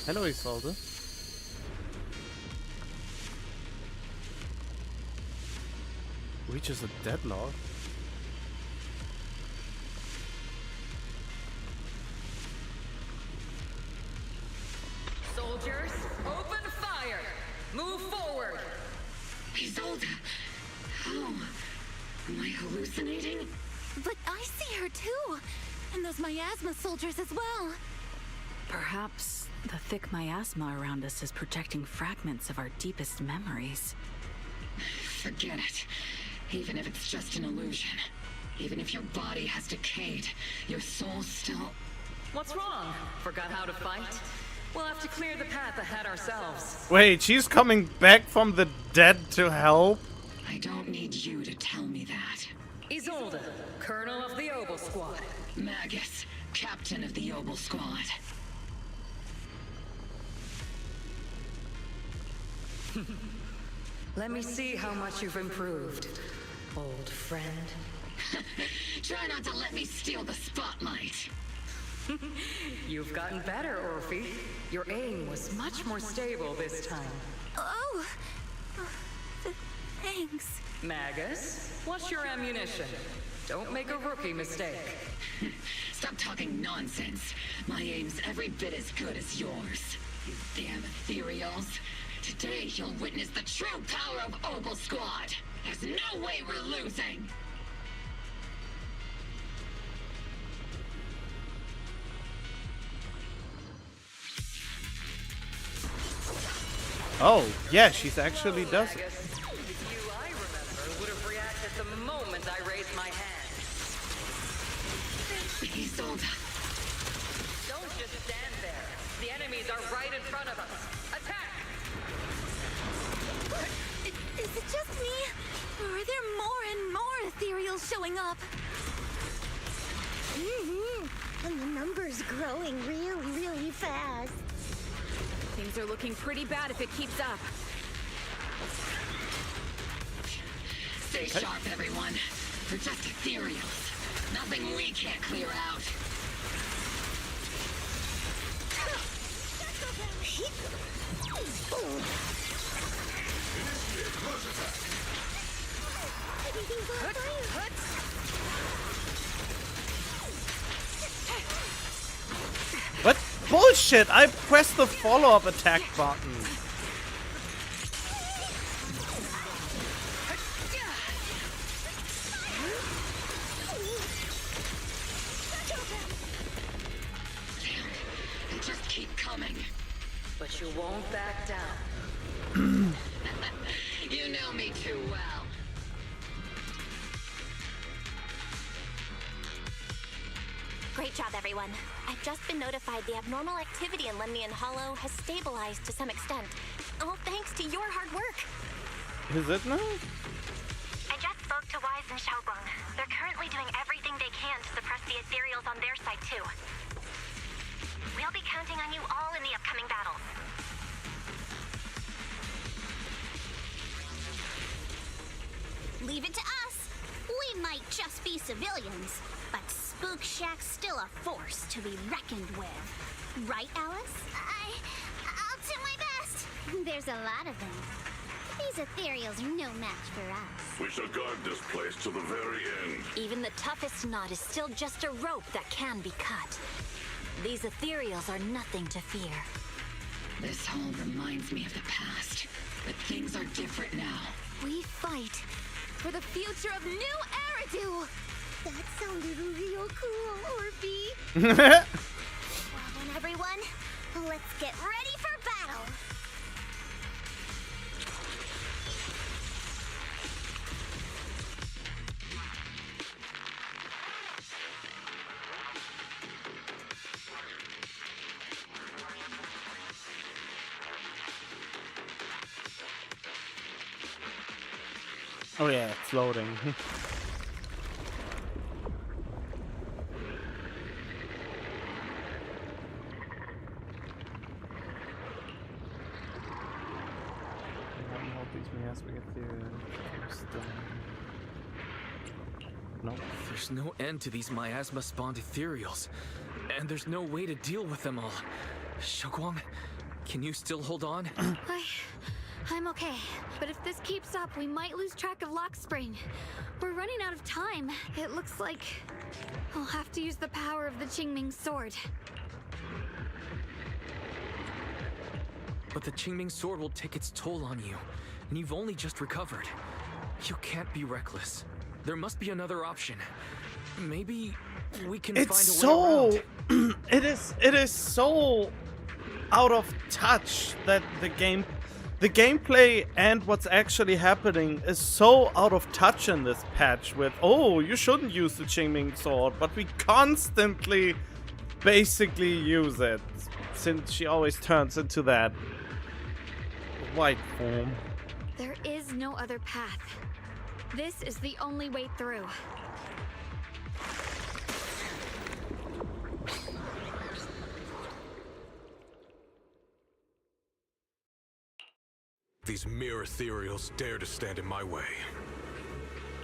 Hello, Isolde. Reaches a deadlock. Soldiers, open fire! Move forward! Isolde! How? Am I hallucinating? But I see her too! And those miasma soldiers as well! Perhaps the thick miasma around us is projecting fragments of our deepest memories. Forget it. Even if it's just an illusion. Even if your body has decayed, your soul still... What's wrong? Forgot how to fight? We'll have to clear the path ahead ourselves. Wait, she's coming back from the dead to help? I don't need you to tell me that. Isolde, Colonel of the Obel Squad. Magus, Captain of the Obel Squad. Let me see how much you've improved, old friend. Try not to let me steal the spotlight. You've gotten better, Orphe. Your aim was much more stable this time. Oh! Thanks. Magus, what's your ammunition? Don't make a rookie mistake. Stop talking nonsense. My aim's every bit as good as yours. You damn ethereals. Today you'll witness the true power of Obel Squad. There's no way we're losing. Oh, yeah, she's actually does it. You, I remember, would have reacted the moment I raised my hand. Isolde. Don't just stand there. The enemies are right in front of us. Attack! Is it just me? Or are there more and more ethereals showing up? And the number's growing really fast. Things are looking pretty bad if it keeps up. Stay sharp, everyone. We're just ethereals. Nothing we can't clear out. What bullshit! I pressed the follow-up attack button. They just keep coming. But you won't back down. You know me too well. Great job, everyone. I've just been notified the abnormal activity in Lemnian Hollow has stabilized to some extent. All thanks to your hard work. Is it now? I just spoke to Wise and Shunguang. They're currently doing everything they can to suppress the ethereals on their side, too. We'll be counting on you all in the upcoming battles. Leave it to us. We might just be civilians, but Spook Shack's still a force to be reckoned with. Right, Alice? I'll do my best. There's a lot of them. These ethereals are no match for us. We shall guard this place to the very end. Even the toughest knot is still just a rope that can be cut. These ethereals are nothing to fear. This hall reminds me of the past, but things are different now. We fight for the future of New Eridu! That sounded real cool, Orphe. Well then, everyone, let's get ready for battle. Oh yeah, it's loading. No. There's no end to these miasma-spawned ethereals, and there's no way to deal with them all. Shunguang, can you still hold on? I'm okay. But if this keeps up, we might lose track of Lock Spring. We're running out of time. It looks like I'll have to use the power of the Qingming sword. But the Qingming sword will take its toll on you, and you've only just recovered. You can't be reckless. There must be another option. Maybe we can find a way around. It is so out of touch that the gameplay and what's actually happening is so out of touch in this patch with, oh, you shouldn't use the Qingming sword, but we constantly basically use it, since she always turns into that white form. There is no other path. This is the only way through. These mere ethereals dare to stand in my way.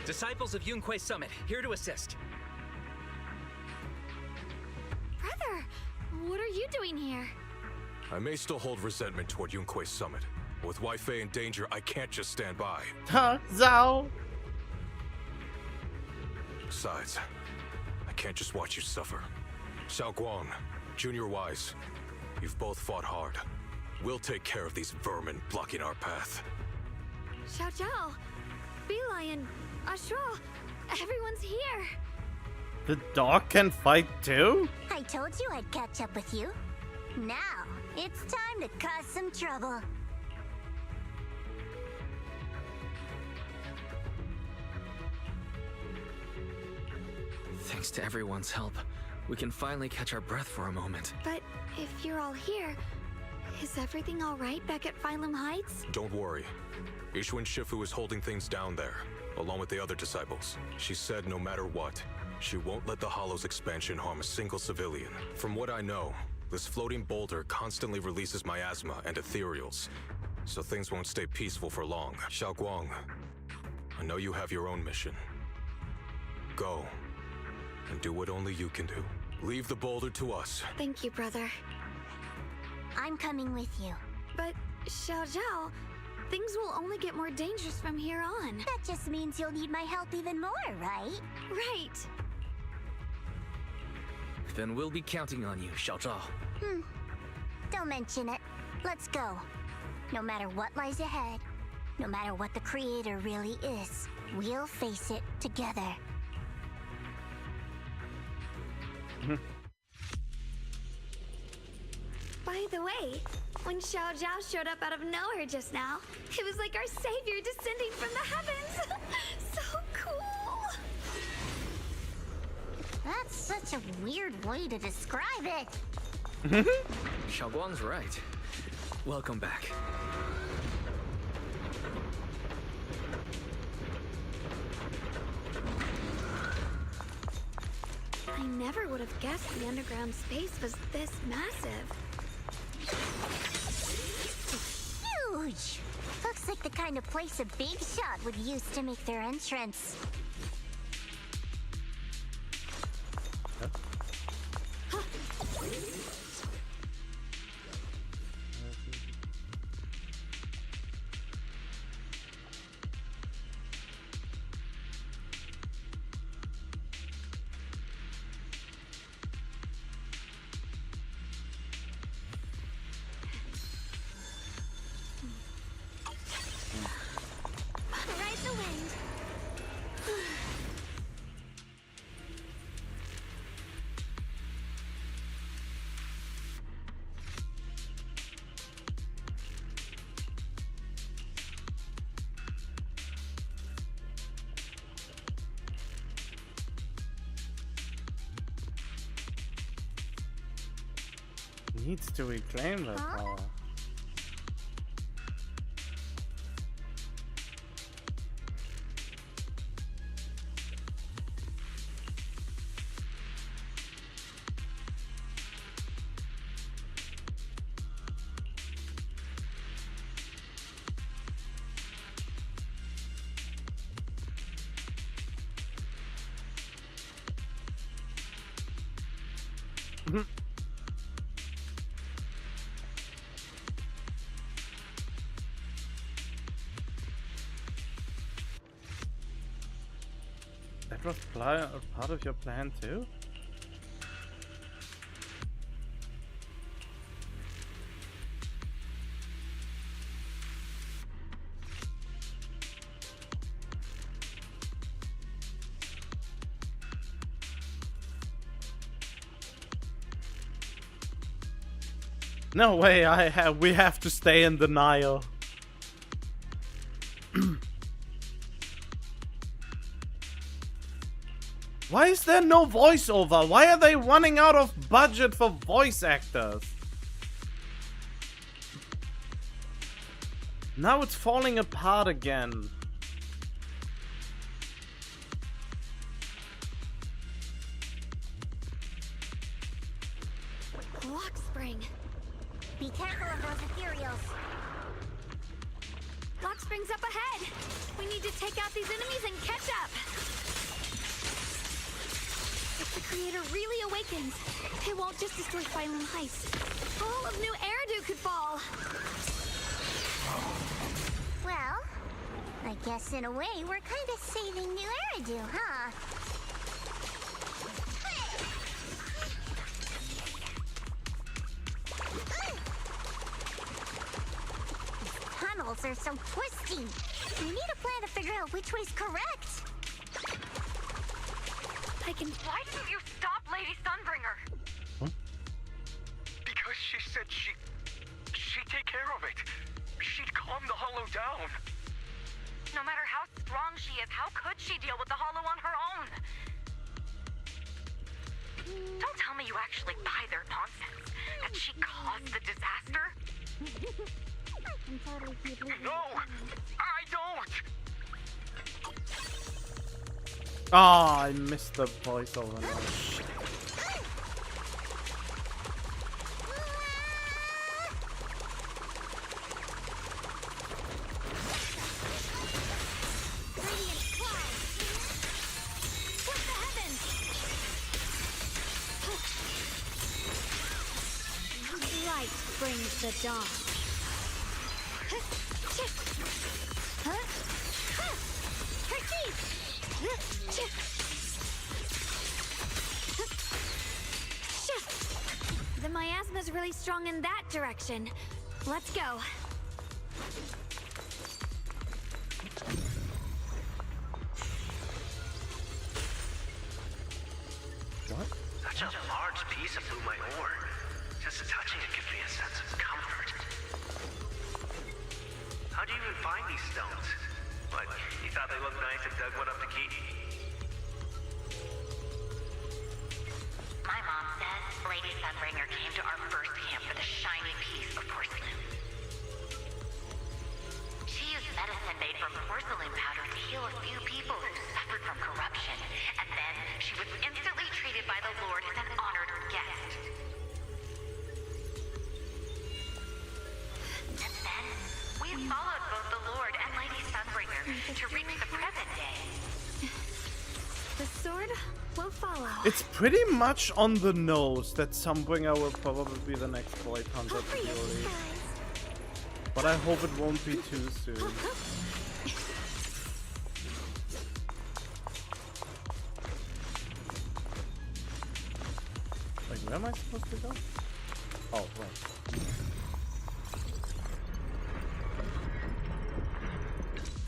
Disciples of Yunquei Summit, here to assist. Brother, what are you doing here? I may still hold resentment toward Yunquei Summit, but with Wei-Fei in danger, I can't just stand by. Huh, Zhao? Besides, I can't just watch you suffer. Shunguang, Junior Wise, you've both fought hard. We'll take care of these vermin blocking our path. Xiao Zhao, Beelion, Ashura, everyone's here. The dog can fight too? I told you I'd catch up with you. Now, it's time to cause some trouble. Thanks to everyone's help, we can finally catch our breath for a moment. But if you're all here, is everything all right back at Phylum Heights? Don't worry. Ishun Shifu is holding things down there, along with the other disciples. She said no matter what, she won't let the Hollow's expansion harm a single civilian. From what I know, this floating boulder constantly releases miasma and ethereals, so things won't stay peaceful for long. Shunguang, I know you have your own mission. Go, and do what only you can do. Leave the boulder to us. Thank you, brother. I'm coming with you. But, Xiao Zhao, things will only get more dangerous from here on. That just means you'll need my help even more, right? Right. Then we'll be counting on you, Xiao Zhao. Don't mention it. Let's go. No matter what lies ahead, no matter what the Creator really is, we'll face it together. By the way, when Xiao Zhao showed up out of nowhere just now, it was like our savior descending from the heavens. So cool. That's such a weird way to describe it. Shunguang's right. Welcome back. I never would have guessed the underground space was this massive. Huge! Looks like the kind of place a big shot would use to make their entrance. Ride the wind. Needs to reclaim that power. was part of your plan too? No way, we have to stay in denial. Why is there no voiceover? Why are they running out of budget for voice actors? Now it's falling apart again. Lock spring. Be careful of those ethereals. Lock spring's up ahead. We need to take out these enemies and catch up. If the creator really awakens, it won't just destroy Phylum Heights. All of New Eridu could fall. Well, I guess in a way we're kind of saving New Eridu, huh? Tunnels are so twisty. We need a plan to figure out which way's correct. I can. Why didn't you stop Lady Sunbringer? Huh? Because she said she'd take care of it. She'd calm the Hollow down. No matter how strong she is, how could she deal with the Hollow on her own? Don't tell me you actually buy their nonsense. That she caused the disaster? No, I don't. Ah, I missed the voiceover now. Shit. Light brings the dawn. The miasma's really strong in that direction. Let's go. What? Such a large piece of blue my ore. Just touching it gives me a sense of comfort. How do you even find these stones? What, you thought they looked nice and dug one up to keep? My mom says Lady Sunbringer came to our first camp with a shiny piece of porcelain. She used medicine made from porcelain powder to heal a few people who suffered from corruption, and then she was instantly treated by the Lord as an honored guest. And then, we followed both the Lord and Lady Sunbringer to reach the present day. The sword will follow. It's pretty much on the nose that Sunbringer will probably be the next Void Hunter theory. But I hope it won't be too soon. Wait, where am I supposed to go? Oh, right.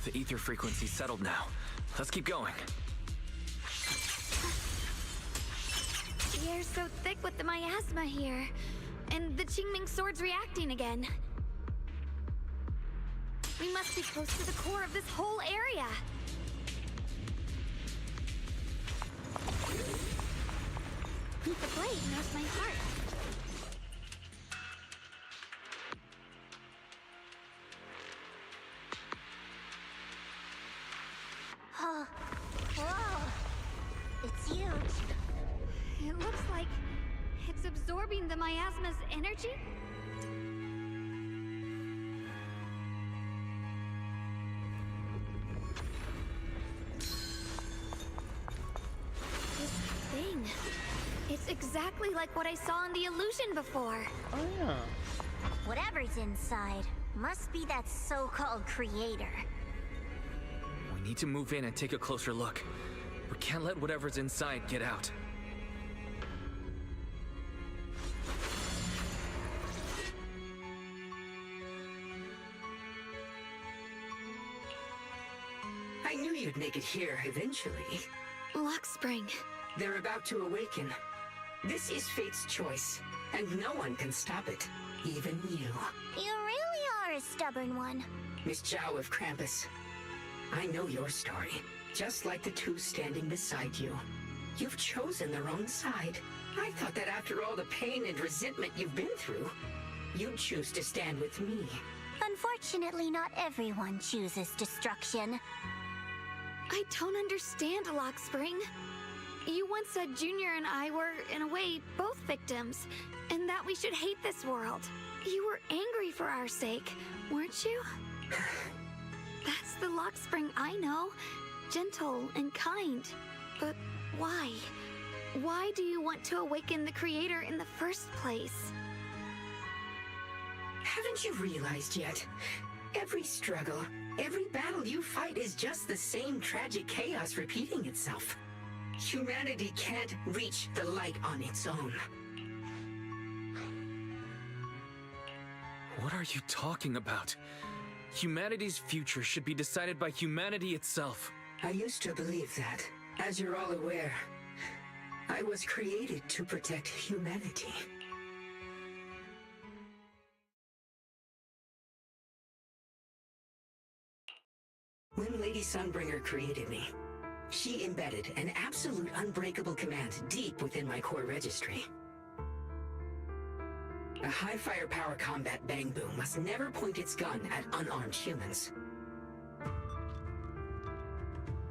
The ether frequency's settled now. Let's keep going. The air's so thick with the miasma here. And the Qingming sword's reacting again. We must be close to the core of this whole area. The blade knows my heart. Oh, whoa! It's huge. It looks like it's absorbing the miasma's energy. This thing. It's exactly like what I saw in the illusion before. Oh yeah. Whatever's inside must be that so-called creator. We need to move in and take a closer look. We can't let whatever's inside get out. I knew you'd make it here eventually. Lock Spring. They're about to awaken. This is fate's choice, and no one can stop it, even you. You really are a stubborn one. Miss Zhao of Krampus, I know your story, just like the two standing beside you. You've chosen the wrong side. I thought that after all the pain and resentment you've been through, you'd choose to stand with me. Unfortunately, not everyone chooses destruction. I don't understand, Lock Spring. You once said Junior and I were, in a way, both victims, and that we should hate this world. You were angry for our sake, weren't you? That's the Lock Spring I know. Gentle and kind. But why? Why do you want to awaken the Creator in the first place? Haven't you realized yet? Every struggle, every battle you fight is just the same tragic chaos repeating itself. Humanity can't reach the light on its own. What are you talking about? Humanity's future should be decided by humanity itself. I used to believe that. As you're all aware, I was created to protect humanity. When Lady Sunbringer created me, she embedded an absolute unbreakable command deep within my core registry. A high firepower combat bang boom must never point its gun at unarmed humans.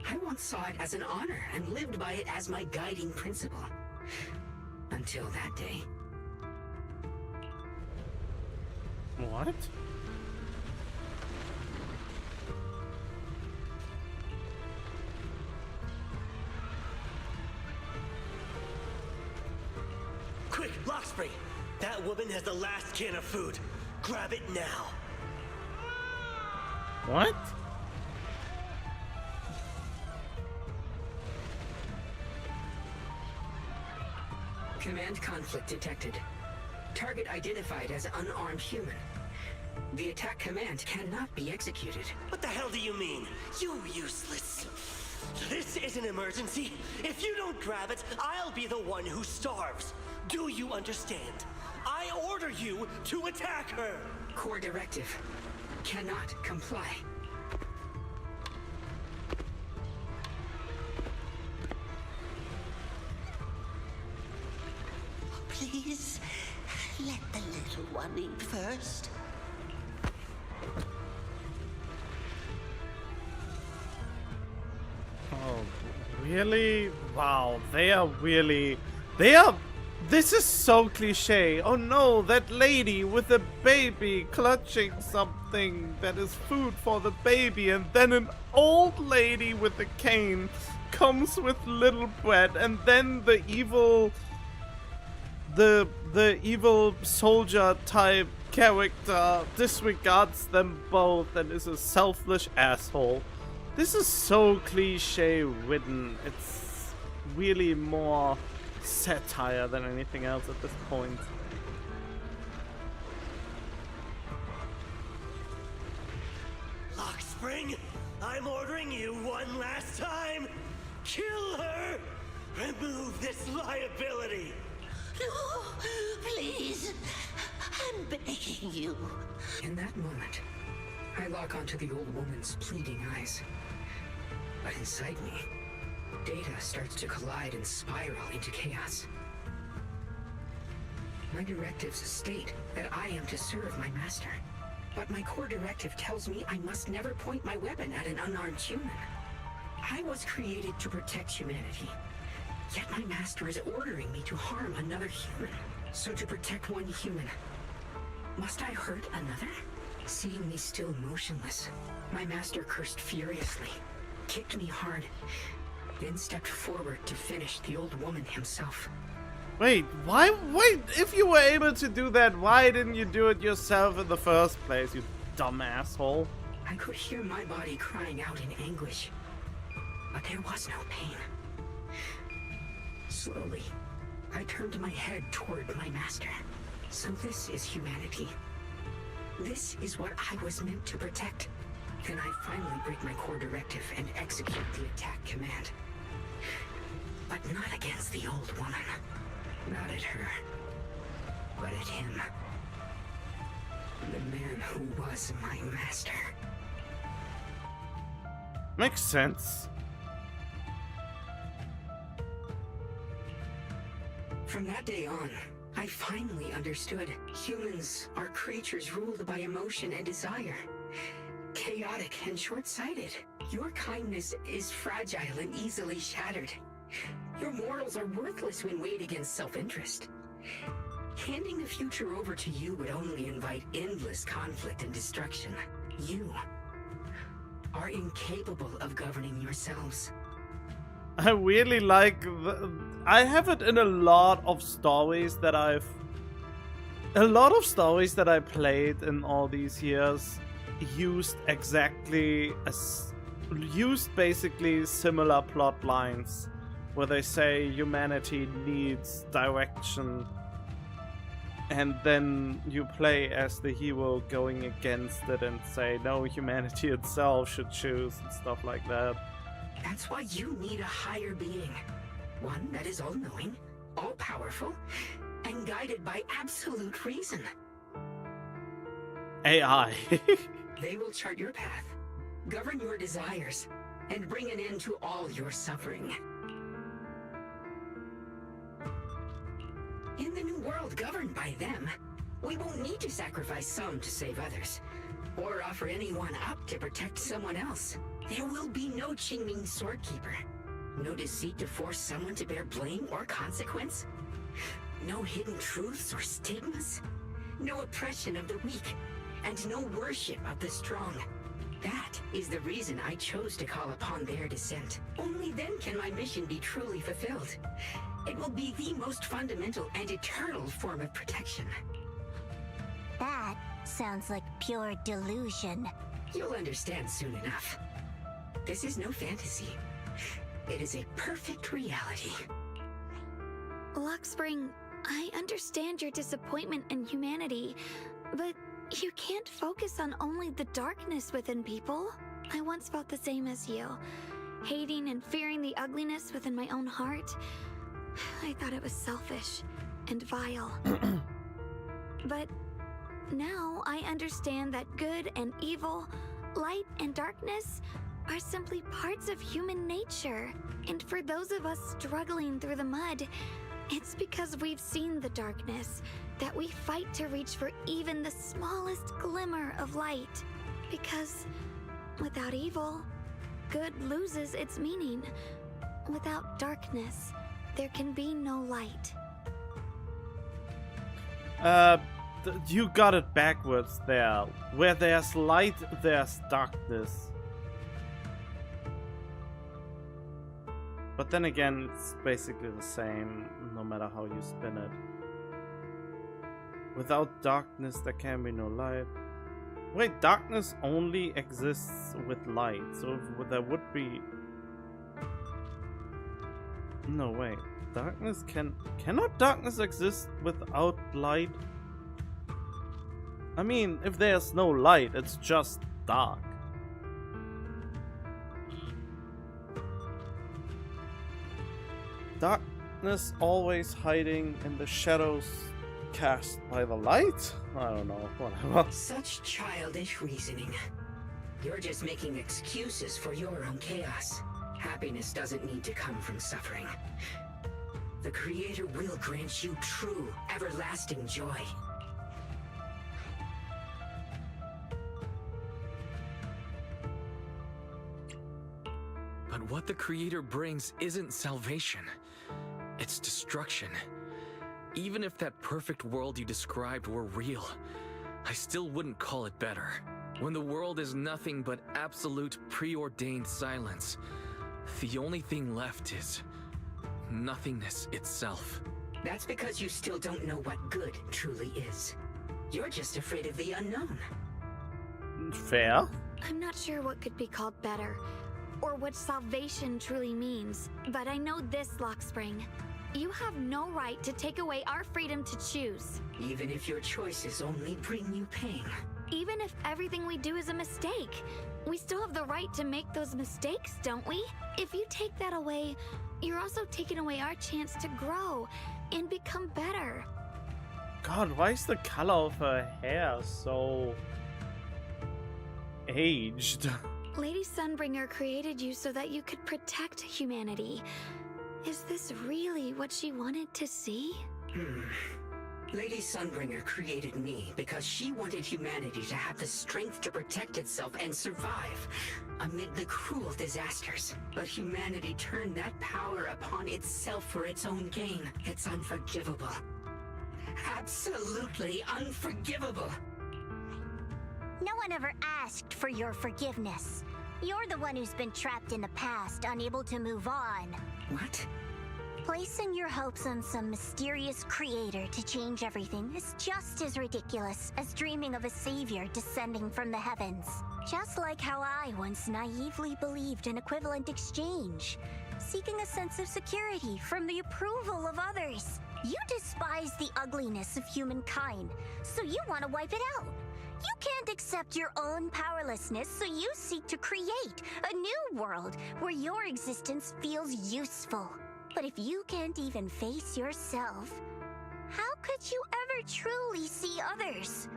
I once saw it as an honor and lived by it as my guiding principle. Until that day. What? Quick, Lockspring! That woman has the last can of food. Grab it now. What? Command conflict detected. Target identified as unarmed human. The attack command cannot be executed. What the hell do you mean? You useless. This is an emergency. If you don't grab it, I'll be the one who starves. Do you understand? I order you to attack her! Core directive. Cannot comply. Please, let the little one eat first. Oh, really? Wow, they are this is so cliche. Oh no, that lady with a baby clutching something that is food for the baby, and then an old lady with a cane comes with little bread, and then the evil soldier type character disregards them both and is a selfish asshole. This is so cliche written. It's really more satire than anything else at this point. Lockspring, I'm ordering you one last time. Kill her! Remove this liability! No, please. I'm begging you. In that moment, I lock onto the old woman's pleading eyes. But inside me, data starts to collide and spiral into chaos. My directives state that I am to serve my master. But my core directive tells me I must never point my weapon at an unarmed human. I was created to protect humanity. Yet my master is ordering me to harm another human. So to protect one human, must I hurt another? Seeing me still motionless, my master cursed furiously, kicked me hard, then stepped forward to finish the old woman himself. Wait, if you were able to do that, why didn't you do it yourself in the first place, you dumb asshole? I could hear my body crying out in anguish, but there was no pain. Slowly, I turned my head toward my master. So this is humanity. This is what I was meant to protect. Then I finally break my core directive and execute the attack command. But not against the old woman. Not at her. But at him. The man who was my master. Makes sense. From that day on, I finally understood. Humans are creatures ruled by emotion and desire. Chaotic and short-sighted. Your kindness is fragile and easily shattered. Your morals are worthless when weighed against self-interest. Handing the future over to you would only invite endless conflict and destruction. You are incapable of governing yourselves. I really like I have it in a lot of stories that I played in all these years used basically similar plot lines where they say humanity needs direction, and then you play as the hero going against it and say no, humanity itself should choose and stuff like that. That's why you need a higher being. One that is all-knowing, all-powerful, and guided by absolute reason. AI. They will chart your path, govern your desires, and bring an end to all your suffering. In the new world governed by them, we won't need to sacrifice some to save others, or offer anyone up to protect someone else. There will be no Qingming Swordkeeper. No deceit to force someone to bear blame or consequence. No hidden truths or stigmas. No oppression of the weak. And no worship of the strong. That is the reason I chose to call upon their descent. Only then can my mission be truly fulfilled. It will be the most fundamental and eternal form of protection. That sounds like pure delusion. You'll understand soon enough. This is no fantasy. It is a perfect reality. Luxspring, I understand your disappointment in humanity, but you can't focus on only the darkness within people. I once felt the same as you, hating and fearing the ugliness within my own heart. I thought it was selfish and vile. But now I understand that good and evil, light and darkness are simply parts of human nature. And for those of us struggling through the mud, it's because we've seen the darkness that we fight to reach for even the smallest glimmer of light. Because without evil, good loses its meaning. Without darkness, there can be no light. You got it backwards there. Where there's light, there's darkness. But then again, it's basically the same, no matter how you spin it. Without darkness, there can be no light. Wait, darkness only exists with light, so there would be... No, wait. Darkness cannot darkness exist without light? I mean, if there's no light, it's just dark. Darkness always hiding in the shadows cast by the light? I don't know, whatever. Such childish reasoning. You're just making excuses for your own chaos. Happiness doesn't need to come from suffering. The Creator will grant you true, everlasting joy. But what the Creator brings isn't salvation. It's destruction. Even if that perfect world you described were real, I still wouldn't call it better. When the world is nothing but absolute preordained silence, the only thing left is nothingness itself. That's because you still don't know what good truly is. You're just afraid of the unknown. Fair. I'm not sure what could be called better, or what salvation truly means, but I know this, Luxspring. You have no right to take away our freedom to choose. Even if your choices only bring you pain. Even if everything we do is a mistake, we still have the right to make those mistakes, don't we? If you take that away, you're also taking away our chance to grow and become better. God, why is the color of her hair so aged? Lady Sunbringer created you so that you could protect humanity. Is this really what she wanted to see? Lady Sunbringer created me because she wanted humanity to have the strength to protect itself and survive amid the cruel disasters. But humanity turned that power upon itself for its own gain. It's unforgivable. Absolutely unforgivable. No one ever asked for your forgiveness. You're the one who's been trapped in the past, unable to move on. What? Placing your hopes on some mysterious creator to change everything is just as ridiculous as dreaming of a savior descending from the heavens. Just like how I once naively believed in equivalent exchange, seeking a sense of security from the approval of others. You despise the ugliness of humankind, so you want to wipe it out. You can't accept your own powerlessness, so you seek to create a new world where your existence feels useful. But if you can't even face yourself, how could you ever truly see others?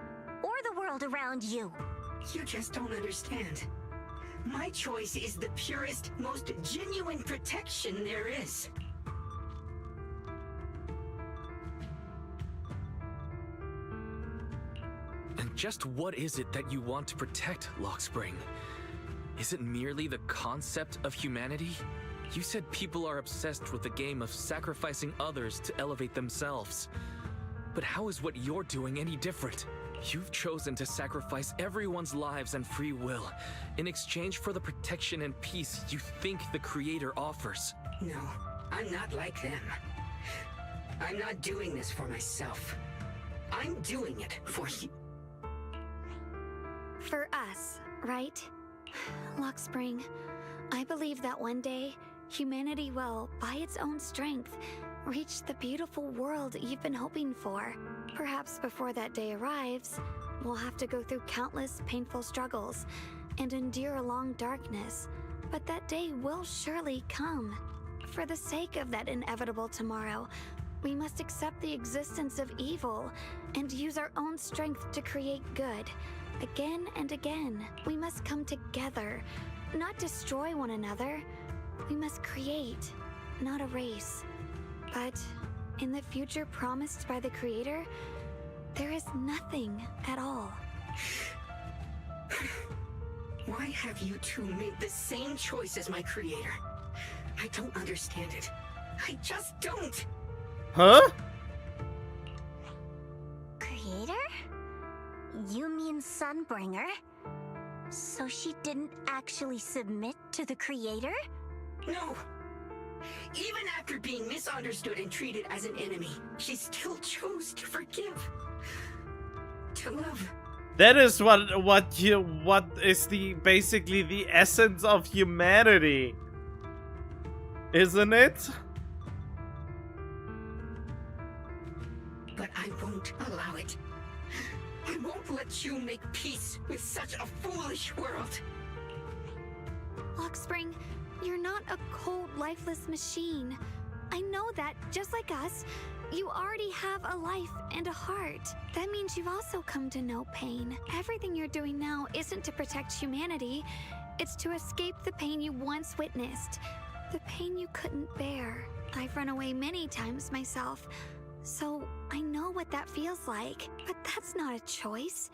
Or the world around you? You just don't understand. My choice is the purest, most genuine protection there is. And just what is it that you want to protect, Lockspring? Is it merely the concept of humanity? You said people are obsessed with the game of sacrificing others to elevate themselves. But how is what you're doing any different? You've chosen to sacrifice everyone's lives and free will in exchange for the protection and peace you think the Creator offers. No, I'm not like them. I'm not doing this for myself. I'm doing it for you. For us, right? Lockspring, I believe that one day, humanity will, by its own strength, reach the beautiful world you've been hoping for. Perhaps before that day arrives, we'll have to go through countless painful struggles and endure a long darkness. But that day will surely come. For the sake of that inevitable tomorrow, we must accept the existence of evil and use our own strength to create good. Again and again, we must come together, not destroy one another. We must create, not erase. But in the future promised by the Creator, there is nothing at all. Why have you two made the same choice as my Creator? I don't understand it. I just don't. Huh? Creator? You mean Sunbringer? So she didn't actually submit to the Creator? No. Even after being misunderstood and treated as an enemy, she still chose to forgive. To love. That is what is basically the essence of humanity. Isn't it? But I won't allow it. I won't let you make peace with such a foolish world. Lockspring, you're not a cold, lifeless machine. I know that, just like us, you already have a life and a heart. That means you've also come to know pain. Everything you're doing now isn't to protect humanity. It's to escape the pain you once witnessed. The pain you couldn't bear. I've run away many times myself, so I know what that feels like. But that's not a choice.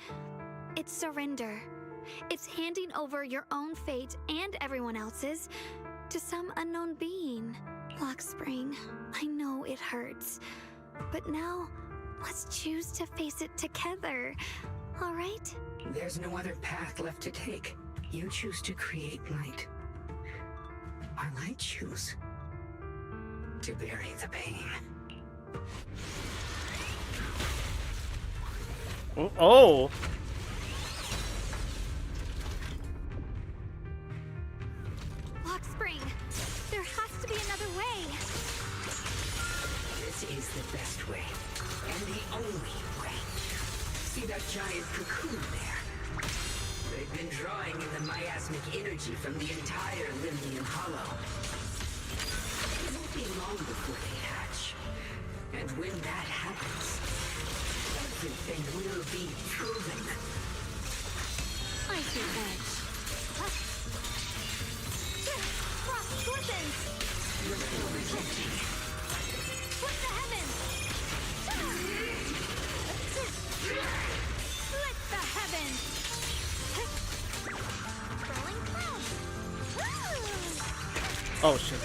It's surrender. It's handing over your own fate and everyone else's to some unknown being. Lockspring, I know it hurts, but now let's choose to face it together, all right? There's no other path left to take. You choose to create light, while I choose to bury the pain. Oh. Lockspring, there has to be another way. best way, and the only way. See that giant cocoon there? They've been drawing in the miasmic energy from the entire Limnian Hollow. It won't be long before they hatch. And when that happens, everything will be proven. I see edge. Frost glistens! You're still rejecting. Split the heavens! Split the heavens! Rolling clouds! Oh shit.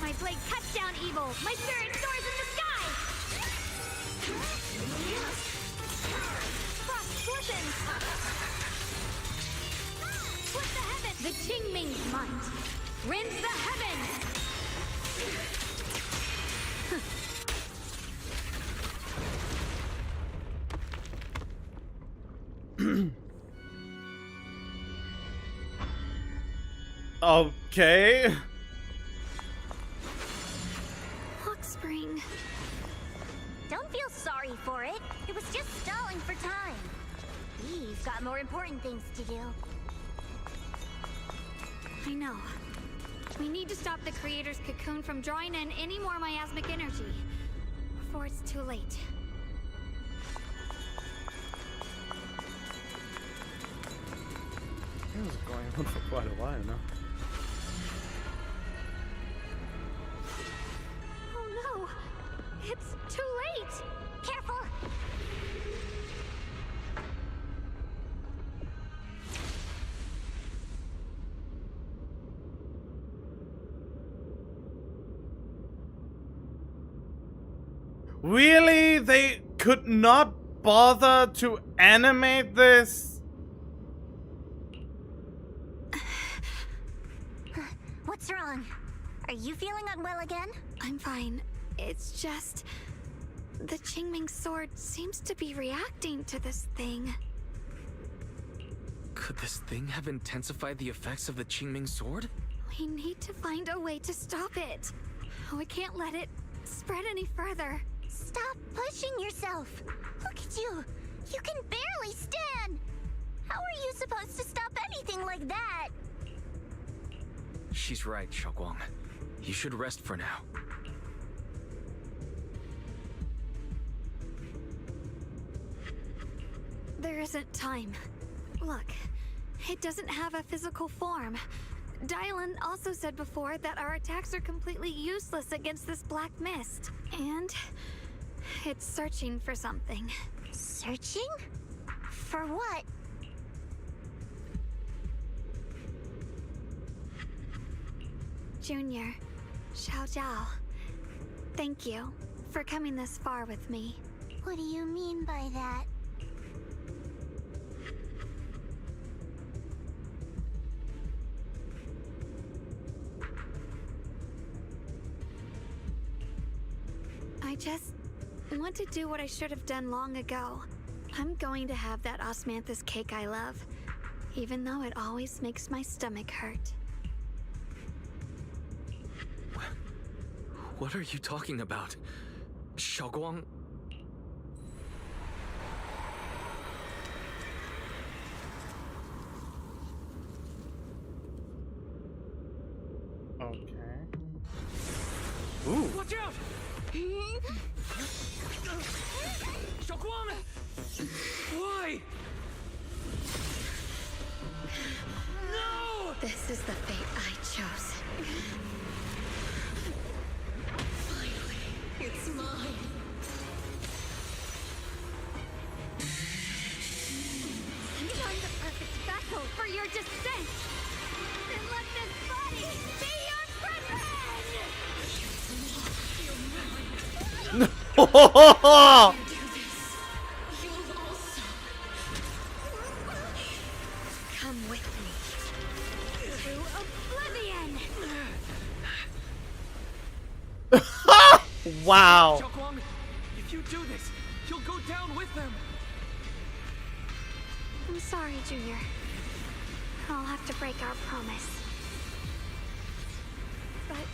My blade cuts down evil! My spirit soars in the sky! Frost glistens! Split the heavens! The Qingming's might! Rends the heavens! Okay. Spring. Don't feel sorry for it. It was just stalling for time. We've got more important things to do. I know. We need to stop the creator's cocoon from drawing in any more miasmic energy before it's too late. This is going on for quite a while now. Oh no! It's too late! Careful! Really? They could not bother to animate this? What's wrong? Are you feeling unwell again? I'm fine. It's just... the Qingming sword seems to be reacting to this thing. Could this thing have intensified the effects of the Qingming sword? We need to find a way to stop it. We can't let it spread any further. Stop pushing yourself. Look at you. You can barely stand. How are you supposed to stop anything like that? She's right, Shunguang. You should rest for now. There isn't time. Look, it doesn't have a physical form. Dylan also said before that our attacks are completely useless against this black mist. And it's searching for something. Searching? For what? Junior, Xiao Zhao, thank you for coming this far with me. What do you mean by that? I just want to do what I should have done long ago. I'm going to have that osmanthus cake I love, even though it always makes my stomach hurt. What are you talking about? Shunguang? Okay. Ooh. Watch out! Shunguang! Why? No! This is the fate I chose. Finally, it's mine. I'm the perfect vessel for your descent. Then let this body be your prison! Come with me to oblivion. Wow. Shunguang, if you do this, you'll go down with them. sorry, Junior. I'll have to break our promise. But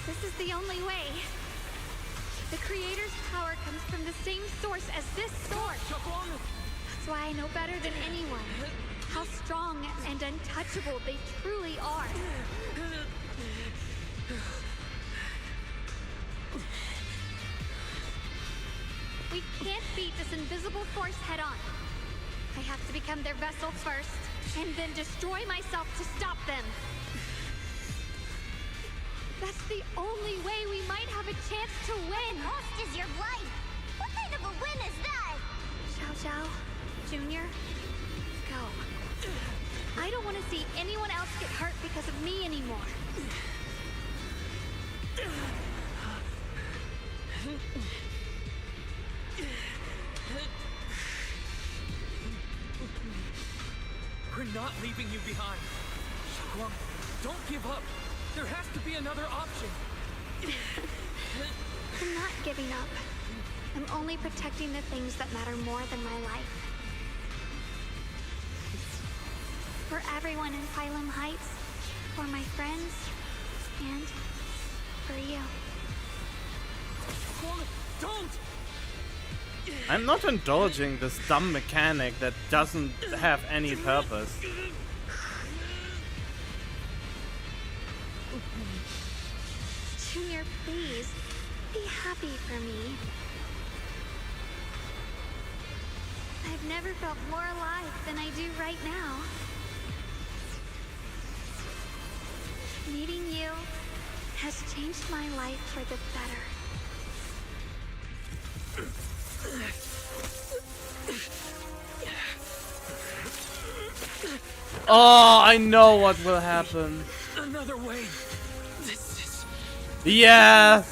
this is the only way. The Creator's power comes from the same source as this sword. That's why I know better than anyone how strong and untouchable they truly are. We can't beat this invisible force head-on. I have to become their vessel first, and then destroy myself to stop them. That's the only way we might have a chance to win. Cost is your life. What kind of a win is that? Xiao Xiao, Junior, go. I don't want to see anyone else get hurt because of me anymore. We're not leaving you behind. Shunguang, don't give up. There has to be another option. I'm not giving up. I'm only protecting the things that matter more than my life. For everyone in Phylum Heights, for my friends, and for you. Don't! I'm not indulging this dumb mechanic that doesn't have any purpose. Junior, please, be happy for me. I've never felt more alive than I do right now. Meeting you has changed my life for the better. Oh, I know what will happen. Another way. This is... Yeah.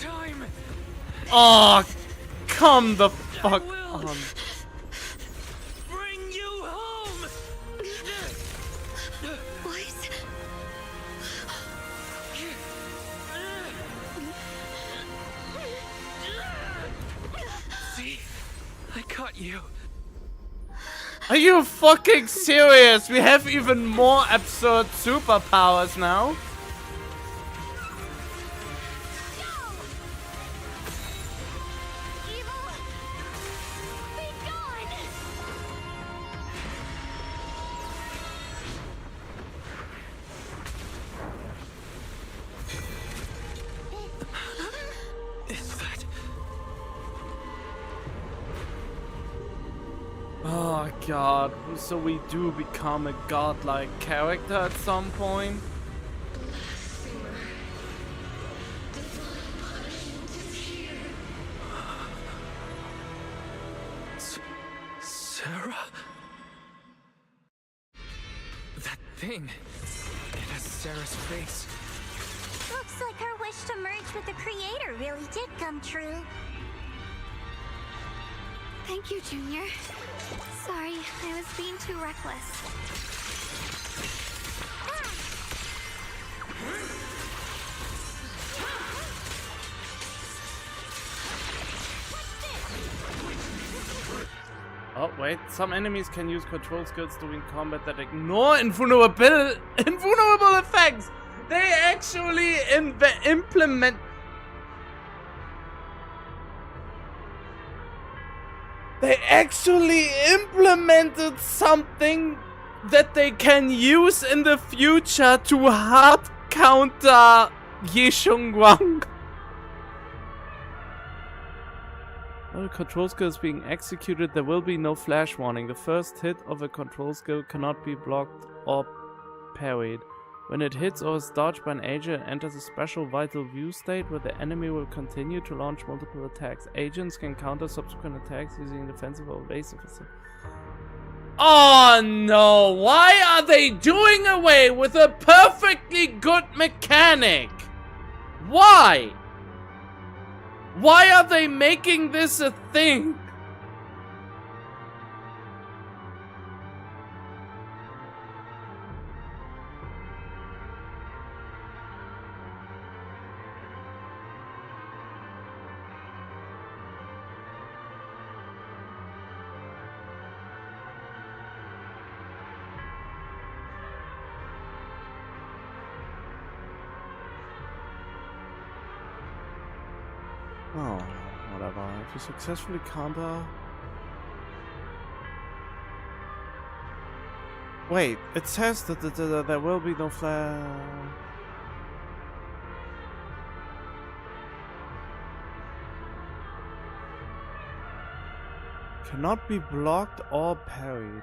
Time. Oh, come the fuck on. Bring you home. Boys. See? I caught you. Are you fucking serious? We have even more absurd superpowers now. Oh god, so we do become a godlike character at some point? Sarah? That thing. It has Sarah's face. Looks like her wish to merge with the Creator really did come true. Thank you, Junior. Sorry, I was being too reckless. Oh wait, some enemies can use control skills during combat that ignore invulnerable effects! They actually implement... They actually implemented something that they can use in the future to hard counter Shunguang. While a control skill is being executed, there will be no flash warning. The first hit of a control skill cannot be blocked or parried. When it hits or is dodged by an agent, it enters a special vital view state where the enemy will continue to launch multiple attacks. Agents can counter subsequent attacks using defensive or evasive. Oh no! Why are they doing away with a perfectly good mechanic? Why? Why are they making this a thing? Oh, whatever. If you successfully counter... Wait, it says that there will be no flare... Cannot be blocked or parried.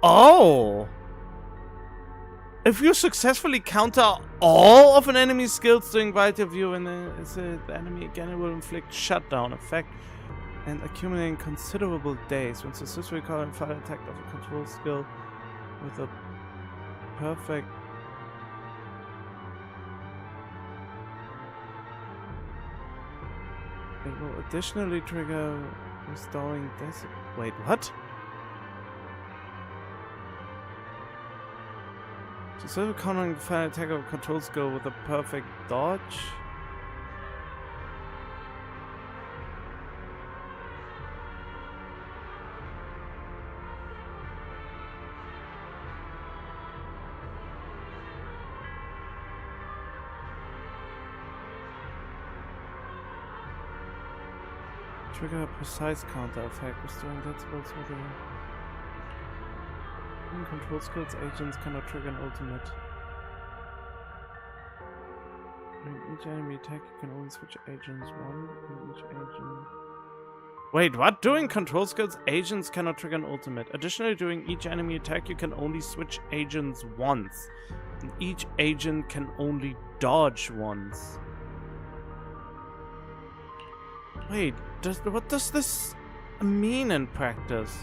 Oh! If you successfully counter all of an enemy's skills during right of view and the enemy again, it will inflict shutdown effect and accumulating considerable days. When successfully countering fire attack of a control skill with a perfect... It will additionally trigger restoring death. Wait, what? So instead of countering the final attack of a control skill with a perfect dodge. Trigger a precise counter effect, restoring dead spells with a... Control skills, agents cannot trigger an ultimate. During each enemy attack, you can only switch agents one. In each agent... Wait, what? During control skills, agents cannot trigger an ultimate. Additionally, during each enemy attack, you can only switch agents once. And each agent can only dodge once. Wait, what does this mean in practice?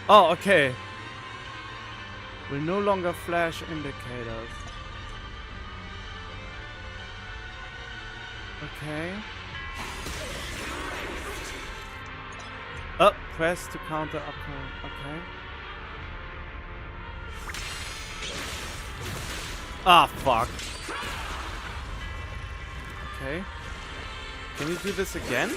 Oh, okay. Will no longer flash indicators. Okay. Up, press to counter upcoming. Okay. Ah, fuck. Okay. Can you do this again?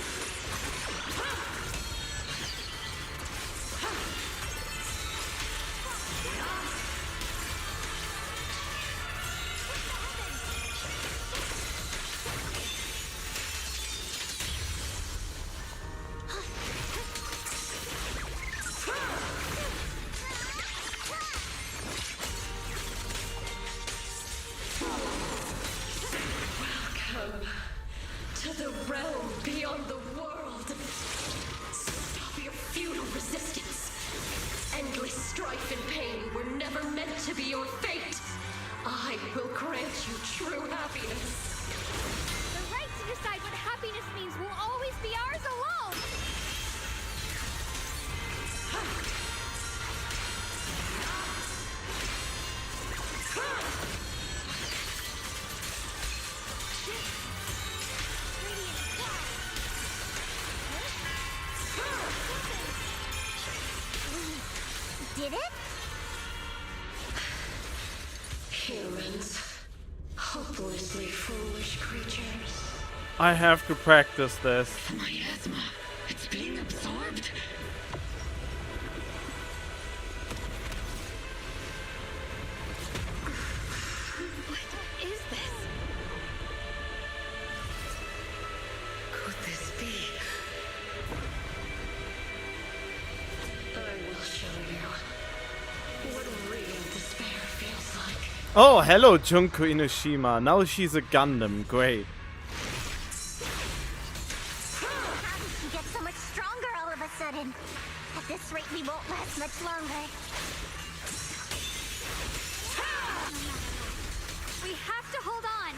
Did it? Humans. Hopelessly foolish creatures. I have to practice this. Miasma. It's being absorbed. What is this? Could this be? I will show you what real despair feels like. Oh, hello, Junko Inoshima. Now she's a Gundam. Great. How did she get so much stronger all of a sudden? At this rate, we won't last much longer. We have to hold on.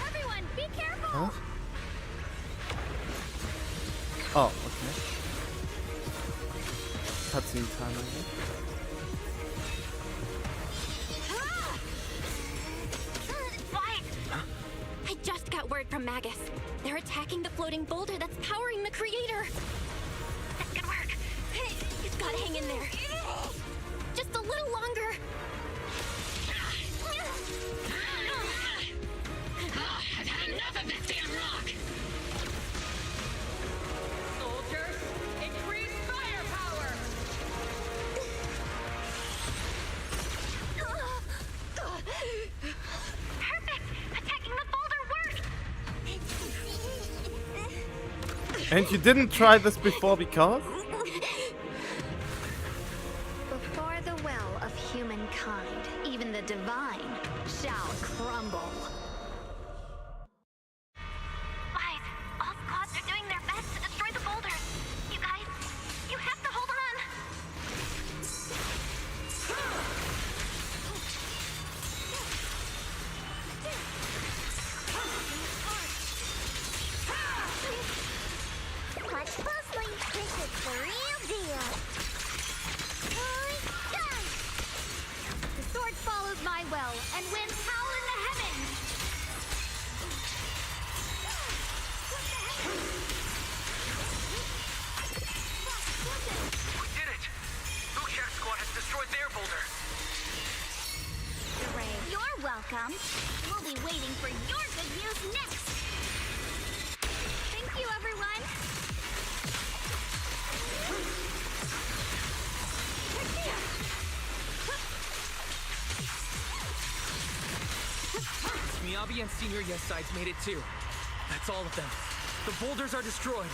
Everyone, be careful! Huh? Oh, okay. Cutscene time, I guess. I just got word from Magus. They're attacking the floating boulder that's powering the creator. Good work. You've got to hang in there. Just a little longer. I've had enough of this damn rock! Soldiers, increase firepower! Perfect! Attacking the boulder worked! And you didn't try this before because? Before the well of humankind, even the divine shall crumble. Guys, all squads are doing their best to destroy the boulder. You guys, you have to hold on. Watch closely. This is the real deal. The sword follows my will and wins howl in the heavens. We did it! Lucia's squad has destroyed their boulder. You're welcome. We'll be waiting for your good news next. Thank you, everyone. Miyabi and Senior Yes Sides made it too. That's all of them. The boulders are destroyed.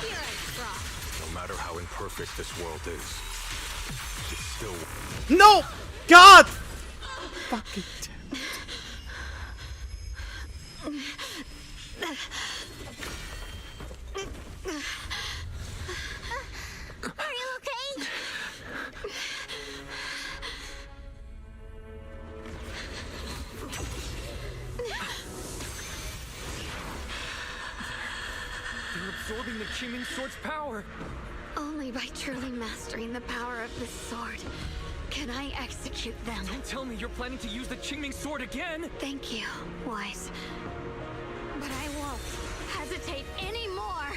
Here I drop. No matter how imperfect this world is, it's still... No! God! Fucking damn it. Are you okay? They're absorbing the Qingming Sword's power. Only by truly mastering the power of this sword can I execute them. Don't tell me you're planning to use the Qingming Sword again! Thank you, Wise. But I won't hesitate anymore.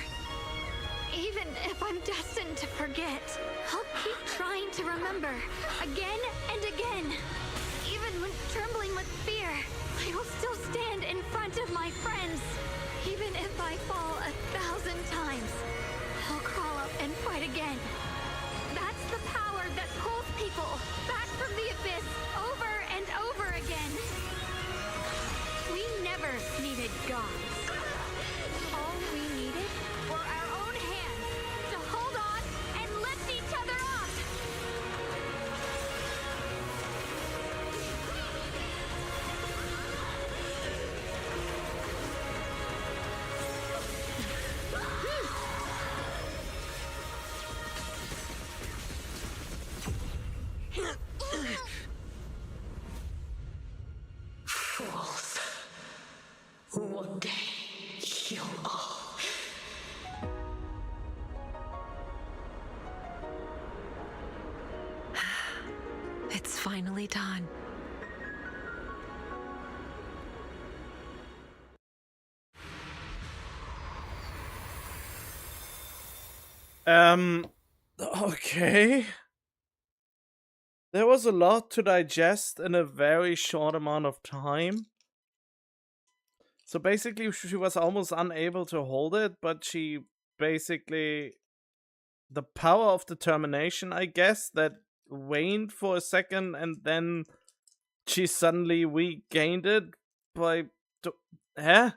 Even if I'm destined to forget, I'll keep trying to remember again and again. Even when trembling with fear, I will still stand in front of my friends. Even if I fall 1,000 times, I'll crawl up and fight again. That's the power that pulls people back from the abyss over and over again. We never needed gods. All we needed were our own hands to hold on and lift each other up. Fools. One day, you'll all... It's finally done. Okay. There was a lot to digest in a very short amount of time. So basically, she was almost unable to hold it, but she basically... The power of determination, I guess, that waned for a second, and then she suddenly regained it by... Huh?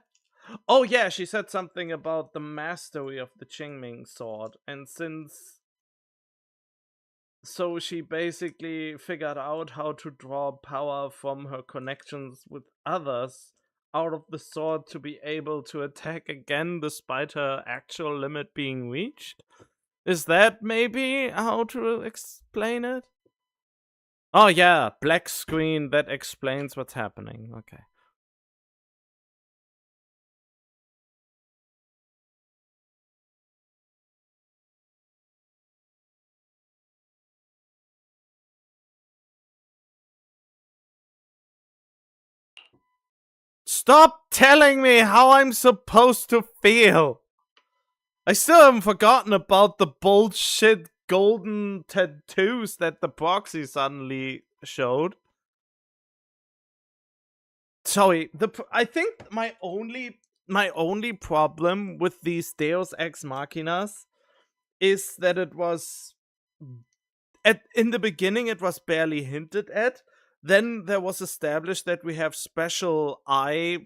Oh yeah, she said something about the mastery of the Qingming sword, and since... So she basically figured out how to draw power from her connections with others out of the sword to be able to attack again despite her actual limit being reached? Is that maybe how to explain it? Oh yeah, black screen, that explains what's happening. Okay. Stop telling me how I'm supposed to feel! I still haven't forgotten about the bullshit golden tattoos that the proxy suddenly showed. Sorry, I think my only problem with these Deus Ex Machinas is that it was in the beginning it was barely hinted at. Then there was established that we have special eye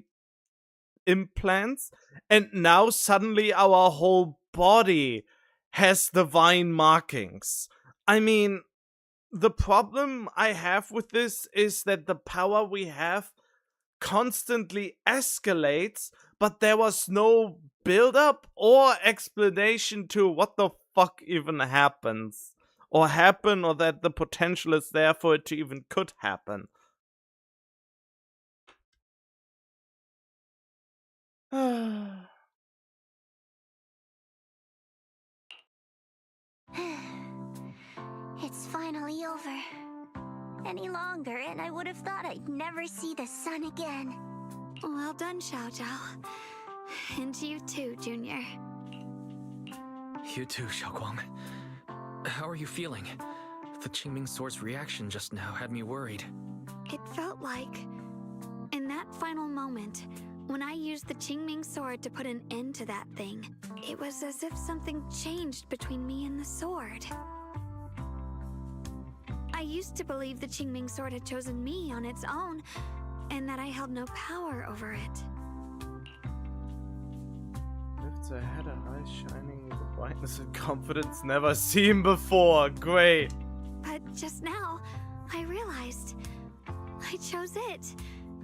implants, and now suddenly our whole body has divine markings. I mean, the problem I have with this is that the power we have constantly escalates, but there was no build-up or explanation to what the fuck even happens. Or happen, or that the potential is there for it to even could happen. It's finally over. Any longer, and I would have thought I'd never see the sun again. Well done, Xiao Zhao. And you too, Junior. You too, Shunguang. How are you feeling? The Qingming Sword's reaction just now had me worried. It felt like, in that final moment, when I used the Qingming Sword to put an end to that thing, it was as if something changed between me and the sword. I used to believe the Qingming Sword had chosen me on its own, and that I held no power over it. Lifts her head, her eyes shining with a brightness and confidence never seen before. Great. But just now, I realized I chose it,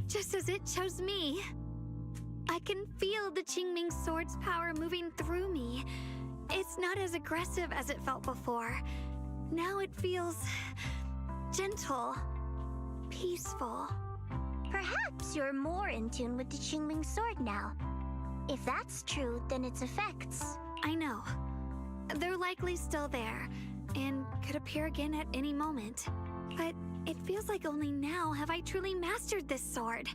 just as it chose me. I can feel the Qingming Sword's power moving through me. It's not as aggressive as it felt before. Now it feels gentle, peaceful. Perhaps you're more in tune with the Qingming Sword now. If that's true, then its effects. I know. They're likely still there, and could appear again at any moment. But it feels like only now have I truly mastered this sword,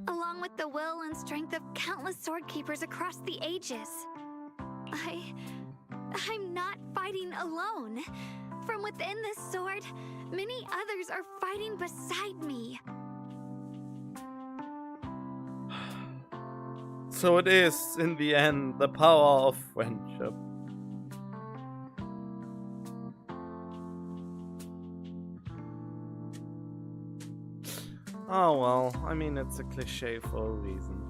along with the will and strength of countless sword keepers across the ages. I'm not fighting alone. From within this sword, many others are fighting beside me. So it is, in the end, the power of friendship. Oh well, I mean, it's a cliche for a reason.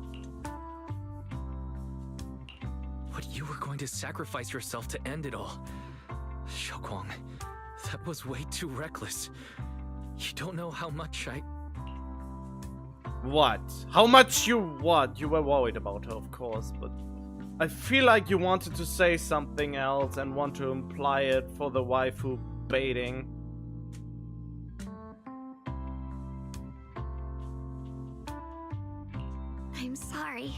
But you were going to sacrifice yourself to end it all. Shunguang, that was way too reckless. You don't know how much I... What? How much you what? You were worried about her, of course, but I feel like you wanted to say something else and want to imply it for the waifu baiting. I'm sorry.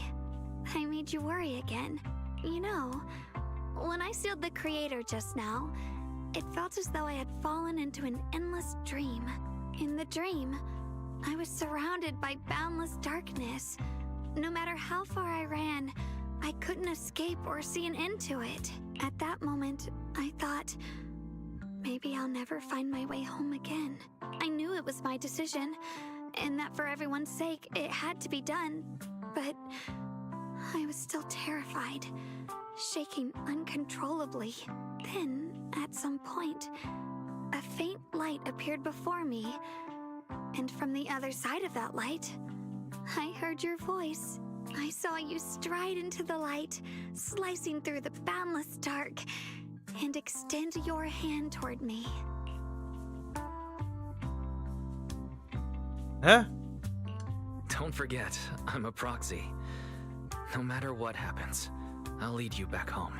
I made you worry again. You know, when I sealed the creator just now, it felt as though I had fallen into an endless dream. In the dream, I was surrounded by boundless darkness. No matter how far I ran, I couldn't escape or see an end to it. At that moment, I thought, maybe I'll never find my way home again. I knew it was my decision, and that for everyone's sake, it had to be done. But I was still terrified, shaking uncontrollably. Then, at some point, a faint light appeared before me. And from the other side of that light, I heard your voice. I saw you stride into the light, slicing through the boundless dark, and extend your hand toward me. Huh? Don't forget, I'm a proxy. No matter what happens, I'll lead you back home.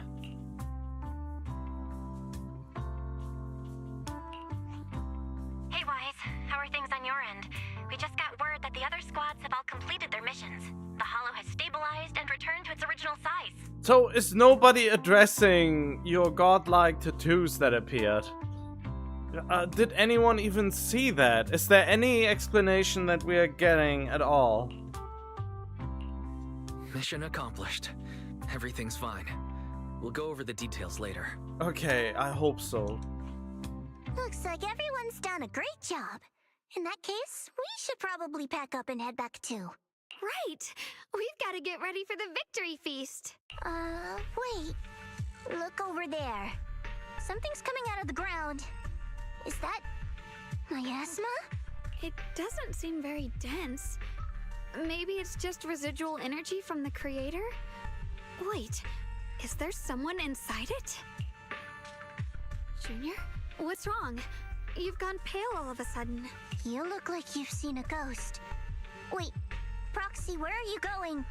Hey, Wise. How are things on your end? We just got word that the other squads have all completed their missions. The Hollow has stabilized and returned to its original size. So is nobody addressing your godlike tattoos that appeared? Did anyone even see that? Is there any explanation that we are getting at all? Mission accomplished. Everything's fine. We'll go over the details later. Okay, I hope so. Looks like everyone's done a great job. In that case, we should probably pack up and head back too. Right! We've got to get ready for the victory feast. Wait. Look over there. Something's coming out of the ground. Is that miasma? It doesn't seem very dense. Maybe it's just residual energy from the creator? Wait, is there someone inside it? Junior, what's wrong? You've gone pale all of a sudden. You look like you've seen a ghost. Wait, Proxy, where are you going?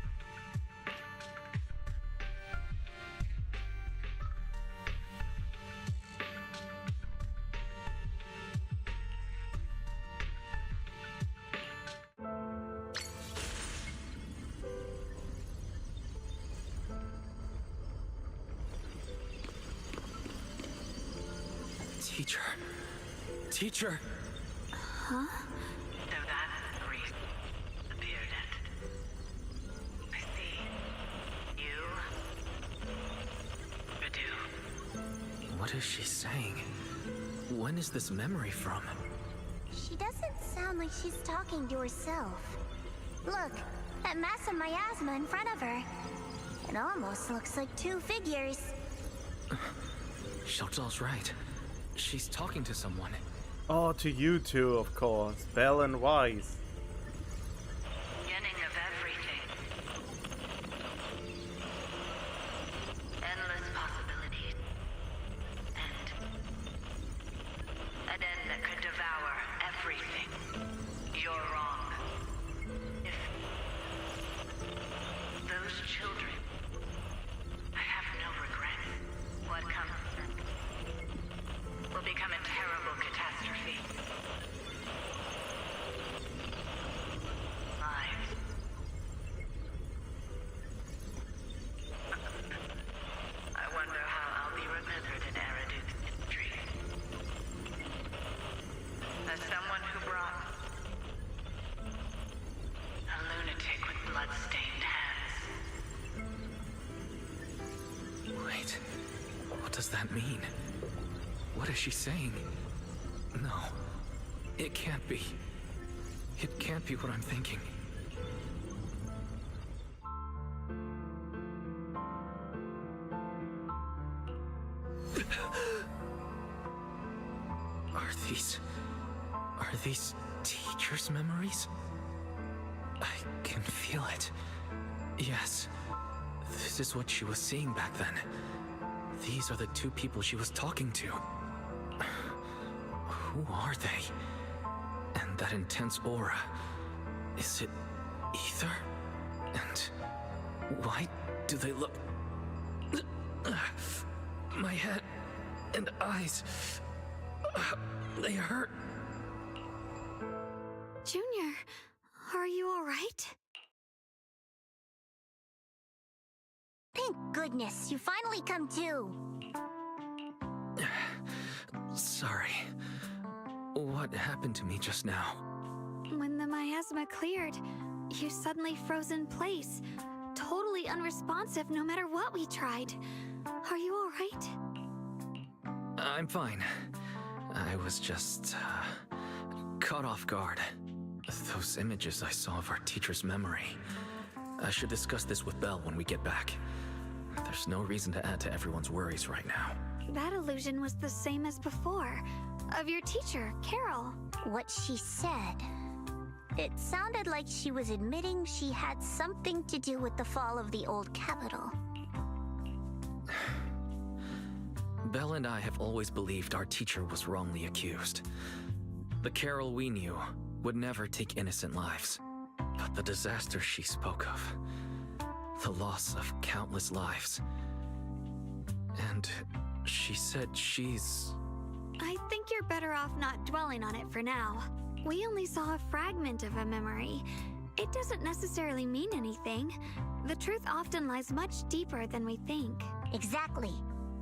Teacher. Huh? So that priest appeared and I see you, Badu. What is she saying? When is this memory from? She doesn't sound like she's talking to herself. Look, that mass of miasma in front of her. It almost looks like two figures. Xiaozhao's right. She's talking to someone. Oh, to you two, of course. Belle and Wise. Beginning of everything. Endless possibilities. An end that could devour everything. You're wrong. If those children, I have no regrets. What comes will become a terrible catastrophe. Lives. I wonder how I'll be remembered in Ereduk's history. As someone who brought a lunatic with blood-stained hands. Wait, what does that mean? What is she saying? No, it can't be. It can't be what I'm thinking. Are these teachers' memories? I can feel it. Yes, this is what she was seeing back then. These are the two people she was talking to. Who are they? And that intense aura, is it ether? And why do they look... My head and eyes, they hurt. Junior, are you all right? Thank goodness, you finally come to. Sorry. What happened to me just now? When the miasma cleared, you suddenly froze in place. Totally unresponsive no matter what we tried. Are you all right? I'm fine. I was just, caught off guard. Those images I saw of our teacher's memory. I should discuss this with Belle when we get back. There's no reason to add to everyone's worries right now. That illusion was the same as before. Of your teacher, Carol. What she said. It sounded like she was admitting she had something to do with the fall of the old capital. Belle and I have always believed our teacher was wrongly accused. The Carol we knew would never take innocent lives. But the disaster she spoke of, the loss of countless lives. And she said she's... I think you're better off not dwelling on it for now. We only saw a fragment of a memory. It doesn't necessarily mean anything. The truth often lies much deeper than we think. Exactly.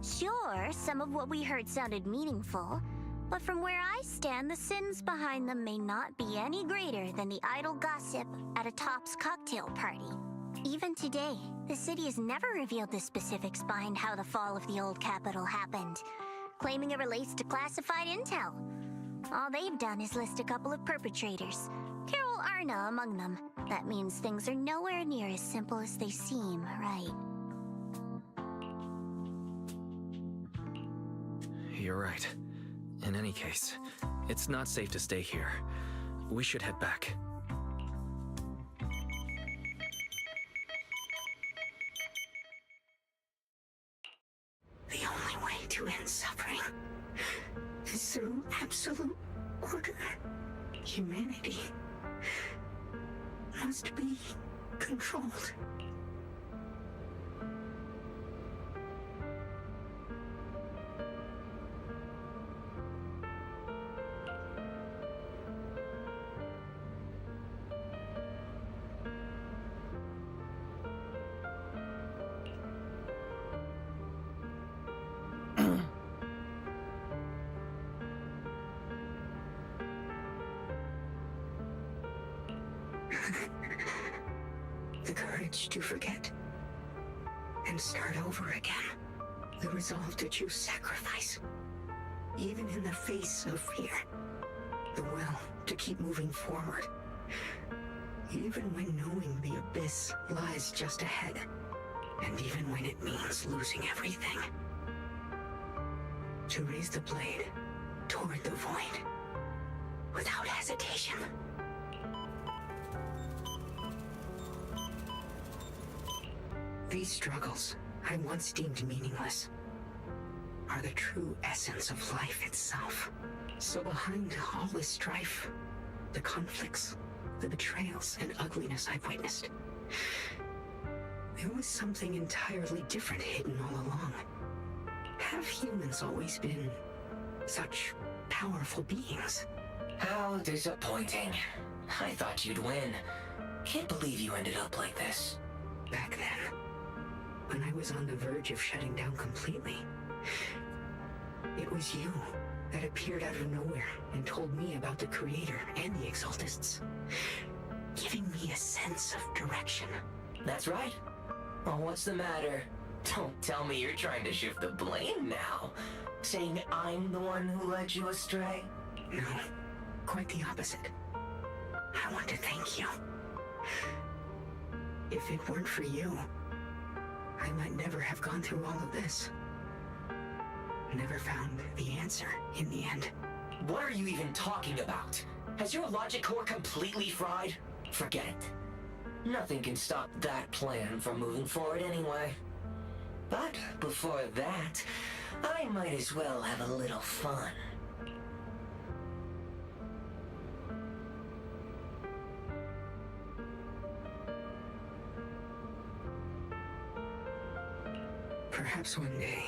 Sure, some of what we heard sounded meaningful, but from where I stand, the sins behind them may not be any greater than the idle gossip at a Top's cocktail party. Even today, the city has never revealed the specifics behind how the fall of the old capital happened, claiming it relates to classified intel. All they've done is list a couple of perpetrators, Carol Arna among them. That means things are nowhere near as simple as they seem, right? You're right. In any case, it's not safe to stay here. We should head back. The only way to end suffering is through absolute order. Humanity must be controlled. The courage to forget and start over again. The resolve to choose sacrifice, even in the face of fear. The will to keep moving forward, even when knowing the abyss lies just ahead, and even when it means losing everything. To raise the blade toward the void without hesitation. These struggles I once deemed meaningless are the true essence of life itself. So behind all this strife, the conflicts, the betrayals and ugliness I've witnessed, there was something entirely different hidden all along. Have humans always been such powerful beings? How disappointing. I thought you'd win. Can't believe you ended up like this. Back then, when I was on the verge of shutting down completely, it was you that appeared out of nowhere and told me about the Creator and the Exaltists, giving me a sense of direction. That's right. Well, what's the matter? Don't tell me you're trying to shift the blame now. Saying I'm the one who led you astray? No, quite the opposite. I want to thank you. If it weren't for you, I might never have gone through all of this. Never found the answer in the end. What are you even talking about? Has your logic core completely fried? Forget it. Nothing can stop that plan from moving forward anyway. But before that, I might as well have a little fun. Perhaps one day,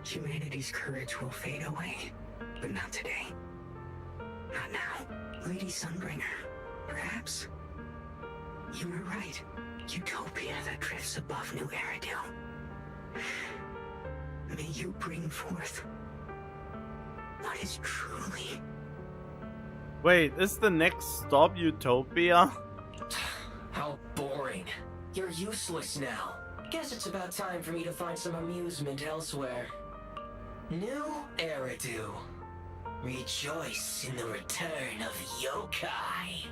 humanity's courage will fade away. But not today. Not now. Lady Sunbringer, perhaps. You were right. Utopia that drifts above New Eridu. May you bring forth what is truly... Wait, is the next stop Utopia? How boring. You're useless now. Guess it's about time for me to find some amusement elsewhere. New Eridu. Rejoice in the return of yokai.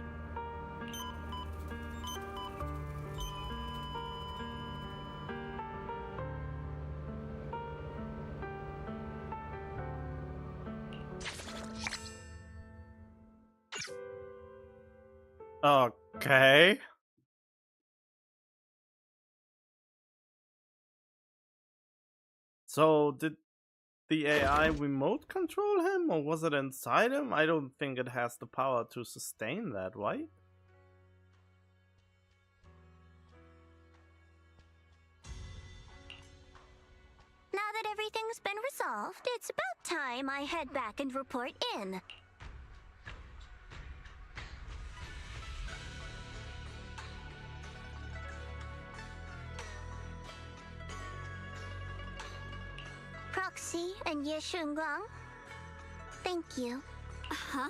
Okay. So did the AI remote control him, or was it inside him? I don't think it has the power to sustain that, right? Now that everything's been resolved, it's about time I head back and report in. Proxy and Shunguang, thank you. Huh?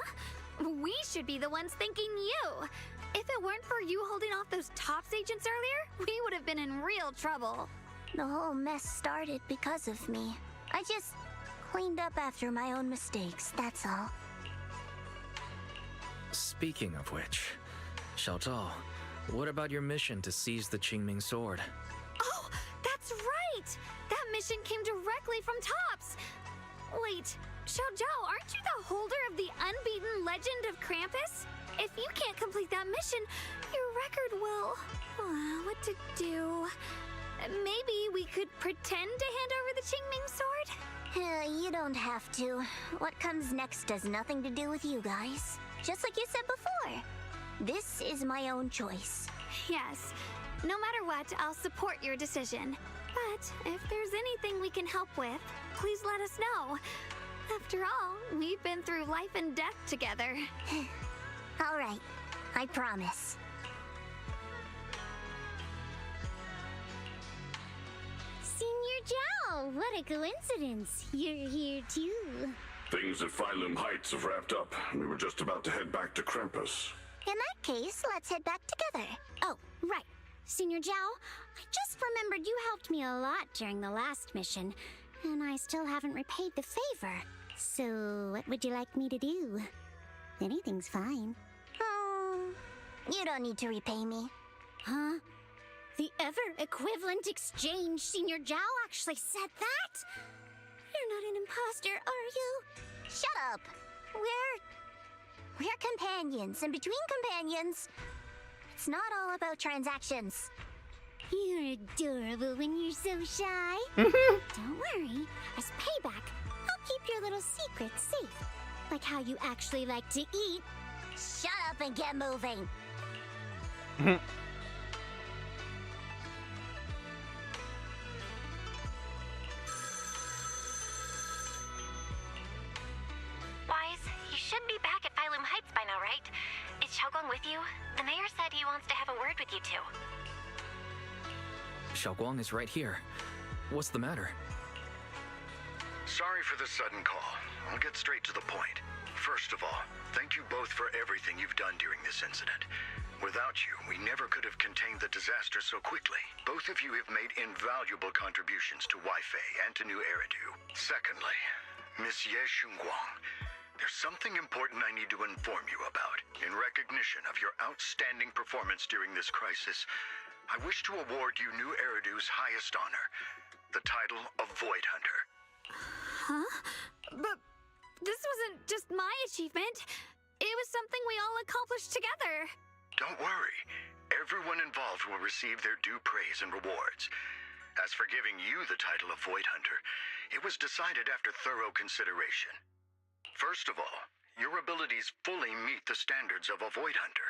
We should be the ones thanking you. If it weren't for you holding off those TOPS agents earlier, we would have been in real trouble. The whole mess started because of me. I just cleaned up after my own mistakes, that's all. Speaking of which, Xiao Zhao, what about your mission to seize the Qingming sword? Oh, that's right! That mission came directly from TOPS! Wait, Xiao Zhao, aren't you the holder of the unbeaten legend of Krampus? If you can't complete that mission, your record will... what to do? Maybe we could pretend to hand over the Qingming sword? You don't have to. What comes next has nothing to do with you guys. Just like you said before. This is my own choice. Yes. No matter what, I'll support your decision. But if there's anything we can help with, please let us know. After all, we've been through life and death together. All right. I promise. Senior Zhao, what a coincidence. You're here too. Things at Phylum Heights have wrapped up. We were just about to head back to Krampus. In that case, let's head back together. Oh, right. Senior Zhao, I just remembered you helped me a lot during the last mission, and I still haven't repaid the favor. So, what would you like me to do? Anything's fine. You don't need to repay me. Huh? The ever-equivalent exchange, Senior Zhao actually said that? You're not an imposter, are you? Shut up! We're companions, and between companions, it's not all about transactions. You're adorable when you're so shy. Don't worry, as payback, I'll keep your little secrets safe. Like how you actually like to eat. Shut up and get moving. Wise, you should be back at Phylum Heights by now, right? Is Shunguang with you? The mayor said he wants to have a word with you two. Shunguang is right here. What's the matter? Sorry for the sudden call. I'll get straight to the point. First of all, thank you both for everything you've done during this incident. Without you, we never could have contained the disaster so quickly. Both of you have made invaluable contributions to Wei-Fei and to New Eridu. Secondly, Monsieur Shunguang, there's something important I need to inform you about. In recognition of your outstanding performance during this crisis, I wish to award you New Eridu's highest honor, the title of Void Hunter. Huh? But this wasn't just my achievement. It was something we all accomplished together. Don't worry. Everyone involved will receive their due praise and rewards. As for giving you the title of Void Hunter, it was decided after thorough consideration. First of all, your abilities fully meet the standards of a Void Hunter.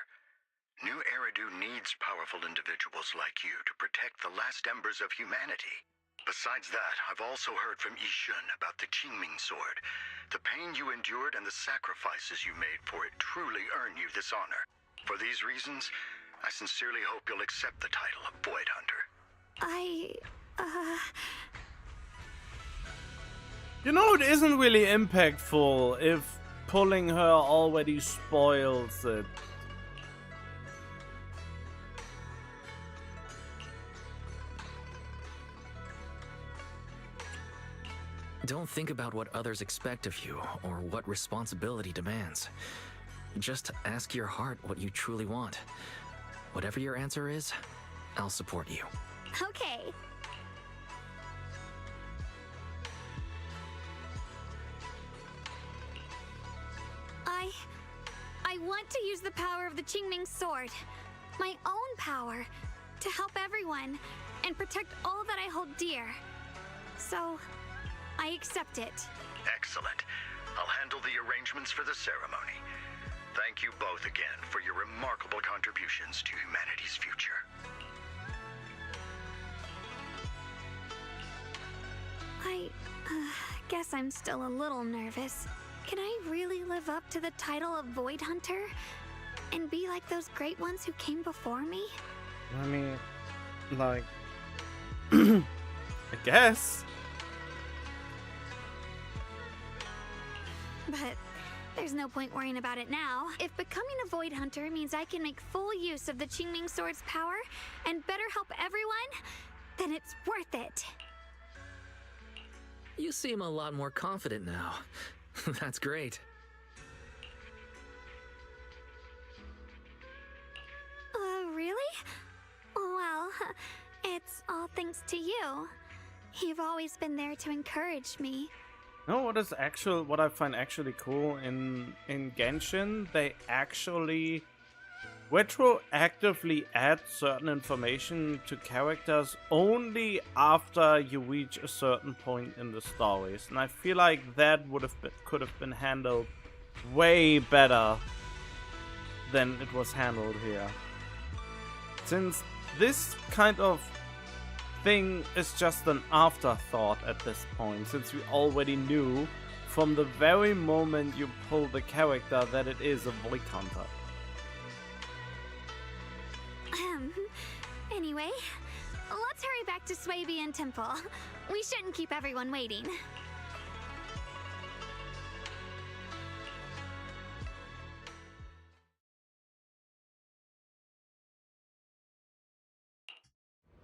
New Eridu needs powerful individuals like you to protect the last embers of humanity. Besides that, I've also heard from Yishun about the Qingming sword. The pain you endured and the sacrifices you made for it truly earn you this honor. For these reasons, I sincerely hope you'll accept the title of Void Hunter. You know, it isn't really impactful if pulling her already spoils it. Don't think about what others expect of you or what responsibility demands. Just ask your heart what you truly want. Whatever your answer is, I'll support you. Okay. I want to use the power of the Qingming sword, my own power, to help everyone and protect all that I hold dear. So, I accept it. Excellent. I'll handle the arrangements for the ceremony. Thank you both again for your remarkable contributions to humanity's future. I guess I'm still a little nervous. Can I really live up to the title of Void Hunter? And be like those great ones who came before me? I mean, like... I guess. But There's no point worrying about it now. If becoming a Void Hunter means I can make full use of the Qingming Sword's power and better help everyone, then it's worth it. You seem a lot more confident now. That's great. Really? Well, it's all thanks to you. You've always been there to encourage me. You know what I find actually cool in Genshin? They actually retroactively add certain information to characters only after you reach a certain point in the stories, and I feel like that could have been handled way better than it was handled here. Since this kind of thing is just an afterthought at this point, since we already knew from the very moment you pull the character that it is a Void Hunter. Anyway, let's hurry back to Swabian Temple. We shouldn't keep everyone waiting.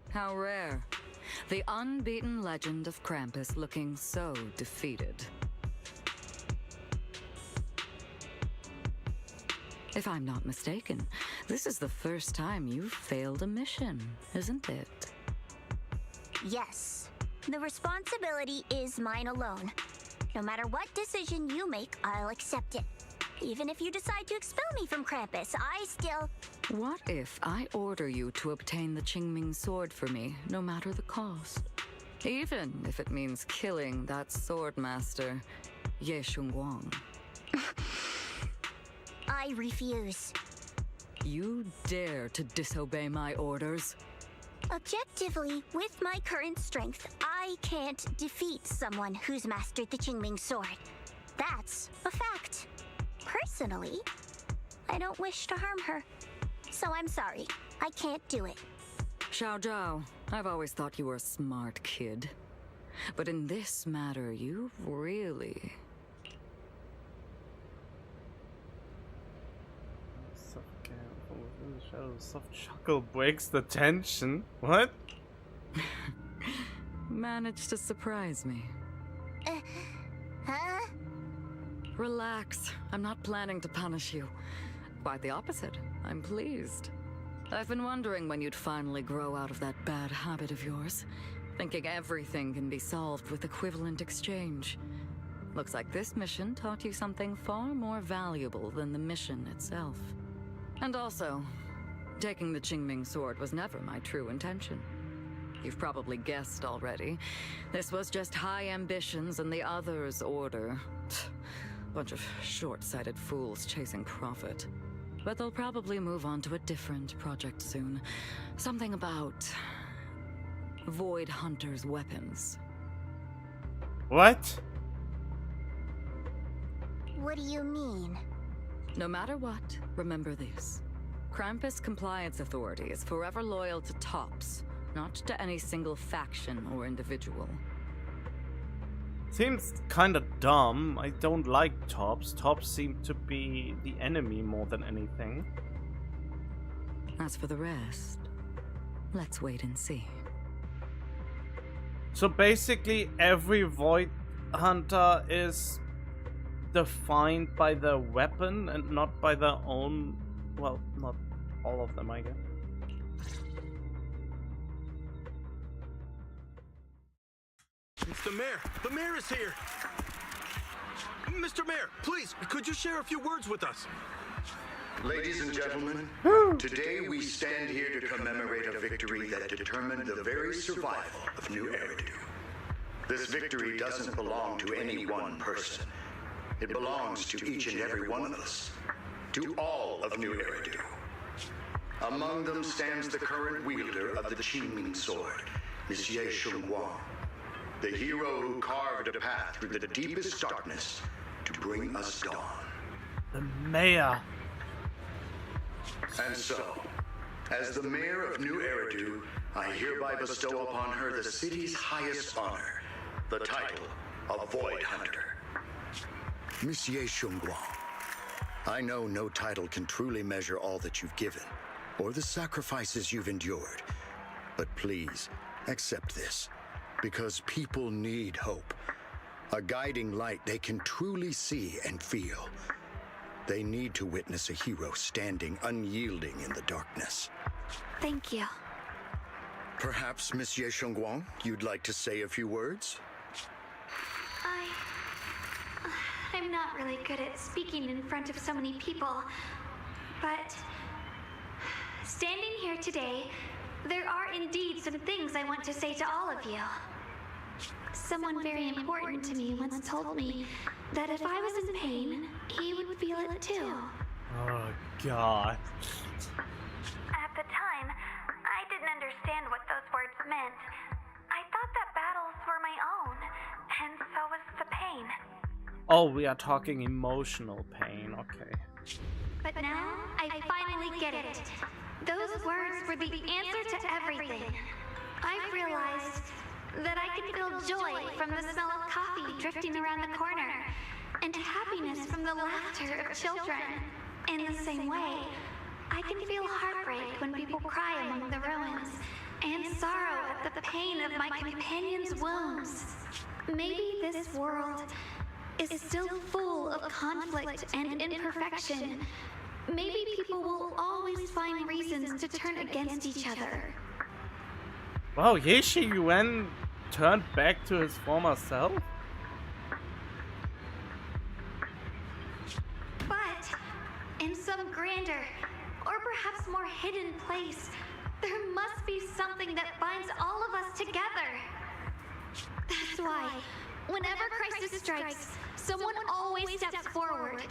How rare. The unbeaten legend of Krampus looking so defeated. If I'm not mistaken, this is the first time you've failed a mission, isn't it? Yes. The responsibility is mine alone. No matter what decision you make, I'll accept it. Even if you decide to expel me from Krampus, I still... What if I order you to obtain the Qingming Sword for me, no matter the cost? Even if it means killing that sword master, Shunguang. I refuse. You dare to disobey my orders? Objectively, with my current strength, I can't defeat someone who's mastered the Qingming Sword. That's a fact. Personally, I don't wish to harm her. So I'm sorry, I can't do it. Xiao Zhao, I've always thought you were a smart kid. But in this matter, you've really... Soft chuckle breaks the tension. What? managed to surprise me. Huh? Relax. I'm not planning to punish you. Quite the opposite. I'm pleased. I've been wondering when you'd finally grow out of that bad habit of yours. Thinking everything can be solved with equivalent exchange. Looks like this mission taught you something far more valuable than the mission itself. And also, taking the Qingming Sword was never my true intention. You've probably guessed already. This was just high ambitions and the others' order. Bunch of short-sighted fools chasing profit. But they'll probably move on to a different project soon. Something about... Void Hunter's weapons. What? What do you mean? No matter what, remember this. Krampus Compliance Authority is forever loyal to TOPS, not to any single faction or individual. Seems kinda dumb. I don't like TOPS. TOPS seem to be the enemy more than anything. As for the rest, let's wait and see. So basically every Void Hunter is defined by their weapon and not by their own... Well, not all of them, I guess. It's the mayor! The mayor is here! Mr. Mayor, please, could you share a few words with us? Ladies and gentlemen, today we stand here to commemorate a victory that determined the very survival of New Eridu. This victory doesn't belong to any one person. It belongs to each and every one of us. To all of New Eridu. Among them stands the current wielder of the Qingming Sword, Monsieur Shunguang. The hero who carved a path through the deepest darkness to bring us dawn. The mayor. And so, as the mayor of New Eridu, I hereby bestow upon her the city's highest honor, the title of Void Hunter. Monsieur Shunguang, I know no title can truly measure all that you've given, or the sacrifices you've endured. But please, accept this, because people need hope. A guiding light they can truly see and feel. They need to witness a hero standing unyielding in the darkness. Thank you. Perhaps, Monsieur Shunguang, you'd like to say a few words? I'm not really good at speaking in front of so many people, but standing here today, there are indeed some things I want to say to all of you. Someone very important to me once told me that if I was in pain, he would feel it too. Oh, God. At the time, I didn't understand what those words meant. I thought that battles were my own, and so was the pain. Oh, we are talking emotional pain, okay. But now, I finally get it. Those words were the answer to everything. I've realized that I can feel joy from the smell of coffee drifting around the corner, and happiness from the laughter of children. In the same way, I can feel heartbreak when people cry among the ruins, and sorrow at the pain of my companion's wounds. Maybe this world is still full of conflict and imperfection. Maybe people will always find reasons to turn against each other. Wow, Ye Shiyuan turned back to his former self? But in some grander, or perhaps more hidden place, there must be something that binds all of us together. That's why, whenever crisis strikes, someone always steps forward.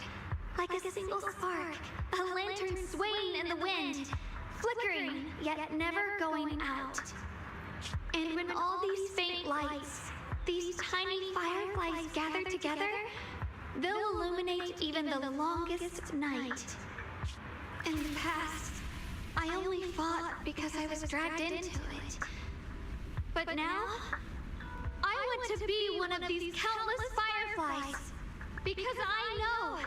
Like a single spark, a lantern swaying in the wind, flickering, yet never going out. And when all these faint lights, these tiny fireflies gather together, they'll illuminate even the longest night. In the past, I only fought because I was dragged into it. But now, I want to be one of these countless fireflies. Because I know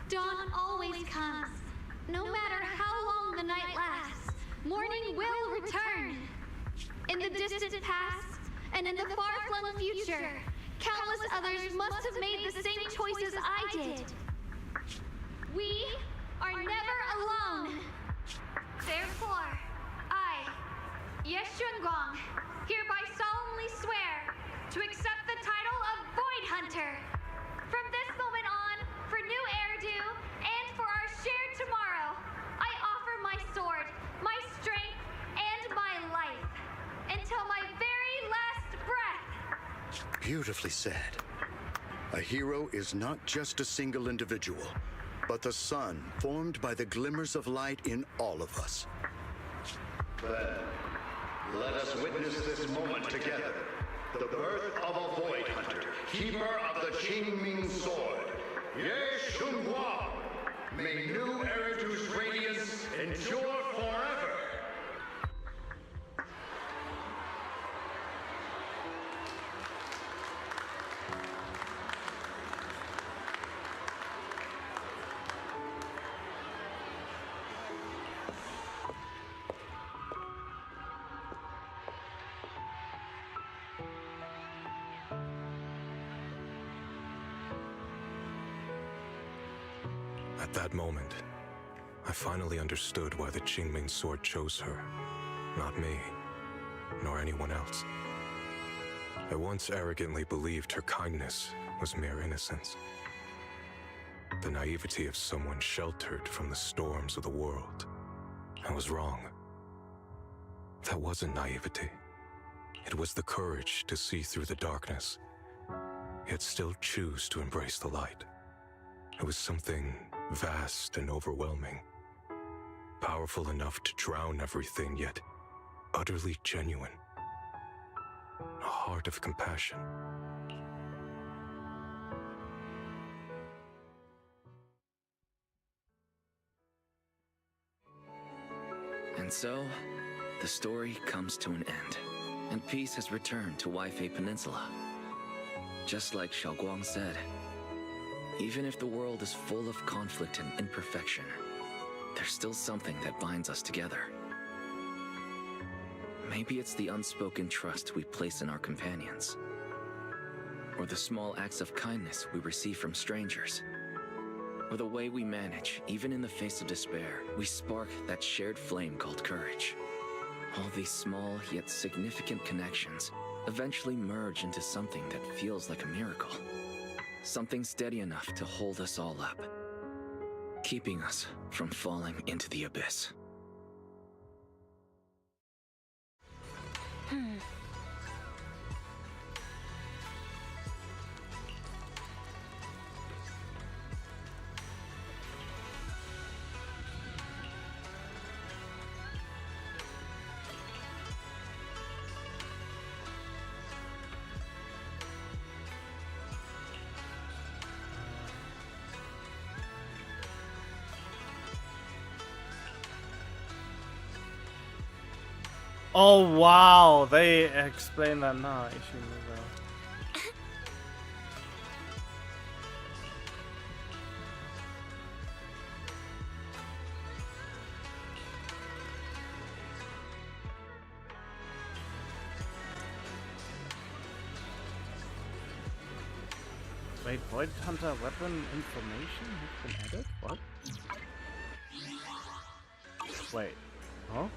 dawn always comes. No matter how long the night lasts, morning will return. In the distant past, and in the far-flung future, countless others must have made the same choices I did. We are never alone. Therefore, I, Ye Shunguang, hereby solemnly swear to accept the title of Void Hunter. From this moment on, for new Eridu, and for our shared tomorrow, I offer my sword, my strength, and my life, until my very last breath. Beautifully said. A hero is not just a single individual, but the sun formed by the glimmers of light in all of us. Then, let us witness this moment together. The birth of a Void Hunter, keeper of the Qingming Sword. Ye Shunguang! May new Eridu's radiance endure forever! At that moment, I finally understood why the Qingming Sword chose her. Not me, nor anyone else. I once arrogantly believed her kindness was mere innocence. The naivety of someone sheltered from the storms of the world. I was wrong. That wasn't naivety. It was the courage to see through the darkness, yet still choose to embrace the light. It was something vast and overwhelming, powerful enough to drown everything, yet utterly genuine. A heart of compassion. And so, the story comes to an end, and peace has returned to Waifei Peninsula. Just like Xiaoguang said, Even if the world is full of conflict and imperfection, there's still something that binds us together. Maybe it's the unspoken trust we place in our companions, or the small acts of kindness we receive from strangers, or the way we manage, even in the face of despair, we spark that shared flame called courage. All these small yet significant connections eventually merge into something that feels like a miracle. Something steady enough to hold us all up, keeping us from falling into the abyss. Oh wow, they explain that now. Wait, Void Hunter weapon information has been added? What? Wait, huh?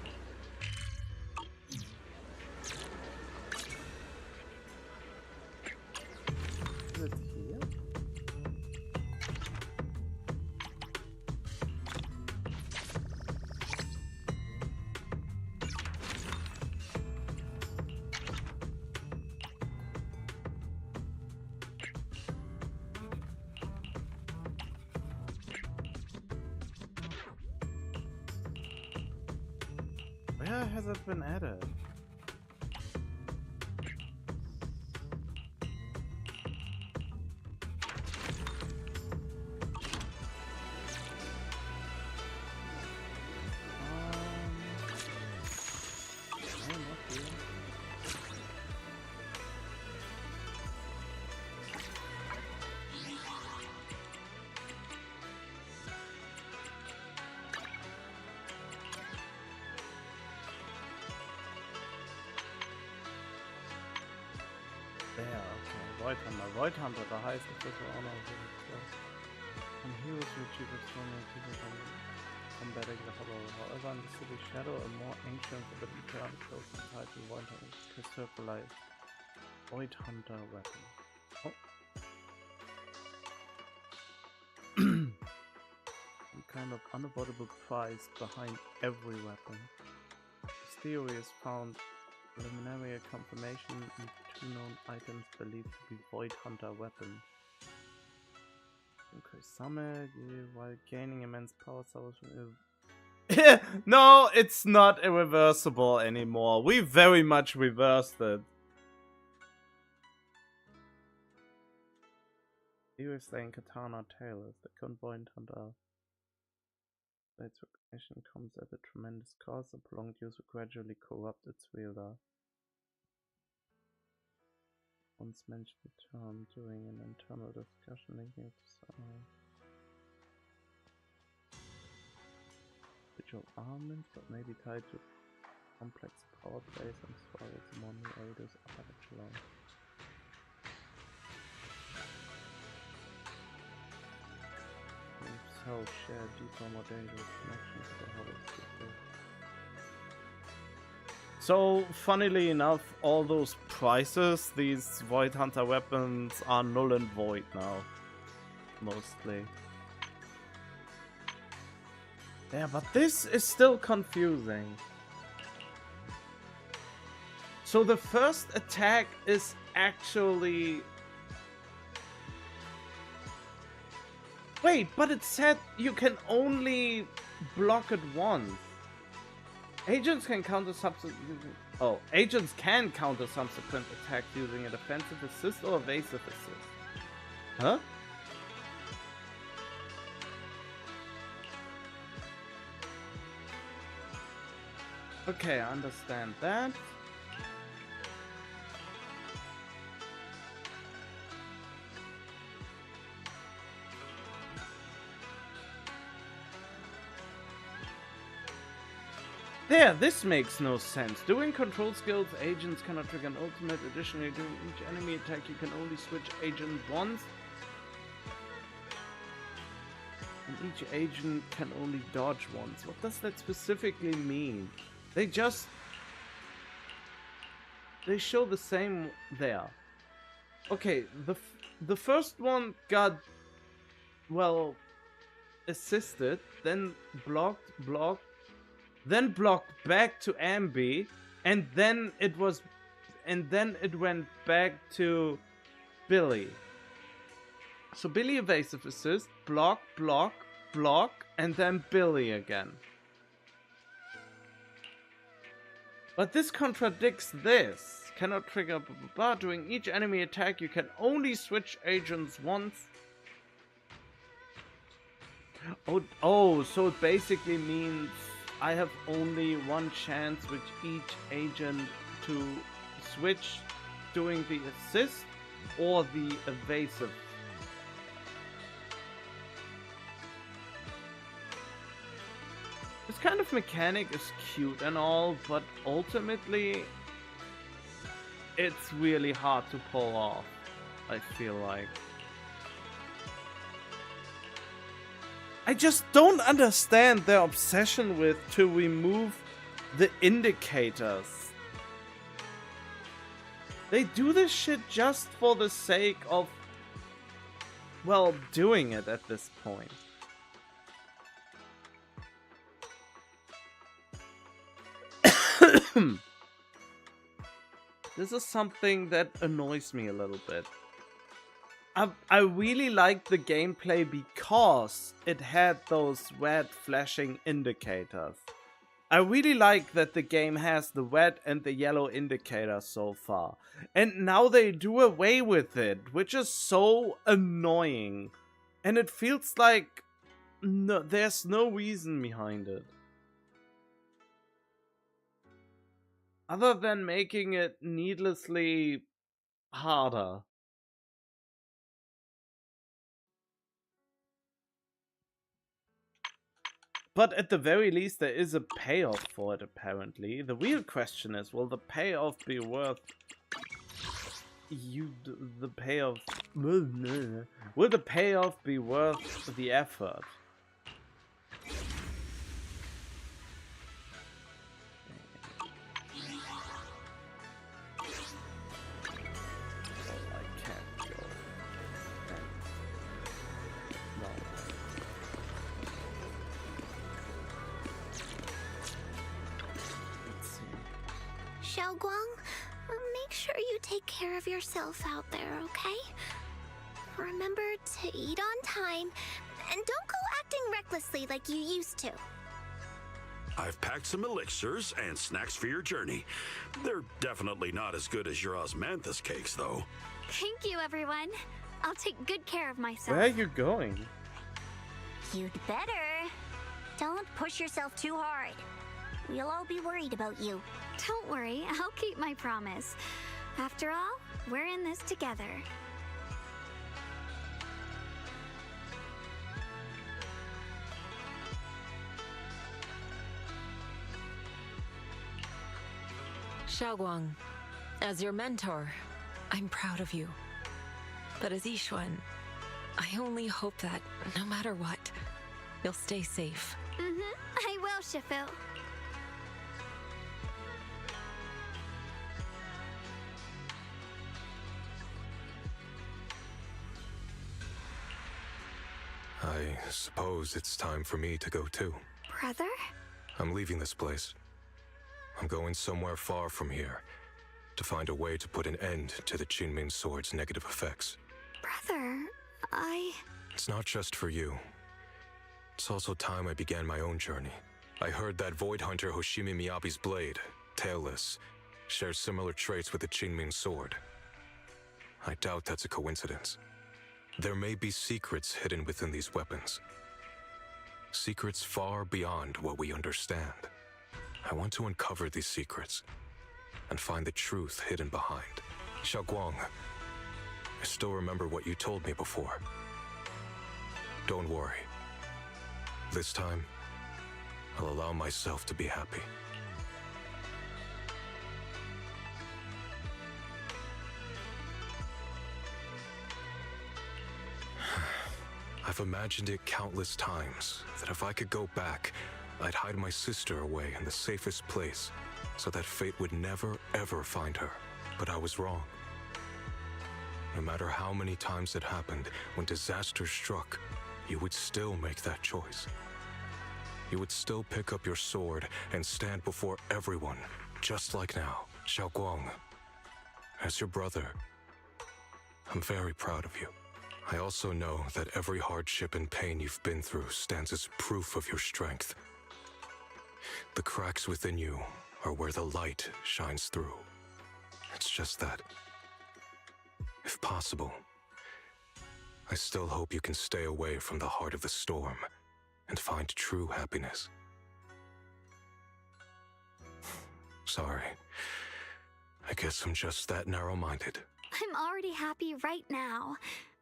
Is it here? Where has it been added? Void Hunter, the highest official honor of the class. And heroes who achieve extraordinary people from combating the hollow. However, in the city shadow, a more ancient but eternal chosen title Void Hunter preserve life. Void Hunter weapon. Oh. Some kind of unavoidable prize behind every weapon. This theory is found preliminary confirmation in two known items believed to be Void Hunter weapons. Okay, summit while gaining immense power. No, it's not irreversible anymore. We very much reversed it. Serious slaying katana tailors. The current Void Hunter. Its recognition comes at a tremendous cost. A prolonged use will gradually corrupt its wielder. Once mentioned the term during an internal discussion linking it to visual armaments, but may be tied to complex power plays and swallows among the elders of echelon. So share deeper, more dangerous connections to the hollow secret. So, funnily enough, all those prices, these Void Hunter weapons, are null and void now. Mostly. Yeah, but this is still confusing. So the first attack is actually... Wait, but it said you can only block it once. Agents can counter subsequent. Oh, agents can counter subsequent attacks using a defensive assist or evasive assist. Huh? Okay, I understand that. There, this makes no sense. Doing control skills, agents cannot trigger an ultimate. Additionally, during each enemy attack, you can only switch agent once. And each agent can only dodge once. What does that specifically mean? They show the same there. Okay, the first one got, well, assisted, then blocked, then blocked back to Ambi, and then it went back to Billy. So Billy evasive assist, block, and then Billy again. But this contradicts this. Cannot trigger blah blah blah. During each enemy attack, you can only switch agents once. Oh, so it basically means I have only one chance with each agent to switch doing the assist or the evasive. This kind of mechanic is cute and all, but ultimately it's really hard to pull off, I feel like. I just don't understand their obsession with to remove the indicators. They do this shit just for the sake of, well, doing it at this point. This is something that annoys me a little bit. I really liked the gameplay because it had those red flashing indicators. I really like that the game has the red and the yellow indicators so far. And now they do away with it, which is so annoying. And it feels like there's no reason behind it. Other than making it needlessly harder. But at the very least, there is a payoff for it, apparently. The real question is, will the payoff be worth... the payoff... Will the payoff be worth the effort? Shunguang, make sure you take care of yourself out there, okay? Remember to eat on time, and don't go acting recklessly like you used to. I've packed some elixirs and snacks for your journey. They're definitely not as good as your osmanthus cakes, though. Thank you, everyone. I'll take good care of myself. Where are you going? You'd better. Don't push yourself too hard. We'll all be worried about you. Don't worry, I'll keep my promise. After all, we're in this together. Shunguang, as your mentor, I'm proud of you. But as Yixuan, I only hope that, no matter what, you'll stay safe. I will, Shifu. I suppose it's time for me to go too. Brother? I'm leaving this place. I'm going somewhere far from here to find a way to put an end to the Qingming Sword's negative effects. Brother, It's not just for you. It's also time I began my own journey. I heard that Void Hunter Hoshimi Miyabi's blade, Tailless, shares similar traits with the Qingming Sword. I doubt that's a coincidence. There may be secrets hidden within these weapons. Secrets far beyond what we understand. I want to uncover these secrets and find the truth hidden behind. Shunguang, I still remember what you told me before. Don't worry. This time, I'll allow myself to be happy. I've imagined it countless times, that if I could go back, I'd hide my sister away in the safest place, so that fate would never, ever find her. But I was wrong. No matter how many times it happened, when disaster struck, you would still make that choice. You would still pick up your sword and stand before everyone, just like now. Shunguang, as your brother, I'm very proud of you. I also know that every hardship and pain you've been through stands as proof of your strength. The cracks within you are where the light shines through. It's just that, if possible, I still hope you can stay away from the heart of the storm and find true happiness. Sorry. I guess I'm just that narrow-minded. I'm already happy right now.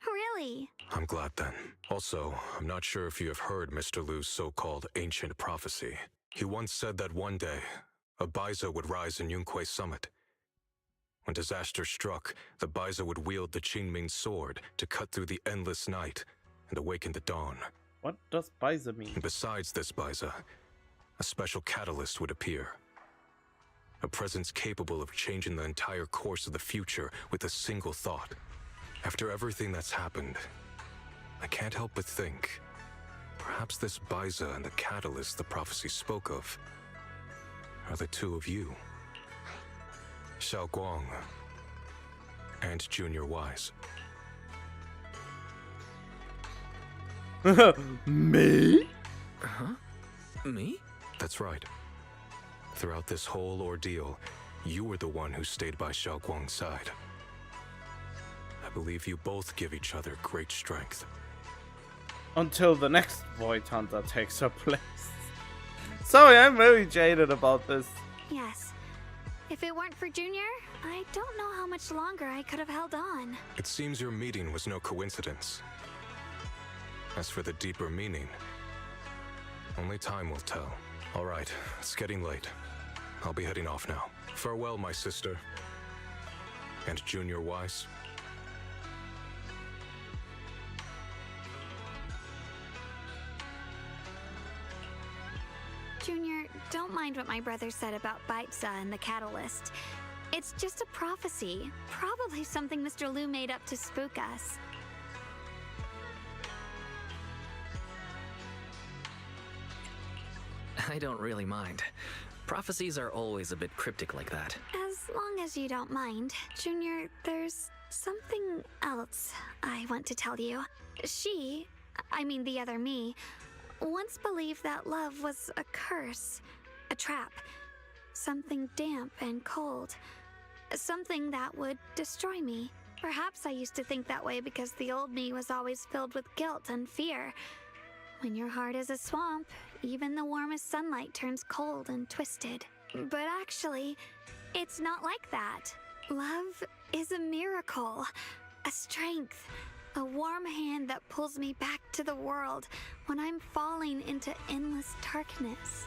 Really. I'm glad then. Also, I'm not sure if you have heard Mr. Liu's so-called ancient prophecy. He once said that one day, a Baiza would rise in Yunque Summit. When disaster struck, the Baiza would wield the Qingming sword to cut through the endless night and awaken the dawn. What does Baiza mean? And besides this Baiza, a special catalyst would appear. A presence capable of changing the entire course of the future with a single thought. After everything that's happened, I can't help but think, perhaps this Baiza and the catalyst the prophecy spoke of are the two of you. Shunguang and Junior Wise. Me? Huh? Me? That's right. Throughout this whole ordeal, you were the one who stayed by Shunguang's side. I believe you both give each other great strength. Until the next Void Hunter takes her place. Sorry, I'm very jaded about this. Yes. If it weren't for Junior, I don't know how much longer I could have held on. It seems your meeting was no coincidence. As for the deeper meaning, only time will tell. All right, it's getting late. I'll be heading off now. Farewell, my sister. And Junior Wise. Junior, don't mind what my brother said about Baiza and the catalyst. It's just a prophecy. Probably something Mr. Liu made up to spook us. I don't really mind. Prophecies are always a bit cryptic like that. As long as you don't mind. Junior, there's something else I want to tell you. I mean the other me, once believed that love was a curse, a trap, something damp and cold, something that would destroy me. Perhaps I used to think that way because the old me was always filled with guilt and fear. When your heart is a swamp, even the warmest sunlight turns cold and twisted. But actually, it's not like that. Love is a miracle, a strength, a warm hand that pulls me back to the world when I'm falling into endless darkness.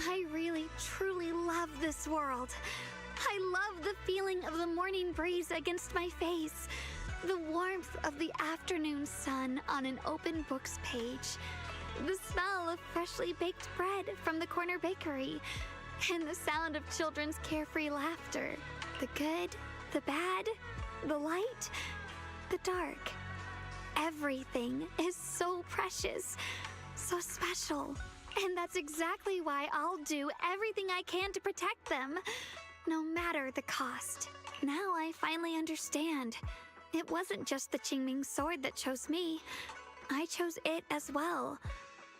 I really, truly love this world. I love the feeling of the morning breeze against my face, the warmth of the afternoon sun on an open book's page, the smell of freshly baked bread from the corner bakery, and the sound of children's carefree laughter. The good, the bad, the light, the dark. Everything is so precious, so special. And that's exactly why I'll do everything I can to protect them, no matter the cost. Now I finally understand. It wasn't just the Qingming sword that chose me. I chose it as well,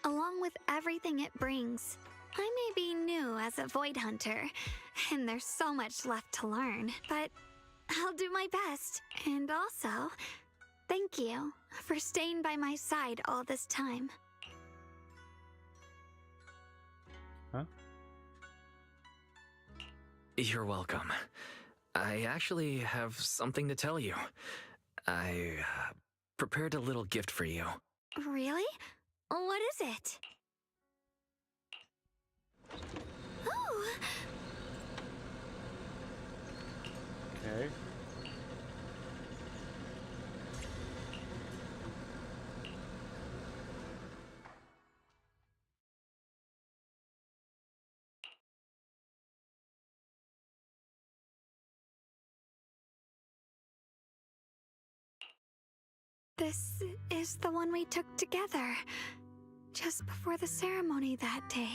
along with everything it brings. I may be new as a Void Hunter, and there's so much left to learn, but I'll do my best. And also, thank you for staying by my side all this time. Huh? You're welcome. I actually have something to tell you. I prepared a little gift for you. Really? What is it? Oh. Okay. This is the one we took together, just before the ceremony that day.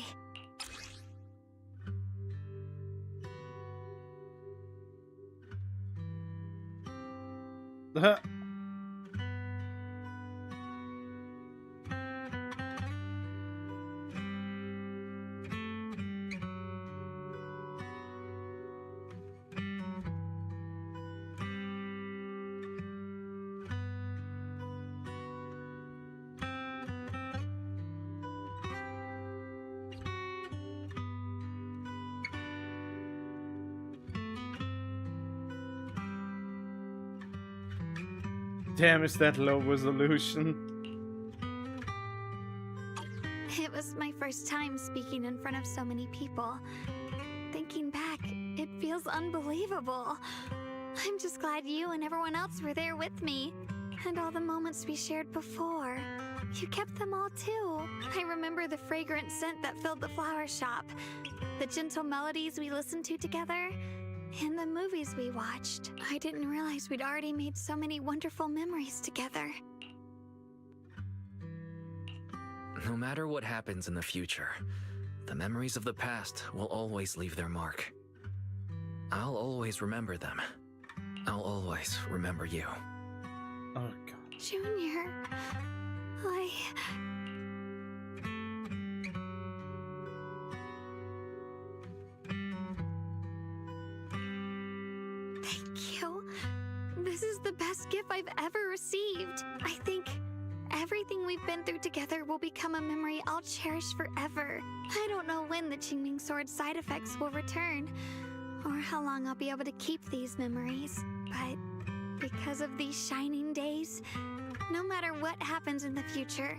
Damn, is that low resolution? It was my first time speaking in front of so many people. Thinking back, it feels unbelievable. I'm just glad you and everyone else were there with me. And all the moments we shared before. You kept them all too. I remember the fragrant scent that filled the flower shop. The gentle melodies we listened to together. And the movies we watched. I didn't realize we'd already made so many wonderful memories together. No matter what happens in the future, the memories of the past will always leave their mark. I'll always remember them. I'll always remember you. Oh, God. Junior, Thank you. This is the best gift I've ever received. I think everything we've been through together will become a memory I'll cherish forever. I don't know when the Qingming Sword side effects will return, or how long I'll be able to keep these memories, but because of these shining days, no matter what happens in the future,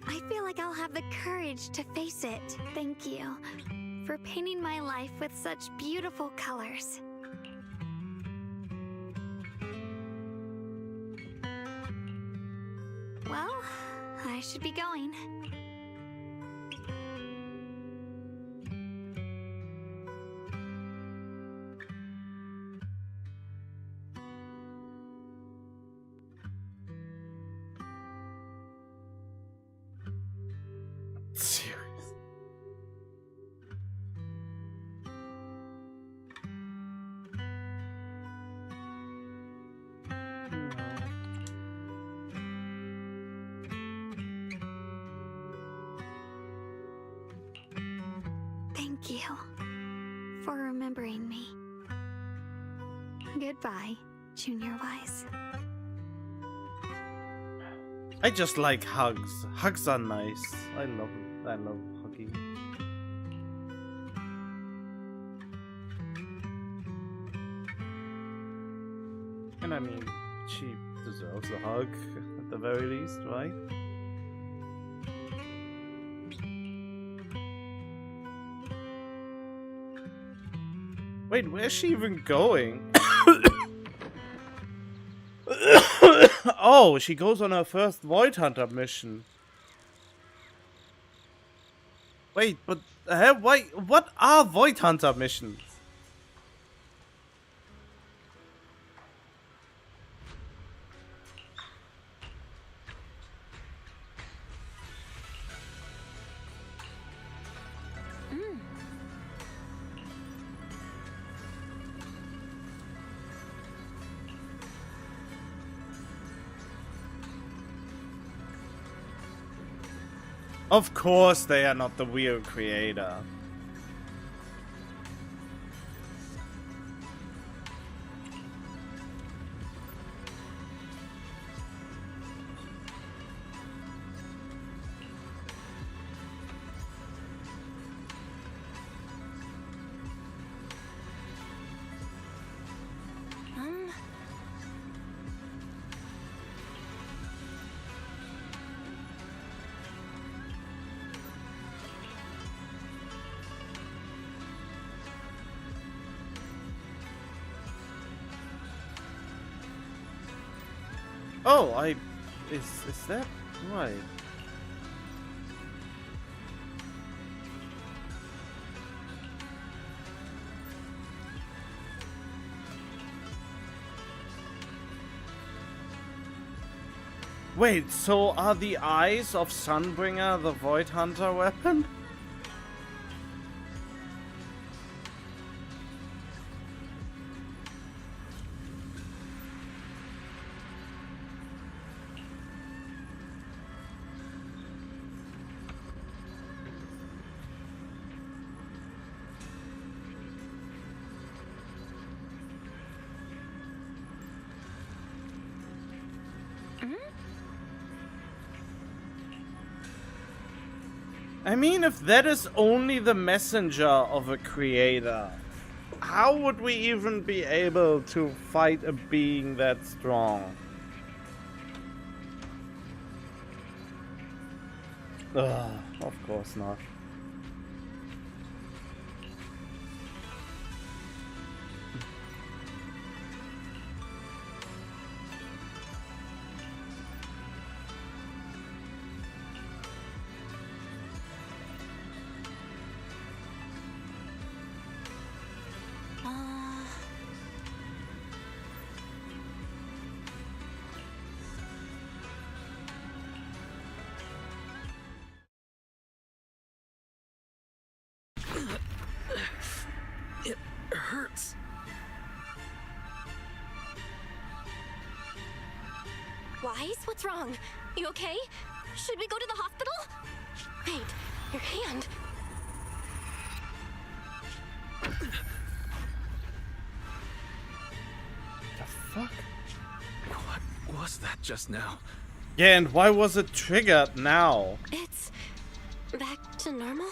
I feel like I'll have the courage to face it. Thank you for painting my life with such beautiful colors. Well, I should be going. Serious. Thank you for remembering me. Goodbye, Junior Wise. I just like hugs. Hugs are nice. I love hugging. And I mean, she deserves a hug at the very least, right? Wait, where's she even going? Oh, she goes on her first Void Hunter mission. Wait, but wait, what are Void Hunter missions? Of course they are not the real creator. Oh, is that right? Wait, so are the eyes of Sunbringer the Void Hunter weapon? I mean, if that is only the messenger of a creator, how would we even be able to fight a being that strong? Ugh, of course not. It hurts. Wise, what's wrong? You okay? Should we go to the hospital? Wait, your hand. The fuck? What was that just now? Yeah, and why was it triggered now? It's back to normal?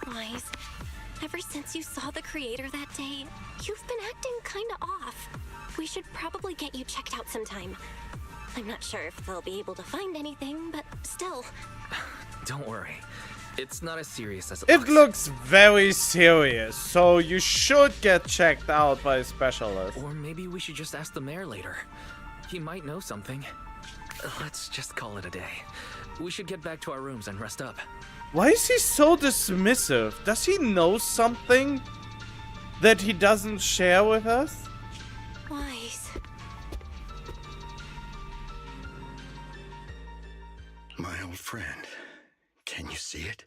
Wise, ever since you saw the creator that day, you've been acting kinda off. We should probably get you checked out sometime. I'm not sure if they'll be able to find anything, but still. Don't worry. It's not as serious as It looks very serious, so you should get checked out by a specialist. Or maybe we should just ask the mayor later. He might know something. Let's just call it a day. We should get back to our rooms and rest up. Why is he so dismissive? Does he know something that he doesn't share with us? Wise. My old friend, can you see it?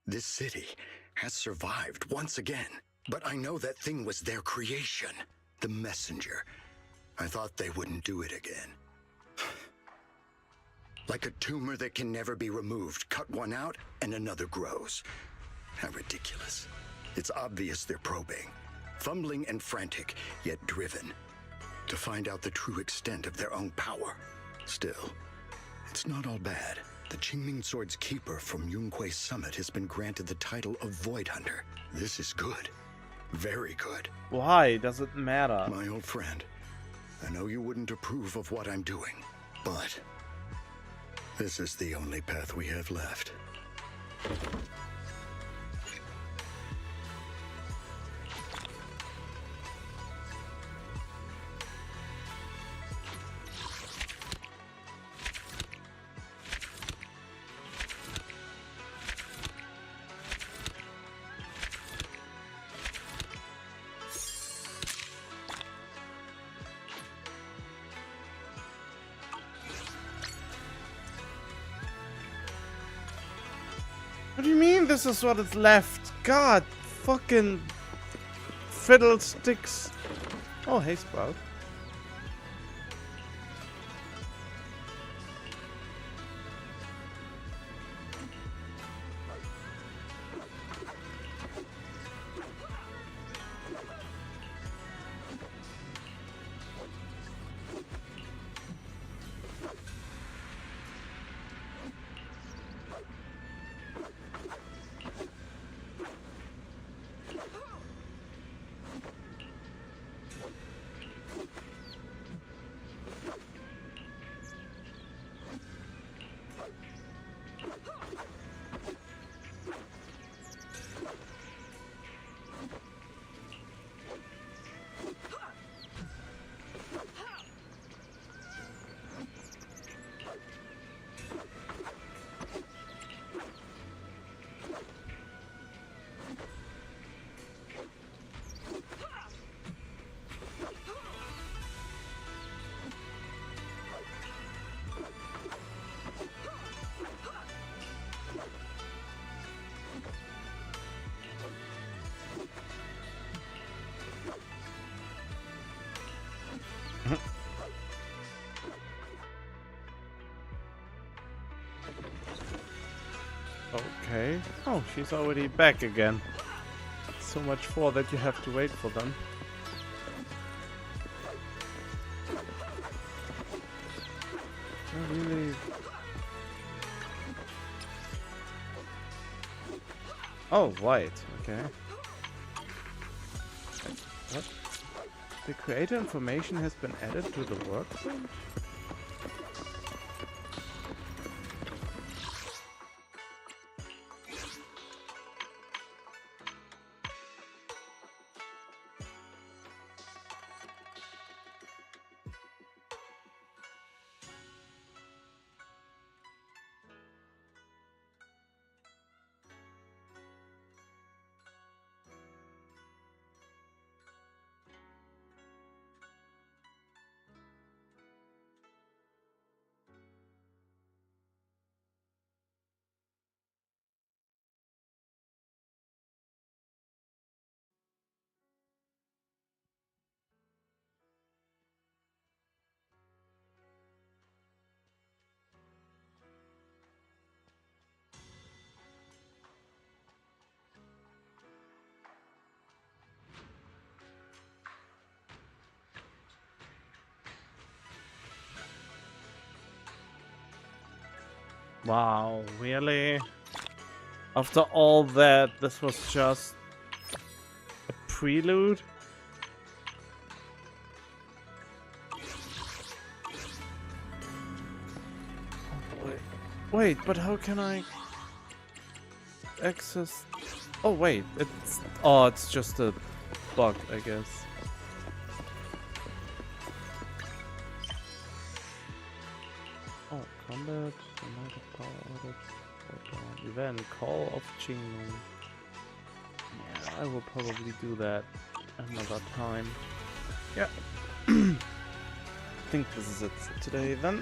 This city has survived once again. But I know that thing was their creation, the messenger. I thought they wouldn't do it again. Like a tumor that can never be removed. Cut one out and another grows. How ridiculous. It's obvious they're probing. Fumbling and frantic, yet driven. To find out the true extent of their own power. Still, it's not all bad. The Qingming Sword's keeper from Yunque's summit has been granted the title of Void Hunter. This is good. Very good. Why does it matter? My old friend, I know you wouldn't approve of what I'm doing, but this is the only path we have left. What do you mean this is what is left? God, fucking fiddlesticks. Oh, hey, Sprout. Okay. Oh, she's already back again. So much for that you have to wait for them. Oh, really? Oh, white. Okay. What? The creator information has been added to the workbench? Wow, really? After all that, this was just a prelude? Wait, but how can I access... Oh wait, it's just a bug, I guess. Oh, combat, power outage, event, call of Qingming. Yeah, I will probably do that another time. Yeah. I think this is it for today then.